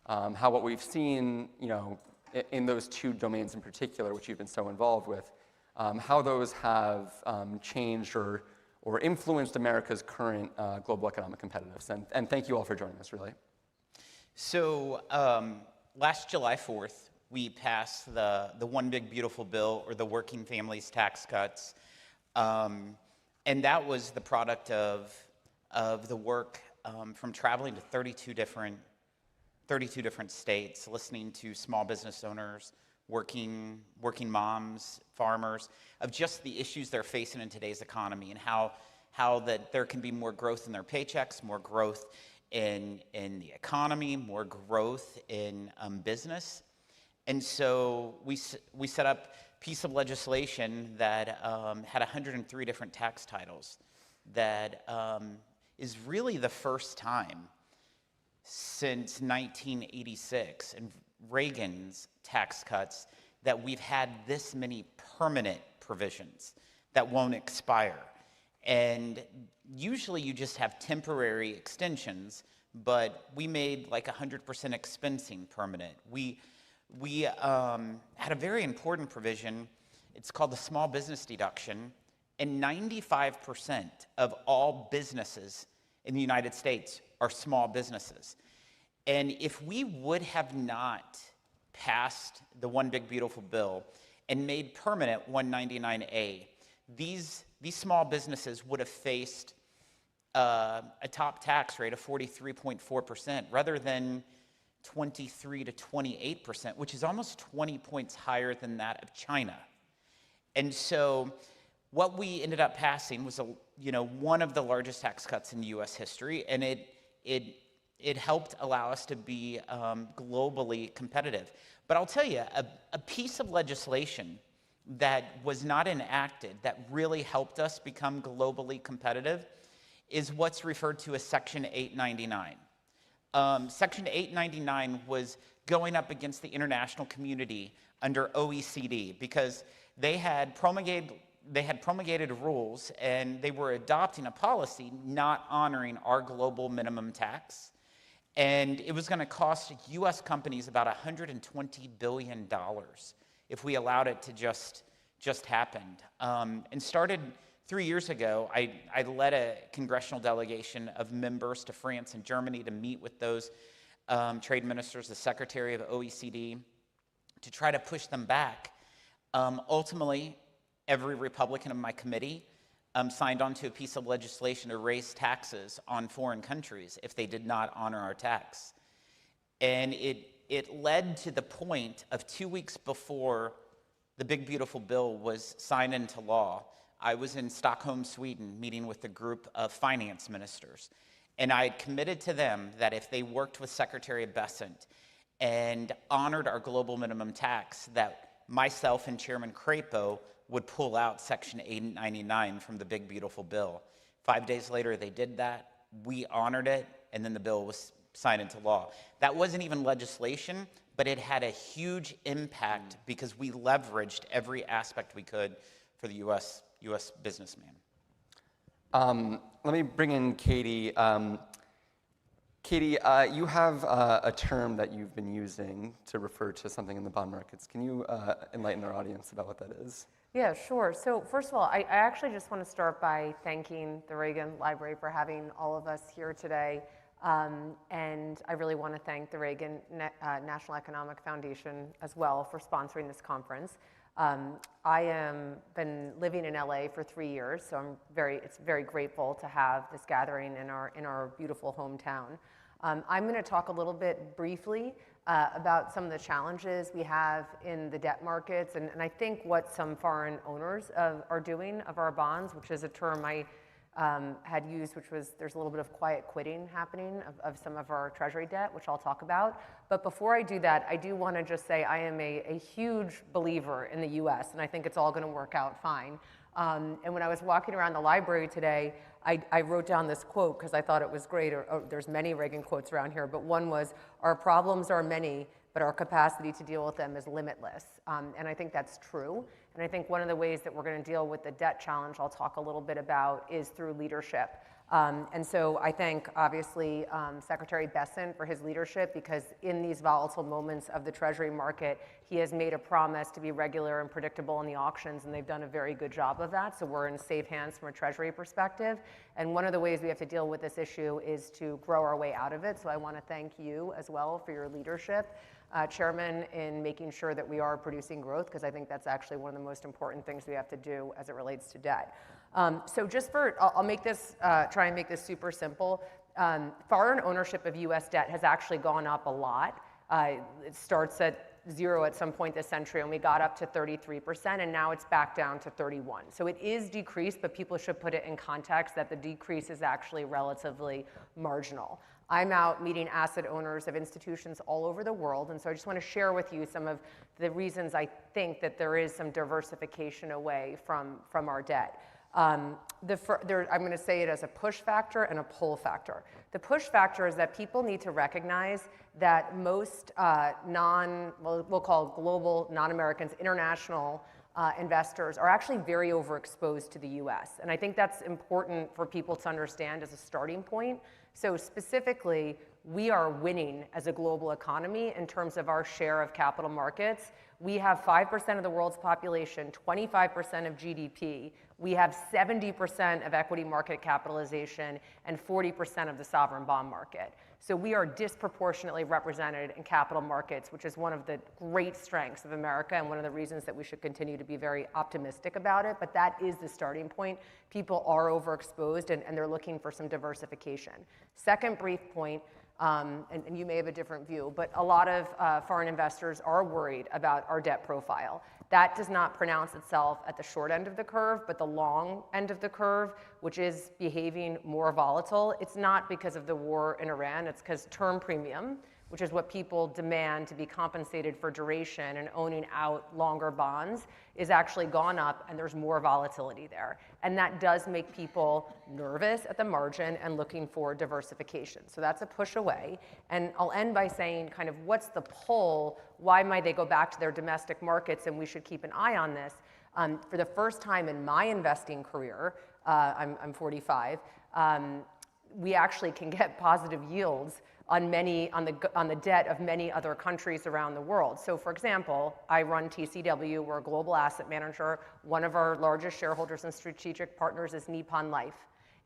how what we've seen, in those two domains in particular, which you've been so involved with, how those have changed or influenced America's current global economic competitiveness. And thank you all for joining us, really. So last July 4th, we passed the One Big Beautiful Bill, or the Working Families Tax Cuts. And that was the product of the work from traveling to 32 different states, listening to small business owners, working moms, farmers, of just the issues they're facing in today's economy, and how that there can be more growth in their paychecks, more growth in the economy, more growth in business. And so we set up a piece of legislation that had 103 different tax titles that is really the first time since 1986 and Reagan's tax cuts that we've had this many permanent provisions that won't expire. And usually you just have temporary extensions, but we made like 100% expensing permanent. We had a very important provision. It's called the small business deduction, and 95% of all businesses in the United States are small businesses. And if we would have not passed the One Big Beautiful Bill and made permanent 199A, these small businesses would have faced a top tax rate of 43.4% rather than 23 to 28%, which is almost 20 points higher than that of China. And so what we ended up passing was one of the largest tax cuts in U.S. history, and it helped allow us to be globally competitive. But I'll tell you, a piece of legislation that was not enacted that really helped us become globally competitive is what's referred to as Section 899. Section 899 was going up against the international community under OECD because they had promulgated rules and they were adopting a policy not honoring our global minimum tax. And it was going to cost U.S. companies about $120 billion if we allowed it to just happen. And started 3 years ago, I led a congressional delegation of members to France and Germany to meet with those trade ministers, the secretary of OECD, to try to push them back. Ultimately, every Republican in my committee signed on to a piece of legislation to raise taxes on foreign countries if they did not honor our tax. And it led to the point of 2 weeks before the Big Beautiful Bill was signed into law, I was in Stockholm, Sweden, meeting with a group of finance ministers. And I had committed to them that if they worked with Secretary Bessent and honored our global minimum tax, that myself and Chairman Crapo would pull out Section 899 from the big, beautiful bill. 5 days later, they did that. We honored it, and then the bill was signed into law. That wasn't even legislation, but it had a huge impact because we leveraged every aspect we could for the U.S. businessman. Let me bring in Katie. Katie, you have a term that you've been using to refer to something in the bond markets. Can you enlighten our audience about what that is? Yeah, sure. So first of all, I actually just want to start by thanking the Reagan Library for having all of us here today. And I really want to thank the Reagan National Economic Foundation as well for sponsoring this conference. I am been living in LA for 3 years, so it's very grateful to have this gathering in our beautiful hometown. I'm going to talk a little bit briefly about some of the challenges we have in the debt markets, and I think what some foreign owners are doing of our bonds, which is a term I had used, which was there's a little bit of quiet quitting happening of some of our treasury debt, which I'll talk about. But before I do that, I do want to just say I am a huge believer in the US, and I think it's all going to work out fine. And when I was walking around the library today, I wrote down this quote because I thought it was great. There's many Reagan quotes around here, but one was, "Our problems are many, but our capacity to deal with them is limitless." And I think that's true. And I think one of the ways that we're going to deal with the debt challenge I'll talk a little bit about is through leadership. And so I thank, obviously, Secretary Bessent for his leadership, because in these volatile moments of the Treasury market, he has made a promise to be regular and predictable in the auctions, and they've done a very good job of that. So we're in safe hands from a Treasury perspective. And one of the ways we have to deal with this issue is to grow our way out of it. So I want to thank you as well for your leadership, Chairman, in making sure that we are producing growth, because I think that's actually one of the most important things we have to do as it relates to debt. So just I'll make this, try and make this super simple. Foreign ownership of US debt has actually gone up a lot. It starts at 0 at some point this century, and we got up to 33%, and now it's back down to 31. So it is decreased, but people should put it in context that the decrease is actually relatively marginal. I'm out meeting asset owners of institutions all over the world, and so I just want to share with you some of the reasons I think that there is some diversification away from our debt. I'm going to say it as a push factor and a pull factor. The push factor is that people need to recognize that most we'll call global, non-Americans, international investors are actually very overexposed to the US. And I think that's important for people to understand as a starting point. So specifically, we are winning as a global economy in terms of our share of capital markets. We have 5% of the world's population, 25% of GDP. We have 70% of equity market capitalization and 40% of the sovereign bond market. So we are disproportionately represented in capital markets, which is one of the great strengths of America and one of the reasons that we should continue to be very optimistic about it. But that is the starting point. People are overexposed, and they're looking for some diversification. Second brief point, and you may have a different view, but a lot of foreign investors are worried about our debt profile. That does not pronounce itself at the short end of the curve, but the long end of the curve, which is behaving more volatile. It's not because of the war in Iran, it's because term premium, which is what people demand to be compensated for duration and owning out longer bonds, is actually gone up, and there's more volatility there. And that does make people nervous at the margin and looking for diversification. So that's a push away. And I'll end by saying kind of what's the pull? Why might they go back to their domestic markets? And we should keep an eye on this. For the first time in my investing career, I'm 45, we actually can get positive yields on the debt of many other countries around the world. So for example, I run TCW, we're a global asset manager. One of our largest shareholders and strategic partners is Nippon Life.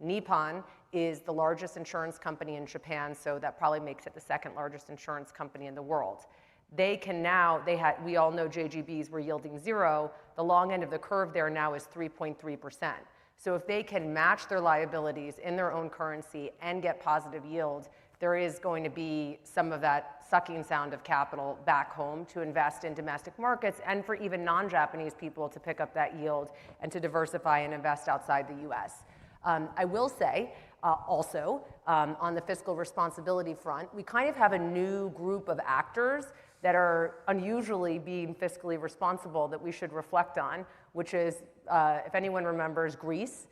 Nippon is the largest insurance company in Japan, so that probably makes it the second largest insurance company in the world. They can now, we all know JGBs were yielding 0. The long end of the curve there now is 3.3%. So if they can match their liabilities in their own currency and get positive yield, there is going to be some of that sucking sound of capital back home to invest in domestic markets, and for even non-Japanese people to pick up that yield and to diversify and invest outside the US. I will say also on the fiscal responsibility front, we kind of have a new group of actors that are unusually being fiscally responsible that we should reflect on. which is, if anyone remembers Greece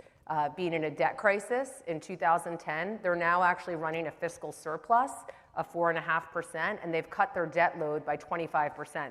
being in a debt crisis in 2010, they're now actually running a fiscal surplus of 4.5%, and they've cut their debt load by 25%.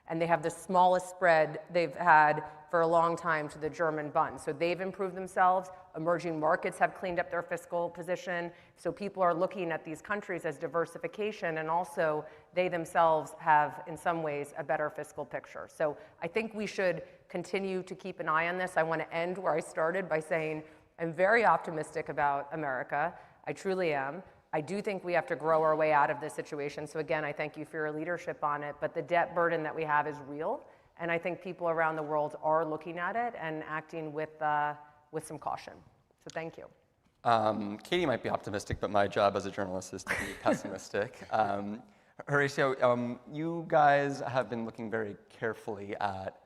And they have the smallest spread they've had for a long time to the German Bund. So they've improved themselves. Emerging markets have cleaned up their fiscal position. So people are looking at these countries as diversification, and also they themselves have, in some ways, a better fiscal picture. So I think we should continue to keep an eye on this. I want to end where I started by saying I'm very optimistic about America. I truly am. I do think we have to grow our way out of this situation. So again, I thank you for your leadership on it, but the debt burden that we have is real. And I think people around the world are looking at it and acting with some caution. So thank you. Katie might be optimistic, but my job as a journalist is to be pessimistic. Horacio, you guys have been looking very carefully at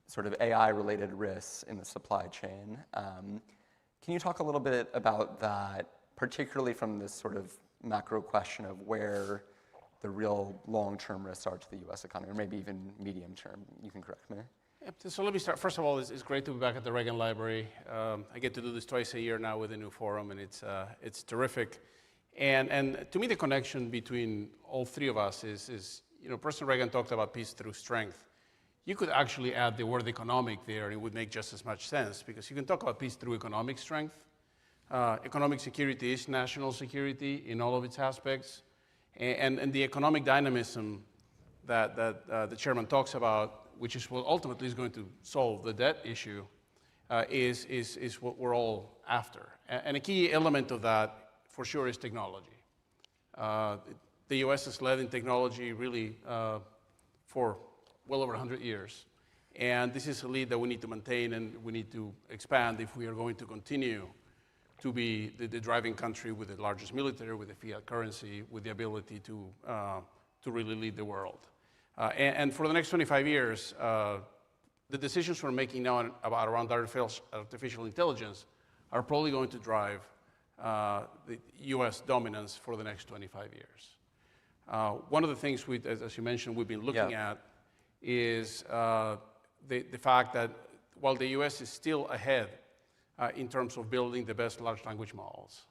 sort of AI-related risks in the supply chain. Can you talk a little bit about that, particularly from this sort of macro question of where the real long-term risks are to the U.S. economy, or maybe even medium-term? You can correct me. Yep. So let me start. First of all, it's great to be back at the Reagan Library. I get to do this twice a year now with a new forum, and it's terrific. And to me, the connection between all three of us is President Reagan talked about peace through strength. You could actually add the word economic there, and it would make just as much sense, because you can talk about peace through economic strength. Economic security is national security in all of its aspects. And the economic dynamism that the chairman talks about, which is what ultimately is going to solve the debt issue, is what we're all after. And a key element of that, for sure, is technology. The U.S. has led in technology really for well over 100 years. And this is a lead that we need to maintain and we need to expand if we are going to continue to be the driving country with the largest military, with the fiat currency, with the ability to really lead the world. And for the next 25 years, the decisions we're making now around artificial intelligence are probably going to drive the U.S. dominance for the next 25 years. One of the things, as you mentioned, we've been looking at is the fact that while the U.S. is still ahead in terms of building the best large language models,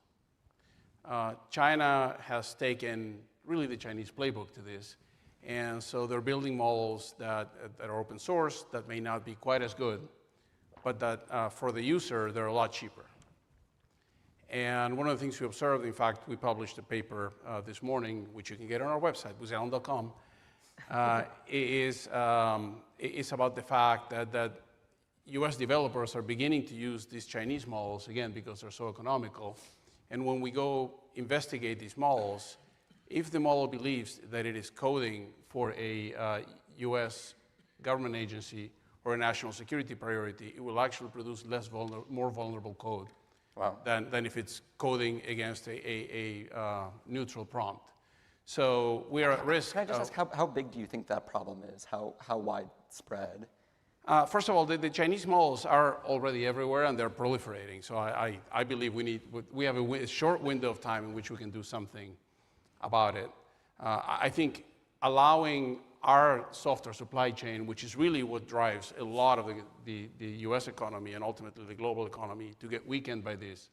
China has taken really the Chinese playbook to this. And so they're building models that are open source, that may not be quite as good, but that for the user, they're a lot cheaper. And one of the things we observed, in fact, we published a paper this morning, which you can get on our website, boozyallen.com, is about the fact that US developers are beginning to use these Chinese models, again, because they're so economical. And when we go investigate these models, if the model believes that it is coding for a US government agency or a national security priority, it will actually produce more vulnerable code than if it's coding against a neutral prompt. So we are at risk. Can I just ask, how big do you think that problem is? How widespread? First of all, the Chinese models are already everywhere and they're proliferating. So I believe we have a short window of time in which we can do something about it. I think allowing our software supply chain, which is really what drives a lot of the US economy and ultimately the global economy, to get weakened by this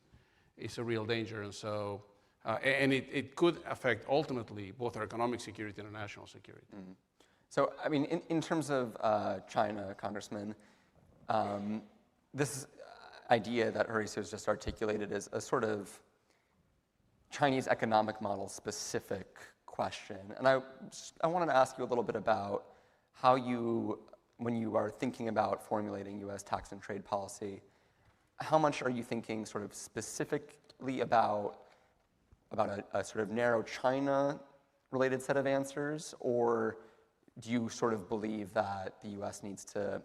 is a real danger. And so, and it could affect ultimately both our economic security and our national security. Mm-hmm. So, I mean, in terms of China, Congressman, this idea that Horacio has just articulated is a sort of Chinese economic model specific question. And I wanted to ask you a little bit about how you, when you are thinking about formulating US tax and trade policy, how much are you thinking sort of specifically about a sort of narrow China related set of answers, or do you sort of believe that the US needs to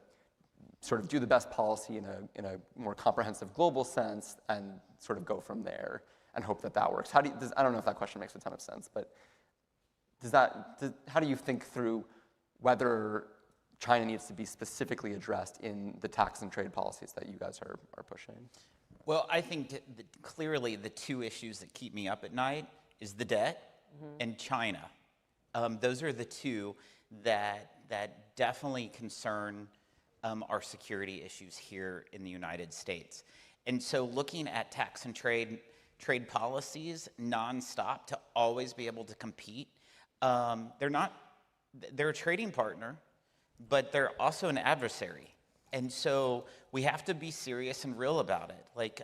sort of do the best policy in a more comprehensive global sense and sort of go from there and hope that works? I don't know if that question makes a ton of sense, but how do you think through whether China needs to be specifically addressed in the tax and trade policies that you guys are pushing? Well, I think that clearly the two issues that keep me up at night is the debt and China. Those are the two that definitely concern our security issues here in the United States. And so looking at tax and trade policies nonstop to always be able to compete, they're a trading partner, but they're also an adversary. And so we have to be serious and real about it. Like,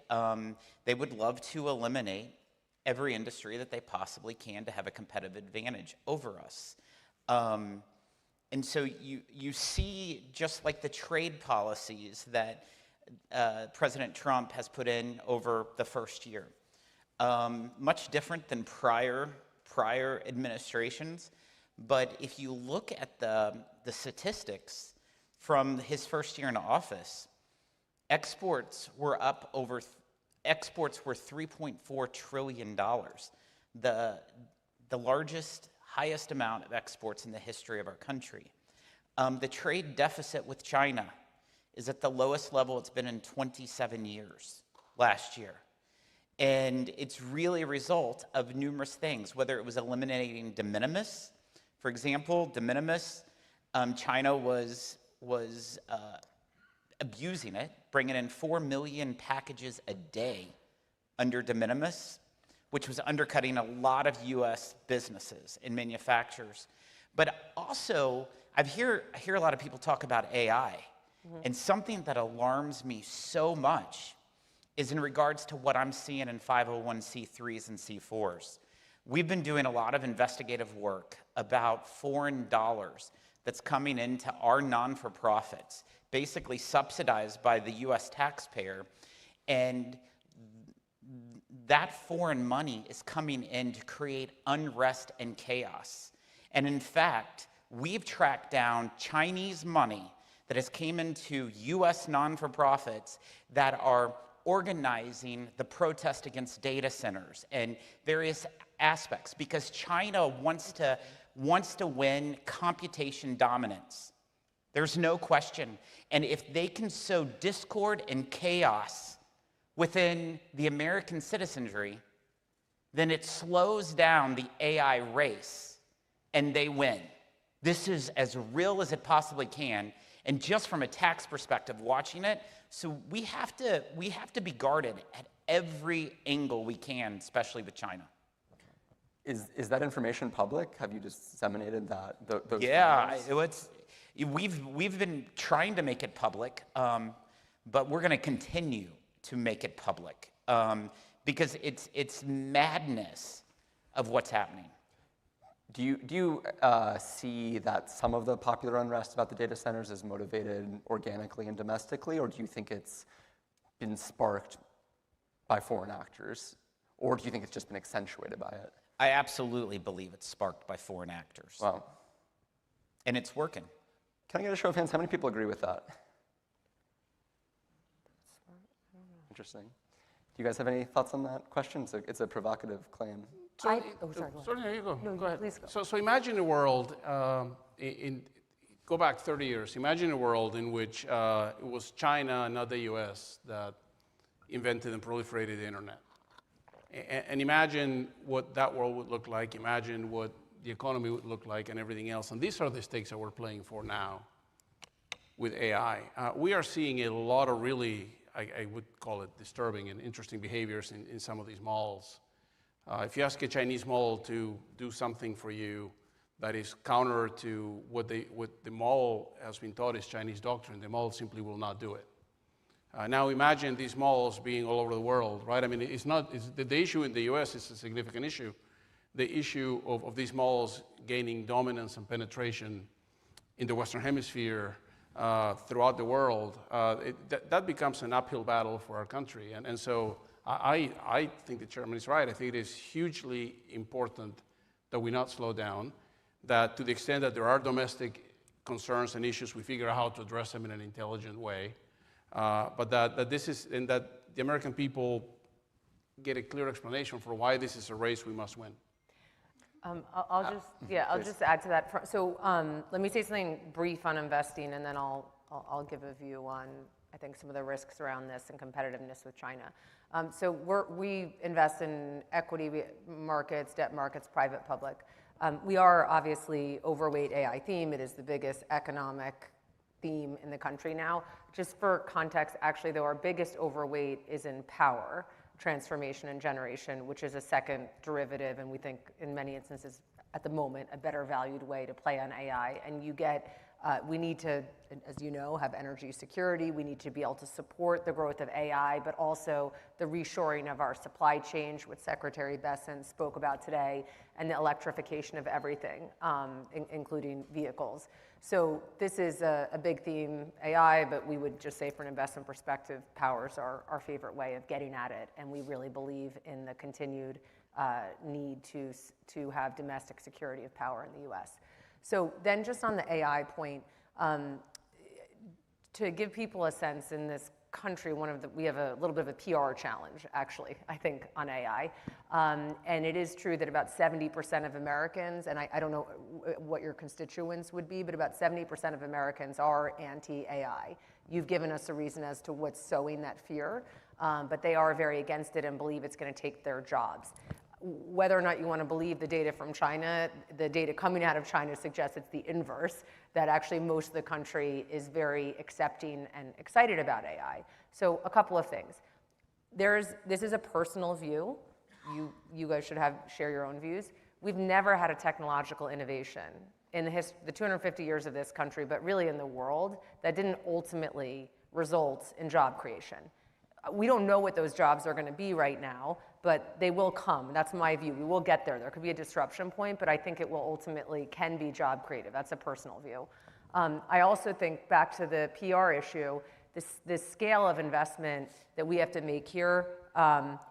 they would love to eliminate every industry that they possibly can to have a competitive advantage over us. And so you see, just like the trade policies that President Trump has put in over the first year, much different than prior administrations. But if you look at the statistics from his first year in office, exports were $3.4 trillion, the largest, highest amount of exports in the history of our country. The trade deficit with China is at the lowest level it's been in 27 years last year. And it's really a result of numerous things, whether it was eliminating de minimis. For example, de minimis, China was abusing it, bringing in 4 million packages a day under de minimis, which was undercutting a lot of U.S. businesses and manufacturers. But also, I hear a lot of people talk about AI, and something that alarms me so much is in regards to what I'm seeing in 501c3s and C4s. We've been doing a lot of investigative work about foreign dollars that's coming into our non-for-profits, basically subsidized by the US taxpayer, and that foreign money is coming in to create unrest and chaos. And in fact, we've tracked down Chinese money that has came into US non-for-profits that are organizing the protest against data centers and various aspects, because China wants to win computation dominance. There's no question. And if they can sow discord and chaos within the American citizenry, then it slows down the AI race and they win. This is as real as it possibly can. And just from a tax perspective, watching it, so we have to be guarded at every angle we can, especially with China. Is that information public? Have you disseminated that? Yeah, we've been trying to make it public, but we're going to continue to make it public because it's madness of what's happening. Do you see that some of the popular unrest about the data centers is motivated organically and domestically, or do you think it's been sparked by foreign actors, or do you think it's just been accentuated by it? I absolutely believe it's sparked by foreign actors. Wow. And it's working. Can I get a show of hands? How many people agree with that? Interesting. Do you guys have any thoughts on that question? It's a provocative claim. Sorry, you go. No, go ahead. Please go. So imagine a world, go back 30 years, imagine a world in which it was China, not the US, that invented and proliferated the internet. And imagine what that world would look like, imagine what the economy would look like and everything else. And these are the stakes that we're playing for now with AI. We are seeing a lot of really, I would call it disturbing and interesting behaviors in some of these malls. If you ask a Chinese mall to do something for you that is counter to what the mall has been taught is Chinese doctrine, the mall simply will not do it. Now imagine these malls being all over the world, right? I mean, the issue in the US is a significant issue. The issue of these malls gaining dominance and penetration in the Western Hemisphere throughout the world, that becomes an uphill battle for our country. And so I think the chairman is right. I think it is hugely important that we not slow down, that to the extent that there are domestic concerns and issues, we figure out how to address them in an intelligent way. But that this is, and that the American people get a clear explanation for why this is a race we must win. I'll just add to that. So let me say something brief on investing, and then I'll give a view on, I think, some of the risks around this and competitiveness with China. So we invest in equity markets, debt markets, private, public. We are obviously overweight AI theme. It is the biggest economic theme in the country now. Just for context, actually, though, our biggest overweight is in power transformation and generation, which is a second derivative, and we think in many instances at the moment a better valued way to play on AI. And you get, we need to, as you know, have energy security. We need to be able to support the growth of AI, but also the reshoring of our supply chain, which Secretary Bessent spoke about today, and the electrification of everything, including vehicles. So this is a big theme, AI, but we would just say from an investment perspective, power is our favorite way of getting at it, and we really believe in the continued need to have domestic security of power in the US. So then just on the AI point, to give people a sense in this country, we have a little bit of a PR challenge, actually, I think, on AI. And it is true that about 70% of Americans, and I don't know what your constituents would be, but about 70% of Americans are anti-AI. You've given us a reason as to what's sowing that fear, but they are very against it and believe it's going to take their jobs. Whether or not you want to believe the data from China, the data coming out of China suggests it's the inverse, that actually most of the country is very accepting and excited about AI. So a couple of things. This is a personal view. You guys should share your own views. We've never had a technological innovation in the 250 years of this country, but really in the world, that didn't ultimately result in job creation. We don't know what those jobs are going to be right now, but they will come. That's my view. We will get there. There could be a disruption point, but I think it will ultimately can be job creative. That's a personal view. I also think back to the PR issue, this scale of investment that we have to make here,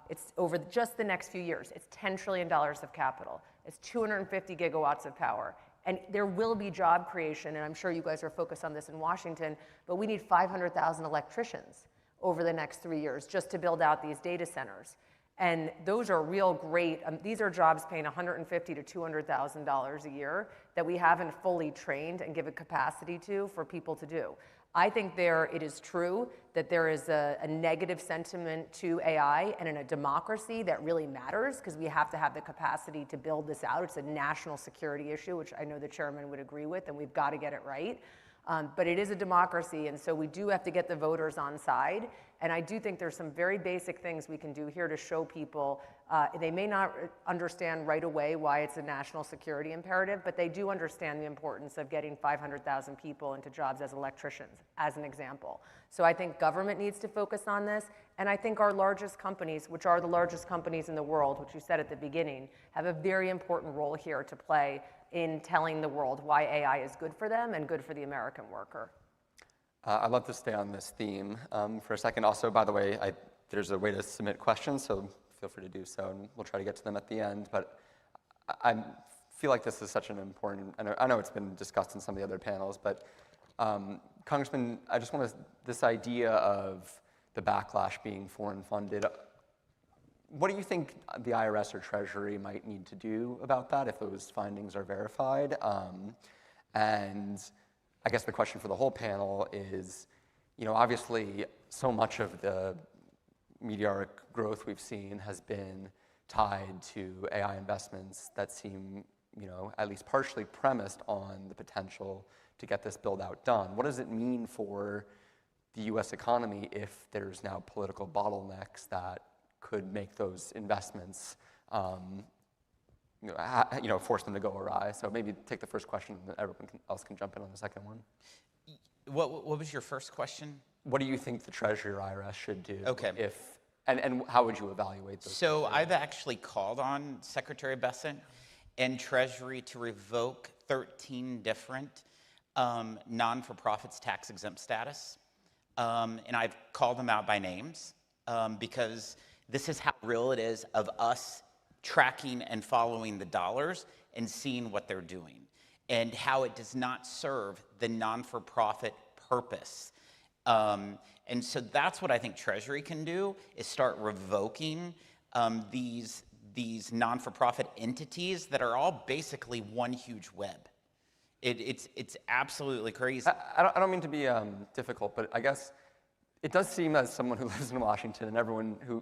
it's over just the next few years. It's $10 trillion of capital. It's 250 gigawatts of power. And there will be job creation, and I'm sure you guys are focused on this in Washington, but we need 500,000 electricians over the next 3 years just to build out these data centers. And those are real great, these are jobs paying $150,000 to $200,000 a year that we haven't fully trained and given capacity to for people to do. I think it is true that there is a negative sentiment to AI, and in a democracy that really matters because we have to have the capacity to build this out. It's a national security issue, which I know the chairman would agree with, and we've got to get it right. But it is a democracy, and so we do have to get the voters on side. And I do think there's some very basic things we can do here to show people. They may not understand right away why it's a national security imperative, but they do understand the importance of getting 500,000 people into jobs as electricians, as an example. So I think government needs to focus on this, and I think our largest companies, which are the largest companies in the world, which you said at the beginning, have a very important role here to play in telling the world why AI is good for them and good for the American worker. I'd love to stay on this theme for a second. Also, by the way, there's a way to submit questions, so feel free to do so, and we'll try to get to them at the end. But I feel like this is such an important, and I know it's been discussed in some of the other panels, but Congressman, I just want to, this idea of the backlash being foreign funded, what do you think the IRS or Treasury might need to do about that if those findings are verified? And I guess the question for the whole panel is, obviously so much of the meteoric growth we've seen has been tied to AI investments that seem, at least partially premised on the potential to get this build out done. What does it mean for the US economy if there's now political bottlenecks that could make those investments, force them to go awry? So maybe take the first question, and everyone else can jump in on the second one. What was your first question? What do you think the Treasury or IRS should do? Okay. And how would you evaluate those? So I've actually called on Secretary Bessent and Treasury to revoke 13 different non-for-profits tax-exempt status. And I've called them out by names because this is how real it is of us tracking and following the dollars and seeing what they're doing and how it does not serve the non-for-profit purpose. And so that's what I think Treasury can do, is start revoking these non-for-profit entities that are all basically one huge web. It's absolutely crazy. I don't mean to be difficult, but I guess it does seem, as someone who lives in Washington, and everyone who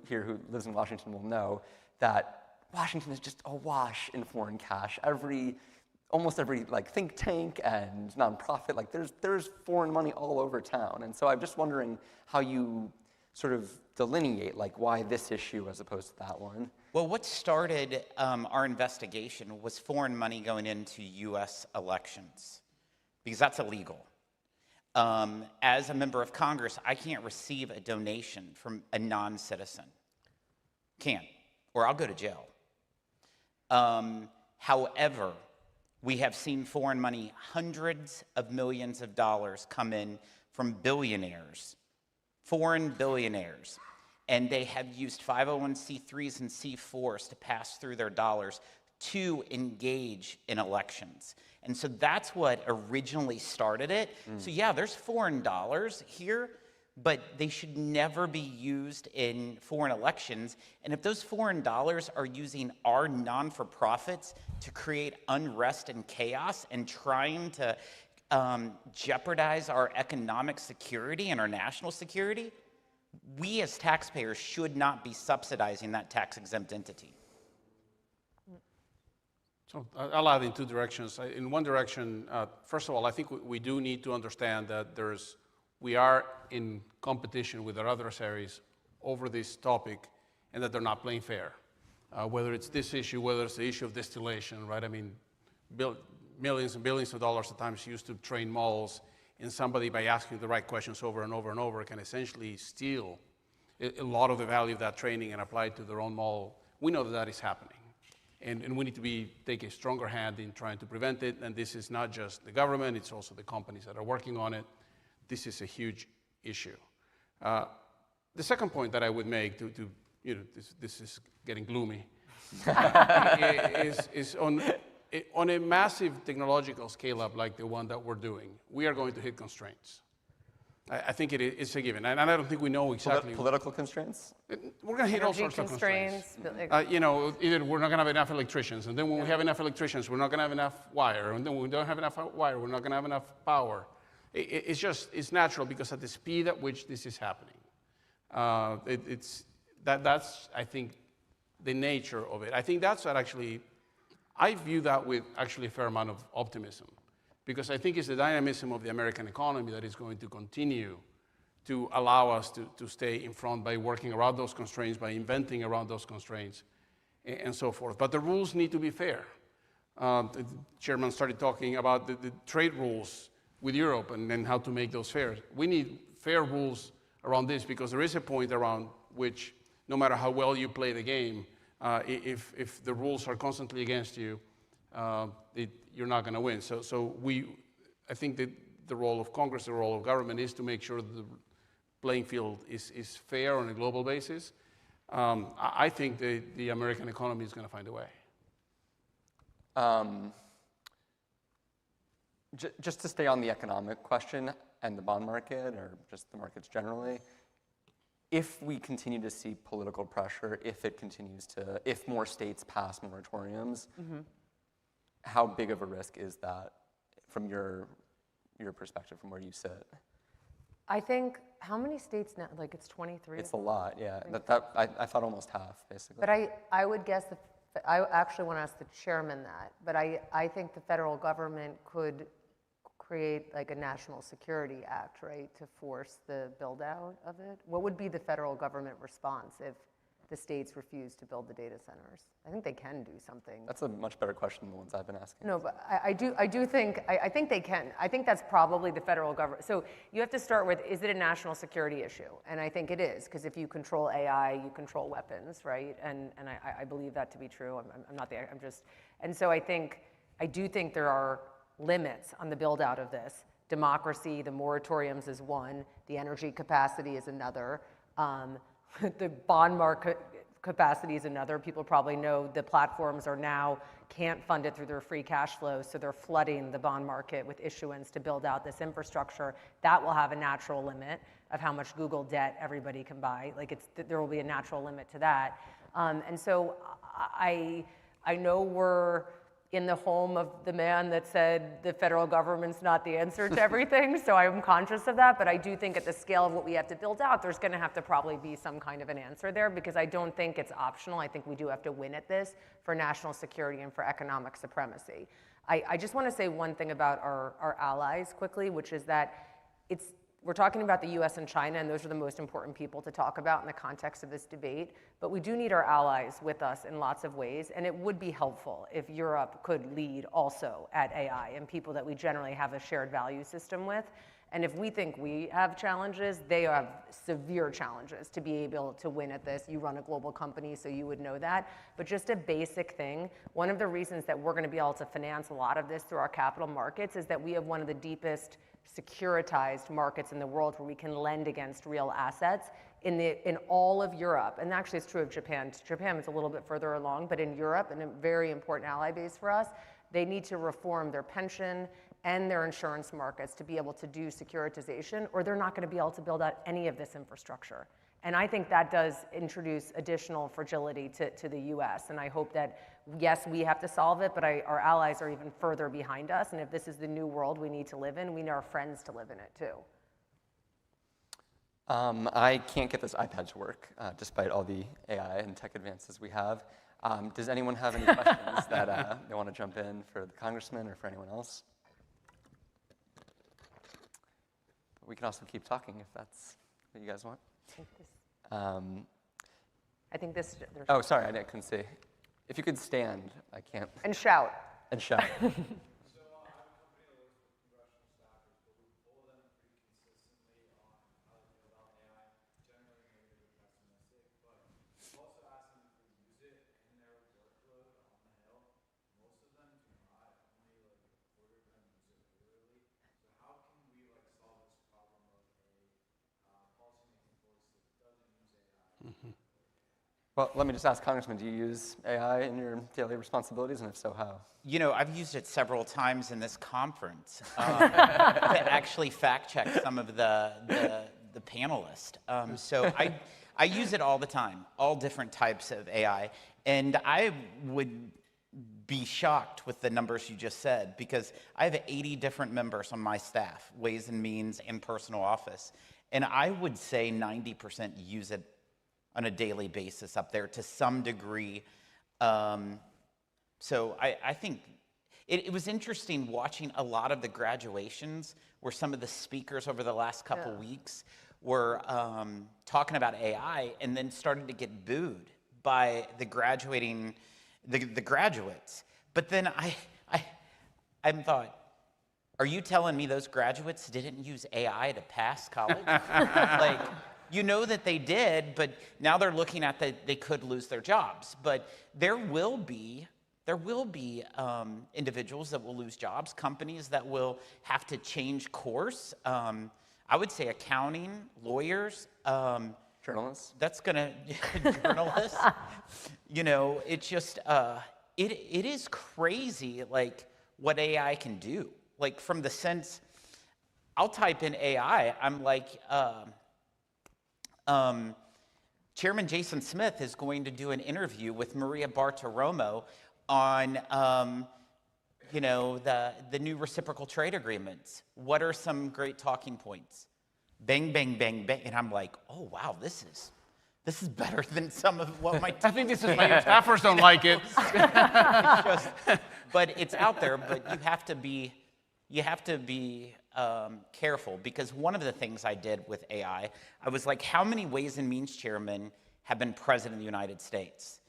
lives in Washington will know, that Washington is just awash in foreign cash. Every almost every like think tank and nonprofit, like there's foreign money all over town. And so I'm just wondering how you sort of delineate like why this issue as opposed to that one. Well, what started our investigation was foreign money going into US elections, because that's illegal. As a member of Congress, I can't receive a donation from a non-citizen. Can't, or I'll go to jail. However, we have seen foreign money, hundreds of millions of dollars come in from billionaires, foreign billionaires, and they have used 501c3s and C4s to pass through their dollars to engage in elections. And so that's what originally started it. So yeah, there's foreign dollars here, but they should never be used in foreign elections. And if those foreign dollars are using our non-for-profits to create unrest and chaos and trying to jeopardize our economic security and our national security, we as taxpayers should not be subsidizing that tax-exempt entity. So I'll add in two directions. In one direction, first of all, I think we do need to understand that we are in competition with our adversaries over this topic, and that they're not playing fair. Whether it's this issue, whether it's the issue of distillation, right? I mean, millions and billions of dollars at times used to train malls, and somebody, by asking the right questions over and over and over, can essentially steal a lot of the value of that training and apply it to their own mall. We know that that is happening. And we need to take a stronger hand in trying to prevent it. And this is not just the government, it's also the companies that are working on it. This is a huge issue. The second point that I would make, this is getting gloomy, is on a massive technological scale-up like the one that we're doing, we are going to hit constraints. I think it's a given, and I don't think we know exactly. Political constraints? We're going to hit all sorts of constraints. Either we're not going to have enough electricians, and then when we have enough electricians, we're not going to have enough wire, and then when we don't have enough wire, we're not going to have enough power. It's natural, because at the speed at which this is happening, that's, I think, the nature of it. I think that's what actually, I view that with actually a fair amount of optimism, because I think it's the dynamism of the American economy that is going to continue to allow us to stay in front by working around those constraints, by inventing around those constraints, and so forth. But the rules need to be fair. The chairman started talking about the trade rules with Europe and how to make those fair. We need fair rules around this, because there is a point around which, no matter how well you play the game, if the rules are constantly against you, you're not going to win. So I think that the role of Congress, the role of government, is to make sure the playing field is fair on a global basis. I think the American economy is going to find a way. Just to stay on the economic question and the bond market, or just the markets generally, if we continue to see political pressure, if more states pass moratoriums, how big of a risk is that from your perspective, from where you sit? I think, how many states now? Like, it's 23? It's a lot, yeah. I thought almost half, basically. But I would guess, I actually want to ask the chairman that, but I think the federal government could create like a national security act, right, to force the build out of it. What would be the federal government response if the states refuse to build the data centers? I think they can do something. That's a much better question than the ones I've been asking. No, but I do think, I think they can. I think that's probably the federal government. So you have to start with, is it a national security issue? And I think it is, because if you control AI, you control weapons, right? And I believe that to be true. I'm not there, and so I do think there are limits on the build out of this. Democracy, the moratoriums is one, the energy capacity is another. The bond market capacity is another. People probably know the platforms can't fund it through their free cash flow, so they're flooding the bond market with issuance to build out this infrastructure. That will have a natural limit of how much Google debt everybody can buy. There will be a natural limit to that. And so I know we're in the home of the man that said the federal government's not the answer to everything, so I'm conscious of that, but I do think at the scale of what we have to build out, there's gonna have to probably be some kind of an answer there, because I don't think it's optional. I think we do have to win at this for national security and for economic supremacy. I just want to say one thing about our allies quickly, which is that we're talking about the US and China, and those are the most important people to talk about in the context of this debate. But we do need our allies with us in lots of ways, and it would be helpful if Europe could lead also at AI and people that we generally have a shared value system with. And if we think we have challenges, they have severe challenges to be able to win at this. You run a global company, so you would know that. But just a basic thing, one of the reasons that we're going to be able to finance a lot of this through our capital markets is that we have one of the deepest securitized markets in the world where we can lend against real assets in all of Europe. And actually it's true of Japan. Japan is a little bit further along, but in Europe, and a very important ally base for us, they need to reform their pension and their insurance markets to be able to do securitization, or they're not going to be able to build out any of this infrastructure. And I think that does introduce additional fragility to the US. And I hope that, yes, we have to solve it, but our allies are even further behind us. And if this is the new world we need to live in, we need our friends to live in it too. I can't get this iPad to work, despite all the AI and tech advances we have. Does anyone have any questions that they want to jump in for the congressman or for anyone else? We can also keep talking if that's what you guys want. I think this. Oh, sorry, I couldn't see. If you could stand, I can't. And shout. And shout. Well, let me just ask, Congressman, do you use AI in your daily responsibilities, and if so, how? You know, I've used it several times in this conference to actually fact-check some of the panelists. So I use it all the time, all different types of AI. And I would be shocked with the numbers you just said, because I have 80 different members on my staff, Ways and Means and Personal Office. And I would say 90% use it on a daily basis up there to some degree. So I think it was interesting watching a lot of the graduations where some of the speakers over the last couple weeks were talking about AI and then started to get booed by the graduating, the graduates. But then I thought, are you telling me those graduates didn't use AI to pass college? Like, you know that they did, but now they're looking at that they could lose their jobs. But there will be individuals that will lose jobs, companies that will have to change course. I would say accounting, lawyers, journalists. That's gonna journalists. You know, it's just it is crazy, like what AI can do. Like from the sense, I'll type in AI. I'm like. Chairman Jason Smith is going to do an interview with Maria Bartiromo on, you know, the new reciprocal trade agreements. What are some great talking points? Bang, bang, bang, bang. And I'm like, oh, wow, this is better than some of what my I think this is my staffers don't like it. But it's out there, but you have to be careful, because one of the things I did with AI, I was like, how many Ways and Means chairmen have been president of the United States?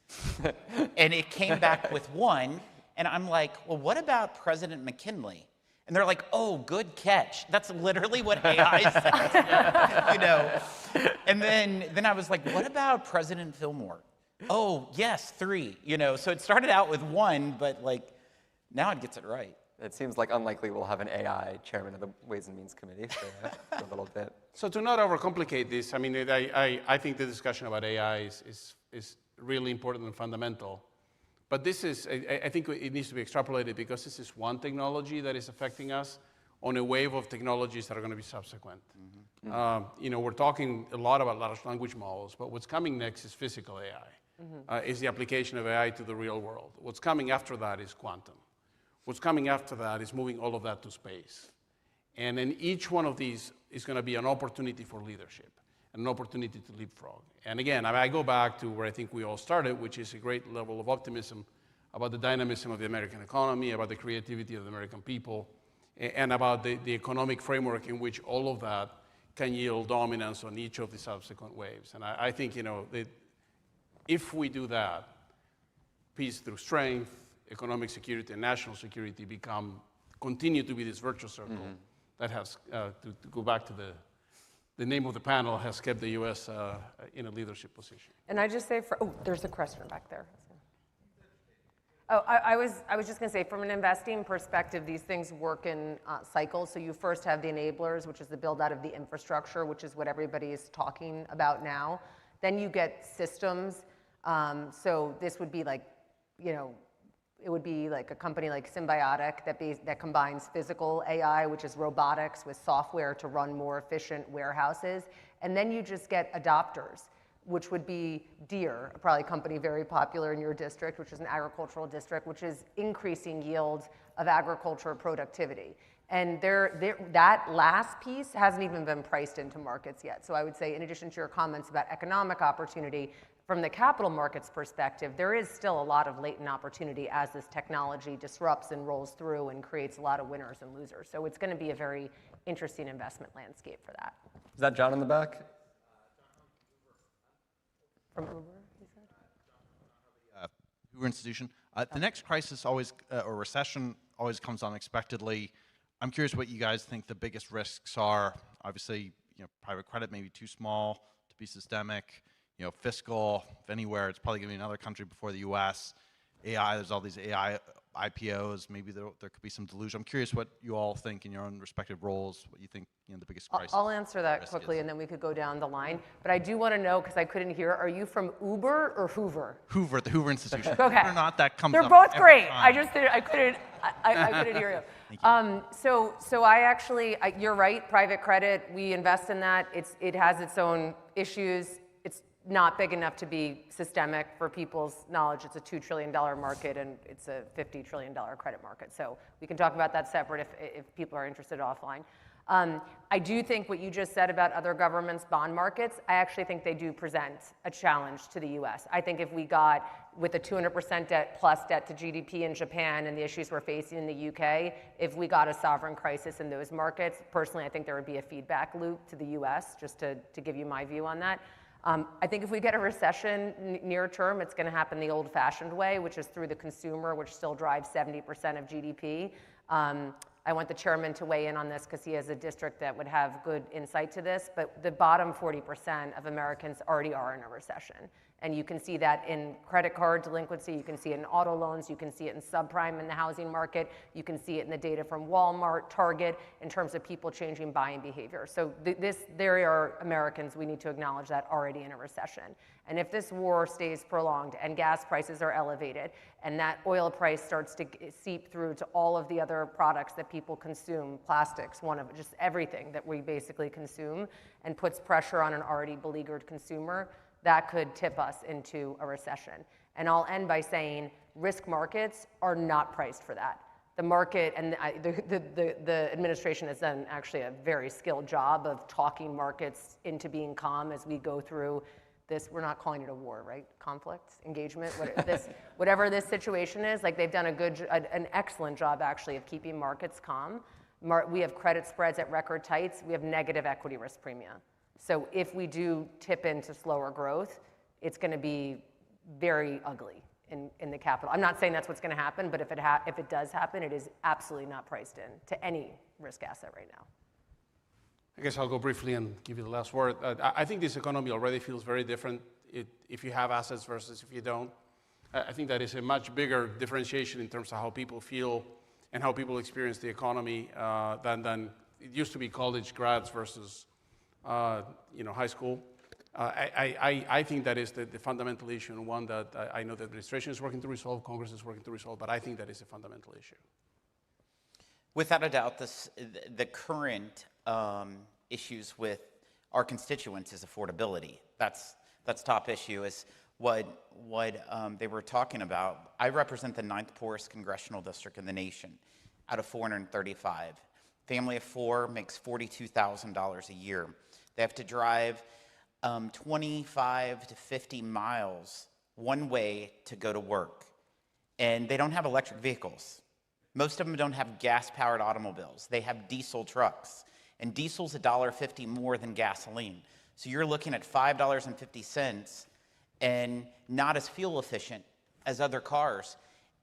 And it came back with one, and I'm like, well, what about President McKinley? And they're like, oh, good catch. That's literally what AI says, you know. And then I was like, what about President Fillmore? Oh, yes, 3, you know. So it started out with 1, but like now it gets it right. It seems like unlikely we'll have an AI chairman of the Ways and Means Committee for a little bit. So to not overcomplicate this, I mean, I think the discussion about AI is really important and fundamental. But this is, I think it needs to be extrapolated, because this is one technology that is affecting us on a wave of technologies that are going to be subsequent. You know, we're talking a lot about large language models, but what's coming next is physical AI, is the application of AI to the real world. What's coming after that is quantum. What's coming after that is moving all of that to space. And then each one of these is going to be an opportunity for leadership, an opportunity to leapfrog. And again, I go back to where I think we all started, which is a great level of optimism about the dynamism of the American economy, about the creativity of the American people, and about the economic framework in which all of that can yield dominance on each of the subsequent waves. And I think, if we do that, peace through strength, economic security, and national security continue to be this virtuous circle that has, to go back to the name of the panel, has kept the U.S. In a leadership position. And I just say, there's a question back there. Oh, I was just going to say, from an investing perspective, these things work in cycles. So you first have the enablers, which is the build out of the infrastructure, which is what everybody is talking about now. Then you get systems. So this would be like, it would be like a company like Symbiotic that combines physical AI, which is robotics, with software to run more efficient warehouses. And then you just get adopters, which would be Deere, probably a company very popular in your district, which is an agricultural district, which is increasing yields of agriculture productivity. And that last piece hasn't even been priced into markets yet. So I would say, in addition to your comments about economic opportunity, from the capital markets perspective, there is still a lot of latent opportunity as this technology disrupts and rolls through and creates a lot of winners and losers. So it's going to be a very interesting investment landscape for that. Is that John in the back? From Uber, he said? Hoover Institution. The next crisis always, or recession, always comes unexpectedly. I'm curious what you guys think the biggest risks are. Obviously, private credit may be too small to be systemic. Fiscal, if anywhere, it's probably going to be another country before the U.S. AI, there's all these AI IPOs. Maybe there could be some delusion. I'm curious what you all think in your own respective roles, what you think the biggest crisis. I'll answer that quickly, and then we could go down the line. But I do want to know, because I couldn't hear, are you from Uber or Hoover? Hoover, the Hoover Institution. Okay. Whether or not that comes They're up both every great. time. I couldn't hear you. So I actually, you're right, private credit, we invest in that. It has its own issues. It's not big enough to be systemic. For people's knowledge, it's a $2 trillion market, and it's a $50 trillion credit market. So we can talk about that separate if people are interested offline. I do think what you just said about other governments' bond markets, I actually think they do present a challenge to the US. I think if we got with a 200% debt plus debt to GDP in Japan and the issues we're facing in the UK, if we got a sovereign crisis in those markets, personally, I think there would be a feedback loop to the US, just to give you my view on that. I think if we get a recession near term, it's going to happen the old-fashioned way, which is through the consumer, which still drives 70% of GDP. I want the chairman to weigh in on this because he has a district that would have good insight to this, but the bottom 40% of Americans already are in a recession. And you can see that in credit card delinquency, you can see it in auto loans, you can see it in subprime in the housing market, you can see it in the data from Walmart, Target, in terms of people changing buying behavior. So there are Americans, we need to acknowledge that, already in a recession. And if this war stays prolonged and gas prices are elevated and that oil price starts to seep through to all of the other products that people consume, plastics, just everything that we basically consume, and puts pressure on an already beleaguered consumer, that could tip us into a recession. And I'll end by saying risk markets are not priced for that. The market and the administration has done actually a very skilled job of talking markets into being calm as we go through this. We're not calling it a war, right? Conflict, engagement, whatever this situation is. Like, they've done an excellent job actually of keeping markets calm. We have credit spreads at record tights. We have negative equity risk premia. So if we do tip into slower growth, it's going to be very ugly in the capital. I'm not saying that's what's going to happen, but if it does happen, it is absolutely not priced in to any risk asset right now. I guess I'll go briefly and give you the last word. I think this economy already feels very different if you have assets versus if you don't. I think that is a much bigger differentiation in terms of how people feel and how people experience the economy than it used to be college grads versus high school. I think that is the fundamental issue, and one that I know the administration is working to resolve, Congress is working to resolve, but I think that is a fundamental issue. Without a doubt, the current issues with our constituents is affordability. That's top issue, is what they were talking about. I represent the 9th poorest congressional district in the nation out of 435. Family of 4 makes $42,000 a year. They have to drive 25 to 50 miles one way to go to work. and they don't have electric vehicles. Most of them don't have gas-powered automobiles. They have diesel trucks, and diesel's $1.50 more than gasoline. So you're looking at $5.50 and not as fuel efficient as other cars.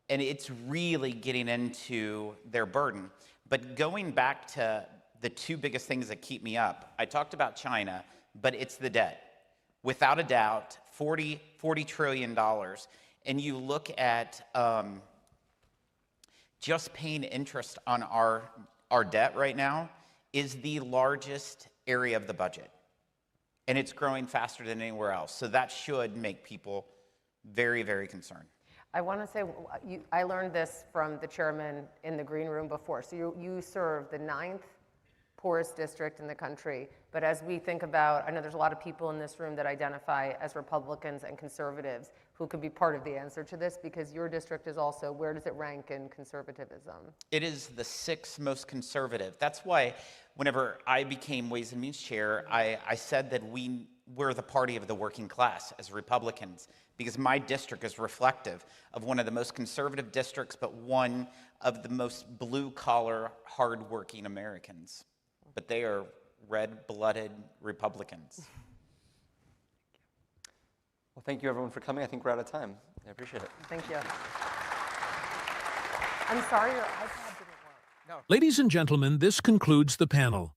And it's really getting into their burden. But going back to the two biggest things that keep me up, I talked about China, but it's the debt. Without a doubt, $40 trillion. And you look at just paying interest on our debt right now is the largest area of the budget. And it's growing faster than anywhere else. So that should make people very, very concerned. I want to say, I learned this from the chairman in the green room before. So you serve the 9th poorest district in the country. But as we think about, I know there's a lot of people in this room that identify as Republicans and conservatives who could be part of the answer to this, because your district is also, where does it rank in conservatism? It is the 6th most conservative. That's why whenever I became Ways and Means Chair, I said that we're the party of the working class as Republicans, because my district is reflective of one of the most conservative districts, but one of the most blue-collar, hard-working Americans. But they are red-blooded Republicans. Well, thank you everyone for coming. I think we're out of time. I appreciate it. Thank you. I'm sorry your iPad didn't work. No. Ladies and gentlemen, this concludes the panel.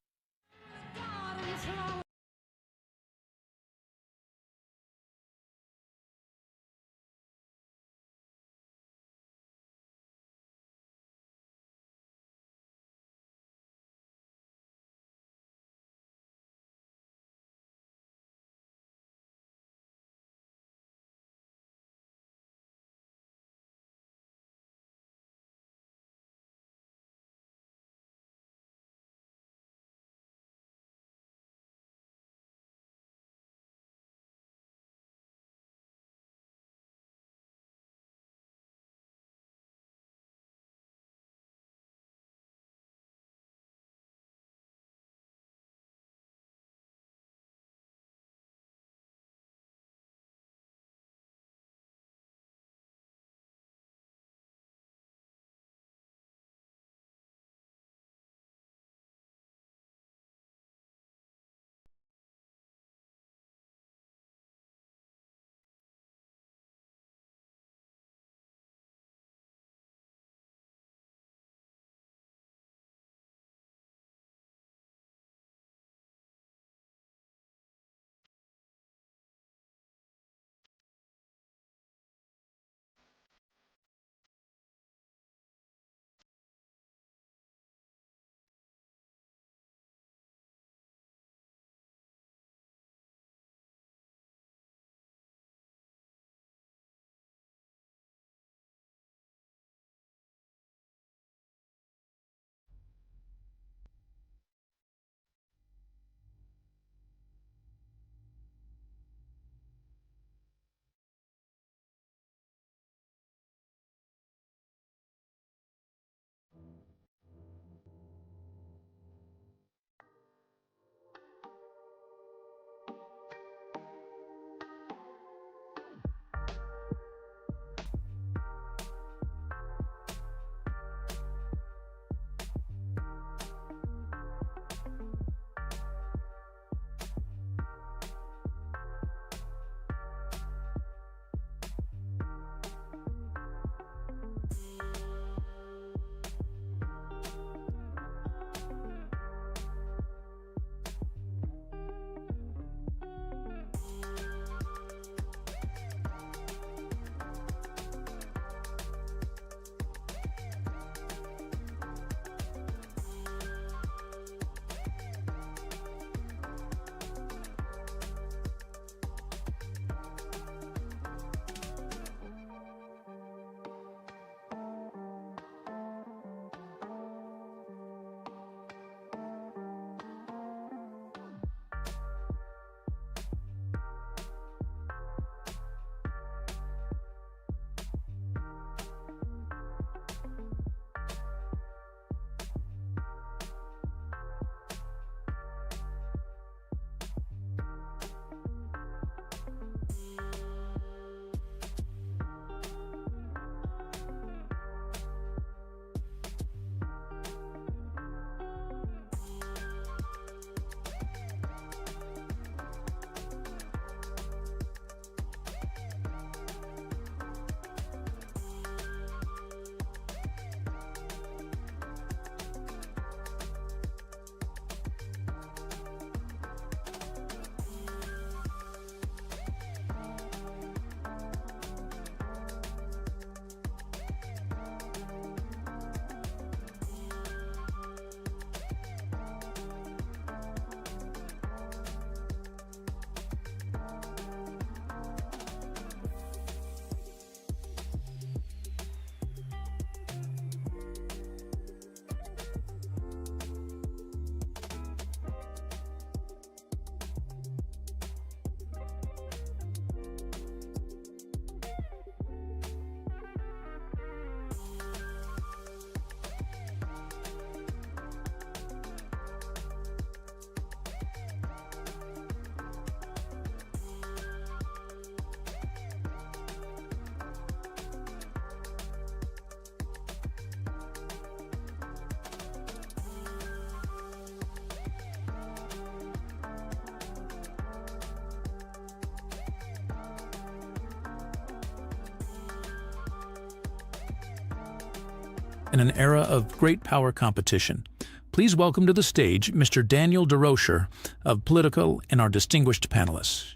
in an era of great power competition. Please welcome to the stage Mr. Daniel DeRocher of Politico and our distinguished panelists.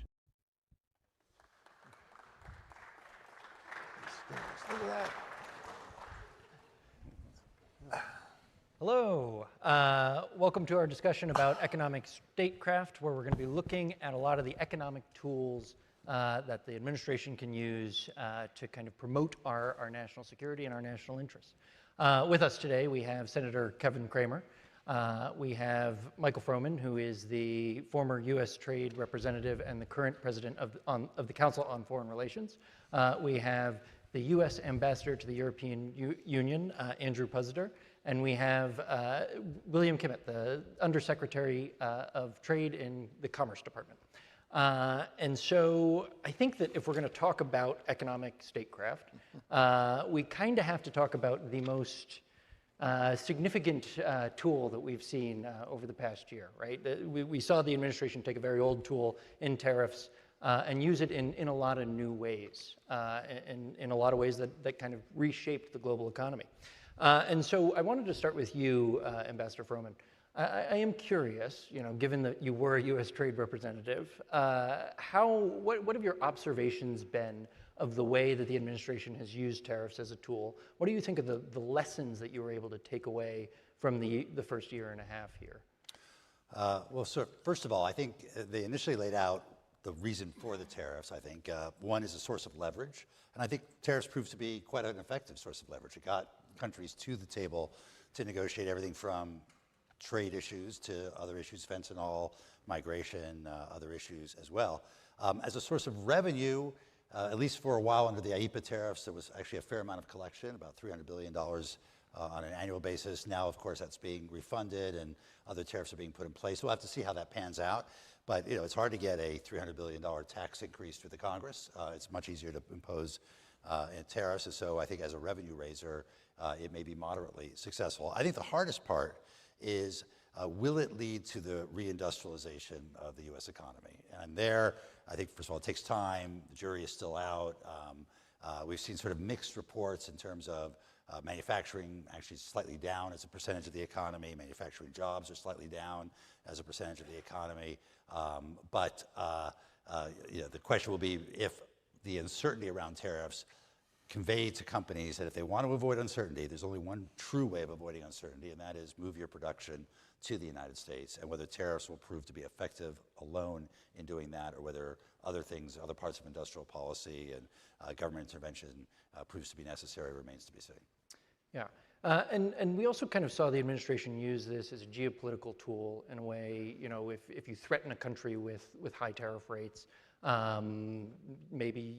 Hello. Welcome to our discussion about economic statecraft, where we're going to be looking at a lot of the economic tools that the administration can use to kind of promote our national security and our national interests. With us today, we have Senator Kevin Cramer. We have Michael Froman, who is the former U.S. Trade Representative and the current President of the Council on Foreign Relations. We have the U.S. Ambassador to the European Union, Andrew Puzziter. And we have William Kimmett, the Undersecretary of Trade in the Commerce Department. And so I think that if we're going to talk about economic statecraft, we kind of have to talk about the most significant tool that we've seen over the past year, right? We saw the administration take a very old tool in tariffs and use it in a lot of new ways, in a lot of ways that kind of reshaped the global economy. And so I wanted to start with you, Ambassador Froman. I am curious, given that you were a U.S. Trade Representative, what have your observations been of the way that the administration has used tariffs as a tool? What do you think of the lessons that you were able to take away from the first year and a half here? Well, so first of all, I think they initially laid out the reason for the tariffs. I think one is a source of leverage, and I think tariffs proved to be quite an effective source of leverage. It got countries to the table to negotiate everything from trade issues to other issues, fentanyl, migration, other issues as well. As a source of revenue, at least for a while under the IEEPA tariffs, there was actually a fair amount of collection, about $300 billion on an annual basis. Now, of course, that's being refunded and other tariffs are being put in place. We'll have to see how that pans out. But it's hard to get a $300 billion tax increase through the Congress. It's much easier to impose tariffs. And so I think as a revenue raiser, it may be moderately successful. I think the hardest part is, will it lead to the reindustrialization of the U.S. economy? And there, I think, first of all, it takes time. The jury is still out. We've seen sort of mixed reports in terms of manufacturing actually slightly down as a percentage of the economy. Manufacturing jobs are slightly down as a percentage of the economy. But the question will be if the uncertainty around tariffs convey to companies that if they want to avoid uncertainty, there's only one true way of avoiding uncertainty, and that is move your production to the United States, and whether tariffs will prove to be effective alone in doing that, or whether other things, other parts of industrial policy and government intervention proves to be necessary remains to be seen. Yeah, and we also kind of saw the administration use this as a geopolitical tool in a way, if you threaten a country with high tariff rates, maybe,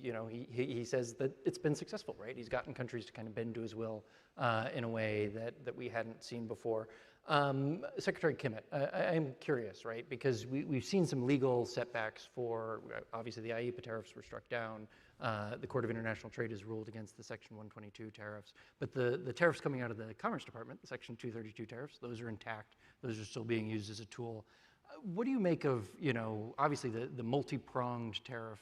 he says that it's been successful, right? He's gotten countries to kind of bend to his will in a way that we hadn't seen before. Secretary Kimmett, I'm curious, right? Because we've seen some legal setbacks for, obviously the IEEPA tariffs were struck down. The Court of International Trade has ruled against the Section 122 tariffs. But the tariffs coming out of the Commerce Department, the Section 232 tariffs, those are intact. Those are still being used as a tool. What do you make of, obviously the multi-pronged tariff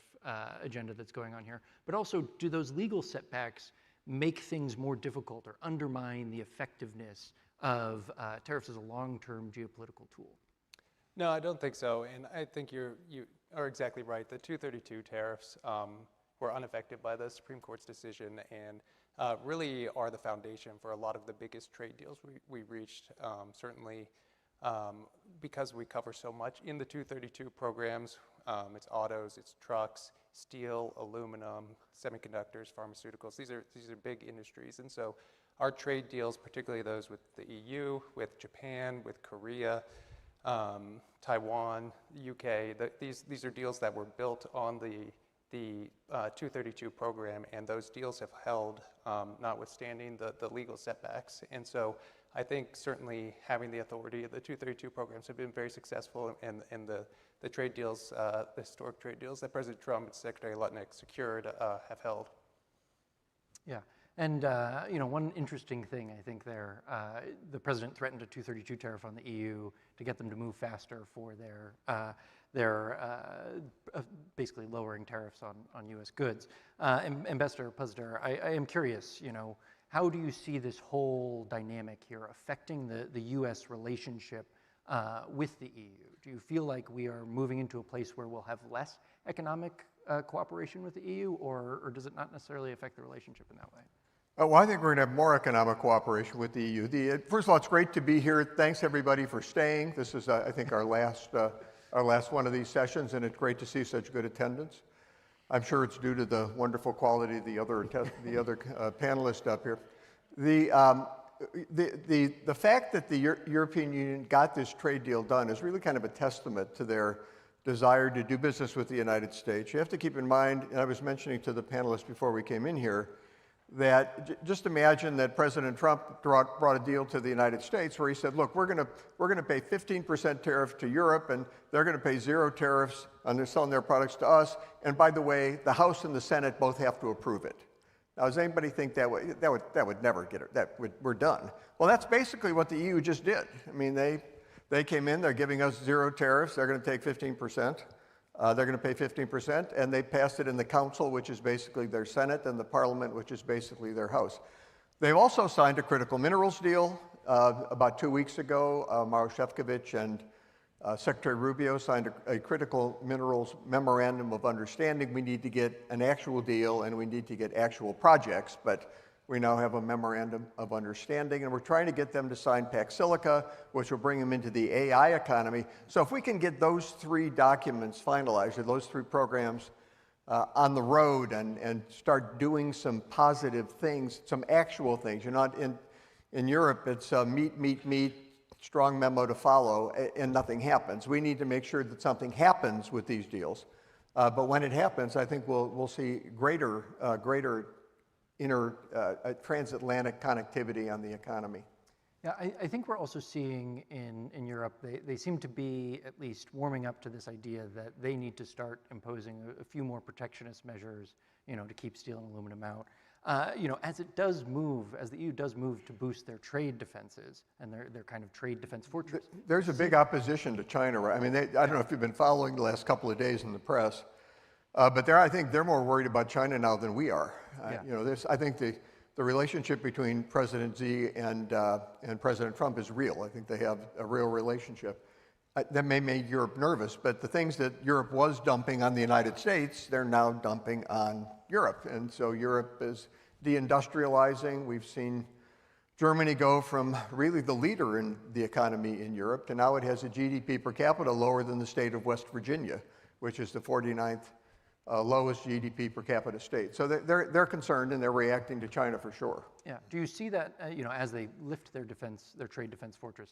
agenda that's going on here, but also do those legal setbacks make things more difficult or undermine the effectiveness of tariffs as a long-term geopolitical tool? No, I don't think so, and I think you are exactly right. The 232 tariffs were unaffected by the Supreme Court's decision and really are the foundation for a lot of the biggest trade deals we reached, certainly because we cover so much in the 232 programs. It's autos, it's trucks, steel, aluminum, semiconductors, pharmaceuticals. These are big industries, and so our trade deals, particularly those with the EU, with Japan, with Korea, Taiwan, UK, these are deals that were built on the 232 program, and those deals have held, notwithstanding the legal setbacks. And so I think certainly having the authority of the 232 programs have been very successful, and the trade deals, the historic trade deals that President Trump and Secretary Lutnick secured have held. Yeah. And one interesting thing I think there, the president threatened a 232 tariff on the EU to get them to move faster for their basically lowering tariffs on U.S. goods. Ambassador Puzziter, I am curious, How do you see this whole dynamic here affecting the U.S. relationship with the EU? Do you feel like we are moving into a place where we'll have less economic cooperation with the EU, or does it not necessarily affect the relationship in that way? Well, I think we're going to have more economic cooperation with the EU. First of all, it's great to be here. Thanks everybody for staying. This is, I think, our last one of these sessions, and it's great to see such good attendance. I'm sure it's due to the wonderful quality of the other panelists up here. The fact that the European Union got this trade deal done is really kind of a testament to their desire to do business with the United States. You have to keep in mind, and I was mentioning to the panelists before we came in here, that just imagine that President Trump brought a deal to the United States where he said, look, we're going to pay 15% tariff to Europe, and they're going to pay 0 tariffs on their selling their products to us. And by the way, the House and the Senate both have to approve it. Now, does anybody think that would never get it? We're done. Well, that's basically what the EU just did. I mean, they came in, they're giving us 0 tariffs, they're going to take 15%. They're going to pay 15%, and they passed it in the Council, which is basically their Senate, and the Parliament, which is basically their House. They've also signed a critical minerals deal. About 2 weeks ago, Mauro Šefčovič and Secretary Rubio signed a critical minerals memorandum of understanding. We need to get an actual deal, and we need to get actual projects, but we now have a memorandum of understanding, and we're trying to get them to sign Pax Silica, which will bring them into the AI economy. So if we can get those 3 documents finalized, or those 3 programs on the road, and start doing some positive things, some actual things. You're not in Europe, it's meet, strong memo to follow, and nothing happens. We need to make sure that something happens with these deals. But when it happens, I think we'll see greater transatlantic connectivity on the economy. Yeah, I think we're also seeing in Europe, they seem to be at least warming up to this idea that they need to start imposing a few more protectionist measures, to keep steel and aluminum out. As it does move, as the EU does move to boost their trade defenses and their kind of trade defense fortress. There's a big opposition to China, right? I mean, I don't know if you've been following the last couple of days in the press, but I think they're more worried about China now than we are. Yeah. I think the relationship between President Xi and President Trump is real. I think they have a real relationship. That may make Europe nervous, but the things that Europe was dumping on the United States, they're now dumping on Europe. And so Europe is deindustrializing. We've seen Germany go from really the leader in the economy in Europe to now it has a GDP per capita lower than the state of West Virginia, which is the 49th lowest GDP per capita state. So they're concerned, and they're reacting to China for sure. Yeah. Do you see that, as they lift their trade defense fortress,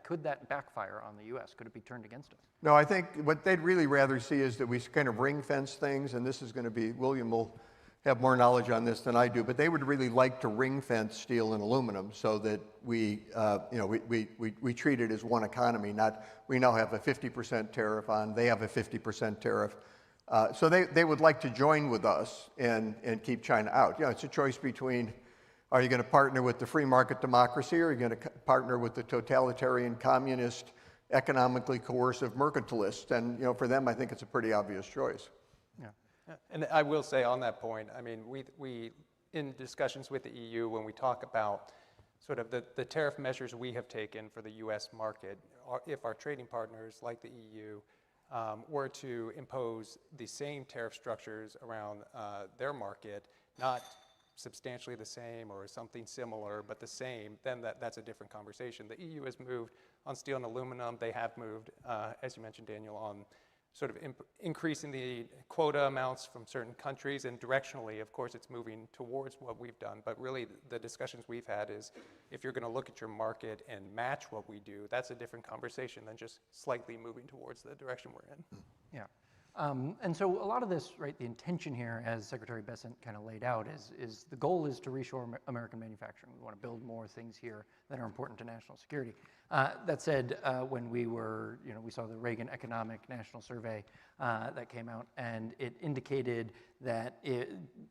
could that backfire on the U.S.? Could it be turned against us? No, I think what they'd really rather see is that we kind of ring fence things, and this is going to be, William will have more knowledge on this than I do, but they would really like to ring fence steel and aluminum so that we treat it as one economy, not we now have a 50% tariff on, they have a 50% tariff. So they would like to join with us and keep China out. It's a choice between, are you going to partner with the free market democracy, or are you going to partner with the totalitarian, communist, economically coercive mercantilist? And for them, I think it's a pretty obvious choice. Yeah. And I will say on that point, I mean, we in discussions with the EU, when we talk about sort of the tariff measures we have taken for the U.S. market, if our trading partners like the EU were to impose the same tariff structures around their market, not substantially the same or something similar, but the same, then that's a different conversation. The EU has moved on steel and aluminum. They have moved, as you mentioned, Daniel, on sort of increasing the quota amounts from certain countries, and directionally, of course, it's moving towards what we've done. But really, the discussions we've had is, if you're going to look at your market and match what we do, that's a different conversation than just slightly moving towards the direction we're in. Yeah. And so a lot of this, right, the intention here, as Secretary Bessent kind of laid out, is the goal is to reshore American manufacturing. We want to build more things here that are important to national security. That said, when we were, we saw the Reagan Economic National Survey that came out, and it indicated that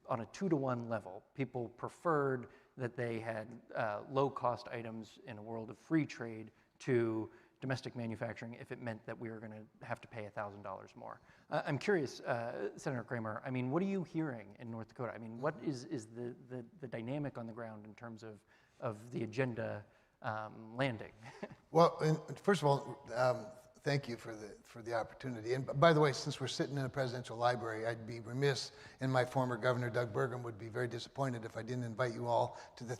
on a 2-to-1 level, people preferred that they had low-cost items in a world of free trade to domestic manufacturing if it meant that we were going to have to pay $1,000 more. I'm curious, Senator Kramer, I mean, what are you hearing in North Dakota? I mean, what is the dynamic on the ground in terms of the agenda landing? Well, first of all, thank you for the opportunity. And by the way, since we're sitting in a presidential library, I'd be remiss, and my former governor, Doug Burgum, would be very disappointed if I didn't invite you all to the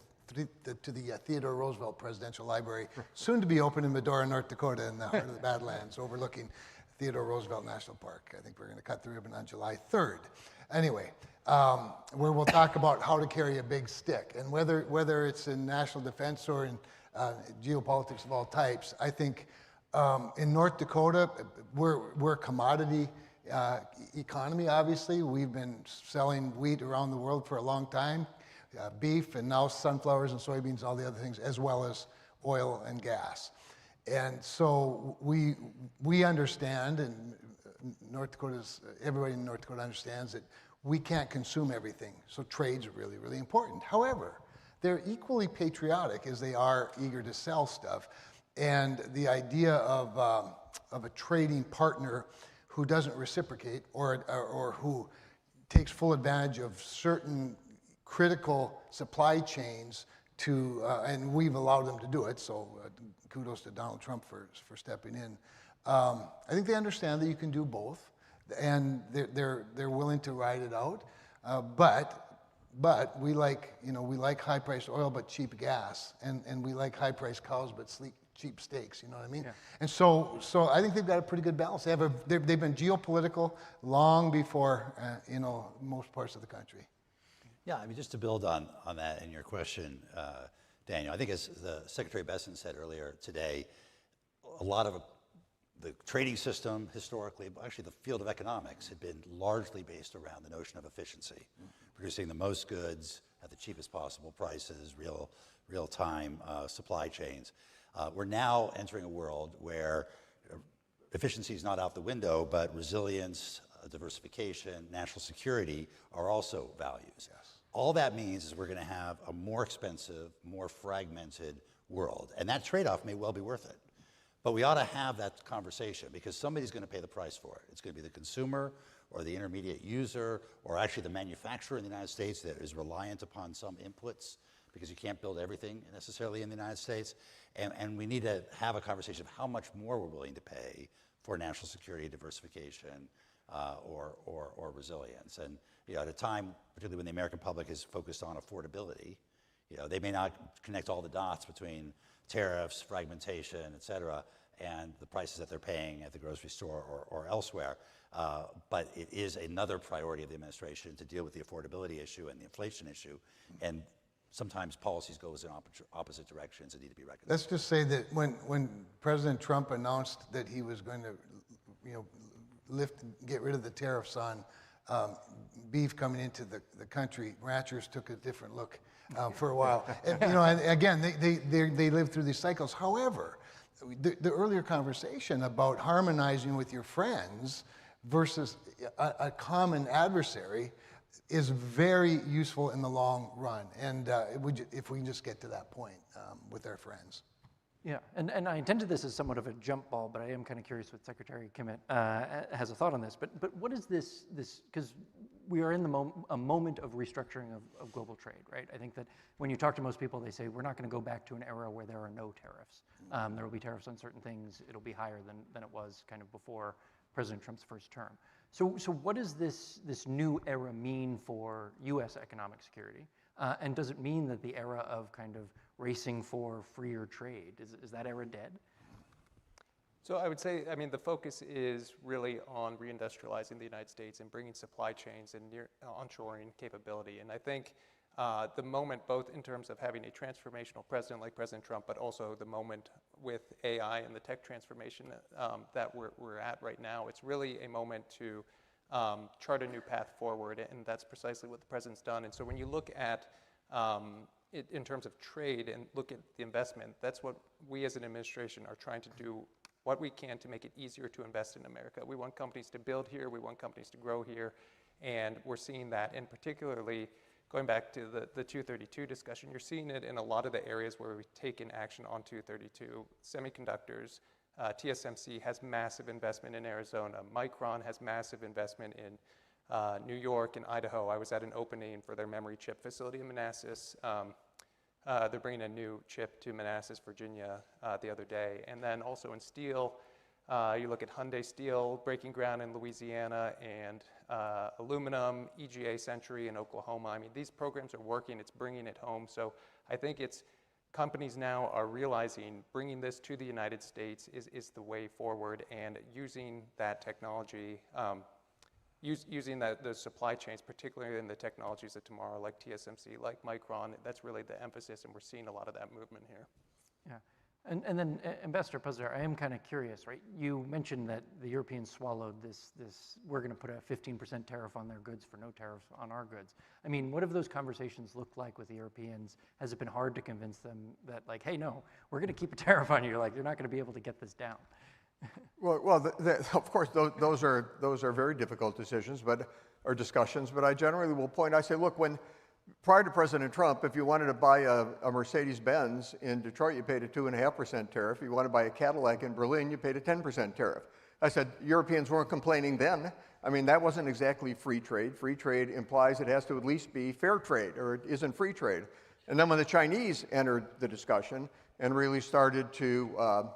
Theodore Roosevelt Presidential Library, soon to be open in Medora, North Dakota, in the heart of the Badlands, overlooking Theodore Roosevelt National Park. I think we're going to cut the ribbon on July 3rd. Anyway, where we'll talk about how to carry a big stick. And whether it's in national defense or in geopolitics of all types, I think in North Dakota, we're a commodity economy, obviously. We've been selling wheat around the world for a long time. Beef, and now sunflowers and soybeans, all the other things, as well as oil and gas. And so we understand, and everybody in North Dakota understands that we can't consume everything, so trade's really, really important. However, they're equally patriotic as they are eager to sell stuff. And the idea of a trading partner who doesn't reciprocate or who takes full advantage of certain critical supply chains and we've allowed them to do it, so kudos to Donald Trump for stepping in. I think they understand that you can do both, and they're willing to ride it out. But we like high-priced oil but cheap gas, and we like high-priced cows but cheap steaks. You know what I mean? Yeah. And so I think they've got a pretty good balance. They've been geopolitical long before most parts of the country. Yeah, I mean, just to build on that in your question, Daniel, I think as the Secretary Besson said earlier today, a lot of the trading system historically, actually the field of economics, had been largely based around the notion of efficiency, producing the most goods at the cheapest possible prices, real-time supply chains. We're now entering a world where efficiency is not out the window, but resilience, diversification, national security are also values. Yes. All that means is we're going to have a more expensive, more fragmented world. And that trade-off may well be worth it. But we ought to have that conversation because somebody's going to pay the price for it. It's going to be the consumer or the intermediate user or actually the manufacturer in the United States that is reliant upon some inputs because you can't build everything necessarily in the United States. And we need to have a conversation of how much more we're willing to pay for national security, diversification, or resilience. And at a time, particularly when the American public is focused on affordability, they may not connect all the dots between tariffs, fragmentation, et cetera, and the prices that they're paying at the grocery store or elsewhere. But it is another priority of the administration to deal with the affordability issue and the inflation issue. And sometimes policies go in opposite directions and need to be recognized. Let's just say that when President Trump announced that he was going to, get rid of the tariffs on beef coming into the country, ranchers took a different look for a while. And again, they live through these cycles. However, the earlier conversation about harmonizing with your friends versus a common adversary is very useful in the long run. And if we can just get to that point with our friends. Yeah, and I intended this as somewhat of a jump ball, but I am kind of curious what Secretary Kimmett has a thought on this. But what is this, because we are in a moment of restructuring of global trade, right? I think that when you talk to most people, they say, we're not going to go back to an era where there are no tariffs. There will be tariffs on certain things. It'll be higher than it was kind of before President Trump's first term. So what does this new era mean for U.S. economic security? And does it mean that the era of kind of racing for freer trade, is that era dead? So I would say, the focus is really on reindustrializing the United States and bringing supply chains and onshoring capability. And I think the moment, both in terms of having a transformational president like President Trump, but also the moment with AI and the tech transformation that we're at right now, it's really a moment to chart a new path forward, and that's precisely what the president's done. And so when you look at it in terms of trade and look at the investment, that's what we as an administration are trying to do, what we can to make it easier to invest in America. We want companies to build here, we want companies to grow here, and we're seeing that. And particularly, going back to the 232 discussion, you're seeing it in a lot of the areas where we've taken action on 232, semiconductors, TSMC has massive investment in Arizona. Micron has massive investment in New York and Idaho. I was at an opening for their memory chip facility in Manassas. They're bringing a new chip to Manassas, Virginia the other day. And then also in steel, you look at Hyundai Steel breaking ground in Louisiana, and aluminum, EGA Century in Oklahoma. I mean, these programs are working. It's bringing it home. So I think it's companies now are realizing bringing this to the United States is the way forward, and using that technology, using the supply chains, particularly in the technologies of tomorrow, like TSMC, like Micron. That's really the emphasis, and we're seeing a lot of that movement here. Yeah. And then, Ambassador Puzzler, I am kind of curious, right? You mentioned that the Europeans swallowed this we're going to put a 15% tariff on their goods for no tariffs on our goods. I mean, what have those conversations looked like with the Europeans? Has it been hard to convince them that, like, hey, no, we're going to keep a tariff on you? Like, you're not going to be able to get this down. Well, of course, those are very difficult decisions, or discussions. But I generally will point. I say, look, prior to President Trump, if you wanted to buy a Mercedes-Benz in Detroit, you paid a 2.5% tariff. If you want to buy a Cadillac in Berlin, you paid a 10% tariff. I said Europeans weren't complaining then. I mean, that wasn't exactly free trade. Free trade implies it has to at least be fair trade, or it isn't free trade. And then when the Chinese entered the discussion and really started to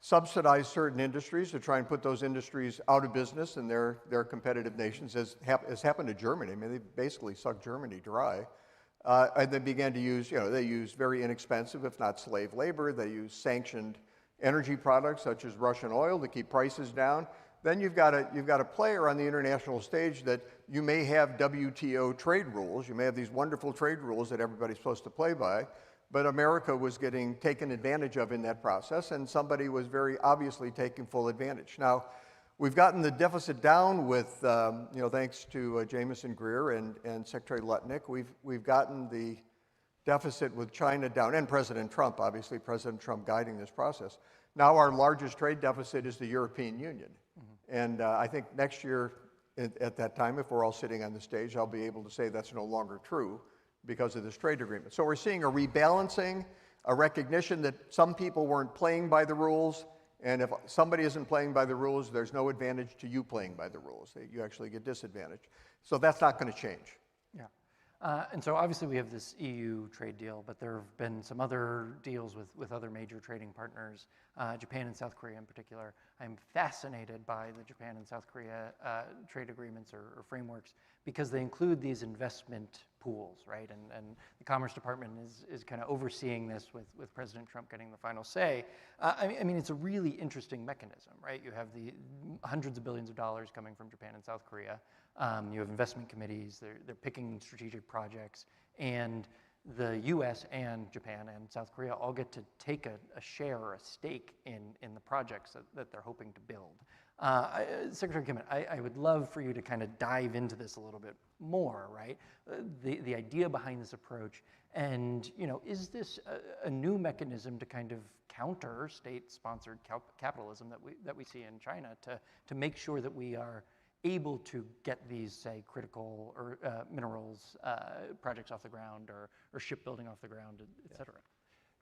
subsidize certain industries to try and put those industries out of business in their competitive nations, as happened to Germany. I mean, they basically sucked Germany dry. And they began to use, they use very inexpensive, if not slave labor. They use sanctioned energy products such as Russian oil to keep prices down. Then you've got a player on the international stage that you may have WTO trade rules. You may have these wonderful trade rules that everybody's supposed to play by. But America was getting taken advantage of in that process, and somebody was very obviously taking full advantage. Now, we've gotten the deficit down with, thanks to Jameson Greer and Secretary Lutnick, we've gotten the deficit with China down, and President Trump, obviously, President Trump guiding this process. Now our largest trade deficit is the European Union. Mm-hmm. And I think next year, at that time, if we're all sitting on the stage, I'll be able to say that's no longer true, because of this trade agreement. So we're seeing a rebalancing, a recognition that some people weren't playing by the rules, and if somebody isn't playing by the rules, there's no advantage to you playing by the rules. You actually get disadvantaged. So that's not going to change. Yeah. And so obviously we have this EU trade deal, but there have been some other deals with other major trading partners, Japan and South Korea in particular. I'm fascinated by the Japan and South Korea trade agreements or frameworks, because they include these investment pools, right? And the Commerce Department is kind of overseeing this with President Trump getting the final say. I mean, it's a really interesting mechanism, right? You have the hundreds of billions of dollars coming from Japan and South Korea. You have investment committees, they're picking strategic projects, and the US and Japan and South Korea all get to take a share or a stake in the projects that they're hoping to build. Secretary Kimmett, I would love for you to kind of dive into this a little bit more, right? The idea behind this approach, and is this a new mechanism to kind of counter state-sponsored capitalism that we see in China to make sure that we are able to get these, say, critical or minerals projects off the ground, or shipbuilding off the ground, et cetera?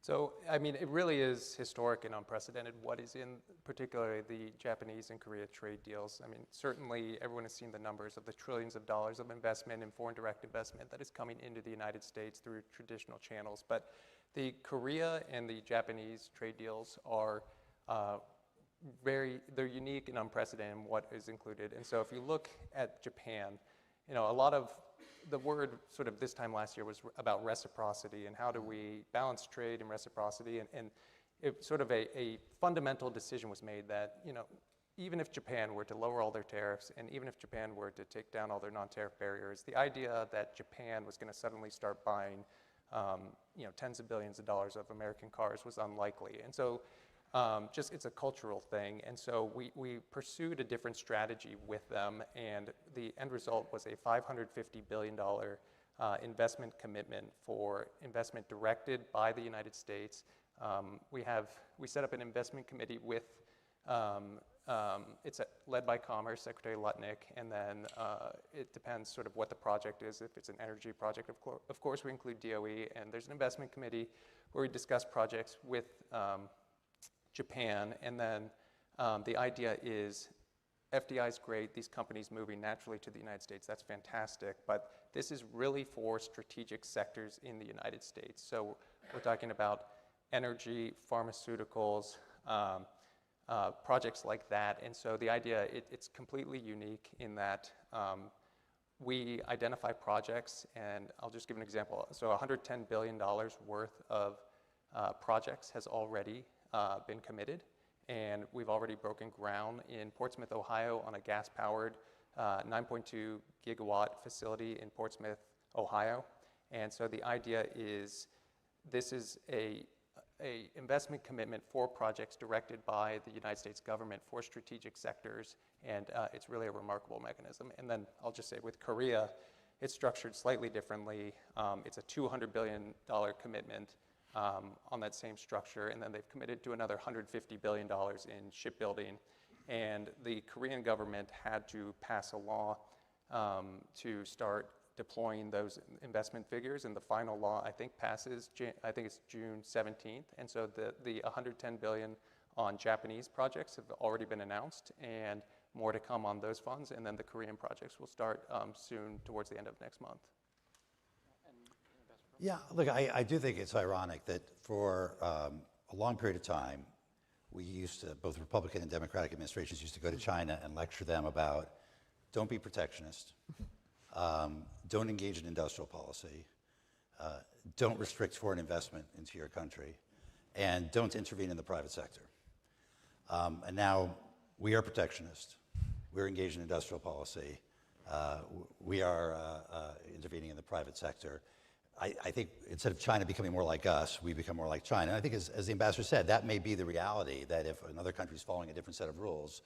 So, I mean, it really is historic and unprecedented what is in particularly the Japanese and Korea trade deals. I mean, certainly everyone has seen the numbers of the trillions of dollars of investment and foreign direct investment that is coming into the United States through traditional channels. But the Korea and the Japanese trade deals are they're unique and unprecedented in what is included. And so if you look at Japan, a lot of the word sort of this time last year was about reciprocity, and how do we balance trade and reciprocity, and it sort of a fundamental decision was made that, even if Japan were to lower all their tariffs, and even if Japan were to take down all their non-tariff barriers, the idea that Japan was going to suddenly start buying tens of billions of dollars of American cars was unlikely. And so it's a cultural thing, and so we pursued a different strategy with them, and the end result was a $550 billion investment commitment for investment directed by the United States. We set up an investment committee with, it's led by Commerce, Secretary Lutnick, and then it depends sort of what the project is. If it's an energy project, of course we include DOE, and there's an investment committee where we discuss projects with Japan, and then The idea is FDI is great, these companies moving naturally to the United States, that's fantastic, but this is really for strategic sectors in the United States. So we're talking about energy, pharmaceuticals, projects like that. And so the idea, it's completely unique in that we identify projects, and I'll just give an example. So $110 billion worth of projects has already been committed. And we've already broken ground in Portsmouth, Ohio on a gas-powered 9.2 gigawatt facility in Portsmouth, Ohio. And so the idea is this is a investment commitment for projects directed by the United States government for strategic sectors, and it's really a remarkable mechanism. And then I'll just say with Korea, it's structured slightly differently. It's a $200 billion commitment on that same structure, and then they've committed to another $150 billion in shipbuilding. And the Korean government had to pass a law to start deploying those investment figures, and the final law, I think, passes, I think it's June 17th. And so the $110 billion on Japanese projects have already been announced, and more to come on those funds, and then the Korean projects will start soon towards the end of next month. Yeah, look, I do think it's ironic that for a long period of time, we used to, both Republican and Democratic administrations used to go to China and lecture them about don't be protectionist, don't engage in industrial policy, don't restrict foreign investment into your country, and don't intervene in the private sector. And now we are protectionist, we're engaged in industrial policy, we are intervening in the private sector. I think instead of China becoming more like us, we become more like China. And I think as the ambassador said, that may be the reality, that if another country is following a different set of rules,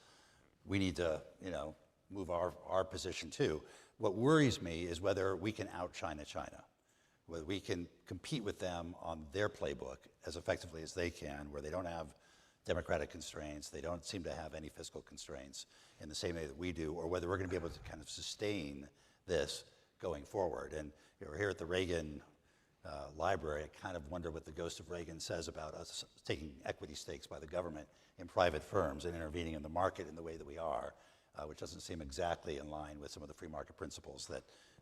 we need to, move our position too. What worries me is whether we can out-China China, whether we can compete with them on their playbook as effectively as they can, where they don't have democratic constraints, they don't seem to have any fiscal constraints in the same way that we do, or whether we're going to be able to kind of sustain this going forward. And we're here at the Reagan Library. I kind of wonder what the ghost of Reagan says about us taking equity stakes by the government in private firms and intervening in the market in the way that we are, which doesn't seem exactly in line with some of the free market principles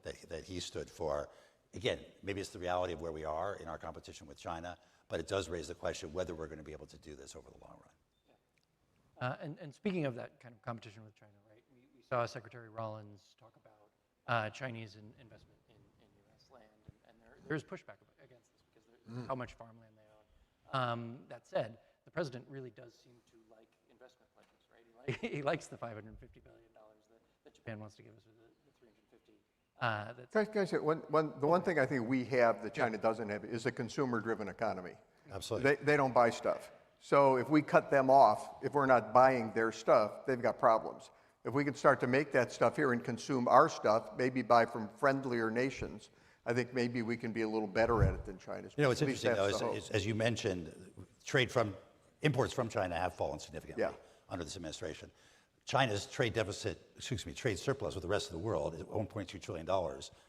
that he stood for. Again, maybe it's the reality of where we are in our competition with China, but it does raise the question whether we're going to be able to do this over the long run. And speaking of that kind of competition with China, right? We saw Secretary Rollins talk about Chinese investment in U.S. land, and there's pushback against this because of how much farmland they own. That said, the president really does seem to like investment pledges, right? He likes the $550 billion that Japan wants to give us, or the $350. Guys, the one thing I think we have that China doesn't have is a consumer-driven economy. Absolutely. They don't buy stuff. So if we cut them off, if we're not buying their stuff, they've got problems. If we can start to make that stuff here and consume our stuff, maybe buy from friendlier nations, I think maybe we can be a little better at it than China. What's interesting though is, as you mentioned, imports from China have fallen significantly under this administration. China's trade surplus with the rest of the world is $1.2 trillion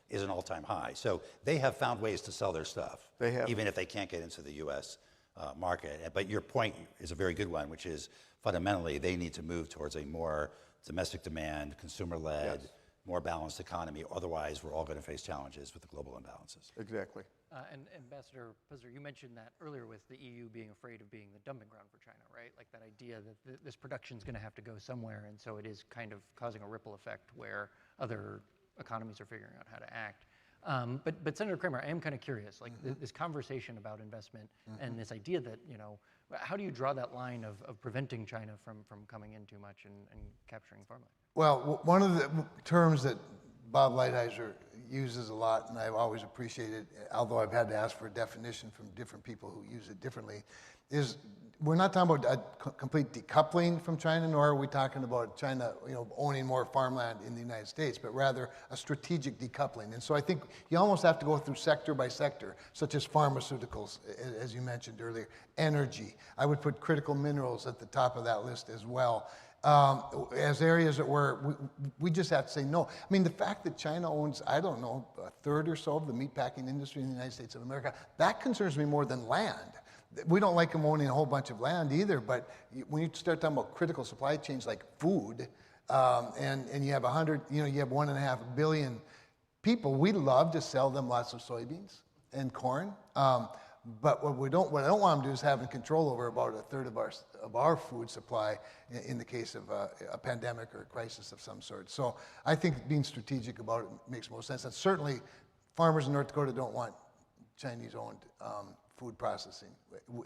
is an all-time high. So they have found ways to sell their stuff, even if they can't get into the U.S. Market. But your point is a very good one, which is fundamentally they need to move towards a more domestic demand, consumer-led, more balanced economy. Otherwise, we're all going to face challenges with the global imbalances. Exactly. And Ambassador Puzder, you mentioned that earlier with the EU being afraid of being the dumping ground for China, right? Like that idea that this production is going to have to go somewhere, and so it is kind of causing a ripple effect where other economies are figuring out how to act. But Senator Kramer, I am kind of curious, like this conversation about investment and this idea that, how do you draw that line of preventing China from coming in too much and capturing farmland? Well, one of the terms that Bob Lighthizer uses a lot, and I've always appreciated, although I've had to ask for a definition from different people who use it differently, is we're not talking about a complete decoupling from China, nor are we talking about China, owning more farmland in the United States, but rather a strategic decoupling. And so I think you almost have to go through sector by sector, such as pharmaceuticals, as you mentioned earlier, energy. I would put critical minerals at the top of that list as well. As areas where we just have to say no. I mean, the fact that China owns, I don't know, a third or so of the meatpacking industry in the United States of America, that concerns me more than land. We don't like them owning a whole bunch of land either, but when you start talking about critical supply chains like food, and you have 1.5 billion people, we love to sell them lots of soybeans and corn. But what I don't want them to do is having control over about a third of our food supply in the case of a pandemic or a crisis of some sort. So I think being strategic about it makes most sense. And certainly farmers in North Dakota don't want Chinese-owned food processing,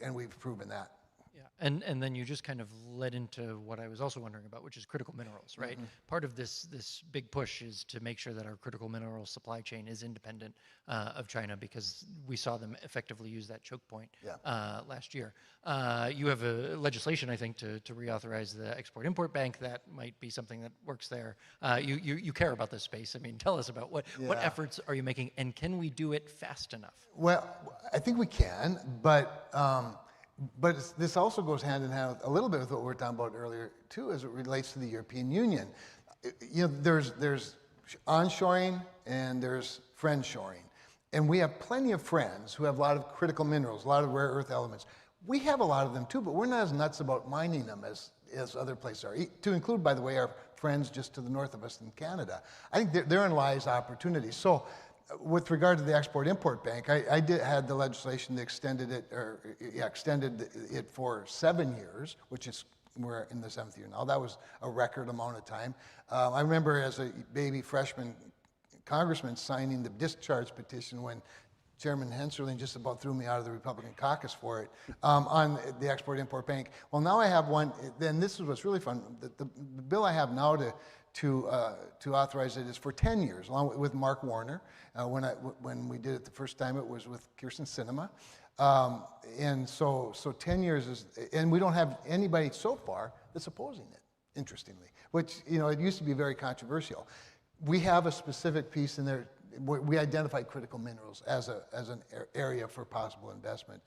and we've proven that. Yeah, and then you just kind of led into what I was also wondering about, which is critical minerals, right? Part of this big push is to make sure that our critical mineral supply chain is independent of China, because we saw them effectively use that choke point last year. You have a legislation, I think, to reauthorize the Export-Import Bank. That might be something that works there. You care about this space. I mean, tell us about what efforts are you making, and can we do it fast enough? Well, I think we can, but this also goes hand in hand a little bit with what we were talking about earlier too, as it relates to the European Union. There's onshoring and there's friendshoring, and we have plenty of friends who have a lot of critical minerals, a lot of rare earth elements. We have a lot of them too, but we're not as nuts about mining them as other places are. To include, by the way, our friends just to the north of us in Canada. I think therein lies opportunity. So, with regard to the Export-Import Bank, I had the legislation that extended it for 7 years, which is, we're in the 7th year now. That was a record amount of time. I remember as a baby freshman congressman signing the discharge petition when Chairman Henserling just about threw me out of the Republican caucus for it on the Export-Import Bank. Well, now I have one, then this is what's really fun. The bill I have now to authorize it is for 10 years, along with Mark Warner. When we did it the first time, it was with Kirsten Sinema. And so 10 years is, and we don't have anybody so far that's opposing it, interestingly, which, it used to be very controversial. We have a specific piece in there. We identified critical minerals as an area for possible investment.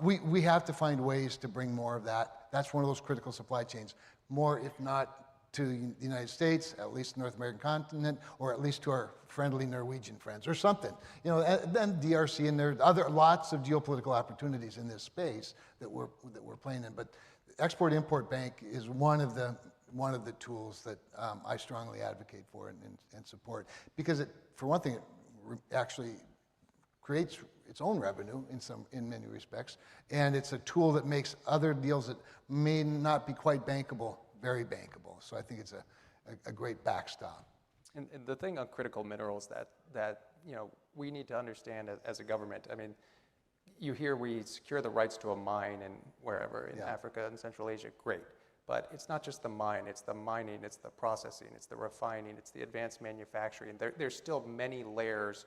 We have to find ways to bring more of that. That's one of those critical supply chains, more if not to the United States, at least the North American continent, or at least to our friendly Norwegian friends, or something. Then DRC, and there are lots of geopolitical opportunities in this space that we're playing in. But Export-Import Bank is one of the tools that I strongly advocate for and support, because for one thing, it actually creates its own revenue in many respects, and it's a tool that makes other deals that may not be quite bankable very bankable. So I think it's a great backstop. And the thing on critical minerals that we need to understand as a government, I mean, you hear we secure the rights to a mine in wherever, in Africa and Central Asia, great. But it's not just the mine, it's the mining, it's the processing, it's the refining, it's the advanced manufacturing. There's still many layers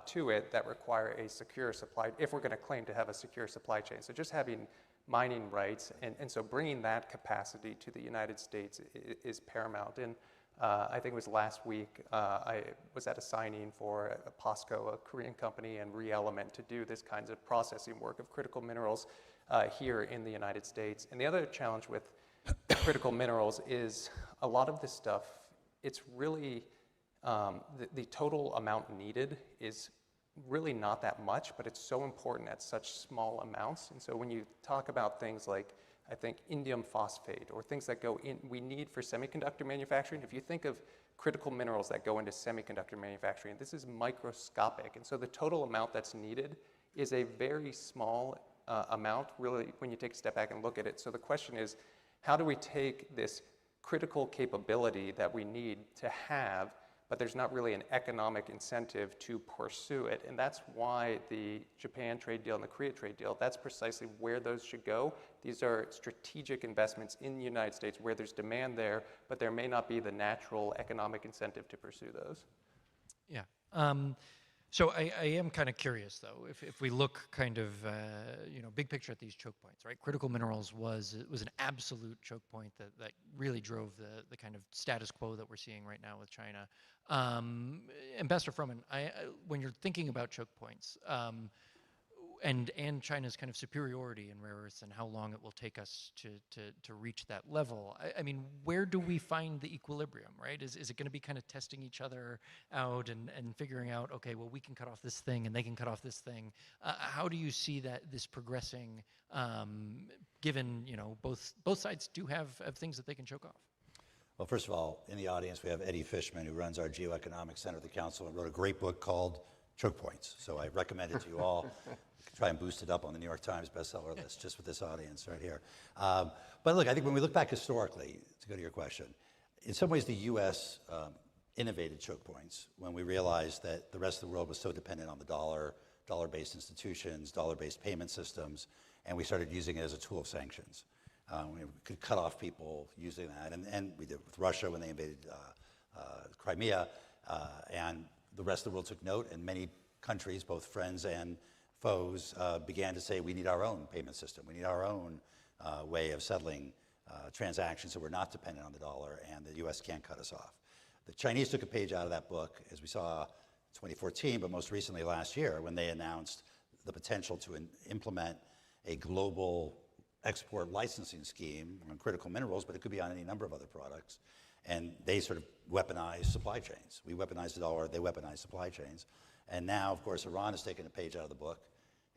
to it that require a secure supply, if we're going to claim to have a secure supply chain. So just having mining rights, and so bringing that capacity to the United States is paramount. And I think it was last week, I was at a signing for POSCO, a Korean company, and ReElement to do this kinds of processing work of critical minerals here in the United States. And the other challenge with critical minerals is a lot of this stuff, it's really, the total amount needed is really not that much, but it's so important at such small amounts. And so when you talk about things like, I think, indium phosphate or things that we need for semiconductor manufacturing, if you think of critical minerals that go into semiconductor manufacturing, this is microscopic. And so the total amount that's needed is a very small amount, really, when you take a step back and look at it. So the question is, how do we take this critical capability that we need to have, but there's not really an economic incentive to pursue it? And that's why the Japan trade deal and the Korea trade deal, that's precisely where those should go. These are strategic investments in the United States where there's demand there, but there may not be the natural economic incentive to pursue those. Yeah. So I am kind of curious, though, if we look kind of, big picture at these choke points, right? Critical minerals was an absolute choke point that really drove the kind of status quo that we're seeing right now with China. Ambassador Froman, when you're thinking about choke points, and China's kind of superiority in rare earths and how long it will take us to reach that level. I mean, where do we find the equilibrium, right? Is it going to be kind of testing each other out and figuring out, okay, well, we can cut off this thing and they can cut off this thing. How do you see this progressing, given, you know, both sides do have things that they can choke off? Well, first of all, in the audience, we have Eddie Fishman, who runs our Geoeconomic Center of the Council and wrote a great book called Choke Points. So I recommend it to you all. Try and boost it up on the New York Times bestseller list, just with this audience right here. But look, I think when we look back historically, to go to your question, in some ways the U.S. Innovated choke points when we realized that the rest of the world was so dependent on the dollar-based institutions, dollar-based payment systems, and we started using it as a tool of sanctions. We could cut off people using that, and we did with Russia when they invaded Crimea, and the rest of the world took note, and many countries, both friends and foes, began to say we need our own payment system, we need our own way of settling transactions so we're not dependent on the dollar, and the U.S. can't cut us off. The Chinese took a page out of that book, as we saw in 2014, but most recently last year, when they announced the potential to implement a global export licensing scheme on critical minerals, but it could be on any number of other products. And they sort of weaponized supply chains. We weaponized the dollar, they weaponized supply chains. And now, of course, Iran has taken a page out of the book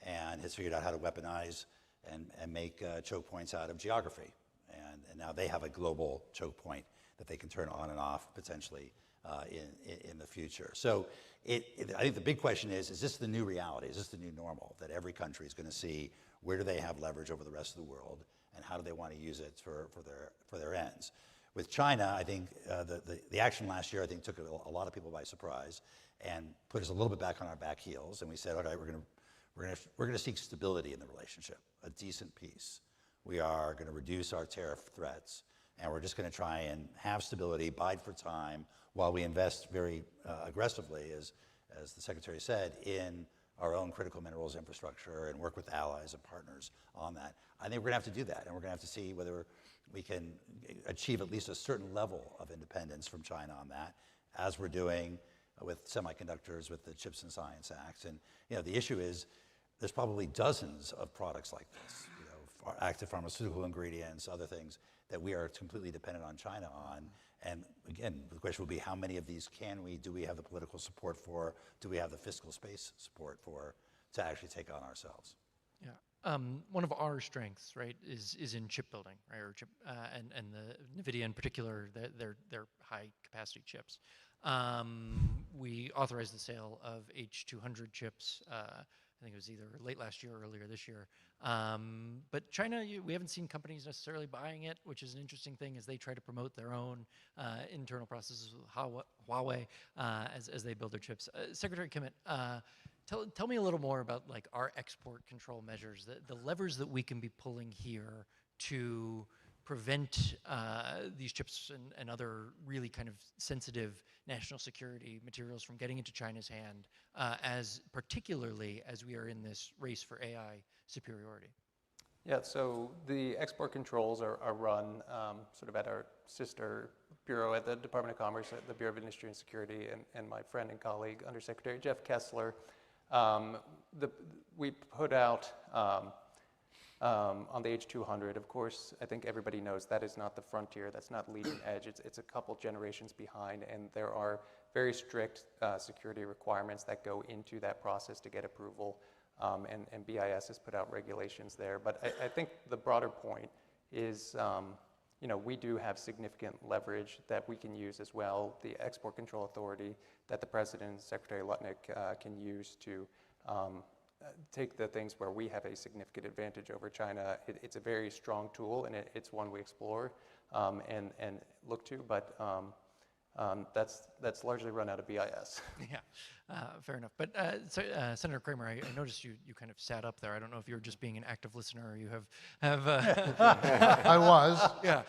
and has figured out how to weaponize and make choke points out of geography. And now they have a global choke point that they can turn on and off potentially in the future. So I think the big question is this the new reality? Is this the new normal that every country is going to see where do they have leverage over the rest of the world and how do they want to use it for their ends? With China, I think the action last year, I think, took a lot of people by surprise and put us a little bit back on our back heels. And we said, okay, we're going to seek stability in the relationship, a decent peace. We are going to reduce our tariff threats, and we're just going to try and have stability, bide for time, while we invest very aggressively, as the Secretary said, in our own critical minerals infrastructure and work with allies and partners on that. I think we're going to have to do that, and we're going to have to see whether we can achieve at least a certain level of independence from China on that, as we're doing with semiconductors, with the Chips and Science Act. And you know, the issue is there's probably dozens of products like this, you know, active pharmaceutical ingredients, other things that we are completely dependent on China on. And again, the question will be how many of these can we, do we have the political support for, do we have the fiscal space support for, to actually take on ourselves? Yeah. One of our strengths, right, is in chip building, right, or chip, and the NVIDIA in particular, their high capacity chips. We authorized the sale of H200 chips. I think it was either late last year or earlier this year. But China, we haven't seen companies necessarily buying it, which is an interesting thing as they try to promote their own internal processes with Huawei as they build their chips. Secretary Kimmett, tell me a little more about like our export control measures, the levers that we can be pulling here to prevent these chips and other really kind of sensitive national security materials from getting into China's hand, particularly as we are in this race for AI superiority. Yeah, so the export controls are run sort of at our sister bureau at the Department of Commerce, at the Bureau of Industry and Security, and my friend and colleague, Undersecretary Jeff Kessler. We put out on the H200, of course, I think everybody knows that is not the frontier, that's not leading edge, it's a couple generations behind, and there are very strict security requirements that go into that process to get approval, and BIS has put out regulations there. But I think the broader point is, you know, we do have significant leverage that we can use as well, the Export Control Authority that the President, Secretary Lutnick can use to take the things where we have a significant advantage over China. It's a very strong tool, and it's one we explore and look to, but that's largely run out of BIS. Yeah, fair enough. But Senator Kramer, I noticed you kind of sat up there. I don't know if you're just being an active listener or you have I was. Yeah,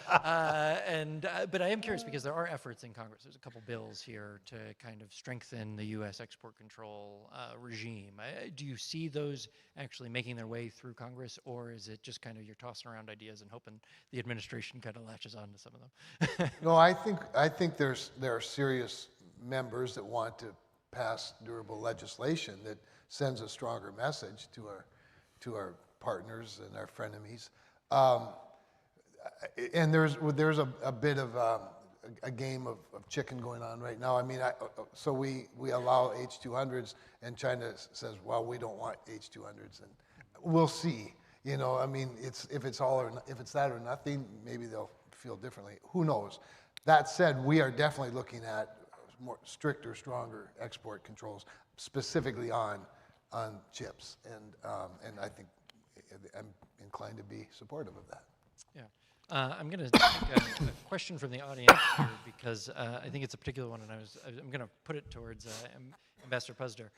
but I am curious because there are efforts in Congress. There's a couple bills here to kind of strengthen the U.S. export control regime. Do you see those actually making their way through Congress, or is it just kind of you're tossing around ideas and hoping the administration kind of latches on to some of them? No, I think there are serious members that want to pass durable legislation that sends a stronger message to to our partners and our frenemies. And there's a bit of a game of chicken going on right now. I mean, so we allow H-200s, and China says, well, we don't want H-200s, and we'll see. You know, I mean, if it's that or nothing, maybe they'll feel differently. Who knows? That said, we are definitely looking at more stricter, stronger export controls, specifically on chips, and I think I'm inclined to be supportive of that. Yeah. I'm going to take a question from the audience here because I think it's a particular one, and I'm going to put it towards Ambassador Puzder.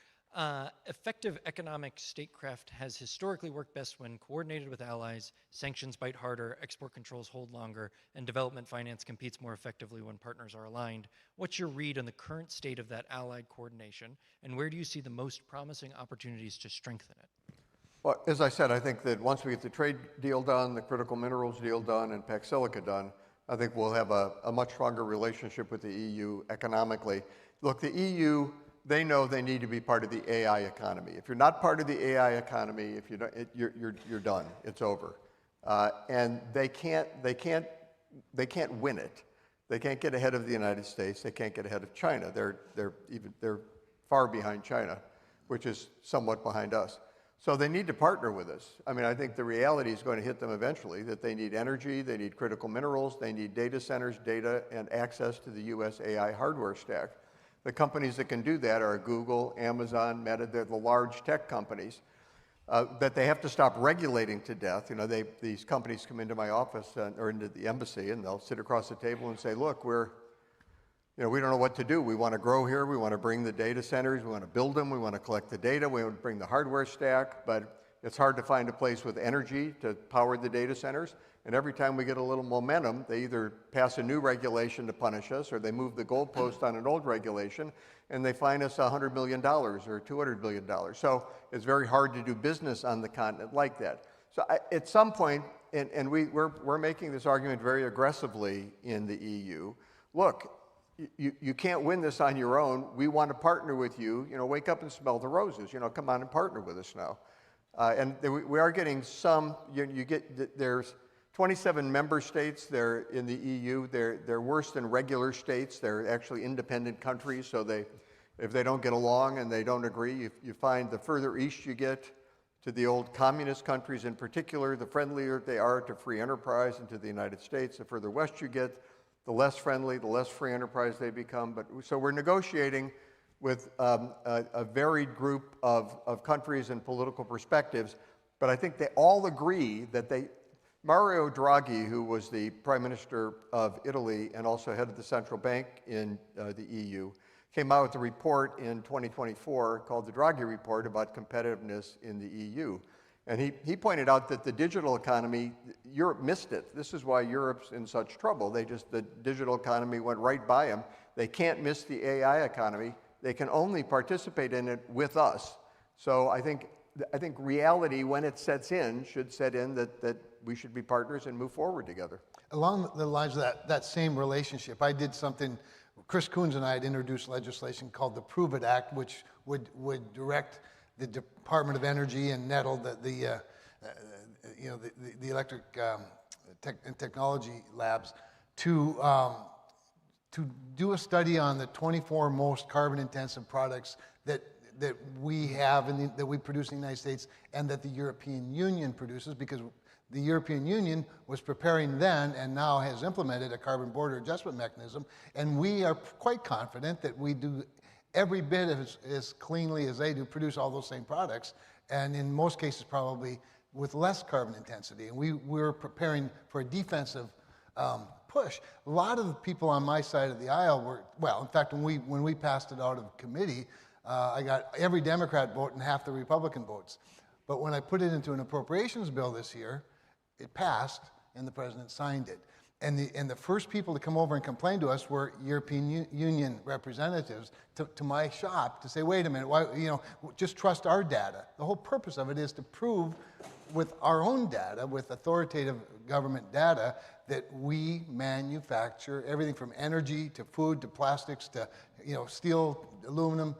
Effective economic statecraft has historically worked best when coordinated with allies, sanctions bite harder, export controls hold longer, and development finance competes more effectively when partners are aligned. What's your read on the current state of that allied coordination, and where do you see the most promising opportunities to strengthen it? Well, as I said, I think that once we get the trade deal done, the critical minerals deal done, and Pax Silica done, I think we'll have a much stronger relationship with the EU economically. Look, the EU, they know they need to be part of the AI economy. If you're not part of the AI economy, if you don't, you're done. It's over. And they can't win it. They can't get ahead of the United States. They can't get ahead of China. They're far behind China, which is somewhat behind us. So they need to partner with us. I mean, I think the reality is going to hit them eventually, that they need energy, they need critical minerals, they need data centers, data, and access to the US AI hardware stack. The companies that can do that are Google, Amazon, Meta. They're the large tech companies that they have to stop regulating to death. You know, these companies come into my office or into the embassy, and they'll sit across the table and say, look, we don't know what to do. We want to grow here. We want to bring the data centers. We want to build them. We want to collect the data. We want to bring the hardware stack. But it's hard to find a place with energy to power the data centers. And every time we get a little momentum, they either pass a new regulation to punish us, or they move the goalpost on an old regulation, and they fine us $100 million or $200 billion. So it's very hard to do business on the continent like that. So at some point, and we're making this argument very aggressively in the EU, look, you can't win this on your own. We want to partner with you. You know, wake up and smell the roses. You know, come on and partner with us now. And we are getting some. There's 27 member states. They're in the EU. They're worse than regular states. They're actually independent countries. So if they don't get along and they don't agree, you find the further east you get to the old communist countries in particular, the friendlier they are to free enterprise and to the United States. The further west you get, the less friendly, the less free enterprise they become. So we're negotiating with a varied group of countries and political perspectives, but I think they all agree that Mario Draghi, who was the Prime Minister of Italy and also head of the central bank in the EU, came out with a report in 2024 called the Draghi Report about competitiveness in the EU. And he pointed out that the digital economy, Europe missed it. This is why Europe's in such trouble. The digital economy went right by them. They can't miss the AI economy. They can only participate in it with us. So I think reality, when it sets in, should set in that we should be partners and move forward together. Along the lines of that same relationship, I did something, Chris Coons and I had introduced legislation called the Prove It Act, which would direct the Department of Energy and NETL, the electric and technology labs, to do a study on the 24 most carbon-intensive products that we have and that we produce in the United States and that the European Union produces, because the European Union was preparing then and now has implemented a carbon border adjustment mechanism, and we are quite confident that we do every bit as cleanly as they do, produce all those same products, and in most cases probably with less carbon intensity. And we're preparing for a defensive push. A lot of the people on my side of the aisle were, well, in fact, when we passed it out of committee, I got every Democrat vote and half the Republican votes. But when I put it into an appropriations bill this year, it passed and the president signed it. And the first people to come over and complain to us were European Union representatives to my shop to say, wait a minute, why, just trust our data. The whole purpose of it is to prove with our own data, with authoritative government data, that we manufacture everything from energy to food to plastics to steel, aluminum,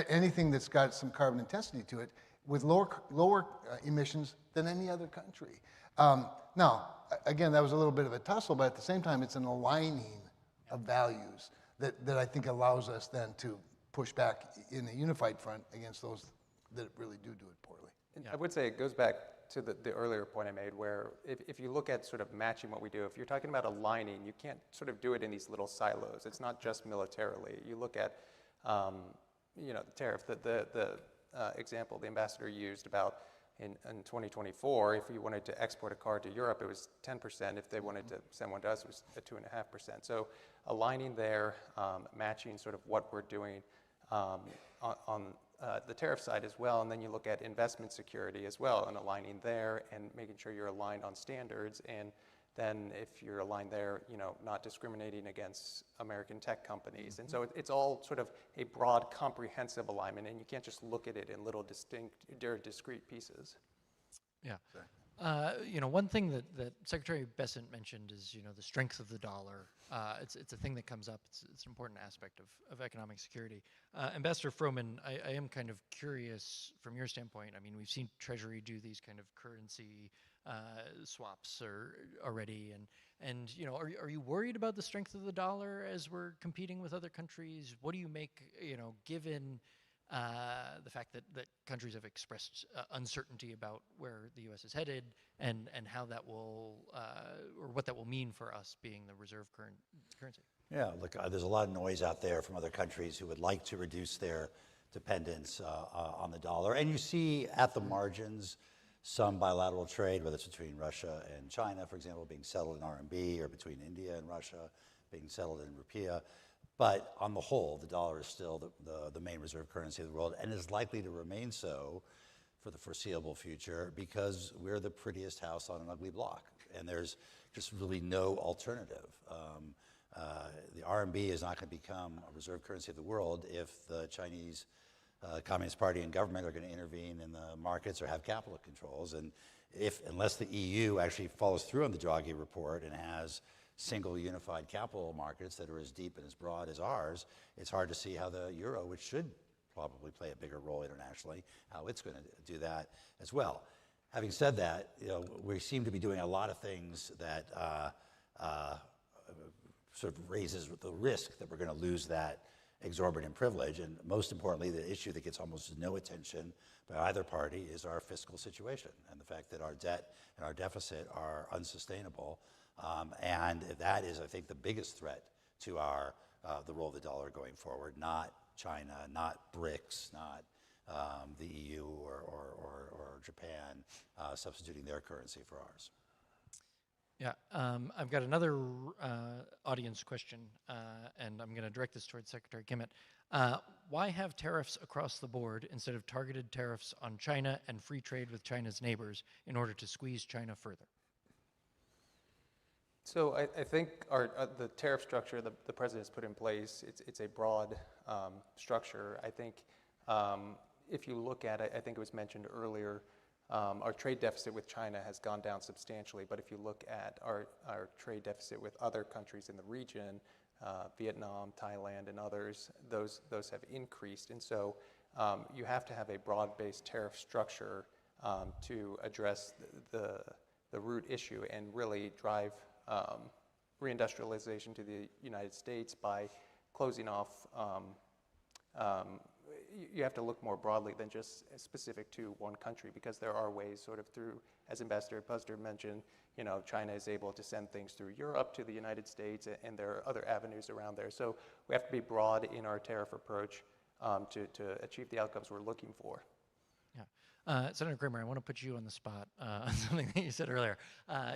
anything that's got some carbon intensity to it. with lower emissions than any other country. Now, again, that was a little bit of a tussle, but at the same time, it's an aligning of values that I think allows us then to push back in a unified front against those that really do it poorly. I would say it goes back to the earlier point I made, where if you look at sort of matching what we do, if you're talking about aligning, you can't sort of do it in these little silos. It's not just militarily. You look at, the tariff, the example the ambassador used about in 2024, if you wanted to export a car to Europe, it was 10%. If they wanted to send one to us, it was at 2.5%. So aligning there, matching sort of what we're doing on the tariff side as well, and then you look at investment security as well, and aligning there and making sure you're aligned on standards, and then if you're aligned there, not discriminating against American tech companies. And so it's all sort of a broad, comprehensive alignment, and you can't just look at it in little discrete pieces. Yeah. One thing that Secretary Bessent mentioned is, the strength of the dollar. It's a thing that comes up. It's an important aspect of economic security. Ambassador Froman, I am kind of curious from your standpoint. I mean, we've seen Treasury do these kind of currency swaps already, and are you worried about the strength of the dollar as we're competing with other countries? What do you make, given the fact that countries have expressed uncertainty about where the U.S. is headed, and how that will, or what that will mean for us being the reserve currency? Yeah, look, there's a lot of noise out there from other countries who would like to reduce their dependence on the dollar. And you see at the margins some bilateral trade, whether it's between Russia and China, for example, being settled in RMB, or between India and Russia being settled in rupiah. But on the whole, the dollar is still the main reserve currency of the world, and is likely to remain so for the foreseeable future, because we're the prettiest house on an ugly block, and there's just really no alternative. The RMB is not going to become a reserve currency of the world if the Chinese Communist Party and government are going to intervene in the markets or have capital controls. And unless the EU actually follows through on the Draghi report and has single unified capital markets that are as deep and as broad as ours, it's hard to see how the euro, which should probably play a bigger role internationally, how it's going to do that as well. Having said that, we seem to be doing a lot of things that sort of raises the risk that we're going to lose that exorbitant privilege. And most importantly, the issue that gets almost no attention by either party is our fiscal situation, and the fact that our debt and our deficit are unsustainable. And that is, I think, the biggest threat to the role of the dollar going forward, not China, not BRICS, not the EU or Japan substituting their currency for ours. Yeah, I've got another audience question, and I'm going to direct this towards Secretary Kimmett. Why have tariffs across the board instead of targeted tariffs on China and free trade with China's neighbors in order to squeeze China further? So I think the tariff structure the president's put in place, it's a broad structure. I think if you look at it, I think it was mentioned earlier, our trade deficit with China has gone down substantially, but if you look at our trade deficit with other countries in the region, Vietnam, Thailand, and others, those have increased. And so you have to have a broad-based tariff structure to address the root issue and really drive reindustrialization to the United States by closing off. You have to look more broadly than just specific to one country, because there are ways sort of through, as Ambassador Puster mentioned, China is able to send things through Europe to the United States, and there are other avenues around there. So we have to be broad in our tariff approach to achieve the outcomes we're looking for. Yeah. Senator Kramer, I want to put you on the spot on something that you said earlier.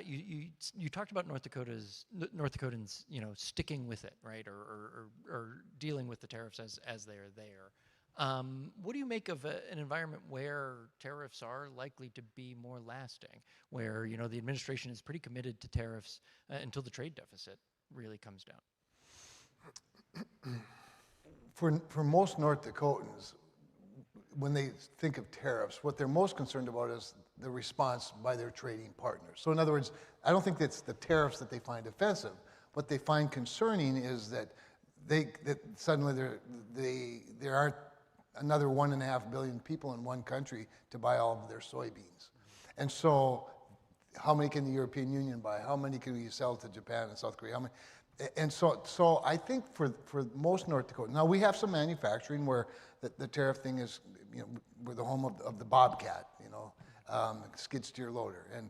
You talked about North Dakotans, sticking with it, right, or dealing with the tariffs as they are there. What do you make of an environment where tariffs are likely to be more lasting, where the administration is pretty committed to tariffs until the trade deficit really comes down? For most North Dakotans, when they think of tariffs, what they're most concerned about is the response by their trading partners. So in other words, I don't think that's the tariffs that they find offensive. What they find concerning is that suddenly there aren't another 1.5 billion people in one country to buy all of their soybeans. And so how many can the European Union buy? How many can we sell to Japan and South Korea? How many? And so I think for most North Dakota, now we have some manufacturing where the tariff thing is, we're the home of the Bobcat, skid steer loader, and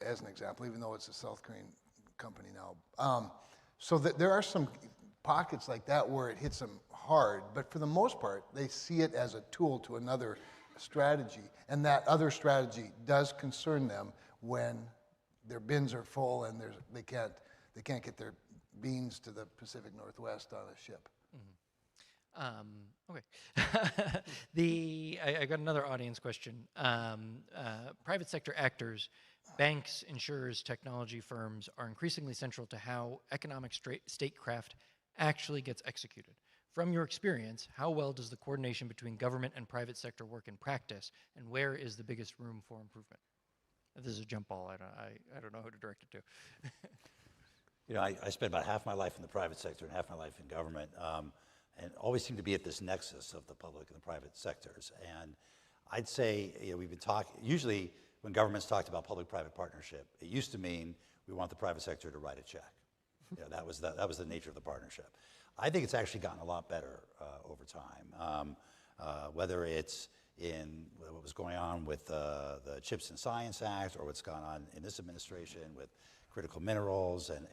as an example, even though it's a South Korean company now. So there are some pockets like that where it hits them hard, but for the most part, they see it as a tool to another strategy, and that other strategy does concern them when their bins are full and they can't get their beans to the Pacific Northwest on a ship. Okay. I got another audience question. Private sector actors, banks, insurers, technology firms are increasingly central to how economic statecraft actually gets executed. From your experience, how well does the coordination between government and private sector work in practice, and where is the biggest room for improvement? This is a jump ball. I don't know who to direct it to. I spent about half my life in the private sector and half my life in government, and always seem to be at this nexus of the public and the private sectors. And I'd say we've been talking, usually when governments talked about public-private partnership, it used to mean we want the private sector to write a check. That was the nature of the partnership. I think it's actually gotten a lot better over time, whether it's in what was going on with the Chips and Science Act, or what's gone on in this administration with critical minerals and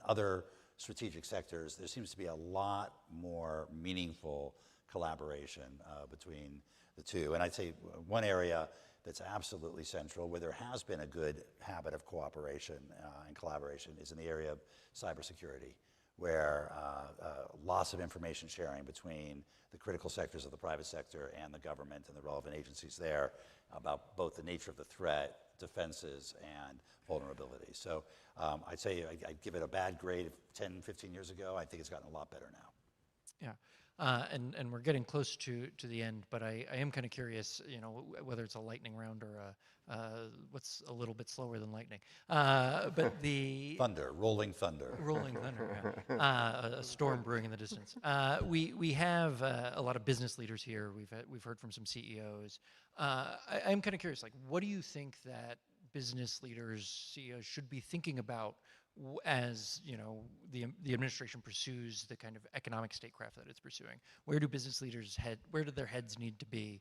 other strategic sectors. There seems to be a lot more meaningful collaboration between the two. And I'd say one area that's absolutely central, where there has been a good habit of cooperation and collaboration, is in the area of cybersecurity, where lots of information sharing between the critical sectors of the private sector and the government and the relevant agencies there about both the nature of the threat, defenses, and vulnerabilities. So I'd say I'd give it a bad grade of 10, 15 years ago. I think it's gotten a lot better now. Yeah, and we're getting close to the end, but I am kind of curious, whether it's a lightning round or what's a little bit slower than lightning. But the thunder, rolling thunder. Rolling thunder, yeah. A storm brewing in the distance. We have a lot of business leaders here. We've heard from some CEOs. I'm kind of curious, what do you think that business leaders, CEOs, should be thinking about as the administration pursues the kind of economic statecraft that it's pursuing? Where do business leaders where do their heads need to be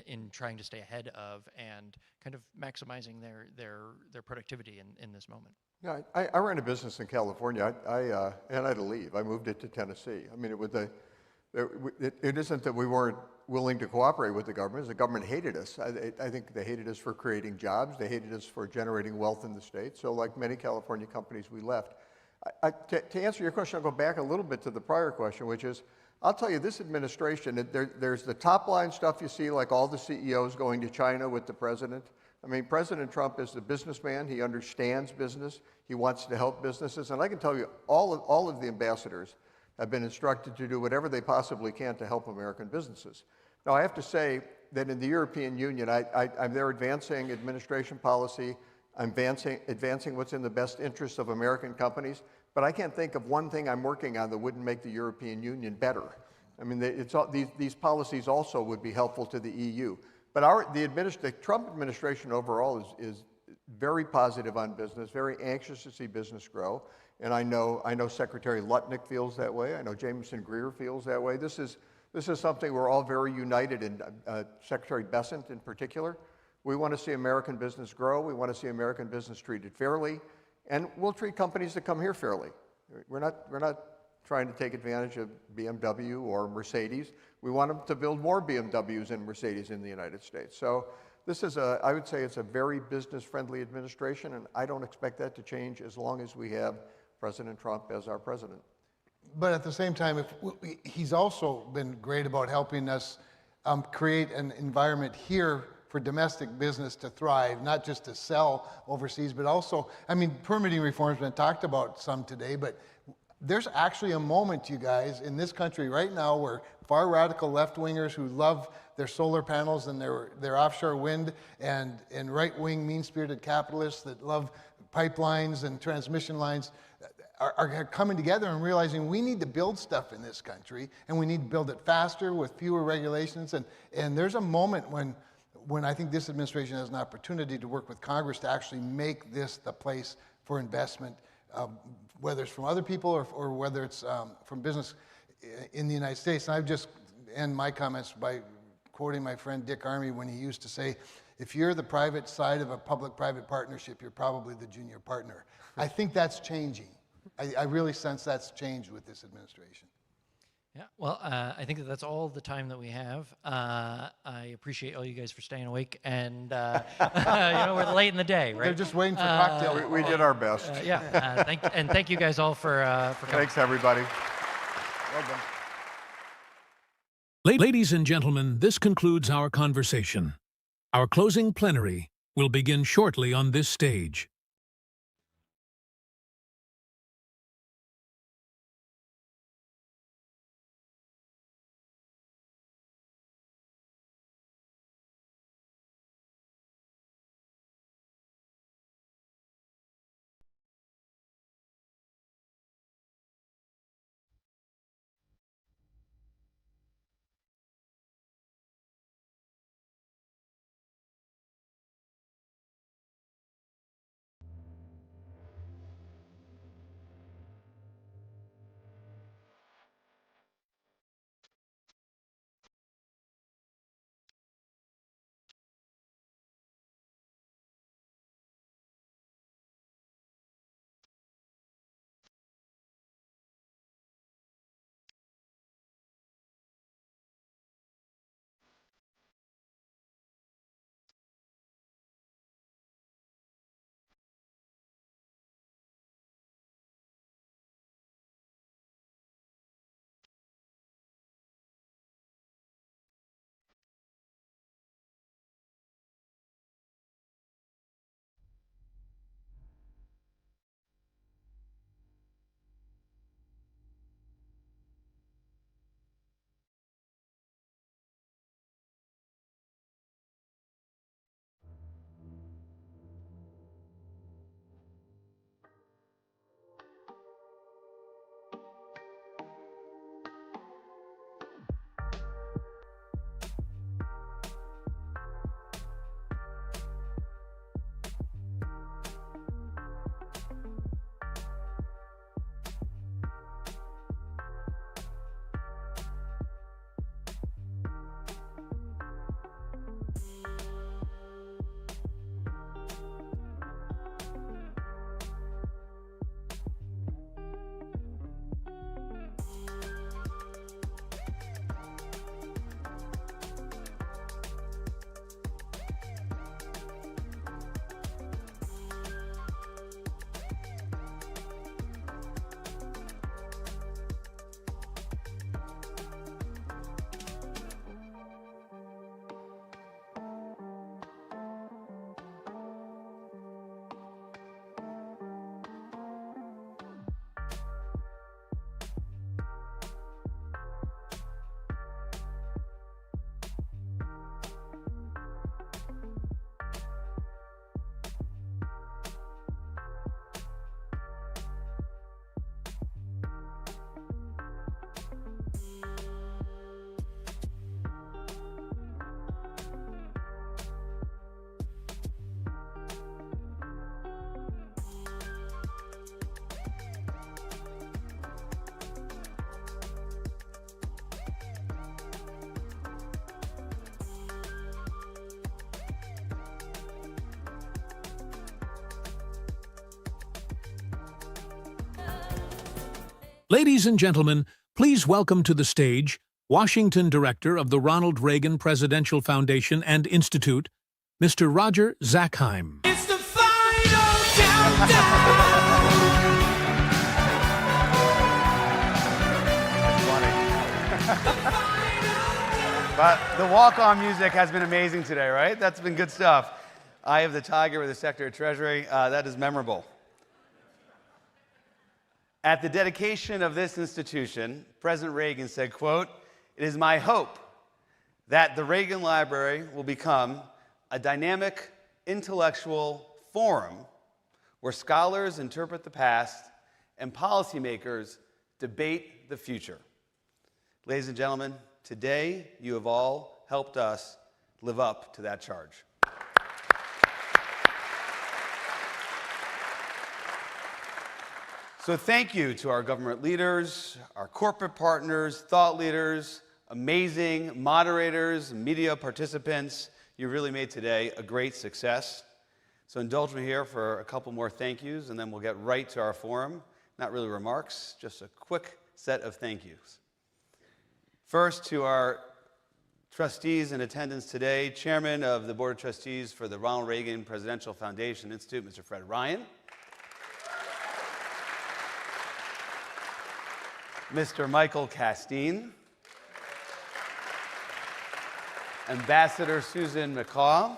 in trying to stay ahead of and kind of maximizing their productivity in this moment? Yeah, I ran a business in California, and I had to leave. I moved it to Tennessee. I mean, it isn't that we weren't willing to cooperate with the government. The government hated us. I think they hated us for creating jobs. They hated us for generating wealth in the state. So like many California companies, we left. To answer your question, I'll go back a little bit to the prior question, which is, I'll tell you, this administration, there's the top line stuff you see, like all the CEOs going to China with the president. I mean, President Trump is a businessman. He understands business. He wants to help businesses. And I can tell you, all of the ambassadors have been instructed to do whatever they possibly can to help American businesses. Now, I have to say that in the European Union, I'm there advancing administration policy, I'm advancing what's in the best interest of American companies, but I can't think of one thing I'm working on that wouldn't make the European Union better. I mean, these policies also would be helpful to the EU. But the Trump administration overall is very positive on business, very anxious to see business grow. And I know Secretary Lutnick feels that way. I know Jameson Greer feels that way. This is something we're all very united in. Secretary Bessent in particular. We want to see American business grow. We want to see American business treated fairly, and we'll treat companies that come here fairly. We're not trying to take advantage of BMW or Mercedes. We want them to build more BMWs and Mercedes in the United States. So this is I would say it's a very business-friendly administration, and I don't expect that to change as long as we have President Trump as our president. But at the same time, he's also been great about helping us create an environment here for domestic business to thrive, not just to sell overseas, but also, permitting reform has been talked about some today, but there's actually a moment, you guys, in this country right now where far radical left-wingers who love their solar panels and their offshore wind, and right-wing mean-spirited capitalists that love pipelines and transmission lines, are coming together and realizing we need to build stuff in this country, and we need to build it faster with fewer regulations. And there's a moment when I think this administration has an opportunity to work with Congress to actually make this the place for investment, whether it's from other people or whether it's from business in the United States. And I've just end my comments by quoting my friend Dick Armey when he used to say, if you're the private side of a public-private partnership, you're probably the junior partner. I think that's changing. I really sense that's changed with this administration. Yeah, well, I think that's all the time that we have. I appreciate all you guys for staying awake, and we're late in the day, right? They're just waiting for cocktail. We did our best. Thank you guys all for coming. Thanks, everybody. Well done. Ladies and gentlemen, this concludes our conversation. Our closing plenary will begin shortly on this stage. Ladies and gentlemen, please welcome to the stage Washington Director of the Ronald Reagan Presidential Foundation and Institute, Mr. Roger Zackheim. It's the final countdown. But the walk-on music has been amazing today, right? That's been good stuff. Eye of the Tiger with the Secretary of Treasury. That is memorable. At the dedication of this institution, President Reagan said, quote, "It is my hope that the Reagan Library will become a dynamic intellectual forum where scholars interpret the past and policymakers debate the future. Ladies and gentlemen, today you have all helped us live up to that charge. So thank you to our government leaders, our corporate partners, thought leaders, amazing moderators, media participants. You really made today a great success. So indulge me here for a couple more thank yous, and then we'll get right to our forum. Not really remarks, just a quick set of thank yous. First, to our trustees in attendance today, Chairman of the Board of Trustees for the Ronald Reagan Presidential Foundation Institute, Mr. Fred Ryan. Mr. Michael Castine. Ambassador Susan McCaw.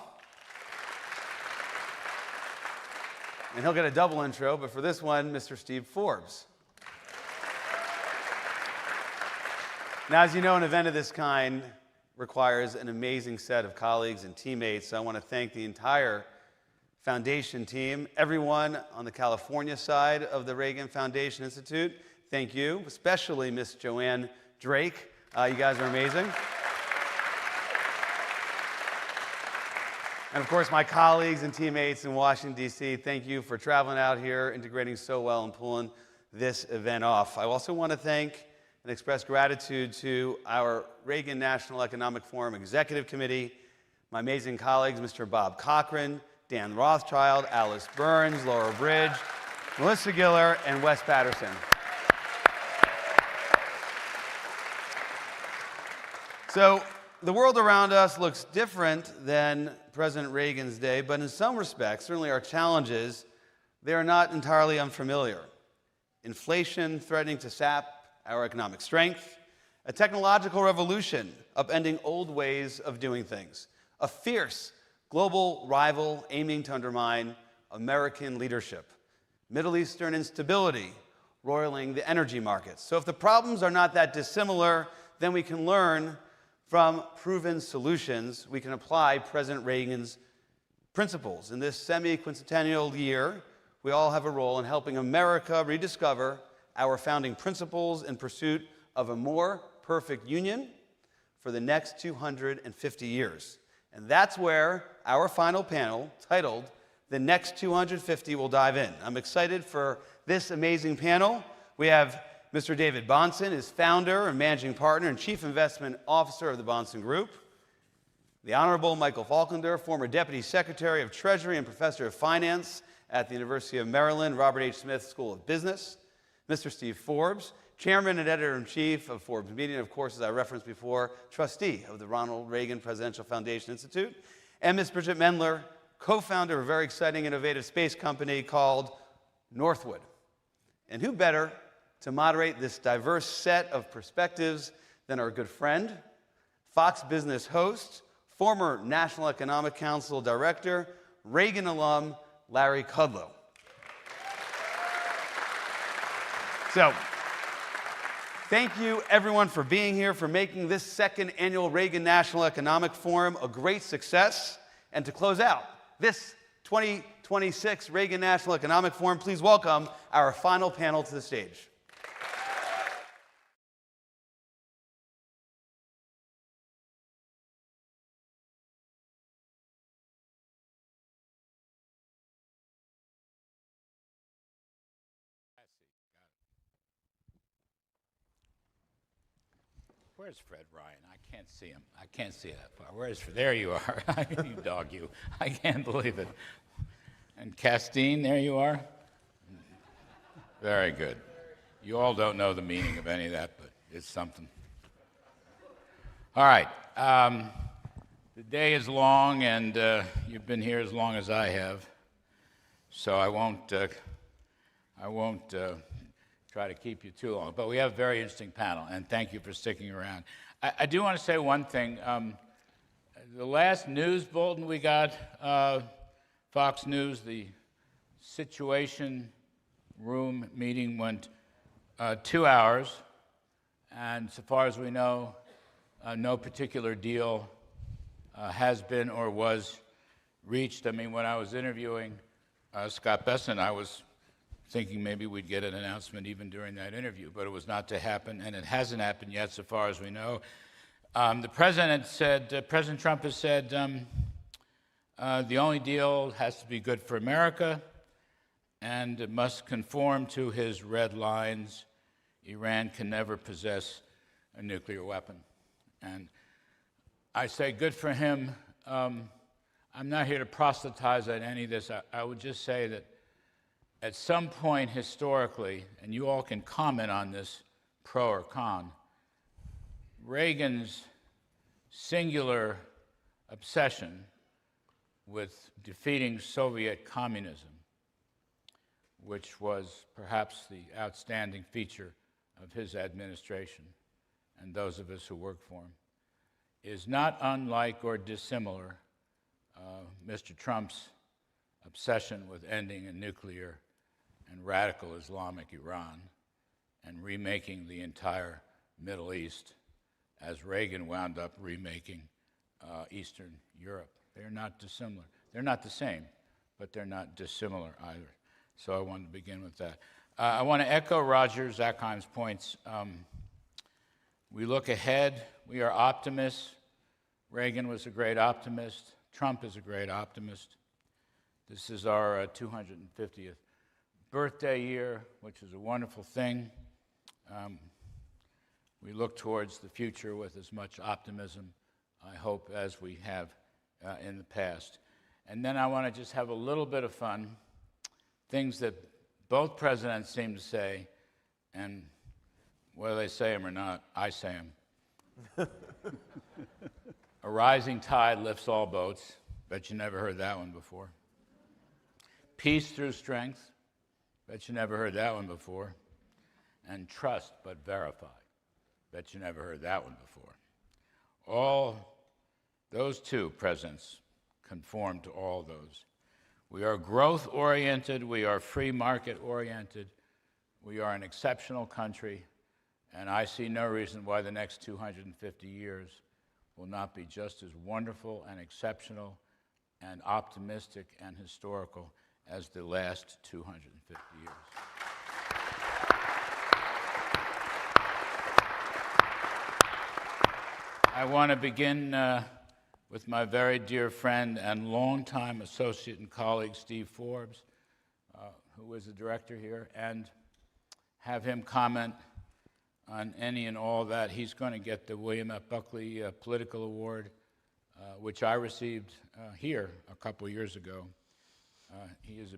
And he'll get a double intro, but for this one, Mr. Steve Forbes. Now, as you know, an event of this kind requires an amazing set of colleagues and teammates. So I want to thank the entire foundation team, everyone on the California side of the Reagan Foundation Institute. Thank you, especially Miss Joanne Drake. You guys are amazing. And of course, my colleagues and teammates in Washington, D.C., thank you for traveling out here, integrating so well, and pulling this event off. I also want to thank and express gratitude to our Reagan National Economic Forum Executive Committee, my amazing colleagues, Mr. Bob Cochran, Dan Rothschild, Alice Burns, Laura Bridge, Melissa Giller, and Wes Patterson. So the world around us looks different than President Reagan's day, but in some respects, certainly our challenges, they are not entirely unfamiliar. Inflation threatening to sap our economic strength, a technological revolution upending old ways of doing things, a fierce global rival aiming to undermine American leadership, Middle Eastern instability roiling the energy markets. So if the problems are not that dissimilar, then we can learn from proven solutions. We can apply President Reagan's principles. In this semi-quincentennial year, we all have a role in helping America rediscover our founding principles in pursuit of a more perfect union for the next 250 years. And that's where our final panel, titled The Next 250, will dive in. I'm excited for this amazing panel. We have Mr. David Bahnsen is founder and managing partner and chief investment officer of the Bahnsen Group. The Honorable Michael Falkender, former deputy secretary of Treasury and professor of finance at the University of Maryland, Robert H. Smith School of Business. Mr. Steve Forbes, chairman and editor-in-chief of Forbes Media, and of course, as I referenced before, trustee of the Ronald Reagan Presidential Foundation Institute. And Ms. Bridget Mendler, co-founder of a very exciting, innovative space company called Northwood. And who better to moderate this diverse set of perspectives than our good friend, Fox Business host, former National Economic Council director, Reagan alum, Larry Kudlow. So, thank you everyone for being here, for making this second annual Reagan National Economic Forum a great success. And to close out this 2026 Reagan National Economic Forum, please welcome our final panel to the stage. Where's Fred Ryan? I can't see him. I can't see that far. Where's Fred? There you are. You dog, you. I can't believe it. And Castine, there you are. Very good. You all don't know the meaning of any of that, but it's something. All right. The day is long, and you've been here as long as I have, so I won't try to keep you too long. But we have a very interesting panel, and thank you for sticking around. I do want to say one thing. The last news bulletin we got, Fox News, the Situation Room meeting went 2 hours, and so far as we know, no particular deal has been or was reached. I mean, when I was interviewing Scott Besson, I was thinking maybe we'd get an announcement even during that interview, but it was not to happen, and it hasn't happened yet so far as we know. The president said, President Trump has said, the only deal has to be good for America, and it must conform to his red lines. Iran can never possess a nuclear weapon. And I say good for him. I'm not here to proselytize on any of this. I would just say that at some point historically, and you all can comment on this, pro or con, Reagan's singular obsession with defeating Soviet communism, which was perhaps the outstanding feature of his administration and those of us who work for him, is not unlike or dissimilar Mr. Trump's obsession with ending a nuclear and radical Islamic Iran and remaking the entire Middle East, as Reagan wound up remaking Eastern Europe. They're not dissimilar. They're not the same, but they're not dissimilar either. So I wanted to begin with that. I want to echo Roger Zakheim's points. We look ahead. We are optimists. Reagan was a great optimist. Trump is a great optimist. This is our 250th birthday year, which is a wonderful thing. We look towards the future with as much optimism, I hope, as we have in the past. And then I want to just have a little bit of fun, things that both presidents seem to say, and whether they say them or not, I say them. A rising tide lifts all boats. Bet you never heard that one before. Peace through strength. Bet you never heard that one before. And trust but verify. Bet you never heard that one before. All those two presidents conform to all those. We are growth-oriented. We are free market-oriented. We are an exceptional country. And I see no reason why the next 250 years will not be just as wonderful and exceptional and optimistic and historical as the last 250 years. I want to begin with my very dear friend and longtime associate and colleague, Steve Forbes, who is the director here, and have him comment on any and all that. He's going to get the William F. Buckley Political Award, which I received here a couple years ago. He is,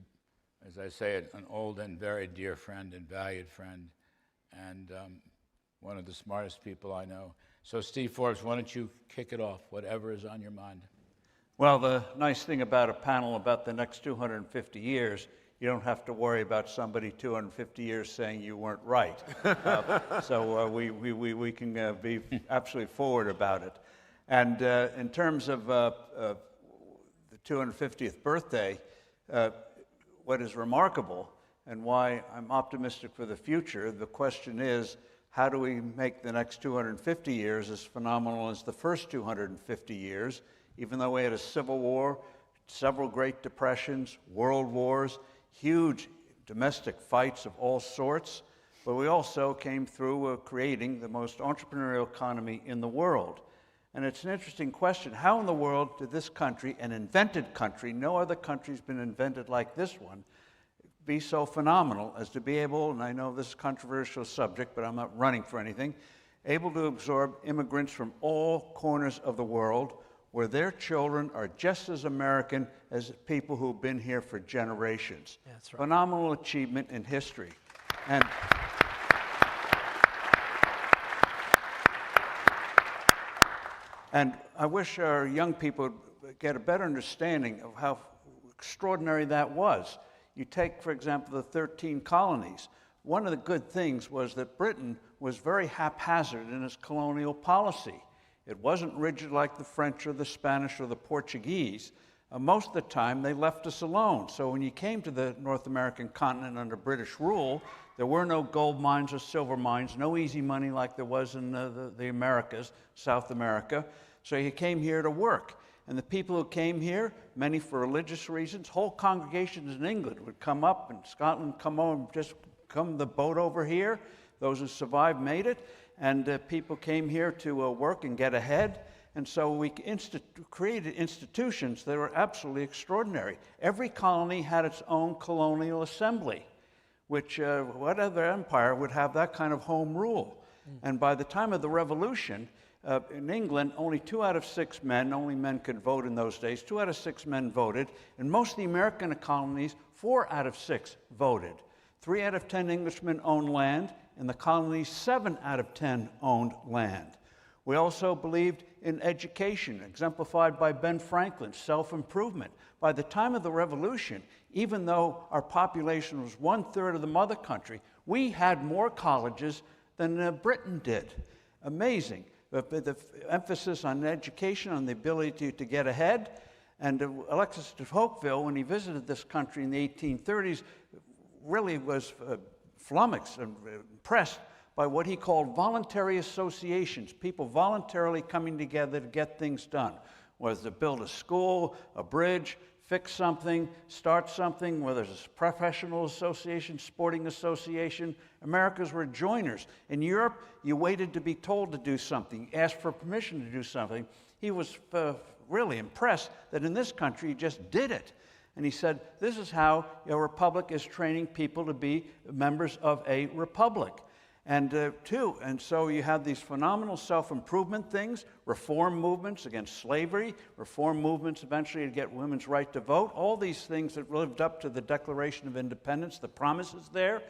as I say, an old and very dear friend and valued friend, and one of the smartest people I know. So Steve Forbes, why don't you kick it off, whatever is on your mind. Well, the nice thing about a panel about the next 250 years, you don't have to worry about somebody 250 years saying you weren't right. So we can be absolutely forward about it. And in terms of the 250th birthday, what is remarkable and why I'm optimistic for the future, the question is, how do we make the next 250 years as phenomenal as the first 250 years, even though we had a civil war, several Great Depressions, world wars, huge domestic fights of all sorts, but we also came through creating the most entrepreneurial economy in the world. And it's an interesting question. How in the world did this country, an invented country, no other country's been invented like this one, be so phenomenal as to be able, and I know this is a controversial subject, but I'm not running for anything, able to absorb immigrants from all corners of the world where their children are just as American as people who've been here for generations. Yeah, that's right. Phenomenal achievement in history. And I wish our young people would get a better understanding of how extraordinary that was. You take, for example, the 13 colonies. One of the good things was that Britain was very haphazard in its colonial policy. It wasn't rigid like the French or the Spanish or the Portuguese. Most of the time, they left us alone. So when you came to the North American continent under British rule, there were no gold mines or silver mines, no easy money like there was in the Americas, South America. So you came here to work. And the people who came here, many for religious reasons, whole congregations in England would come up, and Scotland come over, just come the boat over here. Those who survived made it, and people came here to work and get ahead. And so we created institutions that were absolutely extraordinary. Every colony had its own colonial assembly, which what other empire would have that kind of home rule? And by the time of the Revolution, in England, only 2 out of 6 men, only men could vote in those days, 2 out of 6 men voted. In most of the American colonies, 4 out of 6 voted. 3 out of 10 Englishmen owned land. In the colonies, 7 out of 10 owned land. We also believed in education, exemplified by Ben Franklin's self-improvement. By the time of the Revolution, even though our population was 1/3 of the mother country, we had more colleges than Britain did. Amazing. The emphasis on education, on the ability to get ahead. And Alexis de Tocqueville, when he visited this country in the 1830s, really was flummoxed and impressed by what he called voluntary associations, people voluntarily coming together to get things done, whether to build a school, a bridge, fix something, start something, whether it's a professional association, sporting association. Americans were joiners. In Europe, you waited to be told to do something, asked for permission to do something. He was really impressed that in this country, you just did it. And he said, this is how a republic is training people to be members of a republic. And so you have these phenomenal self-improvement things, reform movements against slavery, reform movements eventually to get women's right to vote, all these things that lived up to the Declaration of Independence, the promises there.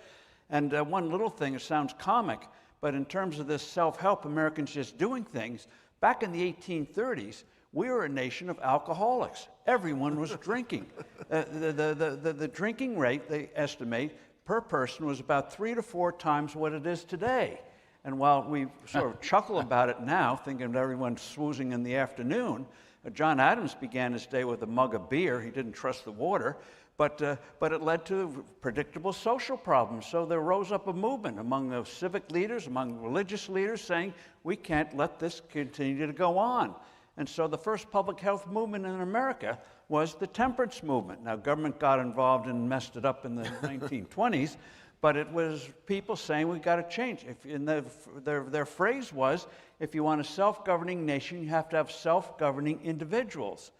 And one little thing, it sounds comic, but in terms of this self-help, Americans just doing things, back in the 1830s, we were a nation of alcoholics. Everyone was drinking. The drinking rate, they estimate, per person was about 3 to 4 times what it is today. And while we sort of chuckle about it now, thinking of everyone swoozing in the afternoon, John Adams began his day with a mug of beer. He didn't trust the water, but it led to predictable social problems. So there rose up a movement among the civic leaders, among religious leaders, saying, we can't let this continue to go on. And so the first public health movement in America was the temperance movement. Now, government got involved and messed it up in the 1920s, but it was people saying we've got to change. Their phrase was, if you want a self-governing nation, you have to have self-governing individuals.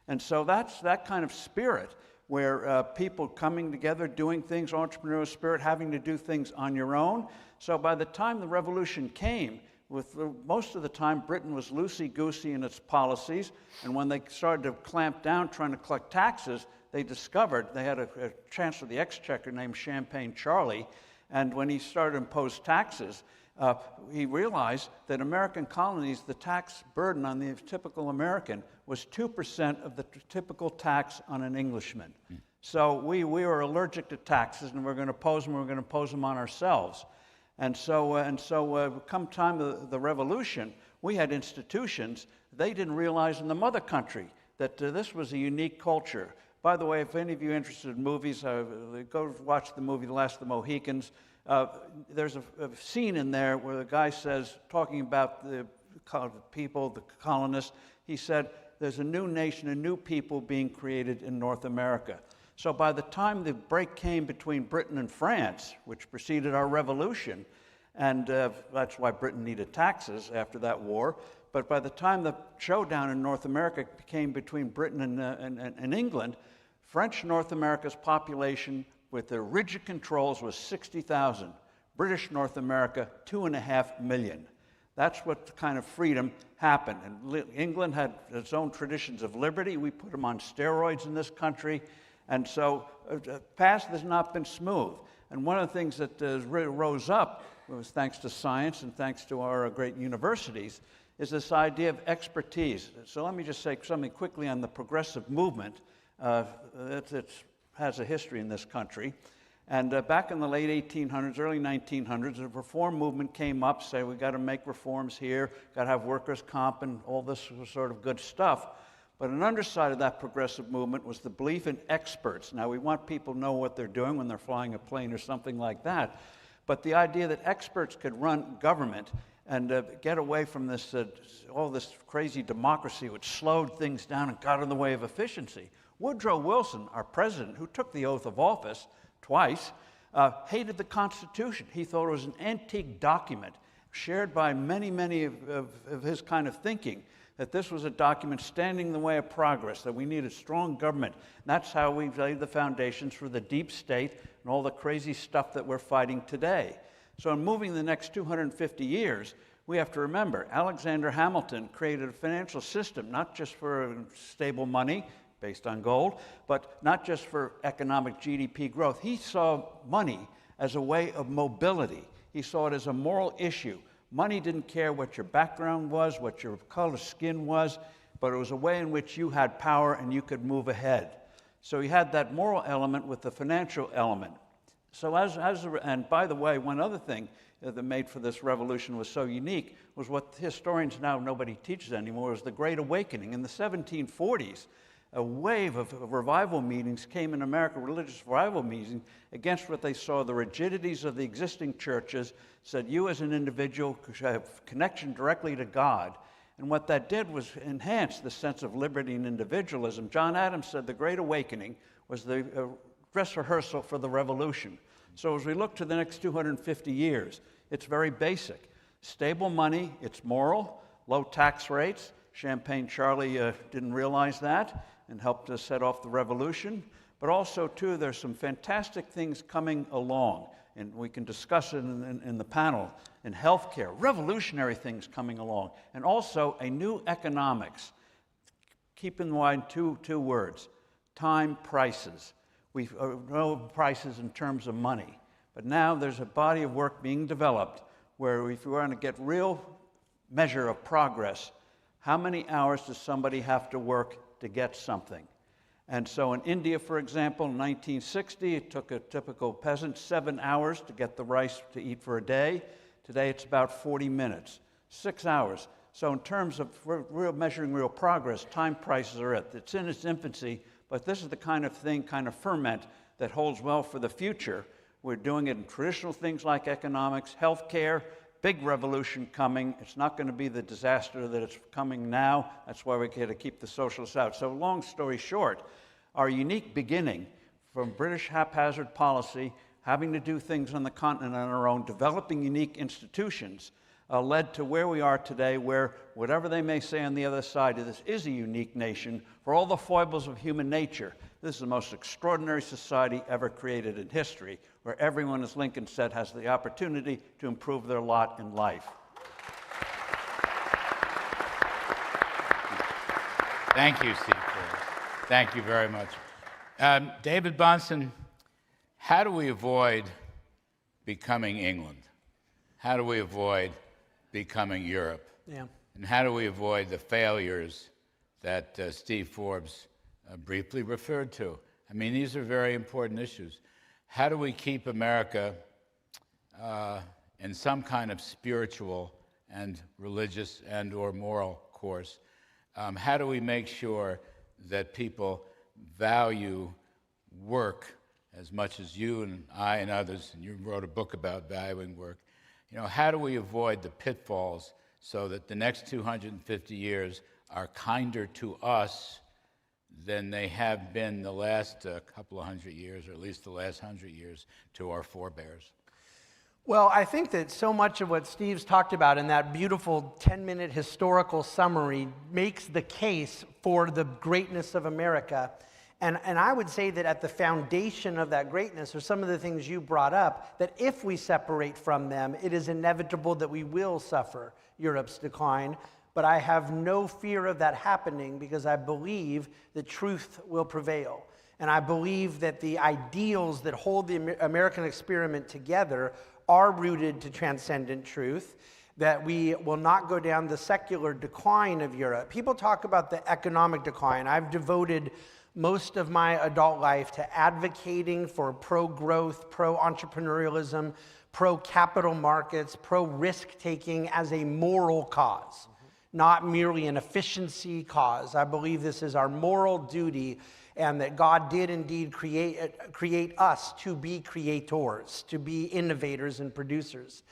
And so that's that kind of spirit where people coming together, doing things, entrepreneurial spirit, having to do things on your own. So by the time the revolution came, most of the time, Britain was loosey-goosey in its policies, and when they started to clamp down trying to collect taxes, they discovered they had a chancellor of the exchequer named Champagne Charlie, and when he started to impose taxes, he realized that American colonies, the tax burden on the typical American was 2% of the typical tax on an Englishman. So we were allergic to taxes, and we're going to impose them, we're going to impose them on ourselves. And so come time of the revolution, we had institutions. They didn't realize in the mother country that this was a unique culture. By the way, if any of you are interested in movies, go watch the movie The Last of the Mohicans. There's a scene in there where the guy says, talking about the people, the colonists, he said, there's a new nation, a new people being created in North America. So by the time the break came between Britain and France, which preceded our revolution, and that's why Britain needed taxes after that war, but by the time the showdown in North America came between Britain and England, French North America's population with their rigid controls was 60,000. British North America, 2.5 million. That's what kind of freedom happened. And England had its own traditions of liberty. We put them on steroids in this country. And so the past has not been smooth. And one of the things that rose up, was thanks to science and thanks to our great universities, is this idea of expertise. So let me just say something quickly on the progressive movement. It has a history in this country. And back in the late 1800s, early 1900s, the reform movement came up, say we've got to make reforms here, got to have workers' comp and all this sort of good stuff. But an underside of that progressive movement was the belief in experts. Now, we want people to know what they're doing when they're flying a plane or something like that. But the idea that experts could run government and get away from this, all this crazy democracy which slowed things down and got in the way of efficiency. Woodrow Wilson, our president, who took the oath of office twice, hated the Constitution. He thought it was an antique document shared by many of his kind of thinking, that this was a document standing in the way of progress, that we needed strong government. And that's how we laid the foundations for the deep state and all the crazy stuff that we're fighting today. So in moving the next 250 years, we have to remember, Alexander Hamilton created a financial system, not just for stable money based on gold, but not just for economic GDP growth. He saw money as a way of mobility. He saw it as a moral issue. Money didn't care what your background was, what your color skin was, but it was a way in which you had power and you could move ahead. So he had that moral element with the financial element. So and by the way, one other thing that made for this revolution was so unique was what historians now nobody teaches anymore, was the Great Awakening. In the 1740s, a wave of revival meetings came in America, religious revival meetings, against what they saw, the rigidities of the existing churches, said you as an individual should have connection directly to God. And what that did was enhance the sense of liberty and individualism. John Adams said the Great Awakening was the dress rehearsal for the revolution. So as we look to the next 250 years, it's very basic. Stable money, it's moral, low tax rates. Champagne Charlie didn't realize that and helped us set off the revolution. But also, too, there's some fantastic things coming along, and we can discuss it in the panel. In healthcare, revolutionary things coming along, and also a new economics. Keep in mind two words: time prices. We know prices in terms of money, but now there's a body of work being developed where if we want to get real measure of progress, how many hours does somebody have to work to get something? And so in India, for example, in 1960, it took a typical peasant 7 hours to get the rice to eat for a day. Today, it's about 40 minutes, 6 hours. So in terms of measuring real progress, time prices are it's in its infancy, but this is the kind of thing, kind of ferment that holds well for the future. We're doing it in traditional things like economics, healthcare, big revolution coming. It's not going to be the disaster that it's coming now. That's why we got to keep the socialists out. So long story short, our unique beginning from British haphazard policy, having to do things on the continent on our own, developing unique institutions, led to where we are today, where whatever they may say on the other side of this is a unique nation. For all the foibles of human nature, this is the most extraordinary society ever created in history, where everyone, as Lincoln said, has the opportunity to improve their lot in life. Thank you, Steve. Thank you very much. David Bahnsen, how do we avoid becoming England? How do we avoid becoming Europe? Yeah. And how do we avoid the failures that Steve Forbes briefly referred to? I mean, these are very important issues. How do we keep America in some kind of spiritual and religious and or moral course? How do we make sure that people value work as much as you and I and others, and you wrote a book about valuing work? You know, how do we avoid the pitfalls so that the next 250 years are kinder to us than they have been the last couple of hundred years, or at least the last 100 years, to our forebears? Well, I think that so much of what Steve's talked about in that beautiful 10-minute historical summary makes the case for the greatness of America. And I would say that at the foundation of that greatness are some of the things you brought up, that if we separate from them, it is inevitable that we will suffer Europe's decline. But I have no fear of that happening because I believe that truth will prevail. And I believe that the ideals that hold the American experiment together are rooted to transcendent truth, that we will not go down the secular decline of Europe. People talk about the economic decline. I've devoted most of my adult life to advocating for pro-growth, pro-entrepreneurialism, pro-capital markets, pro-risk-taking as a moral cause, not merely an efficiency cause. I believe this is our moral duty, and that God did indeed create us to be creators, to be innovators and producers.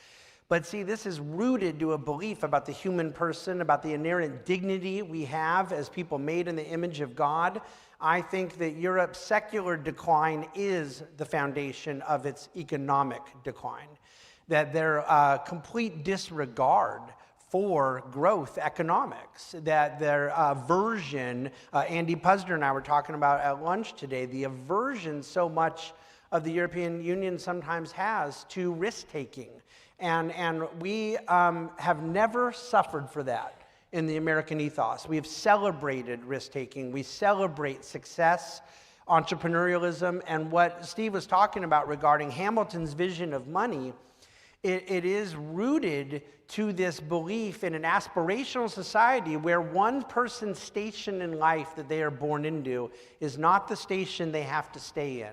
But see, this is rooted to a belief about the human person, about the inherent dignity we have as people made in the image of God. I think that Europe's secular decline is the foundation of its economic decline. That their complete disregard for growth economics, that their aversion, Andy Puzder and I were talking about at lunch today, the aversion so much of the European Union sometimes has to risk-taking. And we have never suffered for that in the American ethos. We have celebrated risk-taking. We celebrate success, entrepreneurialism, and what Steve was talking about regarding Hamilton's vision of money, it is rooted to this belief in an aspirational society where one person's station in life that they are born into is not the station they have to stay in.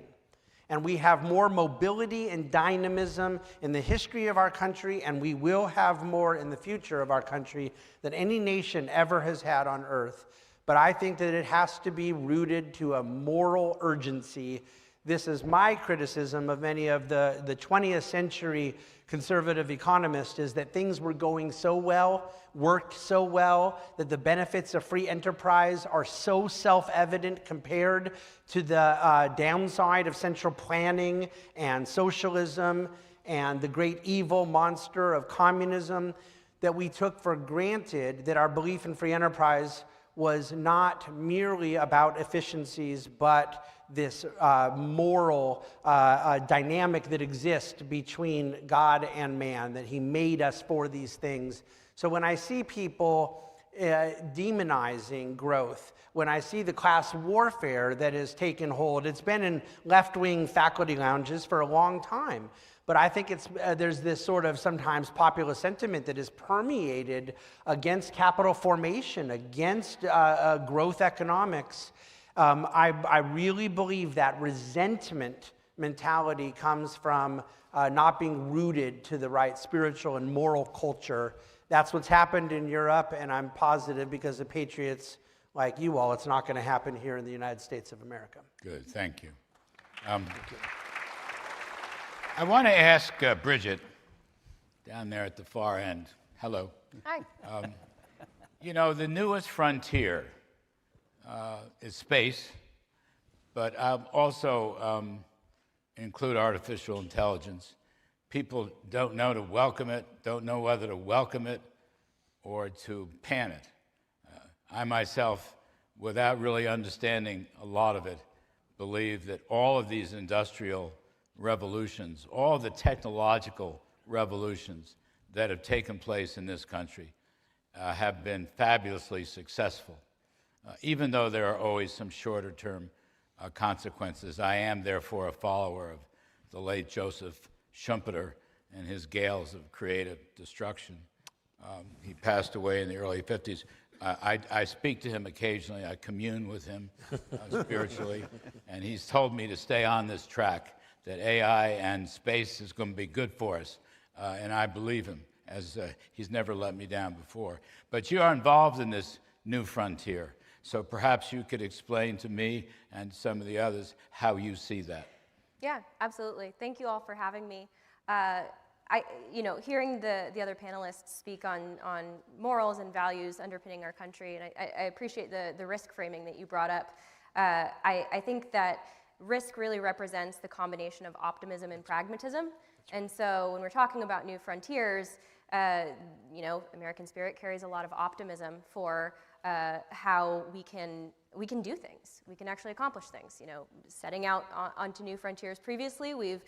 And we have more mobility and dynamism in the history of our country, and we will have more in the future of our country than any nation ever has had on earth. But I think that it has to be rooted to a moral urgency. This is my criticism of many of the 20th century conservative economists, is that things were going so well, worked so well, that the benefits of free enterprise are so self-evident compared to the downside of central planning and socialism and the great evil monster of communism, that we took for granted that our belief in free enterprise was not merely about efficiencies, but this moral dynamic that exists between God and man, that he made us for these things. So when I see people demonizing growth, when I see the class warfare that has taken hold, it's been in left-wing faculty lounges for a long time. But I think there's this sort of sometimes populist sentiment that is permeated against capital formation, against growth economics. I really believe that resentment mentality comes from not being rooted to the right spiritual and moral culture. That's what's happened in Europe, and I'm positive because of patriots like you all, it's not going to happen here in the United States of America. Good, thank you. I want to ask Bridget, down there at the far end, hello. Hi. You know, the newest frontier is space, but also include artificial intelligence. People don't know to welcome it, don't know whether to welcome it or to pan it. I myself, without really understanding a lot of it, believe that all of these industrial revolutions, all the technological revolutions that have taken place in this country have been fabulously successful. Even though there are always some shorter-term consequences. I am, therefore, a follower of the late Joseph Schumpeter and his gales of creative destruction. He passed away in the early 50s. I speak to him occasionally. I commune with him spiritually, and he's told me to stay on this track, that AI and space is going to be good for us, and I believe him, as he's never let me down before. But you are involved in this new frontier. So perhaps you could explain to me and some of the others how you see that. Yeah, absolutely. Thank you all for having me. Hearing the other panelists speak on morals and values underpinning our country, and I appreciate the risk framing that you brought up. I think that risk really represents the combination of optimism and pragmatism. And so when we're talking about new frontiers, American spirit carries a lot of optimism for how we can do things. We can actually accomplish things. Setting out onto new frontiers previously, we've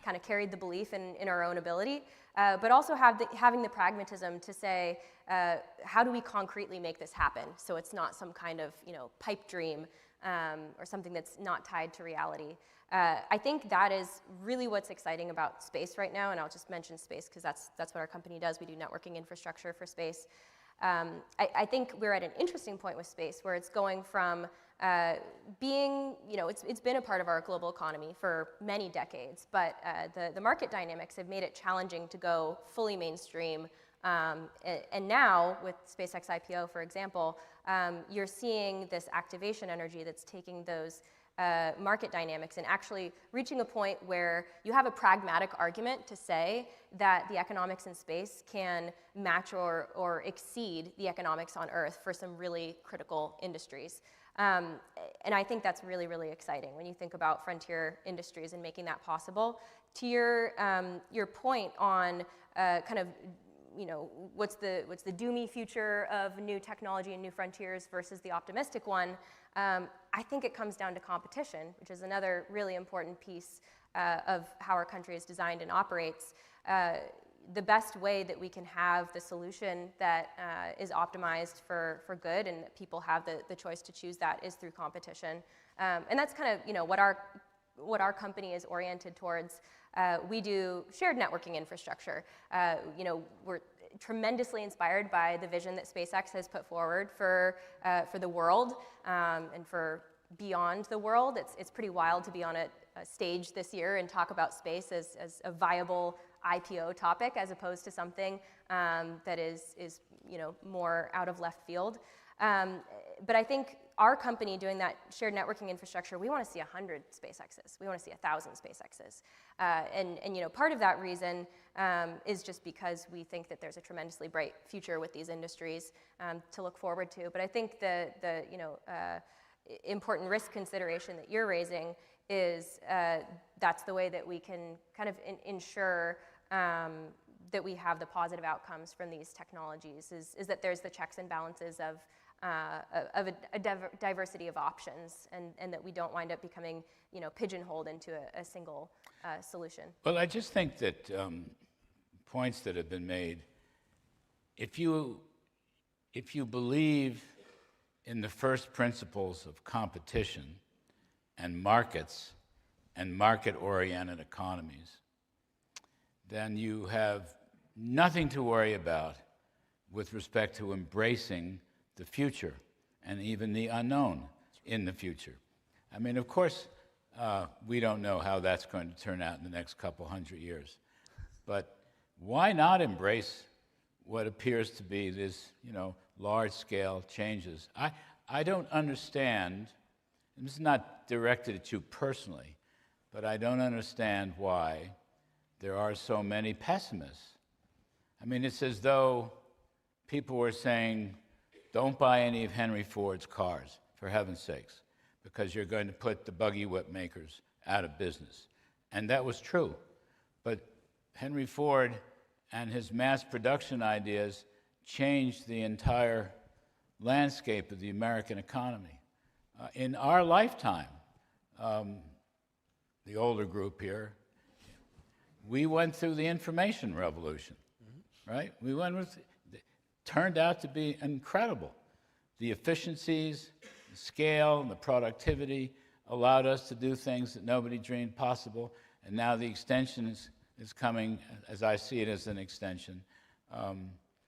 kind of carried the belief in our own ability, but also having the pragmatism to say, how do we concretely make this happen? So it's not some kind of pipe dream or something that's not tied to reality. I think that is really what's exciting about space right now, and I'll just mention space because that's what our company does. We do networking infrastructure for space. I think we're at an interesting point with space where it's going from being, it's been a part of our global economy for many decades, but the market dynamics have made it challenging to go fully mainstream. And now, with SpaceX IPO, for example, you're seeing this activation energy that's taking those market dynamics and actually reaching a point where you have a pragmatic argument to say that the economics in space can match or exceed the economics on Earth for some really critical industries. And I think that's really, really exciting when you think about frontier industries and making that possible. To your point on kind of, what's the doomy future of new technology and new frontiers versus the optimistic one, I think it comes down to competition, which is another really important piece of how our country is designed and operates. The best way that we can have the solution that is optimized for good and that people have the choice to choose that is through competition. And that's kind of what our company is oriented towards. We do shared networking infrastructure. We're tremendously inspired by the vision that SpaceX has put forward for the world and for beyond the world. It's pretty wild to be on a stage this year and talk about space as a viable IPO topic as opposed to something that is more out of left field. But I think our company doing that shared networking infrastructure, we want to see 100 SpaceXs. We want to see 1,000 SpaceXs. And part of that reason is just because we think that there's a tremendously bright future with these industries to look forward to. But I think the important risk consideration that you're raising is that's the way that we can kind of ensure that we have the positive outcomes from these technologies is that there's the checks and balances of a diversity of options and that we don't wind up becoming pigeonholed into a single solution. Well, I just think that points that have been made, if you believe in the first principles of competition and markets and market-oriented economies, then you have nothing to worry about with respect to embracing the future and even the unknown in the future. I mean, of course, we don't know how that's going to turn out in the next couple hundred years, but why not embrace what appears to be this, large-scale changes? I don't understand, and this is not directed at you personally, but I don't understand why there are so many pessimists. I mean, it's as though people were saying, don't buy any of Henry Ford's cars, for heaven's sakes, because you're going to put the buggy whip makers out of business. And that was true. But Henry Ford and his mass production ideas changed the entire landscape of the American economy. In our lifetime, the older group here, we went through the information revolution, right? It turned out to be incredible. The efficiencies, the scale, and the productivity allowed us to do things that nobody dreamed possible, and now the extension is coming, as I see it, as an extension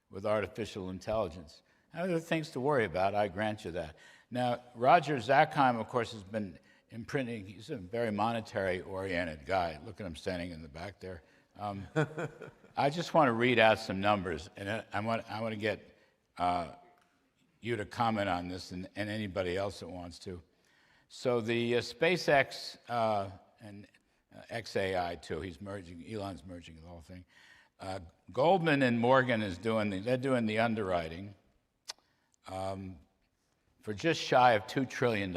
with artificial intelligence. Now, there are things to worry about, I grant you that. Now, Roger Zackheim, of course, has been imprinting, he's a very monetary-oriented guy. Look at him standing in the back there. I just want to read out some numbers, and I want to get you to comment on this and anybody else that wants to. So the SpaceX and XAI too, Elon's merging the whole thing. Goldman and Morgan they're doing the underwriting for just shy of $2 trillion.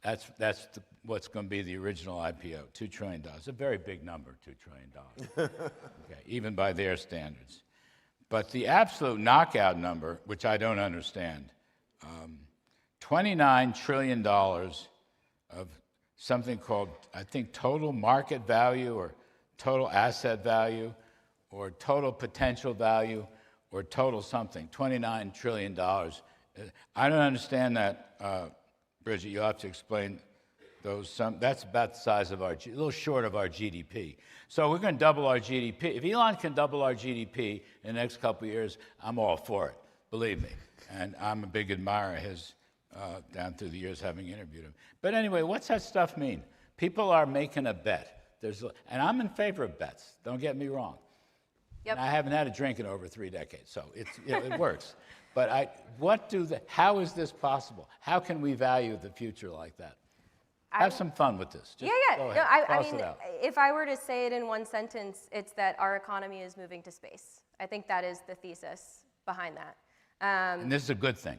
That's what's going to be the original IPO, $2 trillion. It's a very big number, $2 trillion, okay, even by their standards. But the absolute knockout number, which I don't understand, $29 trillion of something called, I think, total market value or total asset value or total potential value or total something, $29 trillion. I don't understand that, Bridget. You'll have to explain those. That's about the size of a little short of our GDP. So we're going to double our GDP. If Elon can double our GDP in the next couple of years, I'm all for it, believe me. And I'm a big admirer of his down through the years having interviewed him. But anyway, what's that stuff mean? People are making a bet. And I'm in favor of bets, don't get me wrong. Yep. And I haven't had a drink in over 3 decades, so it works. But how is this possible? How can we value the future like that? Have some fun with this. Just go ahead. No, I Toss mean, it out. if I were to say it in one sentence, it's that our economy is moving to space. I think that is the thesis behind that. And this is a good thing.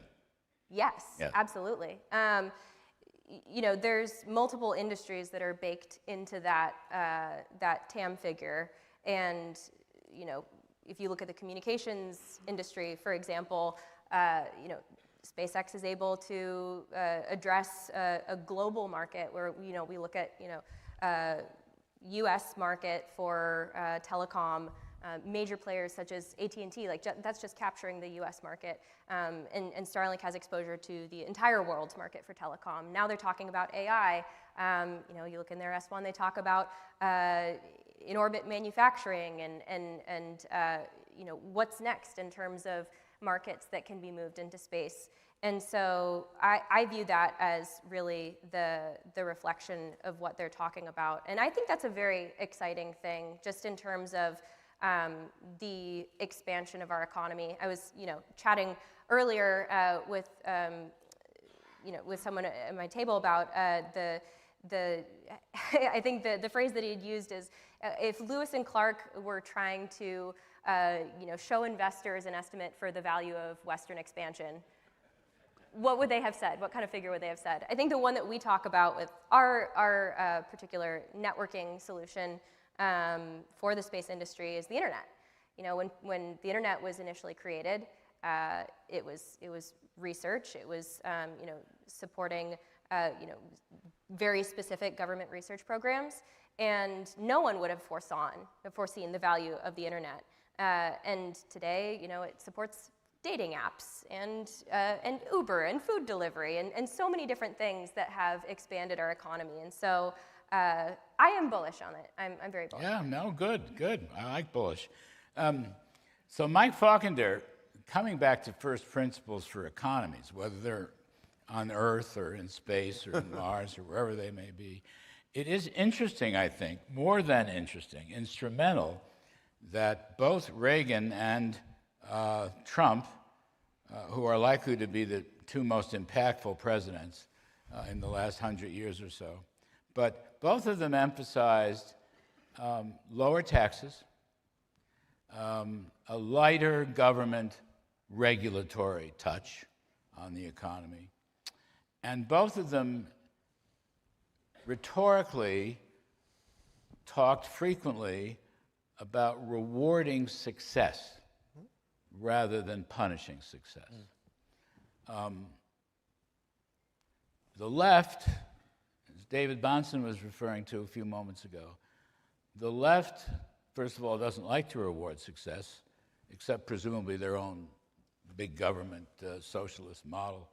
Yes, absolutely. You know, there's multiple industries that are baked into that TAM figure, and you know, if you look at the communications industry, for example, you know, SpaceX is able to address a global market where, you know, we look at, you know, U.S. market for telecom, major players such as AT&T, like that's just capturing the U.S. market, and Starlink has exposure to the entire world's market for telecom. Now they're talking about AI. You know, you look in their S1, they talk about in-orbit manufacturing and you know, what's next in terms of markets that can be moved into space. And so I view that as really the reflection of what they're talking about. And I think that's a very exciting thing, just in terms of the expansion of our economy. I was, you know, chatting earlier with, you know, with someone at my table about the I think the phrase that he had used is, if Lewis and Clark were trying to, you know, show investors an estimate for the value of Western expansion, what would they have said? What kind of figure would they have said? I think the one that we talk about with our particular networking solution for the space industry is the internet. You know, when the internet was initially created, it was research. It was you know, supporting you know, very specific government research programs, and no one would have foreseen the value of the internet. And today, you know, it supports dating apps and Uber and food delivery and so many different things that have expanded our economy. And so I am bullish on it. I'm very bullish. Yeah, no, good. I like bullish. So Mike Faulkner, coming back to first principles for economies, whether they're on Earth or in space or in Mars or wherever they may be, it is interesting, I think, more than interesting, instrumental, that both Reagan and Trump, who are likely to be the two most impactful presidents in the last 100 years or so, but both of them emphasized lower taxes, a lighter government regulatory touch on the economy, and both of them rhetorically talked frequently about rewarding success rather than punishing success. The left, as David Bahnsen was referring to a few moments ago, the left, first of all, doesn't like to reward success, except presumably their own big government socialist model,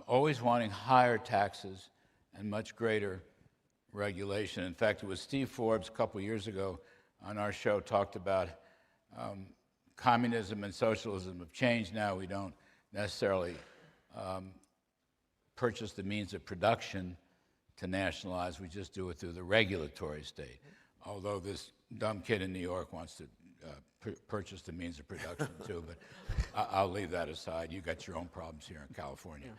always wanting higher taxes and much greater regulation. In fact, it was Steve Forbes a couple years ago on our show talked about communism and socialism have changed now. We don't necessarily purchase the means of production to nationalize. We just do it through the regulatory state. Although this dumb kid in New York wants to purchase the means of production too, but I'll leave that aside. You got your own problems here in California.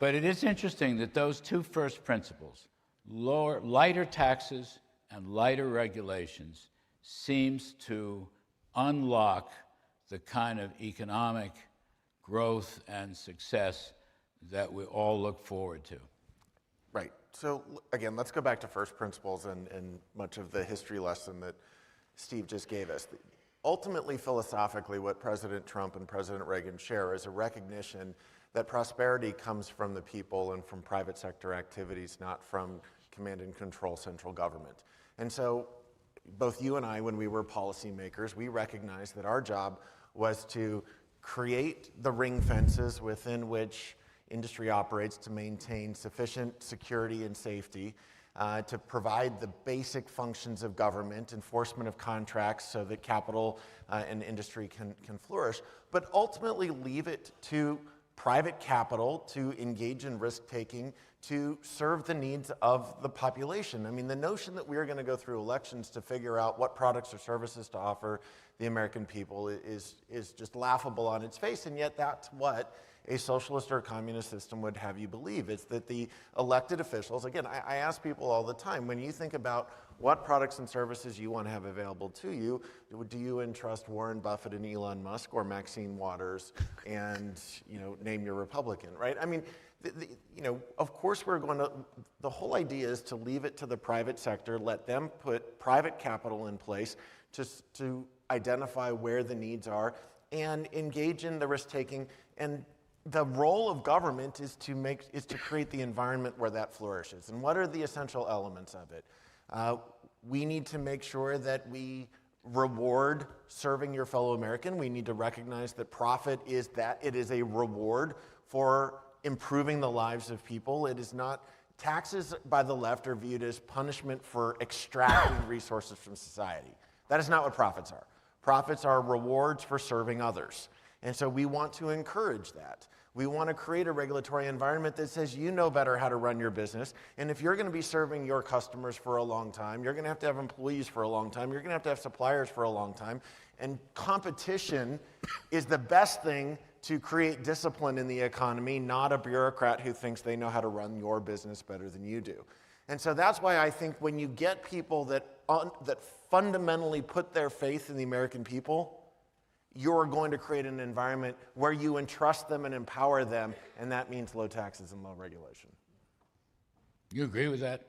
But it is interesting that those two first principles, lighter taxes and lighter regulations, seems to unlock the kind of economic growth and success that we all look forward to. Right. So again, let's go back to first principles and much of the history lesson that Steve just gave us. Ultimately, philosophically, what President Trump and President Reagan share is a recognition that prosperity comes from the people and from private sector activities, not from command and control central government. And so both you and I, when we were policymakers, we recognized that our job was to create the ring fences within which industry operates to maintain sufficient security and safety, to provide the basic functions of government, enforcement of contracts so that capital and industry can flourish, but ultimately leave it to private capital to engage in risk-taking to serve the needs of the population. I mean, the notion that we're going to go through elections to figure out what products or services to offer the American people is just laughable on its face, and yet that's what a socialist or a communist system would have you believe. It's that the elected officials, again, I ask people all the time, when you think about what products and services you want to have available to you, do you entrust Warren Buffett and Elon Musk or Maxine Waters and, name your Republican, right? I mean, of course we're going to, the whole idea is to leave it to the private sector, let them put private capital in place to identify where the needs are and engage in the risk-taking. And the role of government is to create the environment where that flourishes. And what are the essential elements of it? We need to make sure that we reward serving your fellow American. We need to recognize that profit is that it is a reward for improving the lives of people. It is not, taxes by the left are viewed as punishment for extracting resources from society. That is not what profits are. Profits are rewards for serving others. And so we want to encourage that. We want to create a regulatory environment that says you know better how to run your business. And if you're going to be serving your customers for a long time, you're going to have employees for a long time, you're going to have suppliers for a long time. And competition is the best thing to create discipline in the economy, not a bureaucrat who thinks they know how to run your business better than you do. And so that's why I think when you get people that fundamentally put their faith in the American people, you're going to create an environment where you entrust them and empower them, and that means low taxes and low regulation. You agree with that?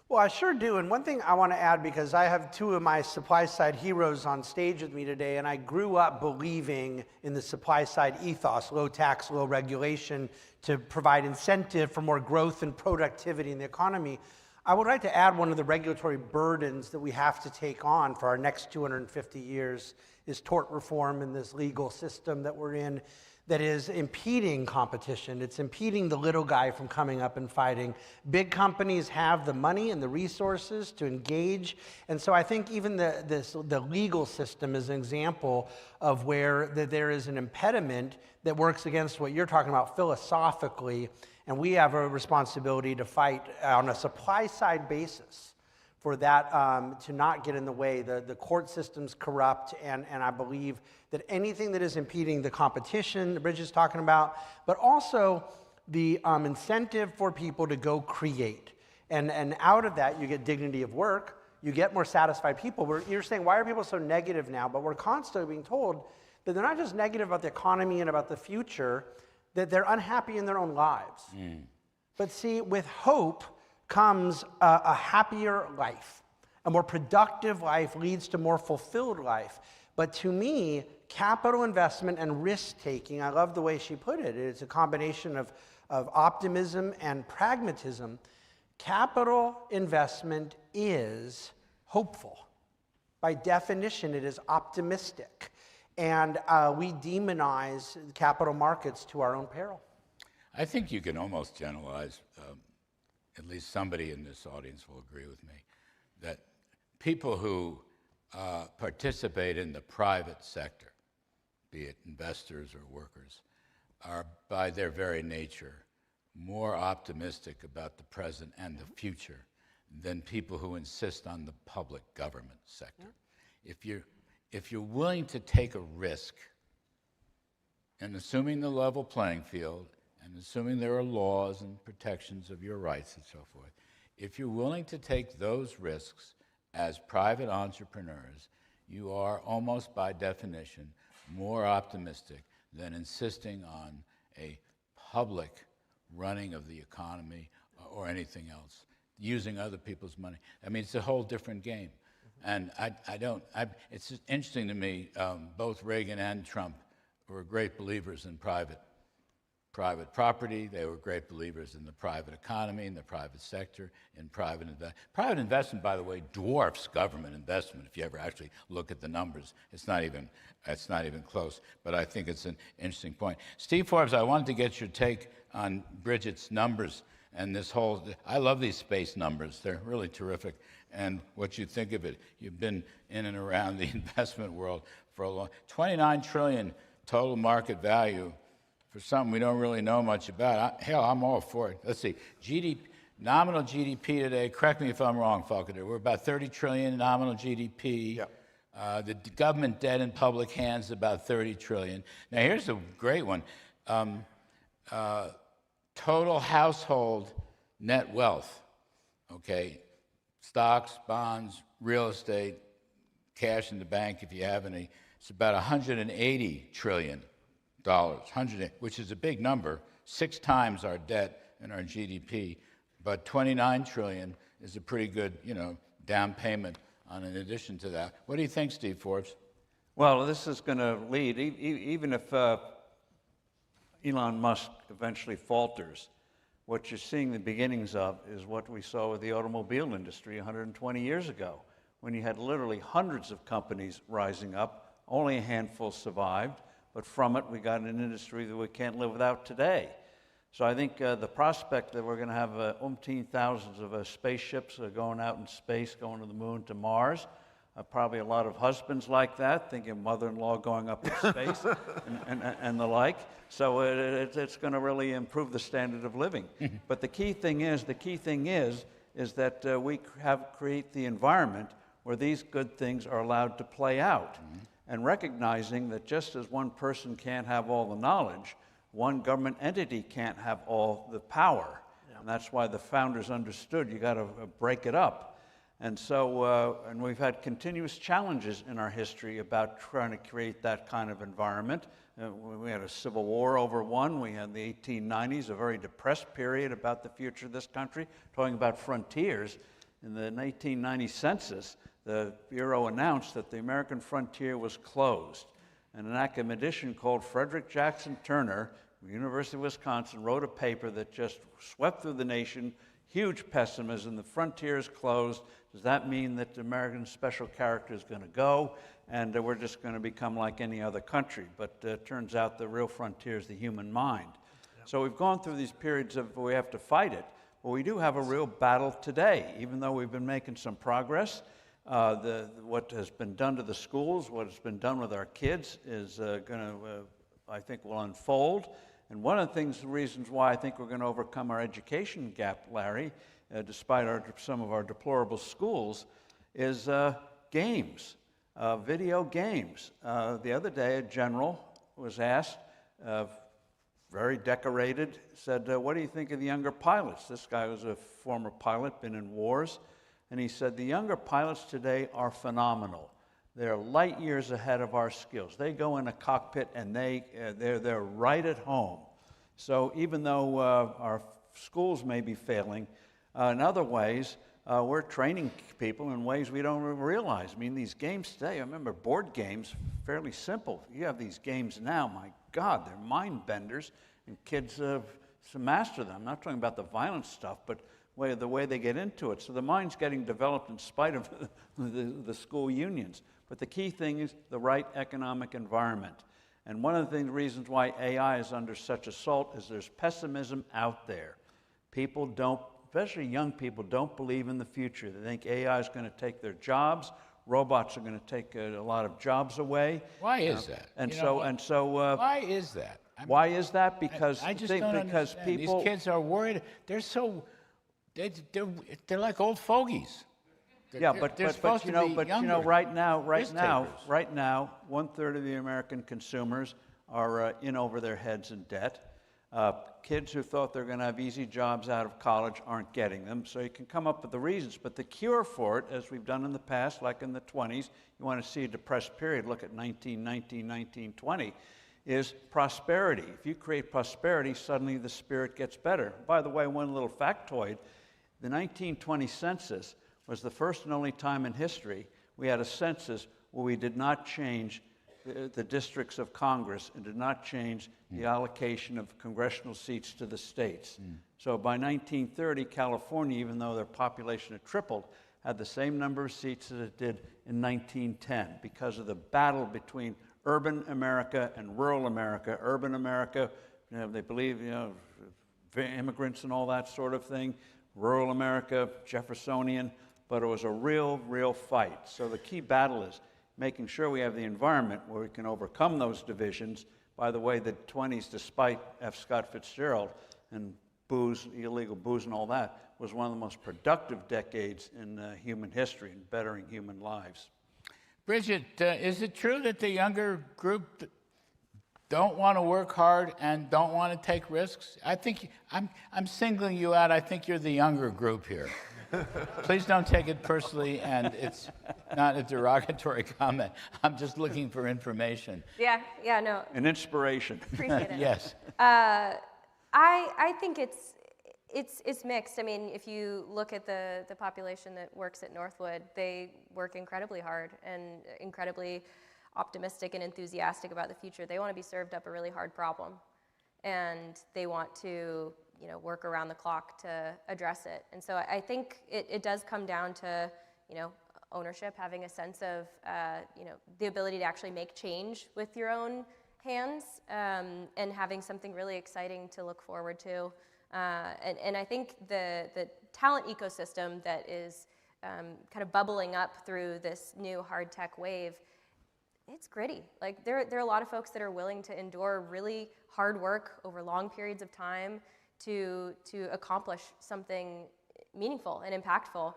Well, I sure do. And one thing I want to add, because I have two of my supply side heroes on stage with me today, and I grew up believing in the supply side ethos, low tax, low regulation, to provide incentive for more growth and productivity in the economy. I would like to add one of the regulatory burdens that we have to take on for our next 250 years is tort reform in this legal system that we're in that is impeding competition. It's impeding the little guy from coming up and fighting. Big companies have the money and the resources to engage. And so I think even the legal system is an example of where there is an impediment that works against what you're talking about philosophically. And we have a responsibility to fight on a supply side basis for that to not get in the way. The court system's corrupt, and I believe that anything that is impeding the competition that Bridge is talking about, but also the incentive for people to go create. And out of that, you get dignity of work, you get more satisfied people. You're saying, why are people so negative now? But we're constantly being told that they're not just negative about the economy and about the future, that they're unhappy in their own lives. But see, with hope comes a happier life. A more productive life leads to more fulfilled life. But to me, capital investment and risk-taking, I love the way she put it. It's a combination of optimism and pragmatism. Capital investment is hopeful. By definition, it is optimistic. And we demonize capital markets to our own peril. I think you can almost generalize, at least somebody in this audience will agree with me, that people who participate in the private sector, be it investors or workers, are by their very nature more optimistic about the present and the future than people who insist on the public government sector. If you're willing to take a risk, and assuming the level playing field, and assuming there are laws and protections of your rights and so forth, if you're willing to take those risks as private entrepreneurs, you are almost by definition more optimistic than insisting on a public running of the economy or anything else, using other people's money. I mean, it's a whole different game. And it's interesting to me, both Reagan and Trump were great believers in private property. They were great believers in the private economy, in the private sector, in private investment. Private investment, by the way, dwarfs government investment. If you ever actually look at the numbers, it's not even close. But I think it's an interesting point. Steve Forbes, I wanted to get your take on Bridget's numbers and this whole. I love these space numbers. They're really terrific. And what you think of it. You've been in and around the investment world for a long. 29 trillion total market value for something we don't really know much about. Hell, I'm all for it. Let's see, nominal GDP today, correct me if I'm wrong, Falconer, we're about 30 trillion nominal GDP. Yep. The government debt in public hands is about 30 trillion. Now here's a great one. Total household net wealth, okay? Stocks, bonds, real estate, cash in the bank if you have any. It's about $180 trillion, which is a big number, 6 times our debt and our GDP. But 29 trillion is a pretty good, down payment on in addition to that. What do you think, Steve Forbes? Well, this is going to lead, even if Elon Musk eventually falters, what you're seeing the beginnings of is what we saw with the automobile industry 120 years ago, when you had literally hundreds of companies rising up. Only a handful survived, but from it we got an industry that we can't live without today. So I think the prospect that we're going to have thousands of spaceships going out in space, going to the moon, to Mars, probably a lot of husbands like that, thinking mother-in-law going up in space and the like. So it's going to really improve the standard of living. But the key thing is that we create the environment where these good things are allowed to play out. And recognizing that just as one person can't have all the knowledge, one government entity can't have all the power. And that's why the founders understood you got to break it up. And so, and we've had continuous challenges in our history about trying to create that kind of environment. We had a civil war over one. We had the 1890s, a very depressed period about the future of this country, talking about frontiers. In the 1890 census, the Bureau announced that the American frontier was closed. And an academician called Frederick Jackson Turner, from the University of Wisconsin, wrote a paper that just swept through the nation, huge pessimism, the frontier is closed. Does that mean that the American special character is going to go and we're just going to become like any other country? But it turns out the real frontier is the human mind. So we've gone through these periods of we have to fight it, but we do have a real battle today, even though we've been making some progress. What has been done to the schools, what has been done with our kids is going to, I think, will unfold. And one of the reasons why I think we're going to overcome our education gap, Larry, despite some of our deplorable schools, is games, video games. The other day, a general was asked, very decorated, said, what do you think of the younger pilots? This guy was a former pilot, been in wars. And he said, the younger pilots today are phenomenal. They're light years ahead of our skills. They go in a cockpit and they're right at home. So even though our schools may be failing, in other ways, we're training people in ways we don't realize. I mean, these games today, I remember board games, fairly simple. You have these games now, my God, they're mind benders, and kids master them. I'm not talking about the violent stuff, but the way they get into it. So the mind's getting developed in spite of the school unions. But the key thing is the right economic environment. And one of the reasons why AI is under such assault is there's pessimism out there. People don't, especially young people, don't believe in the future. They think AI is going to take their jobs. Robots are going to take a lot of jobs away. Why is that? And why is that? Why is that? Because I just don't understand. People, these kids are worried. They're like old fogies. But right now, 1/3 of the American consumers are in over their heads in debt. Kids who thought they're going to have easy jobs out of college aren't getting them. So you can come up with the reasons. But the cure for it, as we've done in the past, like in the 20s, you want to see a depressed period, look at 1919, 1920, is prosperity. If you create prosperity, suddenly the spirit gets better. By the way, one little factoid, the 1920 census was the first and only time in history we had a census where we did not change the districts of Congress and did not change the allocation of congressional seats to the states. So by 1930, California, even though their population had tripled, had the same number of seats as it did in 1910 because of the battle between urban America and rural America. Urban America, they believe, immigrants and all that sort of thing. Rural America, Jeffersonian, but it was a real fight. So the key battle is making sure we have the environment where we can overcome those divisions, By the way, the 20s, despite F. Scott Fitzgerald and booze, illegal booze and all that, was one of the most productive decades in human history in bettering human lives. Bridget, is it true that the younger group don't want to work hard and don't want to take risks? I think I'm singling you out. I think you're the younger group here. Please don't take it personally, and it's not a derogatory comment. I'm just looking for information. Yeah, no. An inspiration. Appreciate it. Yes. I think it's mixed. I mean, if you look at the population that works at Northwood, they work incredibly hard and incredibly optimistic and enthusiastic about the future. They want to be served up a really hard problem, and they want to work around the clock to address it. And so I think it does come down to ownership, having a sense of the ability to actually make change with your own hands, and having something really exciting to look forward to. And I think the talent ecosystem that is kind of bubbling up through this new hard tech wave, it's gritty. Like there are a lot of folks that are willing to endure really hard work over long periods of time to accomplish something meaningful and impactful.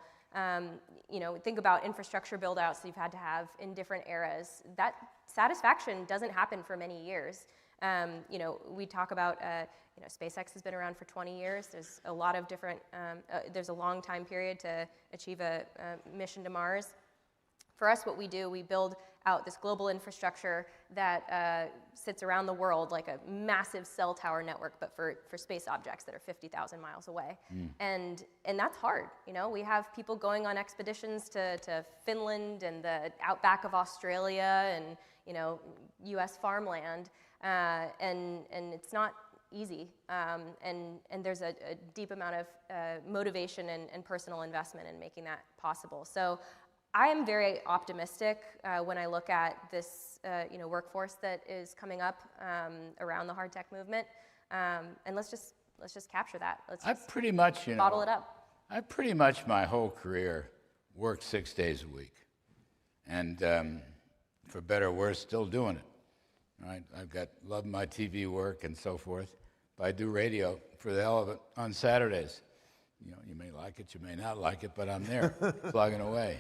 Think about infrastructure build-outs that you've had to have in different eras. That satisfaction doesn't happen for many years. We talk about, SpaceX has been around for 20 years. There's a lot of different, there's a long time period to achieve a mission to Mars. For us, what we do, we build out this global infrastructure that sits around the world like a massive cell tower network, but for space objects that are 50,000 miles away. And that's hard. We have people going on expeditions to Finland and the outback of Australia and U.S. farmland, and it's not easy. And there's a deep amount of motivation and personal investment in making that possible. So I am very optimistic when I look at this workforce that is coming up around the hard tech movement, and let's just capture that. Let's pretty much bottle it up. I pretty much my whole career worked 6 days a week, and for better or worse, still doing it. Right? Love my TV work and so forth, but I do radio for the hell of it on Saturdays. You may like it, you may not like it, but I'm there plugging away.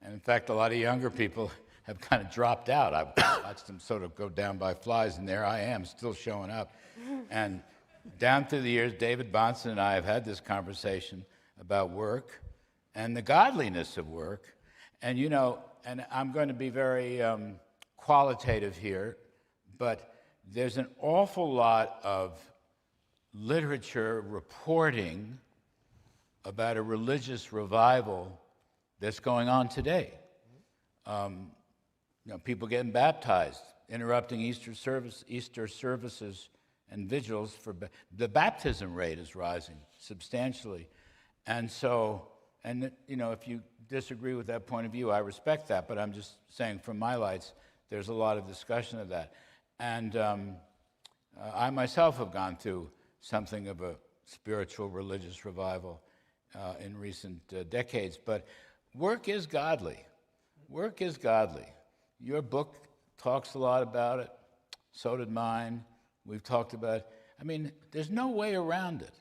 And in fact, a lot of younger people have kind of dropped out. I've watched them sort of go down by flies, and there I am, still showing up. And down through the years, David Bahnsen and I have had this conversation about work and the godliness of work. And and I'm going to be very qualitative here, but there's an awful lot of literature reporting about a religious revival that's going on today. People getting baptized, interrupting Easter services and vigils for the baptism rate is rising substantially, and so if you disagree with that point of view, I respect that. But I'm just saying, from my lights, there's a lot of discussion of that, and I myself have gone through something of a spiritual religious revival in recent decades, but. Work is godly. Work is godly. Your book talks a lot about it. So did mine. We've talked about it. I mean, there's no way around it.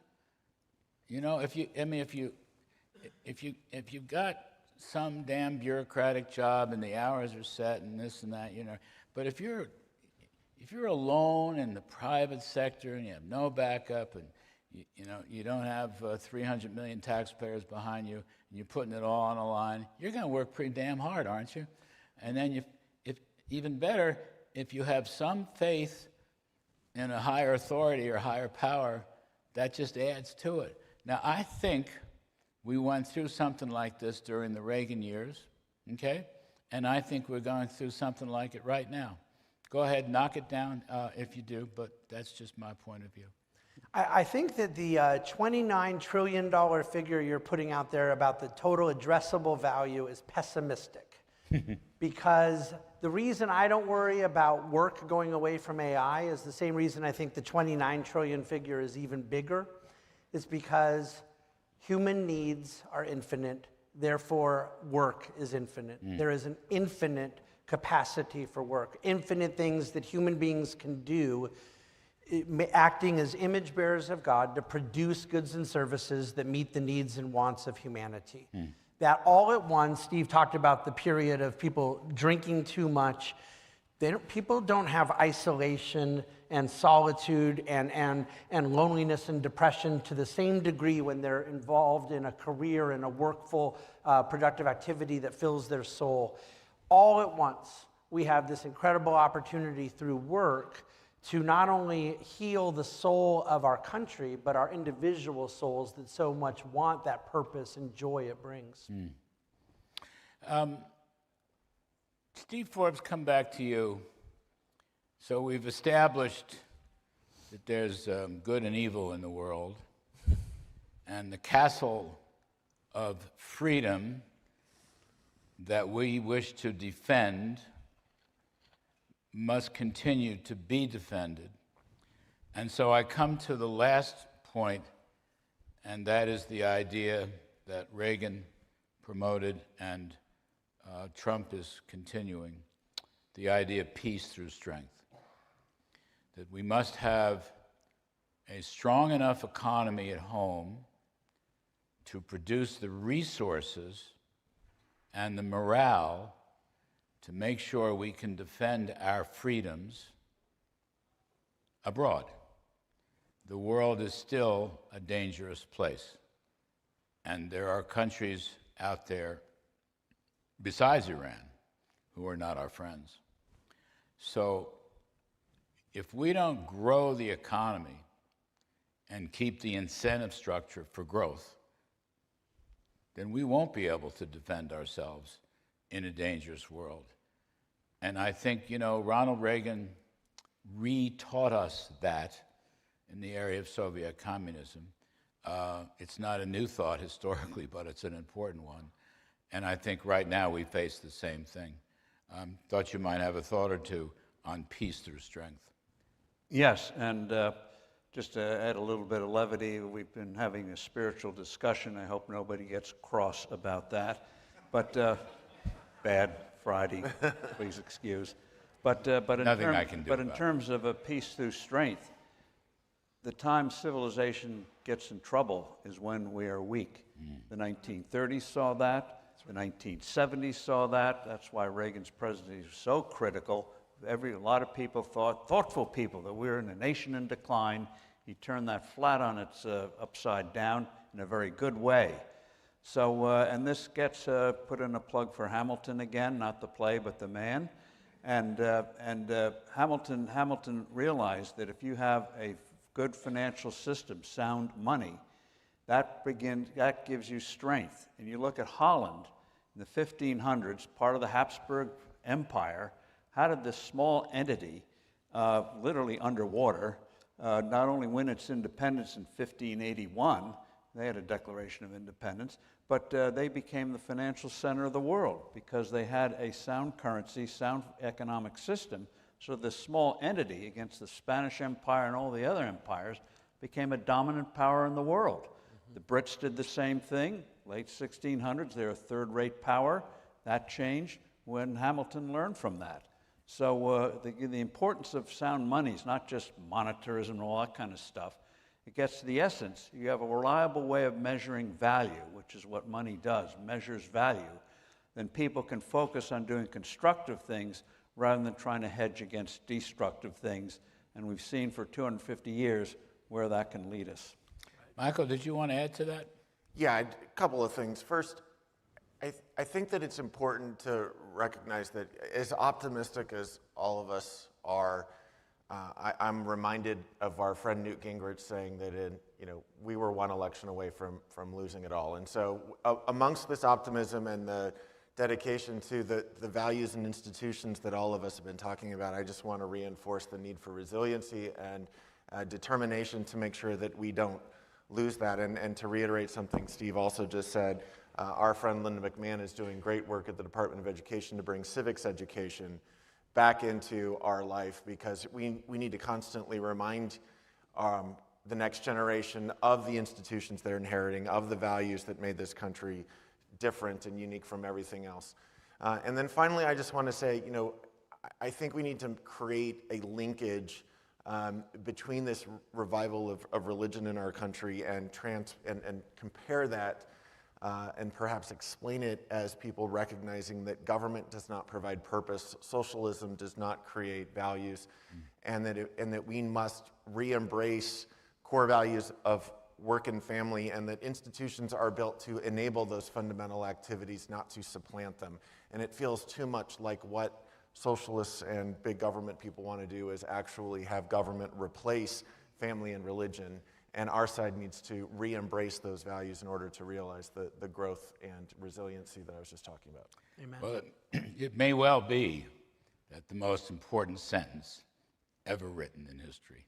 If you've got some damn bureaucratic job and the hours are set and this and that, but if you're alone in the private sector and you have no backup and you don't have 300 million taxpayers behind you, and you're putting it all on the line, you're going to work pretty damn hard, aren't you? And then if even better, if you have some faith in a higher authority or higher power, that just adds to it. Now, I think we went through something like this during the Reagan years, okay? And I think we're going through something like it right now. Go ahead, knock it down if you do, but that's just my point of view. I think that the $29 trillion figure you're putting out there about the total addressable value is pessimistic. Because the reason I don't worry about work going away from AI is the same reason I think the 29 trillion figure is even bigger. It's because human needs are infinite, therefore work is infinite. There is an infinite capacity for work, infinite things that human beings can do, acting as image bearers of God to produce goods and services that meet the needs and wants of humanity. That all at once, Steve talked about the period of people drinking too much. People don't have isolation and solitude and loneliness and depression to the same degree when they're involved in a career and a workful, productive activity that fills their soul. All at once, we have this incredible opportunity through work to not only heal the soul of our country, but our individual souls that so much want that purpose and joy it brings. Steve Forbes, come back to you. So we've established that there's good and evil in the world, and the castle of freedom that we wish to defend must continue to be defended. And so I come to the last point, and that is the idea that Reagan promoted and Trump is continuing, the idea of peace through strength. That we must have a strong enough economy at home to produce the resources and the morale to make sure we can defend our freedoms abroad. The world is still a dangerous place, and there are countries out there besides Iran who are not our friends. So if we don't grow the economy and keep the incentive structure for growth, then we won't be able to defend ourselves in a dangerous world. And I think, Ronald Reagan re-taught us that in the area of Soviet communism. It's not a new thought historically, but it's an important one. And I think right now we face the same thing. Thought you might have a thought or two on peace through strength. Yes, and just to add a little bit of levity, we've been having a spiritual discussion. I hope nobody gets cross about that. But bad Friday, please excuse. But in terms of a peace through strength, the time civilization gets in trouble is when we are weak. The 1930s saw that. The 1970s saw that. That's why Reagan's presidency was so critical. A lot of people thoughtful people, that we were in a nation in decline. He turned that flat on its upside down in a very good way. So, and this gets put in a plug for Hamilton again, not the play, but the man. And Hamilton realized that if you have a good financial system, sound money, that gives you strength. And you look at Holland in the 1500s, part of the Habsburg Empire. How did this small entity, literally underwater, not only win its independence in 1581, they had a Declaration of Independence, but they became the financial center of the world because they had a sound currency, sound economic system. So this small entity against the Spanish Empire and all the other empires became a dominant power in the world. The Brits did the same thing, late 1600s, they were a third-rate power. That changed when Hamilton learned from that. So the importance of sound money is not just monetarism and all that kind of stuff. It gets to the essence. You have a reliable way of measuring value, which is what money does, measures value. Then people can focus on doing constructive things rather than trying to hedge against destructive things. And we've seen for 250 years where that can lead us. Michael, did you want to add to that? Yeah, a couple of things. First, I think that it's important to recognize that as optimistic as all of us are, I'm reminded of our friend Newt Gingrich saying that we were one election away from losing it all. And so amongst this optimism and the dedication to the values and institutions that all of us have been talking about, I just want to reinforce the need for resiliency and determination to make sure that we don't lose that. And to reiterate something Steve also just said, our friend Linda McMahon is doing great work at the Department of Education to bring civics education back into our life, because we need to constantly remind the next generation of the institutions they're inheriting, of the values that made this country different and unique from everything else. And then finally, I just want to say, you know, I think we need to create a linkage between this revival of religion in our country and compare that and perhaps explain it as people recognizing that government does not provide purpose, socialism does not create values, and that we must re-embrace core values of work and family, and that institutions are built to enable those fundamental activities, not to supplant them. And it feels too much like what socialists and big government people want to do is actually have government replace family and religion. And our side needs to re-embrace those values in order to realize the growth and resiliency that I was just talking about. Amen. Well, it may well be that the most important sentence ever written in history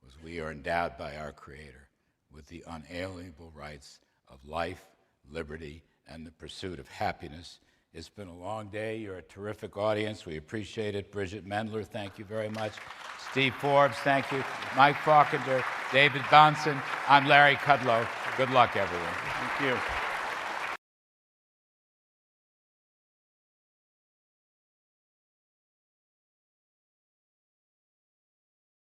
was, "We are endowed by our Creator with the unalienable rights of life, liberty, and the pursuit of happiness." It's been a long day. You're a terrific audience. We appreciate it. Bridget Mendler, thank you very much. Steve Forbes, thank you. Mike Faulkner, David Bonson. I'm Larry Kudlow. Good luck, everyone. Thank you.